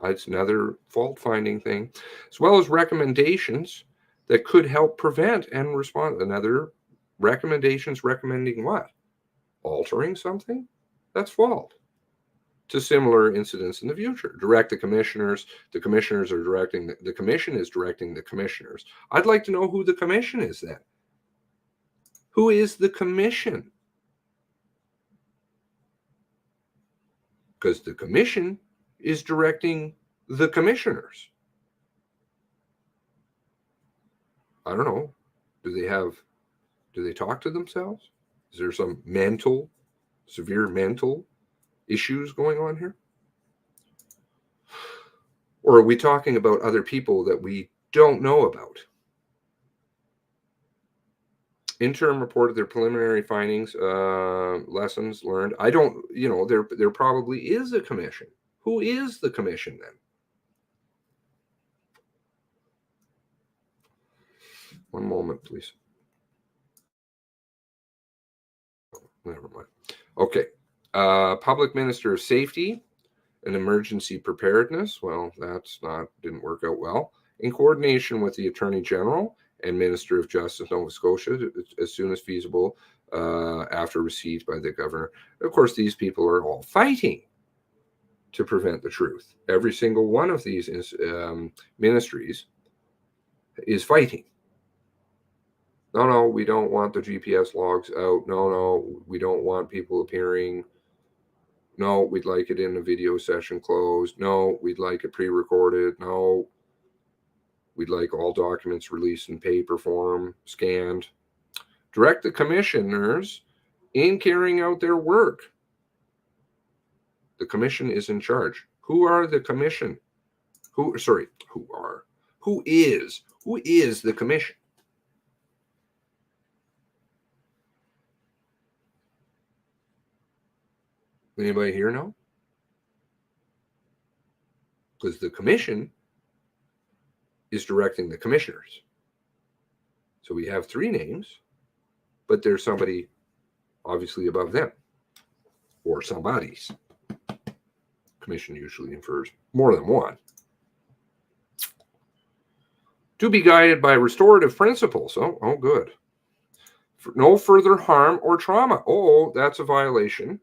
Speaker 1: It's another fault-finding thing, as well as recommendations that could help prevent and respond. Another recommendations recommending what? Altering something? That's fault. To similar incidents in the future. Direct the commissioners. The commissioners are directing, the commission is directing the commissioners. I'd like to know who the commission is then. Who is the commission? Because the commission is directing the commissioners. I don't know. Do they talk to themselves? Is there some severe mental issues going on here? Or are we talking about other people that we don't know about? Interim reported their preliminary findings, lessons learned. I don't, there probably is a commission. Who is the commission then? One moment, please. Never mind. Okay. Public Minister of Safety and Emergency Preparedness. Well, didn't work out well. In coordination with the Attorney General and Minister of Justice, Nova Scotia, as soon as feasible, after receipt by the governor. Of course, these people are all fighting to prevent the truth. Every single one of these ministries is fighting. No, we don't want the GPS logs out. No, we don't want people appearing. No, we'd like it in a video session closed. No, we'd like it pre-recorded. No, we'd like all documents released in paper form, scanned. Direct the commissioners in carrying out their work. The commission is in charge. Who are the commission? Who is the commission? Anybody here know? Because the commission is directing the commissioners. So we have three names, but there's somebody obviously above them, or somebody's. Commission usually infers more than one. To be guided by restorative principles. Oh, good. No further harm or trauma. Oh, that's a violation.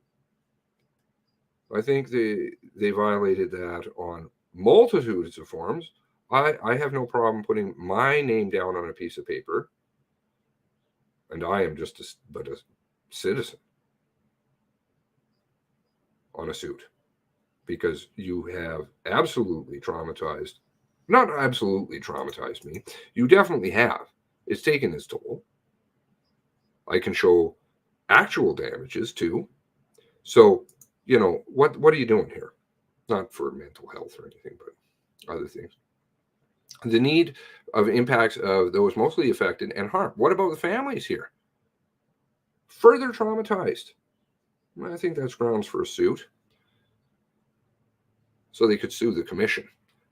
Speaker 1: I think they violated that on multitudes of forms. I have no problem putting my name down on a piece of paper, and I am just a citizen on a suit, because you have not absolutely traumatized me. You definitely have. It's taken its toll. I can show actual damages too. So, what are you doing here? Not for mental health or anything, but other things. The need of impacts of those mostly affected and harmed. What about the families here? Further traumatized. I think that's grounds for a suit. So they could sue the commission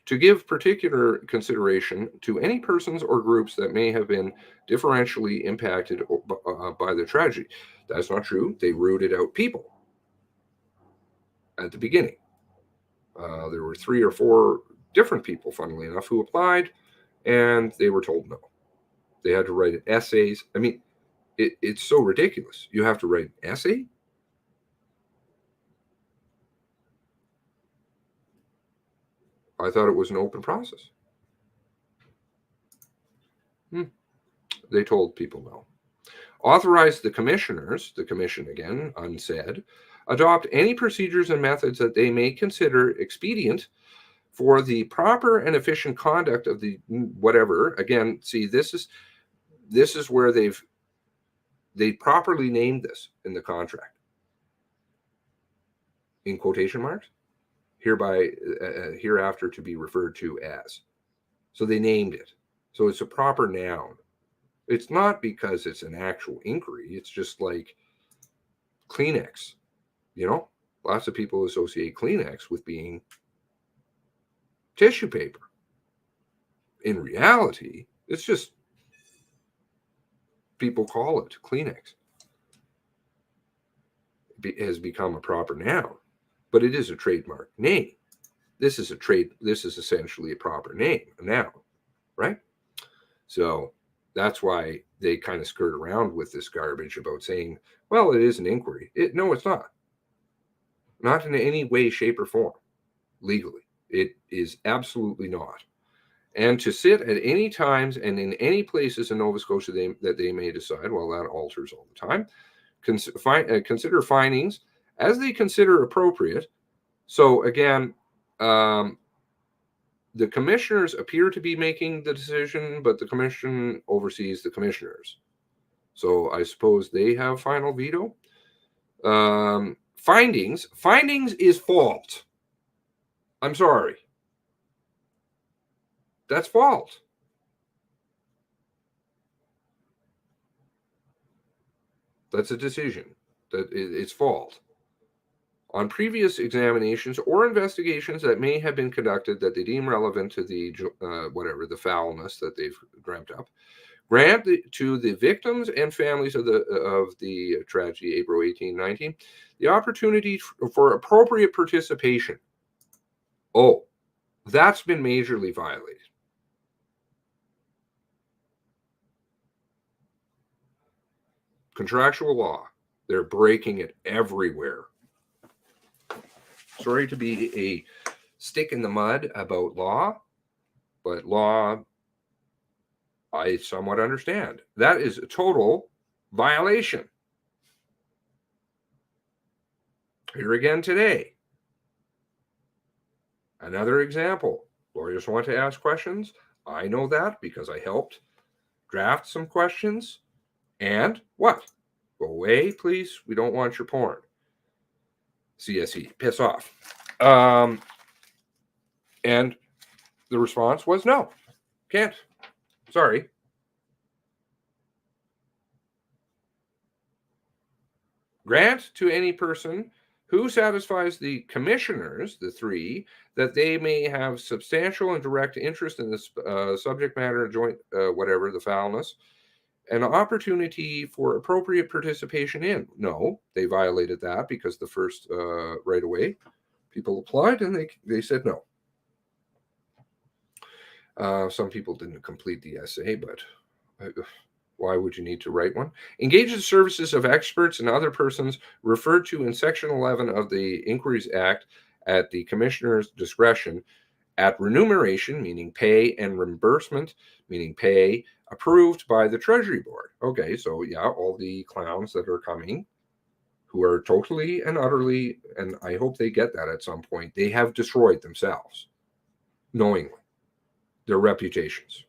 Speaker 1: to give particular consideration to any persons or groups that may have been differentially impacted by the tragedy. That's not true. They rooted out people at the beginning. There were 3 or 4 different people, funnily enough, who applied, and they were told no. They had to write essays. I mean, it's so ridiculous. You have to write an essay? I thought it was an open process. They told people no. Authorize the commissioners, the commission again, unsaid, adopt any procedures and methods that they may consider expedient for the proper and efficient conduct of the whatever. Again, see, this is where they properly named this in the contract. In quotation marks, hereby, hereafter to be referred to as. So they named it. So it's a proper noun. It's not because it's an actual inquiry. It's just like Kleenex. Lots of people associate Kleenex with being tissue paper. In reality, it's just people call it Kleenex. It has become a proper noun. but it is a trademark name. This is essentially a proper name, a noun, right? So that's why they kind of skirt around with this garbage about saying, well, it is an inquiry. No, it's not. Not in any way, shape, or form, legally. It is absolutely not. And to sit at any times and in any places in Nova Scotia that they may decide, well, that alters all the time, consider findings as they consider appropriate. So again, the commissioners appear to be making the decision, but the commission oversees the commissioners. So I suppose they have final veto. Findings is fault. I'm sorry. That's fault. That's a decision. It's fault. On previous examinations or investigations that may have been conducted that they deem relevant to the the foulness that they've dreamt up, grant to the victims and families of the tragedy April 1819 the opportunity for appropriate participation. Oh, that's been majorly violated. Contractual law, they're breaking it everywhere. Sorry to be a stick in the mud about law, but law, I somewhat understand. That is a total violation. Here again today. Another example. Lawyers want to ask questions. I know that because I helped draft some questions. And what? Go away, please. We don't want your porn. CSE, piss off. And the response was no. Can't. Sorry. Grant to any person who satisfies the commissioners, the three, that they may have substantial and direct interest in this subject matter, joint, the foulness, an opportunity for appropriate participation in. No, they violated that because the first, right away, people applied and they said no. Some people didn't complete the essay, but why would you need to write one? Engage the services of experts and other persons referred to in Section 11 of the Inquiries Act at the Commissioner's discretion at remuneration, meaning pay, and reimbursement, meaning pay, approved by the Treasury Board. Okay, so yeah, all the clowns that are coming who are totally and utterly, and I hope they get that at some point, they have destroyed themselves, knowingly, their reputations.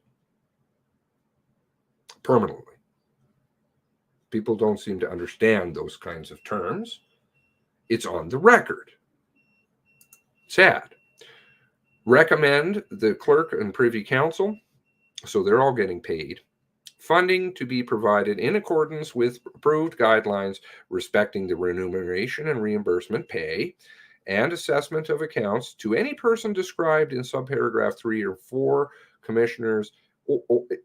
Speaker 1: Permanently. People don't seem to understand those kinds of terms. It's on the record. Sad. Recommend the clerk and privy council, so they're all getting paid, funding to be provided in accordance with approved guidelines respecting the remuneration and reimbursement pay and assessment of accounts to any person described in subparagraph 3 or 4 commissioners,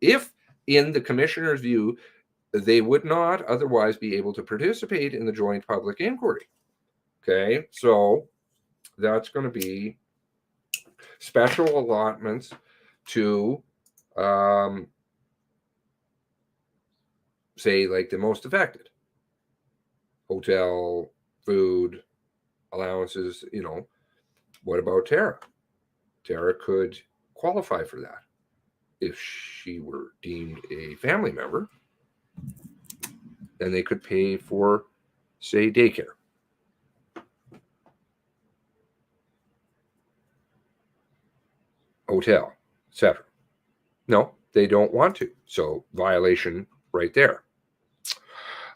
Speaker 1: if in the commissioner's view, they would not otherwise be able to participate in the joint public inquiry. Okay, so that's going to be special allotments to, say, like the most affected. Hotel, food, allowances, What about Tara? Tara could qualify for that if she were deemed a family member. Then they could pay for, say, daycare. Hotel, etc. No, they don't want to. So violation right there.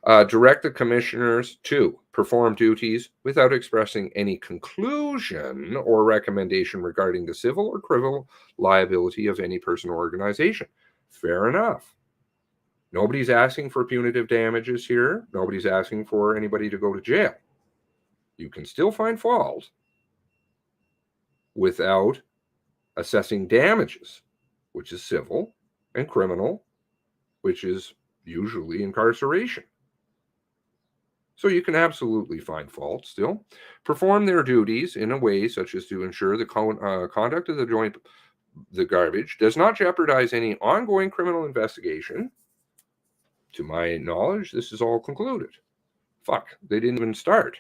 Speaker 1: Direct the commissioners to perform duties without expressing any conclusion or recommendation regarding the civil or criminal liability of any person or organization. Fair enough. Nobody's asking for punitive damages here. Nobody's asking for anybody to go to jail. You can still find fault without assessing damages, which is civil, and criminal, which is usually incarceration. So you can absolutely find fault still. Perform their duties in a way such as to ensure the conduct of the garbage does not jeopardize any ongoing criminal investigation. To my knowledge, this is all concluded. Fuck, they didn't even start.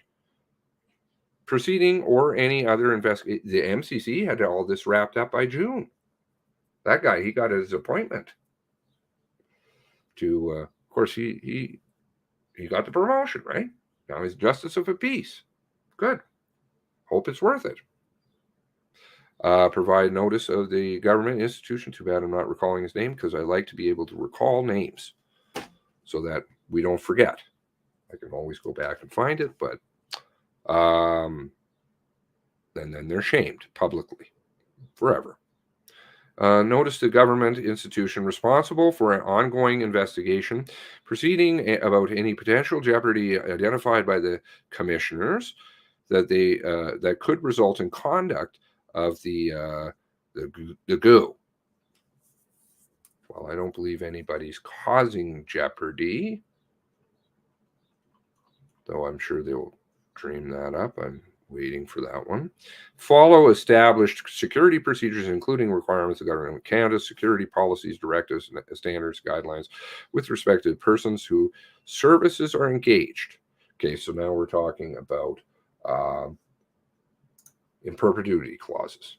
Speaker 1: Proceeding or any other investigation. The MCC had all this wrapped up by June. That guy, he got his appointment. Of course, he got the promotion, right? Now he's Justice of the Peace. Good. Hope it's worth it. Provide notice of the government institution. Too bad I'm not recalling his name, because I like to be able to recall names so that we don't forget. I can always go back and find it, but and then they're shamed publicly forever. Notice the government institution responsible for an ongoing investigation proceeding about any potential jeopardy identified by the commissioners that that could result in conduct of the GO. Well, I don't believe anybody's causing jeopardy, though I'm sure they'll dream that up. I'm waiting for that one. Follow established security procedures, including requirements of Government of Canada, security policies, directives, standards, guidelines with respect to persons whose services are engaged. Okay, so now we're talking about in perpetuity clauses,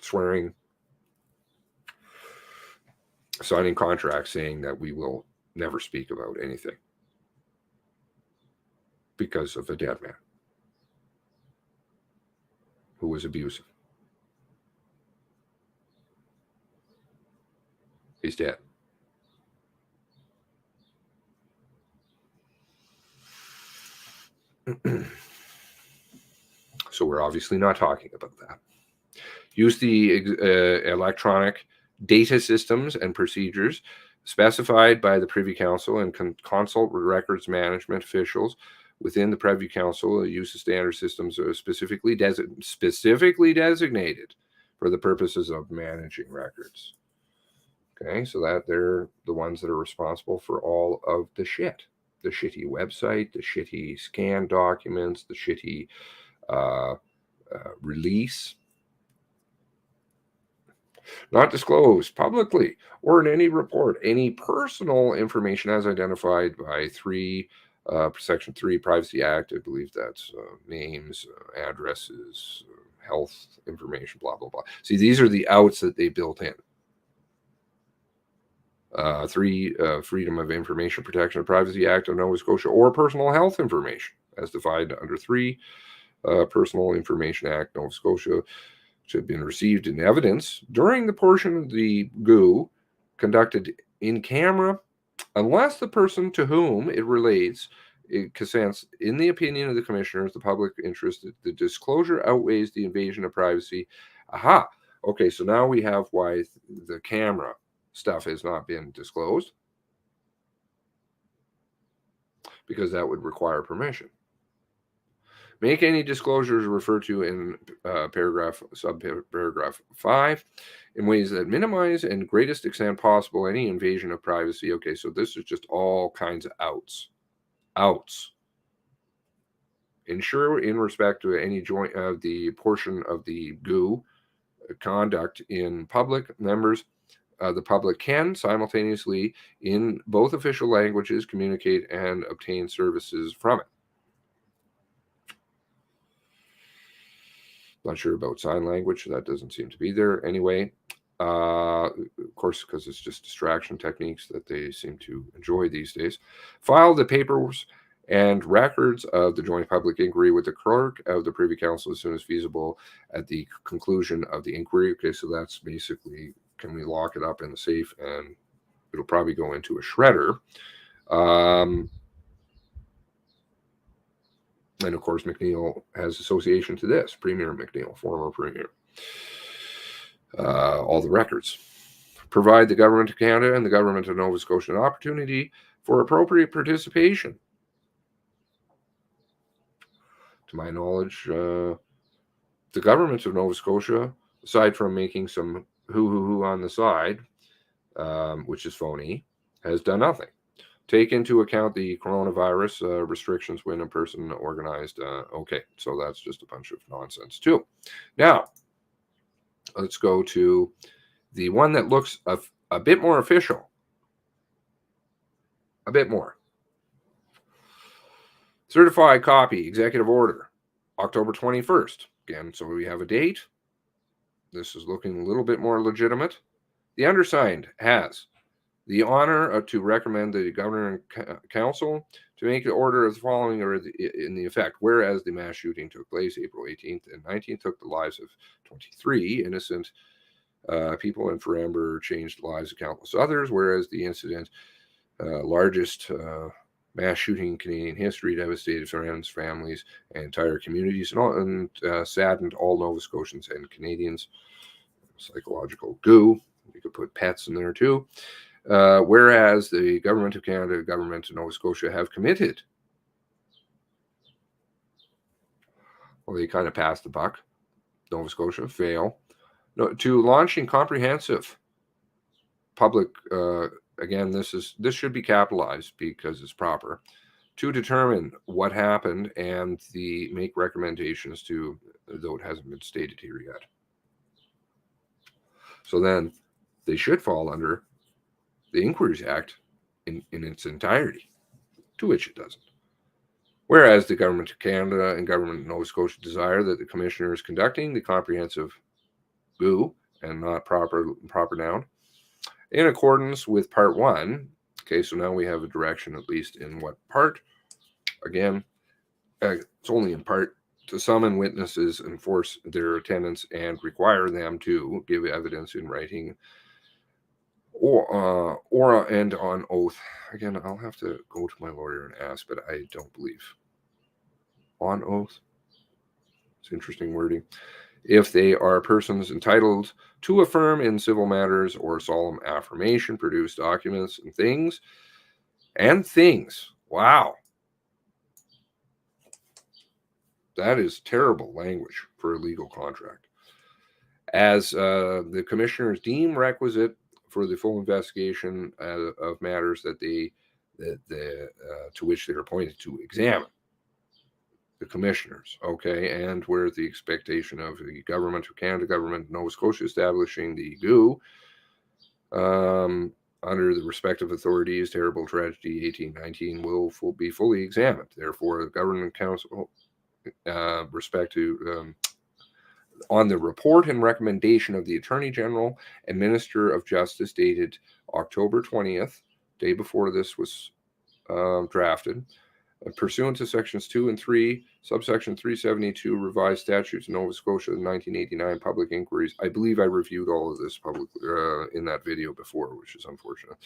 Speaker 1: swearing, signing contracts saying that we will never speak about anything because of a dead man who was abusive. He's dead. So we're obviously not talking about that. Use the electronic data systems and procedures specified by the Privy Council and consult with records management officials within the Privy Council. Use of standard systems are specifically designated for the purposes of managing records. Okay, so that they're the ones that are responsible for all of the shit. The shitty website, the shitty scan documents, the shitty release. Not disclose publicly or in any report any personal information as identified by Section 3 Privacy Act. I believe that's names, addresses, health information, blah, blah, blah. See, these are the outs that they built in. 3, Freedom of Information Protection and Privacy Act of Nova Scotia, or personal health information as defined under 3 Personal Information Act, Nova Scotia, which have been received in evidence during the portion of the GO conducted in camera, unless the person to whom it relates consents, in the opinion of the commissioners, the public interest, the disclosure outweighs the invasion of privacy. Aha. Okay, so now we have why the camera stuff has not been disclosed, because that would require permission. Make any disclosures referred to in subparagraph 5 in ways that minimize and greatest extent possible any invasion of privacy. Okay, so this is just all kinds of outs. Outs. Ensure in respect to any joint of the portion of the GO conduct in public, members the public can simultaneously in both official languages communicate and obtain services from it. Not sure about sign language. That doesn't seem to be there anyway. Of course, because it's just distraction techniques that they seem to enjoy these days. File the papers and records of the joint public inquiry with the clerk of the Privy Council as soon as feasible at the conclusion of the inquiry. Okay, so that's basically, can we lock it up in the safe, and it'll probably go into a shredder. And of course, McNeil has association to this. Premier McNeil, former premier. All the records. Provide the Government of Canada and the Government of Nova Scotia an opportunity for appropriate participation. To my knowledge, the Government of Nova Scotia, aside from making some hoo-hoo-hoo on the side, which is phony, has done nothing. Take into account the coronavirus restrictions when a person organized. Okay, so that's just a bunch of nonsense too. Now, let's go to the one that looks a bit more official. A bit more. Certified copy, executive order, October 21st. Again, so we have a date. This is looking a little bit more legitimate. The undersigned has the honor to recommend the Governor and Council to make the order of the following or in the effect. Whereas the mass shooting took place April 18th and 19th, took the lives of 23 innocent people and forever changed the lives of countless others. Whereas the incident, largest mass shooting in Canadian history, devastated friends, families, and entire communities, and saddened all Nova Scotians and Canadians. Psychological goo. You could put pets in there too. Whereas the Government of Canada, Government of Nova Scotia have committed, well, they kind of passed the buck. Nova Scotia fail to launching comprehensive public. Again, this should be capitalized because it's proper, to determine what happened and make recommendations to, though it hasn't been stated here yet. So then they should fall under the Inquiries Act in its entirety, to which it doesn't. Whereas the Government of Canada and Government of Nova Scotia desire that the Commissioners conducting the comprehensive GOO, and not proper noun, in accordance with Part 1. Okay, so now we have a direction, at least in what part. Again, it's only in part, to summon witnesses, enforce their attendance, and require them to give evidence in writing or and on oath. Again, I'll have to go to my lawyer and ask, but I don't believe. On oath? It's interesting wording. If they are persons entitled to affirm in civil matters or solemn affirmation, produce documents and things. Wow. That is terrible language for a legal contract. As the commissioners deem requisite for the full investigation of matters that to which they are appointed to examine. The commissioners, okay, and where the expectation of the Government of Canada, Government of Nova Scotia establishing the GOO under the respective authorities, terrible tragedy 1819 will be fully examined. Therefore, the Government Council respect to on the report and recommendation of the Attorney General and Minister of Justice dated October 20th, day before this was drafted, pursuant to sections 2 and 3, subsection 372, revised statutes of Nova Scotia, 1989, public inquiries. I believe I reviewed all of this public in that video before, which is unfortunate.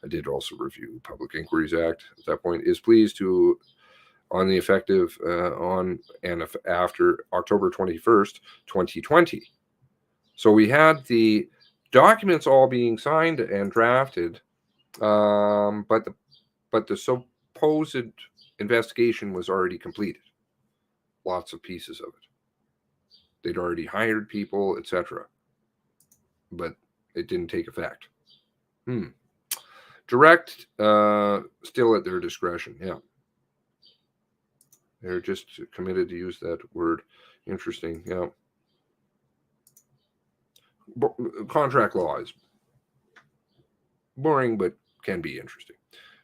Speaker 1: I did also review Public Inquiries Act at that point. Is pleased to, on the effective on and after October 21st, 2020. So we had the documents all being signed and drafted, but the supposed investigation was already completed. Lots of pieces of it. They'd already hired people, etc. But it didn't take effect. Direct, still at their discretion. Yeah. They're just committed to use that word. Interesting. Yeah. Contract law is boring, but can be interesting.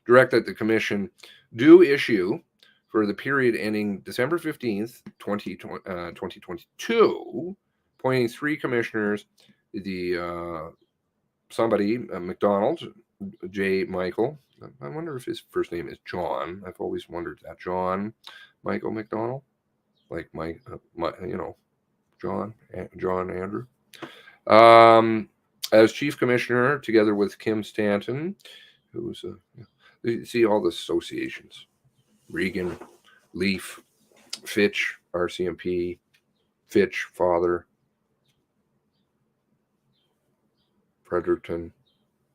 Speaker 1: Direct that the Commission do issue for the period ending December 15th, 2022, appointing 3 commissioners, McDonald, J. Michael. I wonder if his first name is John. I've always wondered that. John Michael McDonald, like John Andrew. As Chief Commissioner, together with Kim Stanton, who's you see all the associations. Regan, Leaf, Fitch, RCMP, Fitch, father, Fredericton,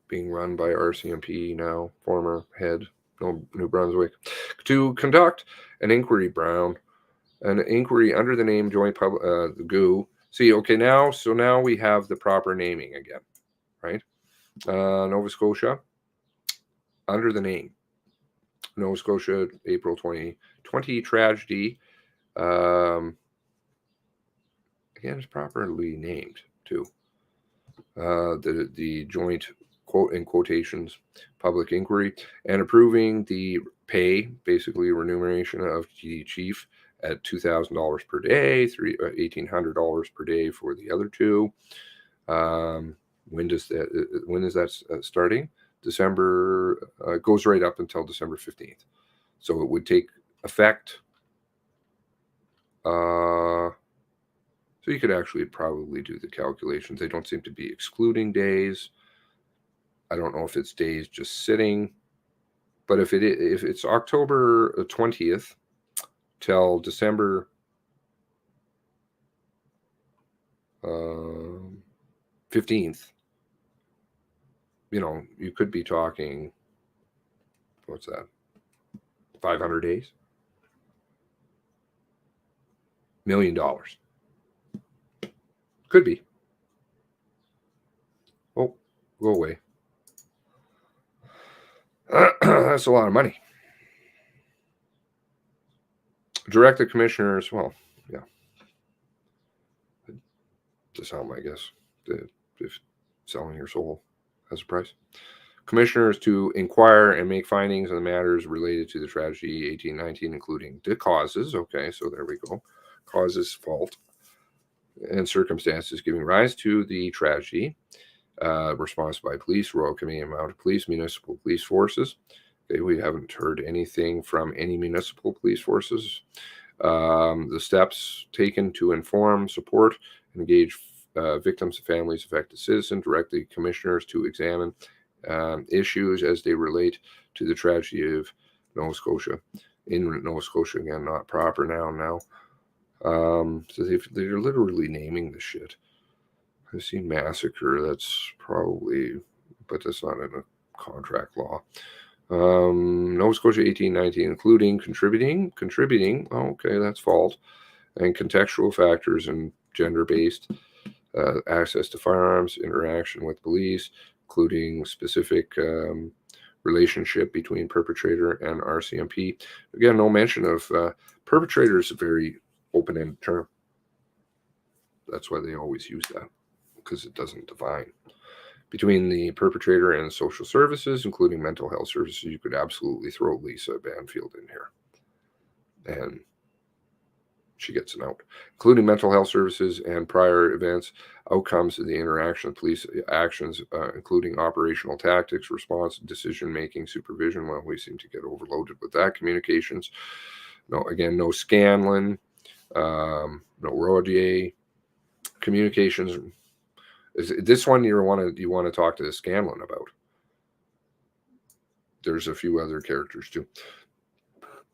Speaker 1: being run by RCMP now, former head, New Brunswick, to conduct an inquiry under the name Joint the GOO. See, okay, now we have the proper naming again, right? Nova Scotia, under the name Nova Scotia, April 2020 tragedy. Again, it's properly named too. The joint quote in quotations public inquiry and approving the pay, basically remuneration of the chief at $2,000 per day, $1,800 per day for the other two. When is that starting? December, goes right up until December 15th. So it would take effect. So you could actually probably do the calculations. They don't seem to be excluding days. I don't know if it's days just sitting, but if it's October 20th till December 15th, you could be talking, what's that, 500 days? $1 million. Could be. Oh, go away. That's a lot of money. Direct the commissioners, well, yeah. To some, I guess, if selling your soul has a price. Commissioners to inquire and make findings on the matters related to the tragedy 1819, including the causes. Okay, so there we go. Causes, fault, and circumstances giving rise to the tragedy. Response by police, Royal Canadian Mounted Police, municipal police forces. Okay, we haven't heard anything from any municipal police forces. The steps taken to inform, support, and engage victims and families, affected citizens, direct the commissioners to examine issues as they relate to the tragedy of Nova Scotia. In Nova Scotia, again, not proper noun now. So they're literally naming the shit. I see massacre. That's probably, but that's not in a contract law. Nova Scotia 1819, including contributing. Okay, that's fault, and contextual factors and gender-based access to firearms, interaction with police, including specific relationship between perpetrator and RCMP. Again, no mention of perpetrator is a very open-ended term. That's why they always use that, because it doesn't define. Between the perpetrator and social services, including mental health services, you could absolutely throw Lisa Banfield in here. And she gets an out. Including mental health services and prior events, outcomes of the interaction of police actions, including operational tactics, response, decision-making, supervision. Well, we seem to get overloaded with that. Communications. No, again, no Scanlon, no Rodier. Communications. Is this one you want to talk to Scanlon about? There's a few other characters too.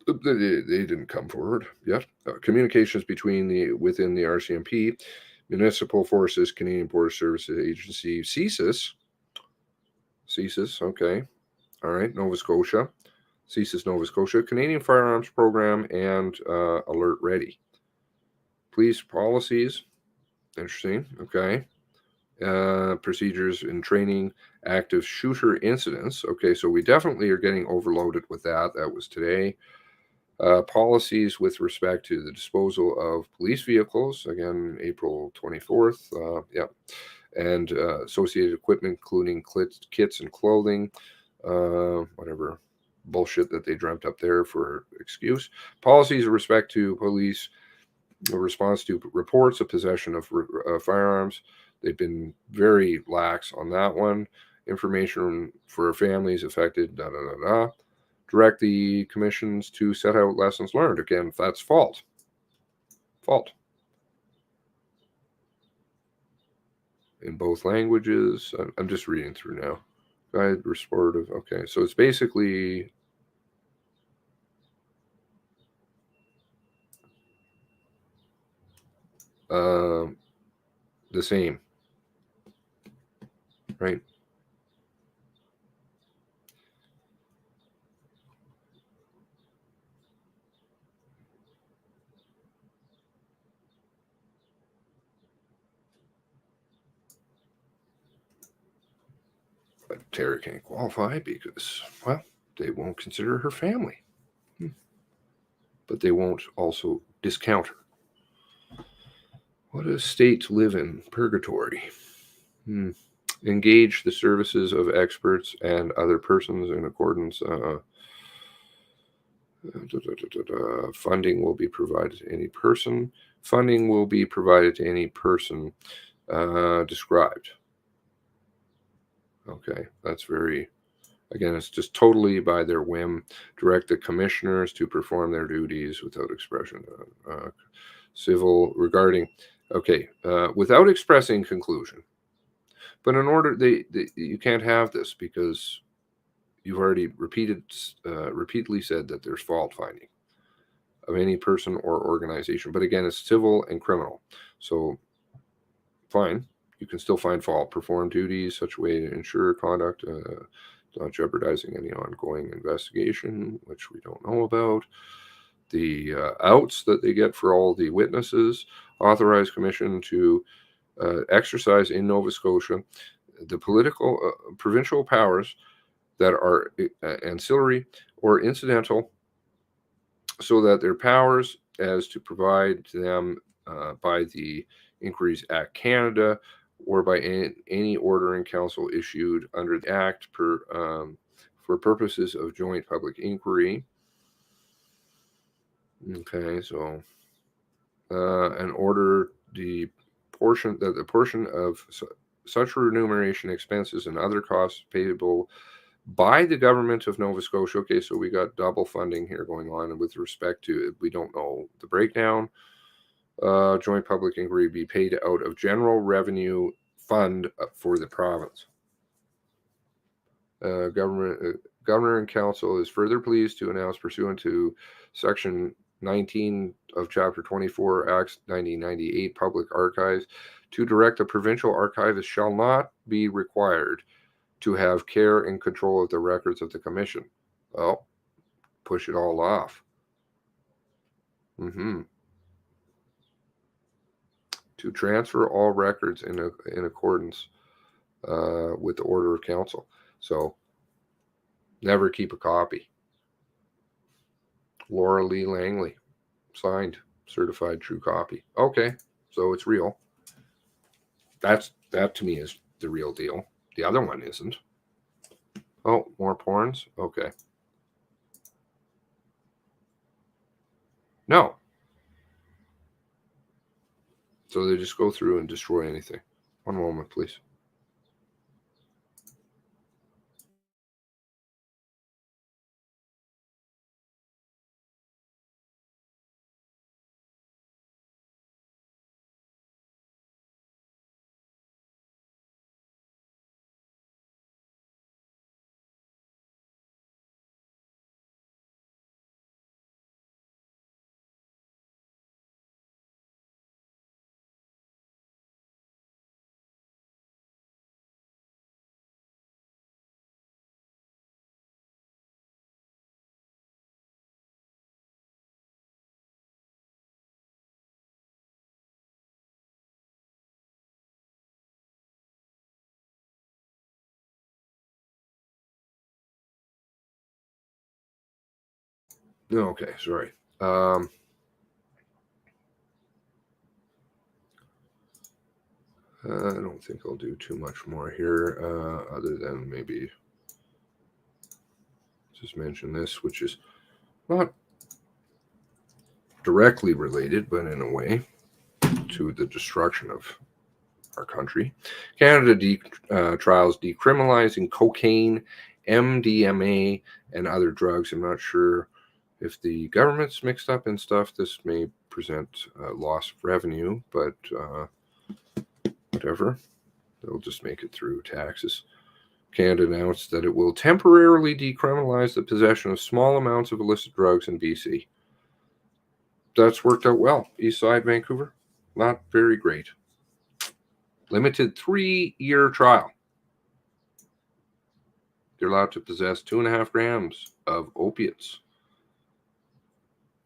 Speaker 1: They didn't come forward yet. Communications within the RCMP, municipal forces, Canadian Border Services Agency, CSIS, okay, all right, Nova Scotia, CSIS Nova Scotia, Canadian Firearms Program, and Alert Ready. Police policies, interesting, okay. Procedures in training, active shooter incidents. Okay, so we definitely are getting overloaded with that. That was today. Policies with respect to the disposal of police vehicles, again, April 24th. Yeah. And associated equipment, including kits and clothing, whatever bullshit that they dreamt up there for excuse. Policies with respect to police response to reports of possession of firearms. They've been very lax on that one. Information for families affected, Direct the commissions to set out lessons learned. Again, that's fault. In both languages. I'm just reading through now. Guide restorative. Okay, so it's basically the same, right? But Terry can't qualify because, well, they won't consider her family. But they won't also discount her. What does state live in? Purgatory. Engage the services of experts and other persons in accordance. Funding will be provided to any person. Funding will be provided to any person described. Okay, that's very, again, it's just totally by their whim. Direct the commissioners to perform their duties without expression. Civil regarding, okay, without expressing conclusion. But in order, you can't have this because you've already repeatedly said that there's fault finding of any person or organization. But again, it's civil and criminal. So fine, you can still find fault. Perform duties such a way to ensure conduct not jeopardizing any ongoing investigation, which we don't know about. The outs that they get for all the witnesses. Authorize commission to exercise in Nova Scotia the political provincial powers that are ancillary or incidental, so that their powers as to provide to them by the Inquiries Act Canada or by any order in council issued under the Act for purposes of joint public inquiry. Okay, so an order the portion of such remuneration expenses and other costs payable by the government of Nova Scotia. Okay, so we got double funding here going on, and with respect to, we don't know the breakdown. Joint public inquiry be paid out of general revenue fund for the province. Governor and Council is further pleased to announce, pursuant to Section 19 of Chapter 24, Acts 1998, Public Archives, to direct the provincial archivist shall not be required to have care and control of the records of the commission. Oh, push it all off. To transfer all records in accordance with the order of council. So never keep a copy. Laura Lee Langley, signed, certified true copy. Okay, so it's real. That to me is the real deal. The other one isn't. Oh, more porns? Okay. No. So they just go through and destroy anything. One moment, please. Okay, sorry. I don't think I'll do too much more here, other than maybe just mention this, which is not directly related, but in a way, to the destruction of our country. Canada trials decriminalizing cocaine, MDMA, and other drugs. I'm not sure if the government's mixed up in stuff. This may present loss of revenue, but whatever. They'll just make it through taxes. Canada announced that it will temporarily decriminalize the possession of small amounts of illicit drugs in BC. That's worked out well. East Side, Vancouver, not very great. Limited 3-year trial. They're allowed to possess 2.5 grams of opiates.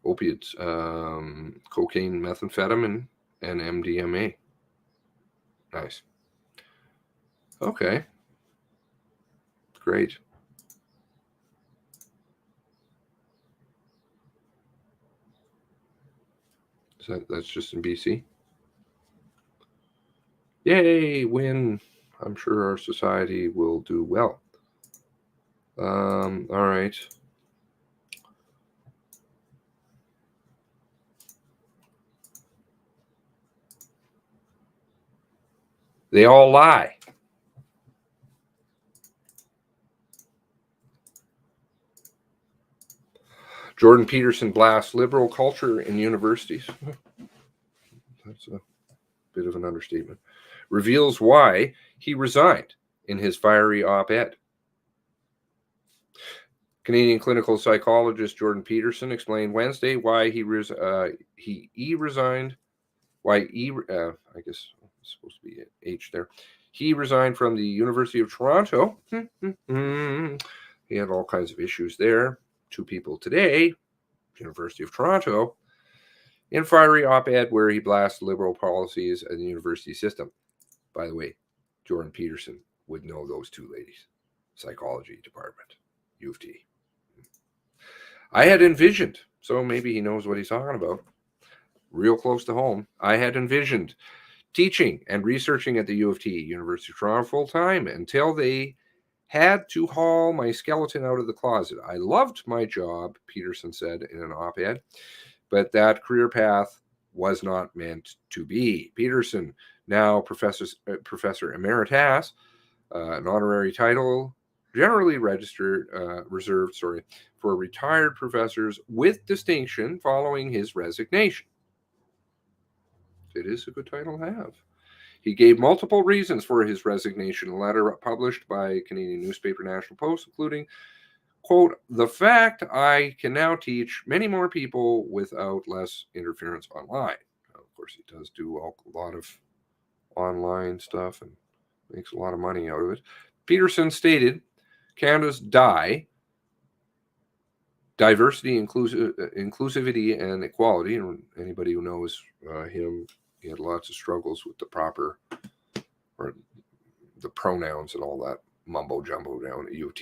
Speaker 1: Cocaine, methamphetamine, and MDMA. Nice. Okay. Great. That's just in BC? Yay, win. I'm sure our society will do well. All right. They all lie. Jordan Peterson blasts liberal culture in universities. That's a bit of an understatement. Reveals why he resigned in his fiery op-ed. Canadian clinical psychologist Jordan Peterson explained Wednesday why he resigned. I guess it's supposed to be an H there. He resigned from the University of Toronto. He had all kinds of issues there. 2 people today, University of Toronto, in fiery op-ed where he blasts liberal policies in the university system. By the way, Jordan Peterson would know those 2 ladies. Psychology department, U of T. I had envisioned, so maybe he knows what he's talking about, real close to home. I had envisioned teaching and researching at the U of T, University of Toronto, full-time until they had to haul my skeleton out of the closet. I loved my job, Peterson said in an op-ed, but that career path was not meant to be. Peterson, now professor emeritus, an honorary title generally reserved for retired professors with distinction following his resignation. It is a good title to have. He gave multiple reasons for his resignation, a letter published by Canadian newspaper National Post, including, quote, the fact I can now teach many more people without less interference online. Of course, he does do a lot of online stuff and makes a lot of money out of it. Peterson stated, Canada's DIE, diversity, inclusivity, and equality. And anybody who knows him, he had lots of struggles with the pronouns and all that mumbo jumbo down at UT.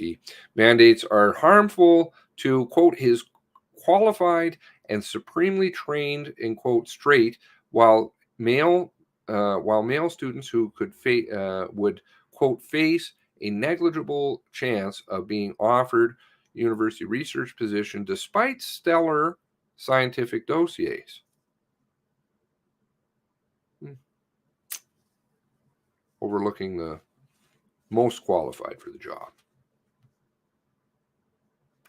Speaker 1: Mandates are harmful to, quote, his qualified and supremely trained, in quote, straight, while male students who would, quote, face a negligible chance of being offered university research position despite stellar scientific dossiers. Overlooking the most qualified for the job.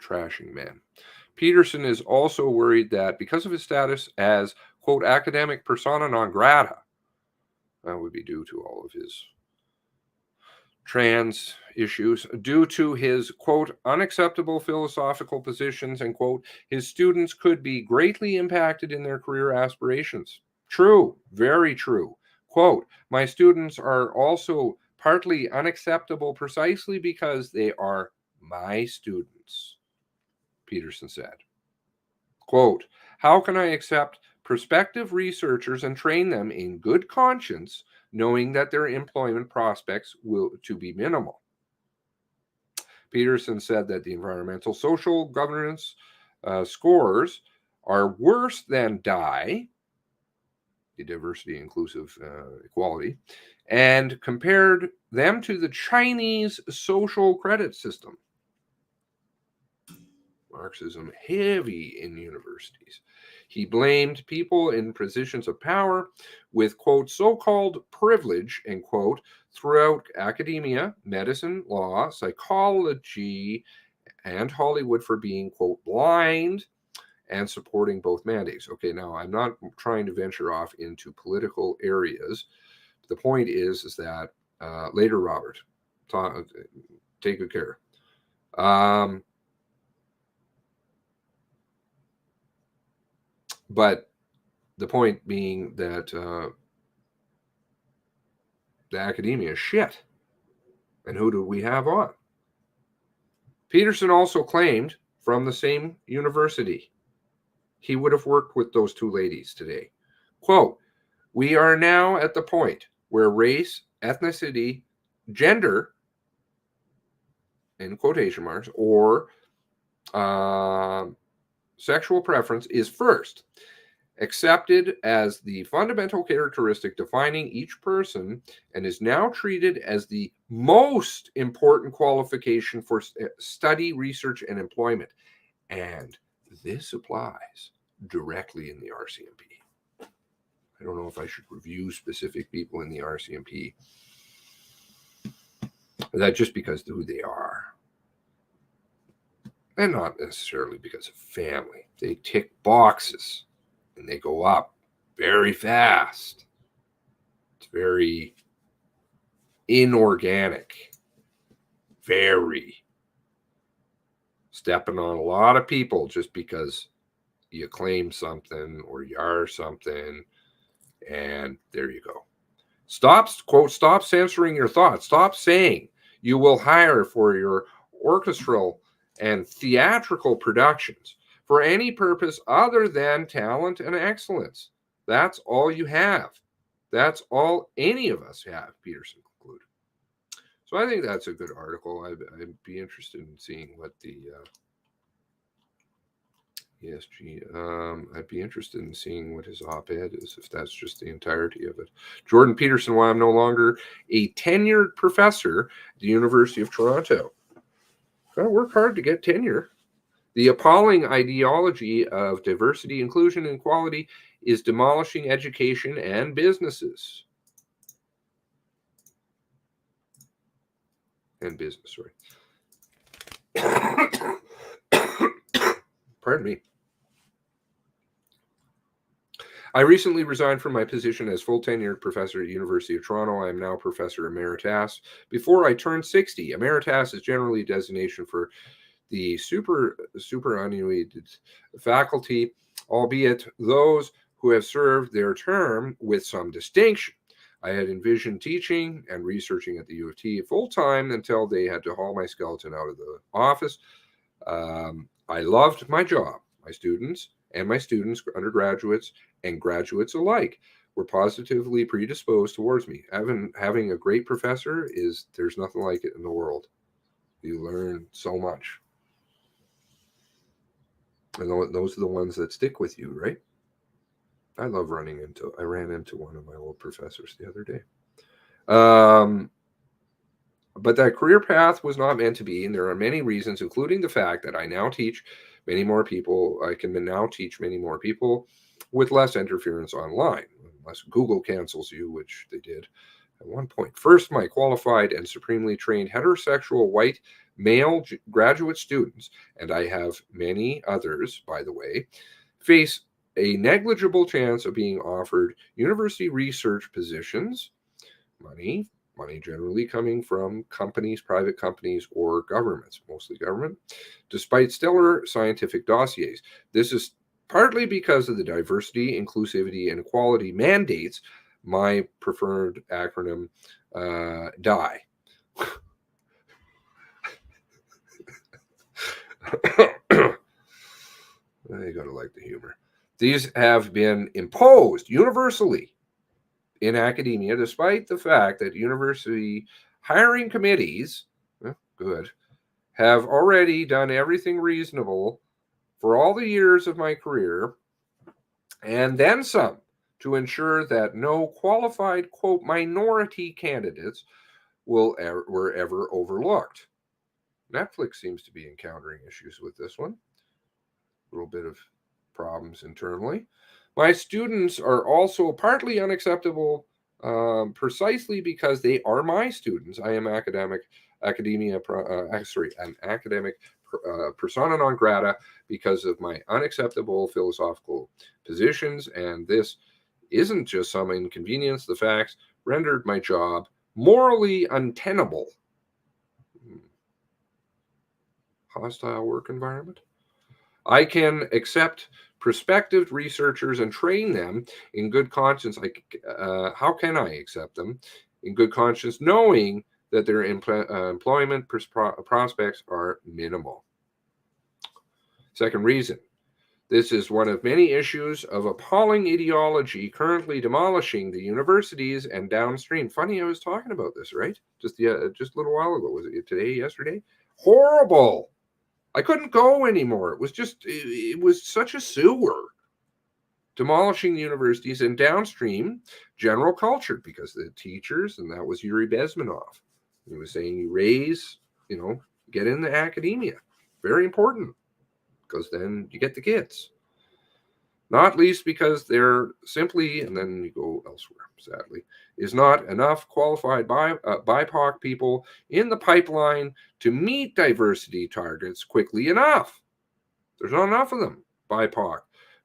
Speaker 1: Trashing men. Peterson is also worried that because of his status as, quote, academic persona non grata, that would be due to all of his trans issues, due to his, quote, unacceptable philosophical positions, and, quote, his students could be greatly impacted in their career aspirations. True, very true. Quote, my students are also partly unacceptable precisely because they are my students, Peterson said. Quote, how can I accept prospective researchers and train them in good conscience, knowing that their employment prospects will to be minimal? Peterson said that the environmental social governance scores are worse than DIE, the diversity, inclusive, equality, and compared them to the Chinese social credit system. Marxism heavy in universities. He blamed people in positions of power with, quote, so-called privilege, end quote, throughout academia, medicine, law, psychology, and Hollywood for being, quote, blind and supporting both mandates. Okay, now I'm not trying to venture off into political areas. The point is that later, Robert, take good care. But the point being that the academia is shit. And who do we have on? Peterson also claimed from the same university he would have worked with those 2 ladies today. Quote, we are now at the point where race, ethnicity, gender, in quotation marks, or sexual preference is first. accepted as the fundamental characteristic defining each person, and is now treated as the most important qualification for study, research, and employment. And this applies directly in the RCMP. I don't know if I should review specific people in the RCMP. That just because of who they are. And not necessarily because of family. They tick boxes and they go up very fast. It's very inorganic. Very. Stepping on a lot of people just because you claim something or you are something. And there you go. Stop censoring your thoughts. Stop saying you will hire for your orchestral and theatrical productions for any purpose other than talent and excellence. That's all you have. That's all any of us have, Peterson concluded. So I think that's a good article. I'd be interested in seeing what the ESG, I'd be interested in seeing what his op-ed is, if that's just the entirety of it. Jordan Peterson, why I'm no longer a tenured professor at the University of Toronto. Gotta work hard to get tenure. The appalling ideology of diversity, inclusion, and equality is demolishing education and businesses. Pardon me. I recently resigned from my position as full tenured professor at the University of Toronto. I am now professor emeritus. Before I turned 60, emeritus is generally a designation for the superannuated faculty, albeit those who have served their term with some distinction. I had envisioned teaching and researching at the U of T full-time until they had to haul my skeleton out of the office. I loved my job. My students, undergraduates and graduates alike, were positively predisposed towards me. Having a great professor there's nothing like it in the world. You learn so much. And those are the ones that stick with you, right? I ran into one of my old professors the other day. But that career path was not meant to be, and there are many reasons, including the fact that I now teach many more people. I can now teach many more people with less interference online, unless Google cancels you, which they did at one point. First, my qualified and supremely trained heterosexual white male graduate students, and I have many others, by the way, face a negligible chance of being offered university research positions, money generally coming from companies, private companies, or governments, mostly government, despite stellar scientific dossiers. This is partly because of the diversity, inclusivity, and equality mandates, my preferred acronym, DIE. You gotta like the humor. These have been imposed universally in academia, despite the fact that university hiring committees, have already done everything reasonable for all the years of my career, and then some, to ensure that no qualified, quote, minority candidates were ever overlooked. Netflix seems to be encountering issues with this one. A little bit of problems internally. My students are also partly unacceptable precisely because they are my students. I am an academic persona non grata because of my unacceptable philosophical positions, and this isn't just some inconvenience. The facts rendered my job morally untenable. Hostile work environment. I can accept prospective researchers and train them in good conscience. How can I accept them in good conscience, knowing that their employment prospects are minimal? Second reason. This is one of many issues of appalling ideology currently demolishing the universities and downstream. Funny, I was talking about this, right? Just a little while ago. Was it today, yesterday? Horrible. I couldn't go anymore. It was such a sewer. demolishing universities, and downstream general culture, because the teachers, and that was Yuri Bezmenov, he was saying you raise, get into academia. Very important, because then you get the kids. Not least because they're simply, and then you go elsewhere, sadly, is not enough qualified BIPOC people in the pipeline to meet diversity targets quickly enough. There's not enough of them, BIPOC,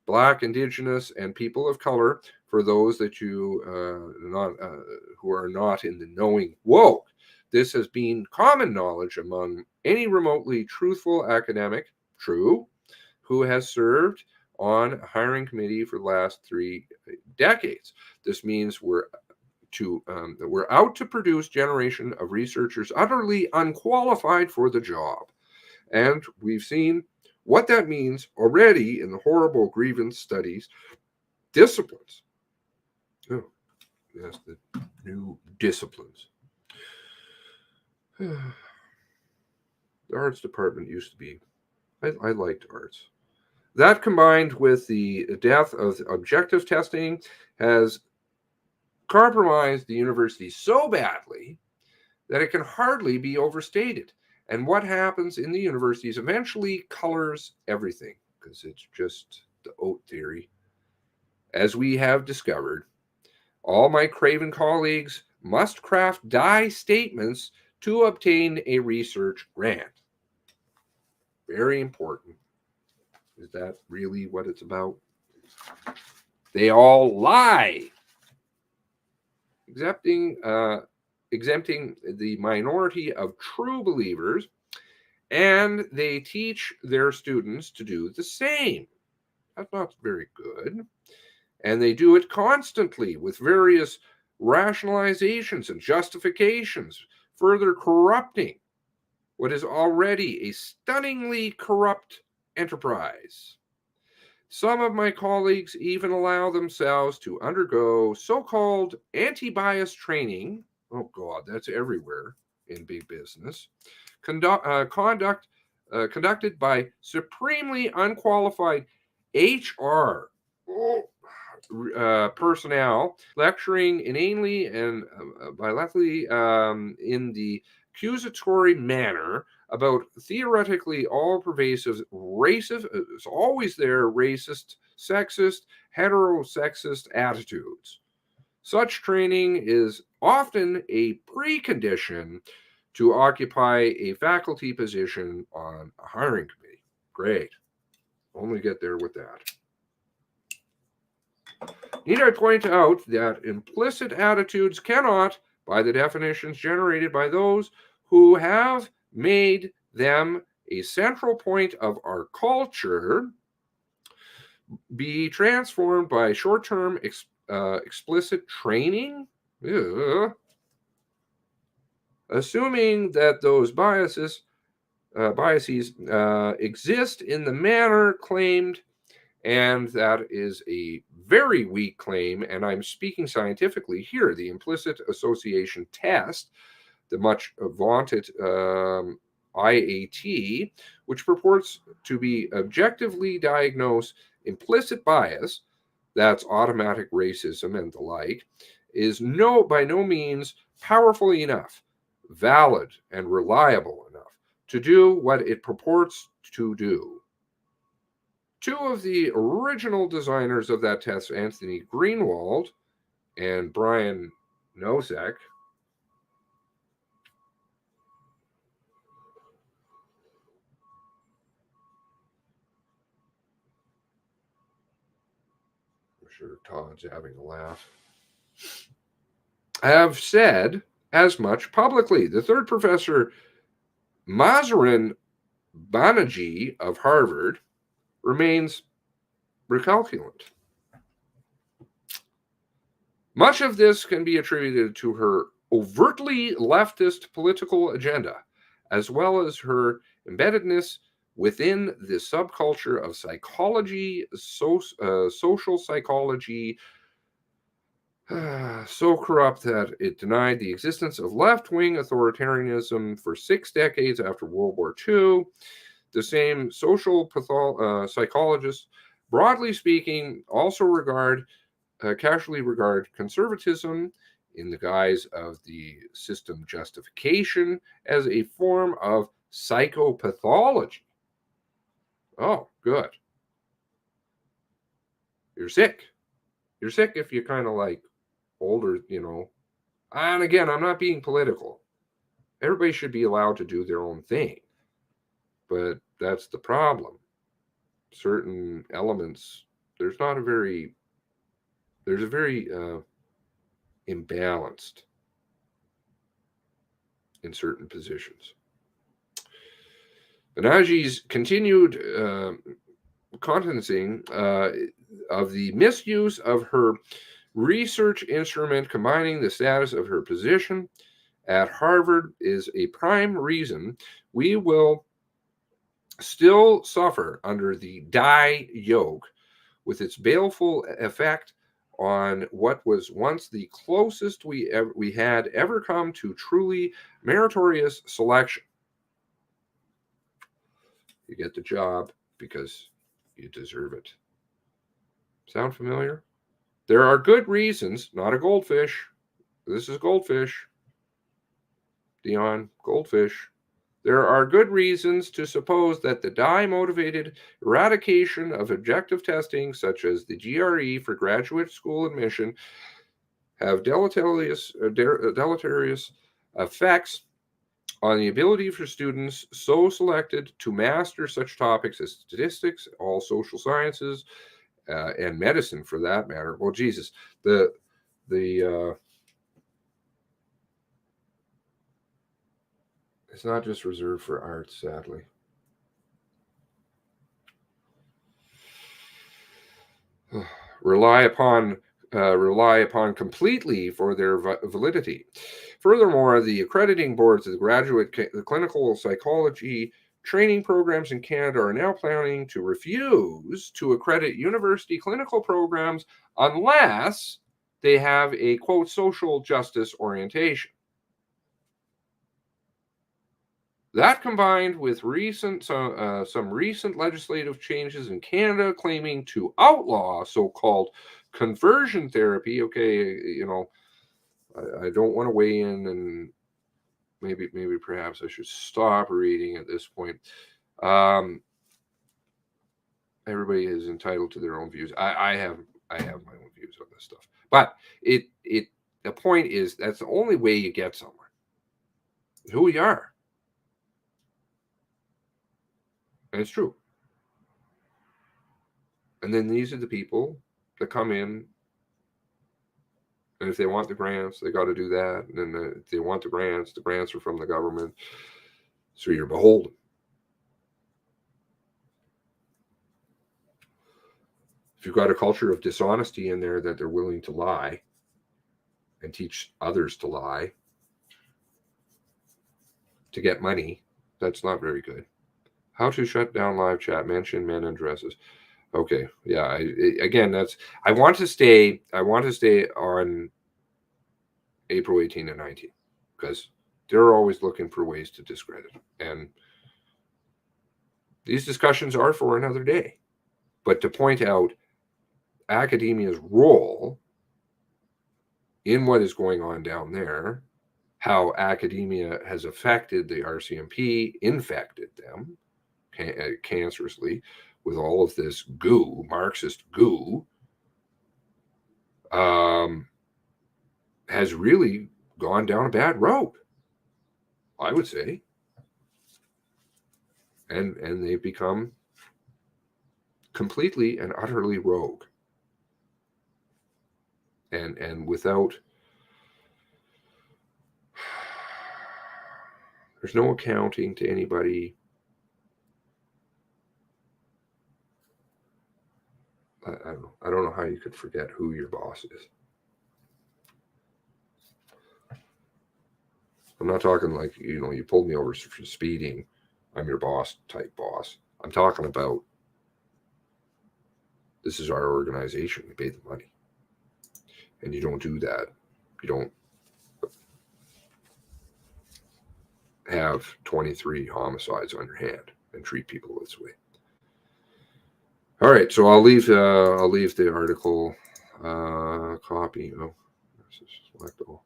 Speaker 1: Black, Indigenous, and people of color, for those that you who are not in the knowing woke. This has been common knowledge among any remotely truthful academic, true, who has served on a hiring committee for the last 3 decades. This means we're out to produce generation of researchers utterly unqualified for the job. And we've seen what that means already in the horrible grievance studies disciplines. Oh, yes, the new disciplines. The arts department used to be, I liked arts. That, combined with the death of objective testing, has compromised the university so badly that it can hardly be overstated. And what happens in the universities eventually colors everything, because it's just the oat theory. As we have discovered, all my craven colleagues must craft die statements to obtain a research grant. Very important. Is that really what it's about? They all lie. Exempting the minority of true believers, and they teach their students to do the same. That's not very good. And they do it constantly with various rationalizations and justifications, further corrupting what is already a stunningly corrupt enterprise. Some of my colleagues even allow themselves to undergo so-called anti-bias training. Oh God, that's everywhere in big business. Conducted by supremely unqualified HR personnel, lecturing inanely and violently in the accusatory manner about theoretically all-pervasive racist, it's always there, racist, sexist, heterosexist attitudes. Such training is often a precondition to occupy a faculty position on a hiring committee. Great. Only get there with that. Need I point out that implicit attitudes cannot, by the definitions generated by those who have made them a central point of our culture, be transformed by short-term explicit training? Ugh. Assuming that those biases exist in the manner claimed, and that is a very weak claim, and I'm speaking scientifically here. The implicit association test, the much vaunted IAT, which purports to be objectively diagnose implicit bias, that's automatic racism and the like, is by no means powerful enough, valid, and reliable enough to do what it purports to do. Two of the original designers of that test, Anthony Greenwald and Brian Nosek, I'm sure Todd's having a laugh, have said as much publicly. The third professor, Mazrin Banerjee of Harvard, remains recalcitrant. Much of this can be attributed to her overtly leftist political agenda, as well as her embeddedness within the subculture of psychology, social psychology, so corrupt that it denied the existence of left-wing authoritarianism for 6 decades after World War II. The same social psychologists broadly speaking, also casually regard conservatism in the guise of the system justification as a form of psychopathology. Oh, good. You're sick. You're sick if you kind of like older, And again, I'm not being political. Everybody should be allowed to do their own thing. But that's the problem. Certain elements, there's a very imbalanced in certain positions. Analogies continued countenancing of the misuse of her research instrument, combining the status of her position at Harvard is a prime reason we will still suffer under the Dye yoke, with its baleful effect on what was once the closest we had ever come to truly meritorious selection. You get the job because you deserve it. Sound familiar? There are good reasons, not a goldfish. This is goldfish. Dion, goldfish. There are good reasons to suppose that the Dye-motivated eradication of objective testing, such as the GRE for graduate school admission, have deleterious effects on the ability for students so selected to master such topics as statistics, all social sciences, and medicine, for that matter. Well, Jesus, it's not just reserved for arts, sadly. Rely upon completely for their validity. Furthermore, the accrediting boards of the graduate clinical psychology training programs in Canada are now planning to refuse to accredit university clinical programs unless they have a, quote, social justice orientation. That, combined with some recent legislative changes in Canada claiming to outlaw so-called conversion therapy. Okay, I don't want to weigh in, and maybe perhaps I should stop reading at this point. Everybody is entitled to their own views. I have my own views on this stuff, but the point is that's the only way you get somewhere. Who we are. And it's true. And then these are the people that come in, and if they want the grants, they got to do that. And then if they want the grants are from the government. So you're beholden. If you've got a culture of dishonesty in there, that they're willing to lie and teach others to lie to get money, that's not very good. How to shut down live chat, mention men in dresses. Okay, yeah. I want to stay on April 18 and 19 because they're always looking for ways to discredit them. And these discussions are for another day. But to point out academia's role in what is going on down there, how academia has affected the RCMP, infected them cancerously with all of this goo, Marxist goo, has really gone down a bad road, I would say. And they've become completely and utterly rogue. And without, there's no accounting to anybody. I don't know how you could forget who your boss is. I'm not talking like, you pulled me over for speeding, I'm your boss type boss. I'm talking about, this is our organization, we pay the money. And you don't do that. You don't have 23 homicides on your hand and treat people this way. All right, so I'll leave the article copy. Oh, this is select all,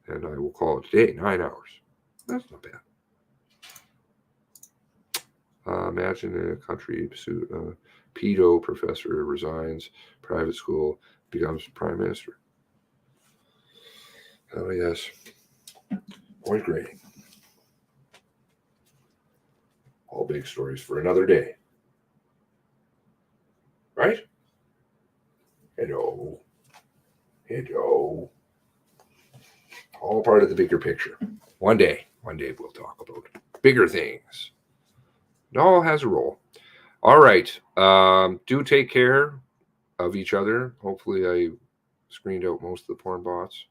Speaker 1: and I will call it today. 9 hours. That's not bad. Imagine a country pedo professor resigns private school, becomes prime minister. Oh yes, point grading. All big stories for another day. Right? Hello. All part of the bigger picture. One day we'll talk about bigger things. It all has a role. All right. Do take care of each other. Hopefully I screened out most of the porn bots.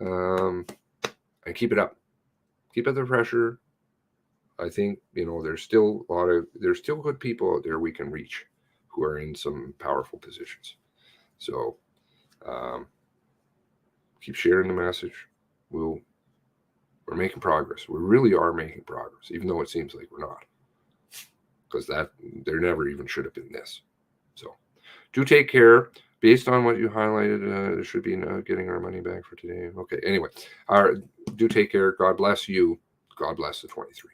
Speaker 1: And keep it up. Keep up the pressure. I think, there's still good people out there we can reach who are in some powerful positions. So keep sharing the message. We're making progress. We really are making progress, even though it seems like we're not. Because there never even should have been this. So do take care. Based on what you highlighted, it should be getting our money back for today. Okay, anyway, do take care. God bless you. God bless the 23.